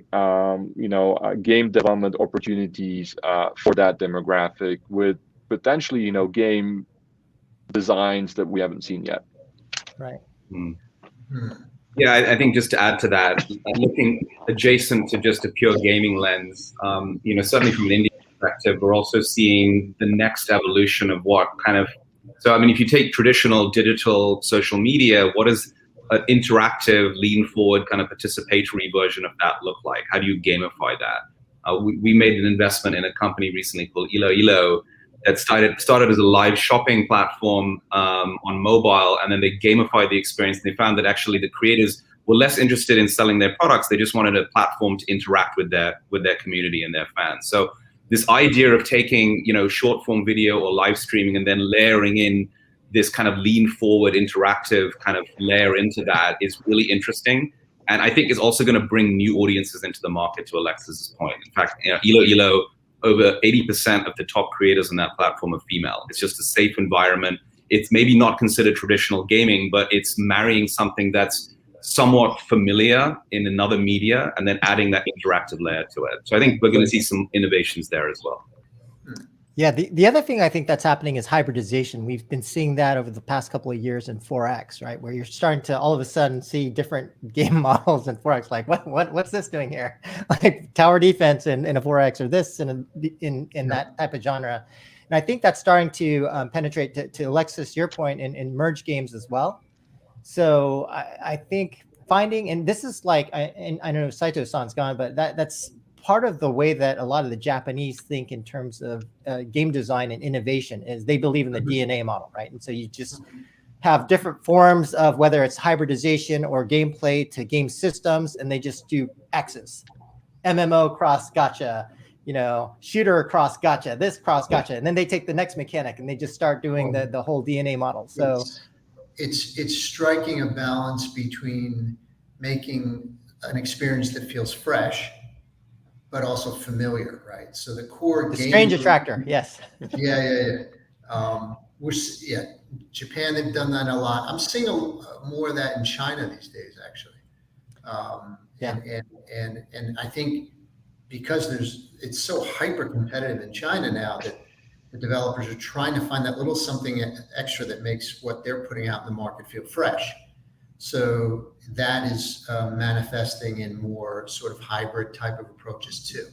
game development opportunities for that demographic with potentially, game designs that we haven't seen yet. Right. Yeah, I think just to add to that, looking adjacent to just a pure gaming lens, certainly from an India perspective, we're also seeing the next evolution of what kind of, so I mean, if you take traditional digital social media, what does an interactive, lean forward kind of participatory version of that look like? How do you gamify that? We made an investment in a company recently called Ilo that started as a live shopping platform on mobile, and then they gamified the experience. They found that actually the creators were less interested in selling their products. They just wanted a platform to interact with their community and their fans. So this idea of taking, you know, short form video or live streaming and then layering in this kind of lean forward interactive kind of layer into that is really interesting. And I think it's also going to bring new audiences into the market, to Alexis's point. In fact, you know, Ilo, over 80% of the top creators on that platform are female. It's just a safe environment. It's maybe not considered traditional gaming, but it's marrying something that's somewhat familiar in another media and then adding that interactive layer to it. So I think we're going to see some innovations there as well. Yeah, the other thing I think that's happening is hybridization. We've been seeing that over the past couple of years in 4X, right? Where you're starting to all of a sudden see different game models in 4X. Like, what's this doing here? Like tower defense in a 4X, or this in that type of genre. And I think that's starting to penetrate to Alexis, your point, in merge games as well. So I think finding, and this is like, I know Saito-san's gone, but that's part of the way that a lot of the Japanese think in terms of game design and innovation is they believe in the DNA model, right? And so you just have different forms of whether it's hybridization or gameplay to game systems, and they just do X's, MMO cross gacha, you know, shooter cross gacha, this cross gacha, and then they take the next mechanic and they just start doing the whole DNA model. So it's striking a balance between making an experience that feels fresh, but also familiar, right? So the core game, strange attractor, yes. Yeah. Japan, they've done that a lot. I'm seeing more of that in China these days, actually. And I think because it's so hyper competitive in China now that the developers are trying to find that little something extra that makes what they're putting out in the market feel fresh. So that is manifesting in more sort of hybrid type of approaches too.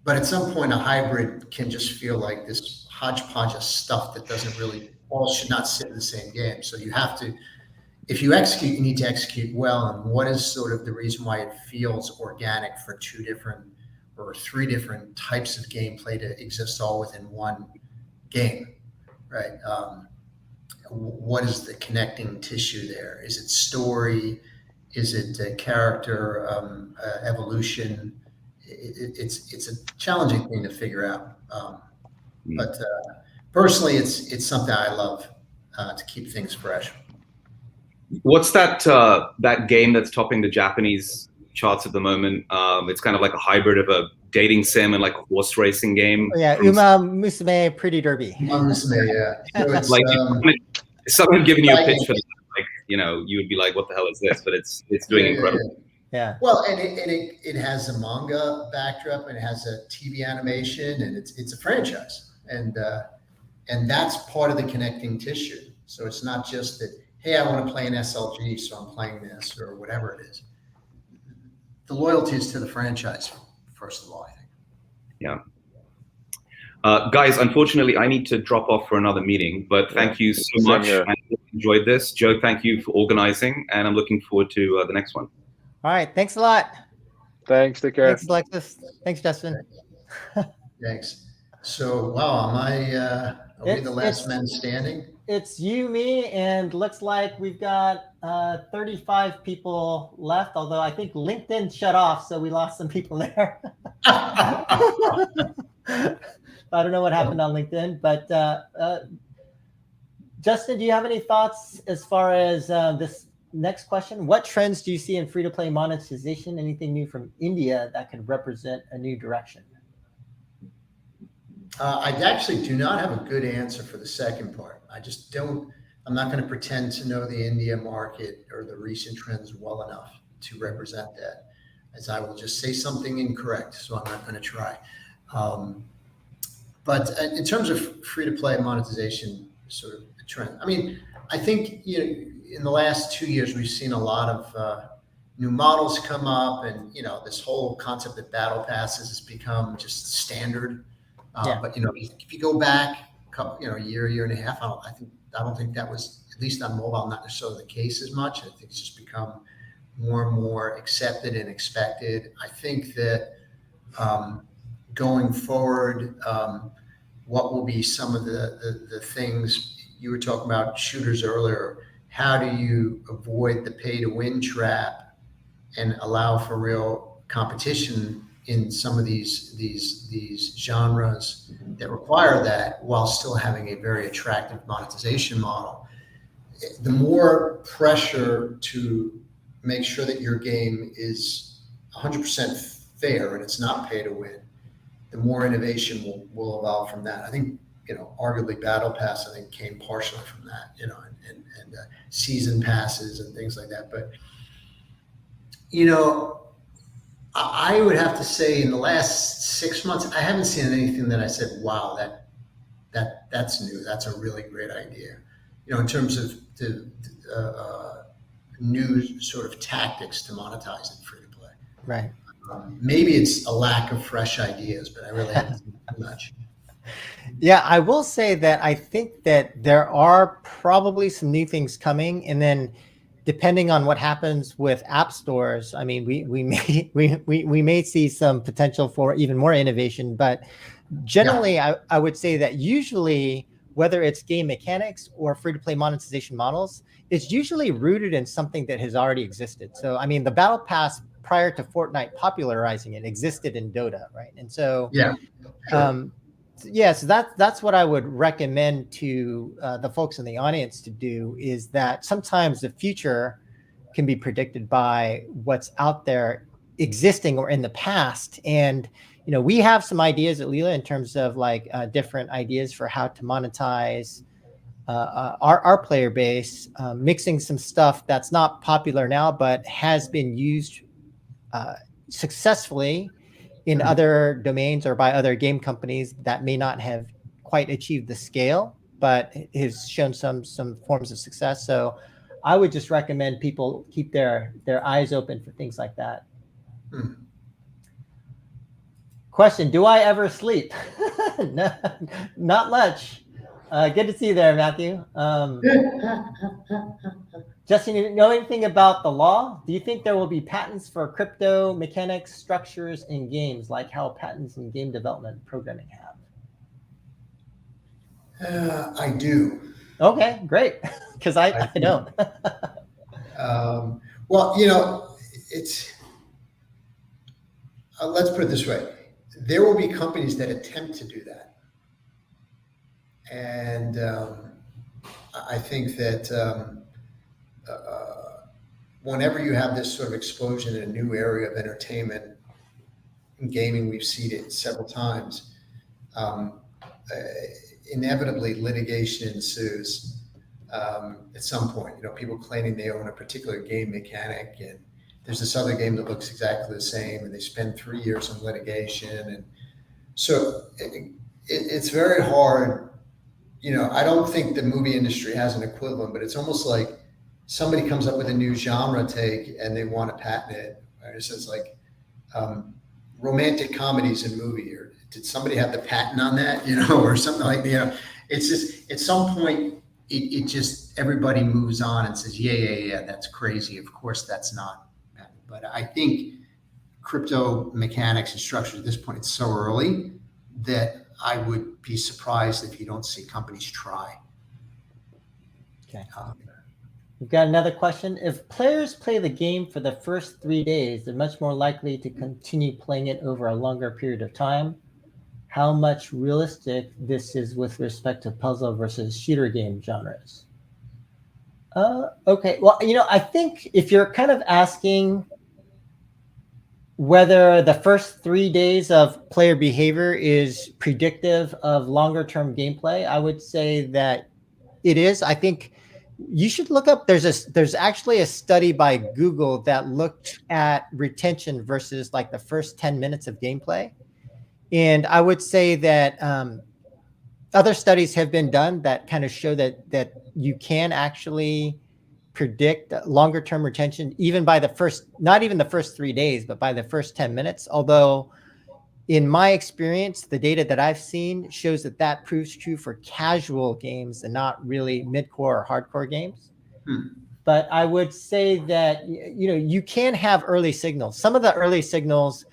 But at some point, a hybrid can just feel like this hodgepodge of stuff that doesn't really, all should not sit in the same game. So you have to, if you execute, you need to execute well. And what is sort of the reason why it feels organic for 2 different or 3 different types of gameplay to exist all within one game, right? What is the connecting tissue there? Is it story? Is it character evolution? It's a challenging thing to figure out. But personally, it's something I love to keep things fresh. What's that game that's topping the Japanese charts at the moment? It's kind of like a hybrid of a dating sim and like a horse racing game. Oh, yeah, Uma Musume Pretty Derby. Uma Musume, yeah. So it's like if someone giving you a pitch for that, like, you know, you would be like, "What the hell is this?" But it's doing incredible. Yeah. Well, and it has a manga backdrop and it has a TV animation and it's a franchise and that's part of the connecting tissue. So it's not just that, hey, I want to play an SLG, so I'm playing this or whatever it is. The loyalty is to the franchise, first of all, I think. Yeah. Guys, unfortunately, I need to drop off for another meeting, but thank you so much. I enjoyed this. Joe, thank you for organizing, and I'm looking forward to the next one. All right. Thanks a lot. Thanks. Take care. Thanks, Alexis. Thanks, Justin. Thanks. So, wow, are we the last man standing? It's you, me, and looks like we've got 35 people left, although I think LinkedIn shut off, so we lost some people there. I don't know what happened on LinkedIn, but Justin, do you have any thoughts as far as this next question? What trends do you see in free-to-play monetization? Anything new from India that could represent a new direction? I actually do not have a good answer for the second part. I just don't, I'm not going to pretend to know the India market or the recent trends well enough to represent that, as I will just say something incorrect, so I'm not going to try. But in terms of free-to-play monetization sort of trend, I mean, I think, you know, in the last 2 years, we've seen a lot of new models come up, and this whole concept of battle passes has become just standard. But if you go back a year and a half, I don't think that was, at least on mobile, not necessarily the case as much. I think it's just become more and more accepted and expected. I think that going forward, what will be some of the things you were talking about, shooters earlier? How do you avoid the pay to win trap and allow for real competition in some of these genres that require that, while still having a very attractive monetization model? The more pressure to make sure that your game is 100% fair and it's not pay to win, the more innovation will evolve from that. I think, arguably Battle Pass, I think, came partially from that, and season passes and things like that. But, I would have to say in the last 6 months, I haven't seen anything that I said, wow, that's new. That's a really great idea. In terms of the new sort of tactics to monetize it free to play. Right. Maybe it's a lack of fresh ideas, but I really haven't seen too much. Yeah, I will say that I think that there are probably some new things coming, and then depending on what happens with app stores, I mean, we may see some potential for even more innovation. But generally, I would say that usually, whether it's game mechanics or free-to-play monetization models, it's usually rooted in something that has already existed. So, I mean, the Battle Pass prior to Fortnite popularizing it existed in Dota, right? And so, so that's what I would recommend to the folks in the audience to do, is that sometimes the future can be predicted by what's out there existing or in the past. And we have some ideas at LILA in terms of like different ideas for how to monetize our player base, mixing some stuff that's not popular now, but has been used successfully in other domains or by other game companies that may not have quite achieved the scale, but has shown some forms of success. So I would just recommend people keep their eyes open for things like that. Question: do I ever sleep? No, not much. Good to see you there, Matthew. Justin, you know anything about the law? Do you think there will be patents for crypto mechanics structures in games, like how patents in game development programming have? I do. Okay, great. Because I don't. Well, it's let's put it this way: there will be companies that attempt to do that, and I think that whenever you have this sort of explosion in a new area of entertainment and gaming, we've seen it several times. Inevitably, litigation ensues at some point. People claiming they own a particular game mechanic, and there's this other game that looks exactly the same, and they spend 3 years on litigation, and so it's very hard. I don't think the movie industry has an equivalent, but it's almost like somebody comes up with a new genre take and they want to patent it. Right? It's just like romantic comedies in movie, or did somebody have the patent on that, or something like that? It's just, at some point, it just, everybody moves on and says, yeah, that's crazy. Of course, that's not patent. But I think crypto mechanics and structures at this point, it's so early that I would be surprised if you don't see companies try. Okay. We've got another question. If players play the game for the first 3 days, they're much more likely to continue playing it over a longer period of time. How much realistic this is with respect to puzzle versus shooter game genres? Okay. Well, I think if you're kind of asking whether the first 3 days of player behavior is predictive of longer term gameplay, I would say that it is. I think you should look up, there's actually a study by Google that looked at retention versus like the first 10 minutes of gameplay. And I would say that other studies have been done that kind of show that you can actually predict longer term retention, even by not even the first 3 days, but by the first 10 minutes. Although in my experience, the data that I've seen shows that proves true for casual games and not really mid-core or hardcore games. But I would say that, you can have early signals. Some of the early signals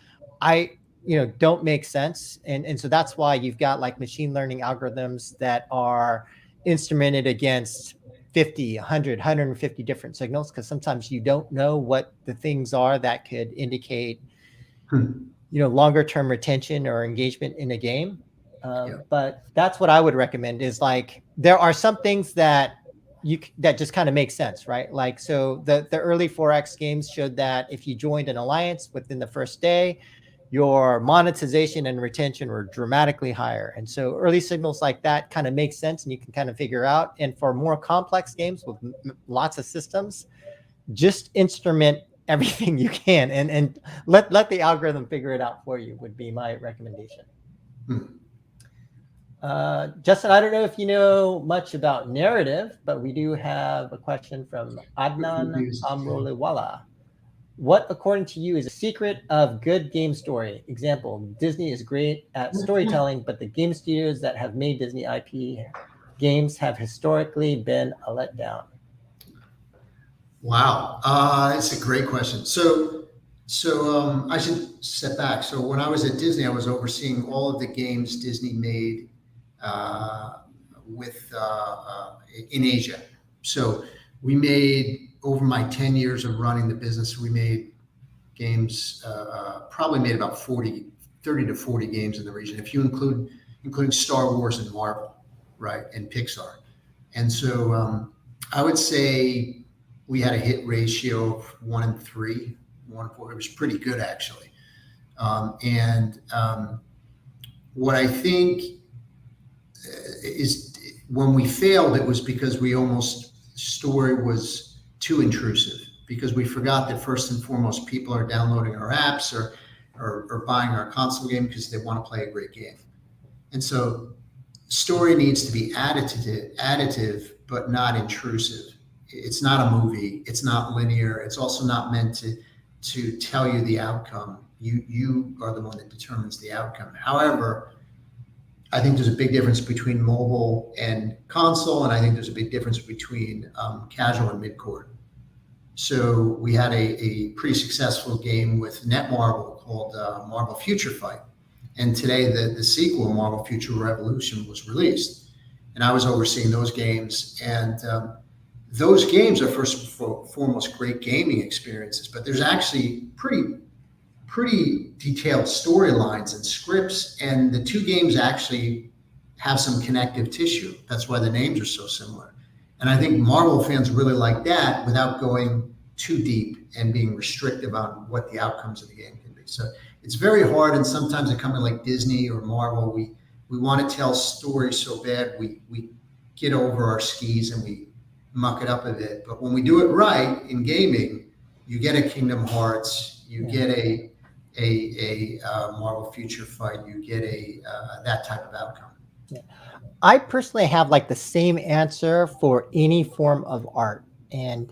don't make sense. And so that's why you've got like machine learning algorithms that are instrumented against 50, 100, 150 different signals, because sometimes you don't know what the things are that could indicate, longer term retention or engagement in a game. But that's what I would recommend is like, there are some things that just kind of make sense, right? Like, so the early 4X games showed that if you joined an alliance within the first day, your monetization and retention were dramatically higher. And so early signals like that kind of make sense and you can kind of figure out. And for more complex games with lots of systems, just instrument everything you can and let the algorithm figure it out for you would be my recommendation. Justin, I don't know if you know much about narrative, but we do have a question from Adnan Amroliwala. What, according to you, is a secret of good game story? Example, Disney is great at storytelling, but the game studios that have made Disney IP games have historically been a letdown. Wow, it's a great question. So I should step back. So when I was at Disney, I was overseeing all of the games Disney made in Asia. So we made, over my 10 years of running the business, we made games, probably made about 30 to 40 games in the region, if you including Star Wars and Marvel, right, and Pixar. And so I would say we had a hit ratio of 1 in 3, 1 in 4. It was pretty good, actually. What I think is when we failed, it was because story was too intrusive, because we forgot that first and foremost, people are downloading our apps or buying our console game because they want to play a great game. And so story needs to be additive, but not intrusive. It's not a movie. It's not linear. It's also not meant to tell you the outcome. You are the one that determines the outcome. However, I think there's a big difference between mobile and console, and I think there's a big difference between casual and mid-core. So we had a pretty successful game with Netmarble called Marvel Future Fight. And today the sequel, Marvel Future Revolution, was released. And I was overseeing those games. And those games are first and foremost great gaming experiences, but there's actually pretty detailed storylines and scripts, and the two games actually have some connective tissue. That's why the names are so similar. And I think Marvel fans really like that without going too deep and being restrictive on what the outcomes of the game can be. So it's very hard, and sometimes a company like Disney or Marvel, we want to tell stories so bad we get over our skis and we muck it up a bit. But when we do it right in gaming, you get a Kingdom Hearts, you get a Marvel Future Fight, you get that type of outcome. Yeah. I personally have like the same answer for any form of art. And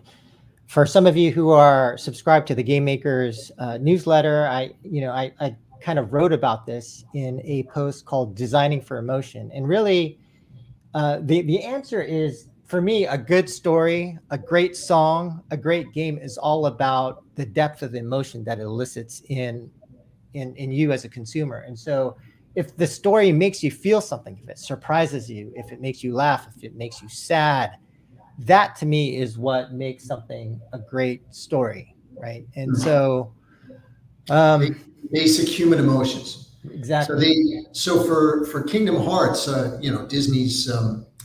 for some of you who are subscribed to the Game Makers newsletter, I kind of wrote about this in a post called Designing for Emotion. And really, the answer is, for me, a good story, a great song, a great game is all about the depth of emotion that it elicits in you as a consumer. And so if the story makes you feel something, if it surprises you, if it makes you laugh, if it makes you sad, that to me is what makes something a great story, right? And so basic human emotions. Exactly. So for Kingdom Hearts, Disney's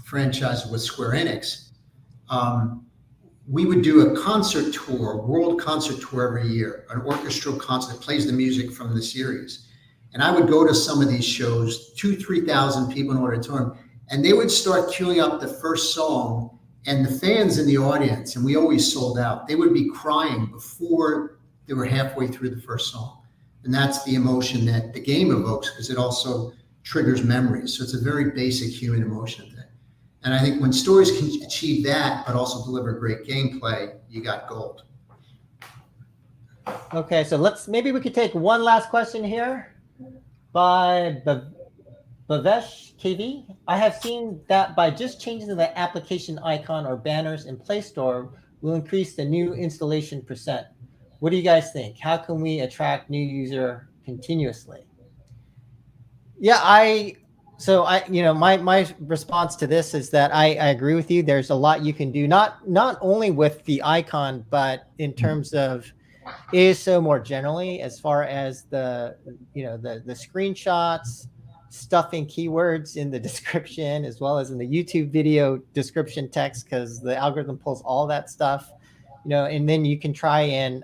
franchise with Square Enix, we would do a concert tour, world concert tour every year, an orchestral concert that plays the music from the series. And I would go to some of these shows, 2,000-3,000 people in an auditorium, and they would start queuing up the first song, and the fans in the audience, and we always sold out, they would be crying before they were halfway through the first song. And that's the emotion that the game evokes, because it also triggers memories. So it's a very basic human emotion thing. And I think when stories can achieve that, but also deliver great gameplay, you got gold. Okay, so maybe we could take one last question here by Bavesh KV. I have seen that by just changing the application icon or banners in Play Store will increase the new installation %. What do you guys think? How can we attract new user continuously? Yeah, my response to this is that I agree with you. There's a lot you can do, not only with the icon, but in terms of ASO more generally, as far as the screenshots, stuffing keywords in the description, as well as in the YouTube video description text, because the algorithm pulls all that stuff, and then you can try and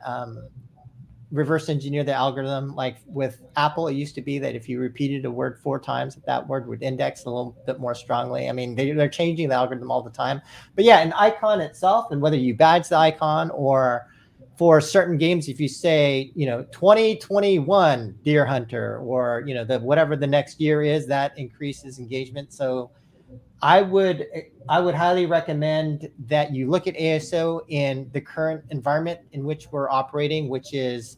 reverse engineer the algorithm. Like with Apple, it used to be that if you repeated a word 4 times, that word would index a little bit more strongly. I mean, they're changing the algorithm all the time. But yeah, an icon itself, and whether you badge the icon or for certain games, if you say, 2021 Deer Hunter, or, whatever the next year is, that increases engagement. So I would highly recommend that you look at ASO in the current environment in which we're operating, which is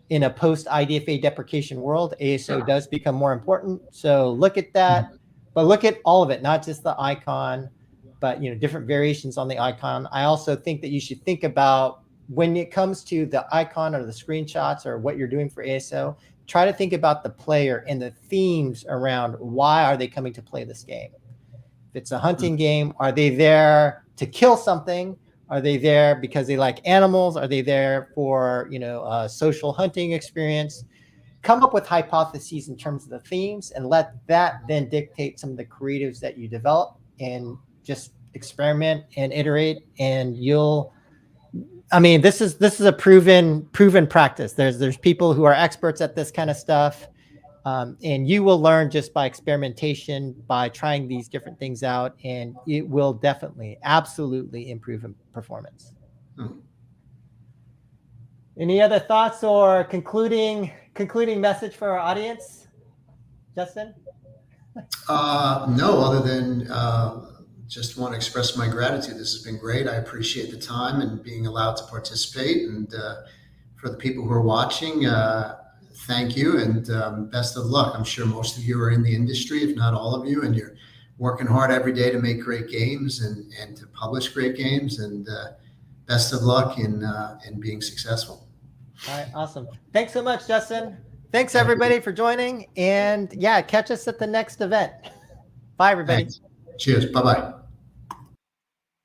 in a post IDFA deprecation world. ASO does become more important. So look at that, but look at all of it, not just the icon, but different variations on the icon. I also think that you should think about, when it comes to the icon or the screenshots or what you're doing for ASO, try to think about the player and the themes around why are they coming to play this game. If it's a hunting game, are they there to kill something? Are they there because they like animals? Are they there for, a social hunting experience? Come up with hypotheses in terms of the themes, and let that then dictate some of the creatives that you develop, and just experiment and iterate, and this is a proven practice. There's people who are experts at this kind of stuff. And you will learn just by experimentation, by trying these different things out, and it will definitely, absolutely improve in performance. Any other thoughts or concluding message for our audience, Justin? No, other than just want to express my gratitude. This has been great. I appreciate the time and being allowed to participate. And for the people who are watching, thank you, and best of luck. I'm sure most of you are in the industry, if not all of you, and you're working hard every day to make great games and to publish great games. And best of luck in being successful. All right, awesome. Thanks so much, Justin. Thanks everybody for joining, and yeah, catch us at the next event. Bye, everybody. Thanks. Cheers. Bye-bye.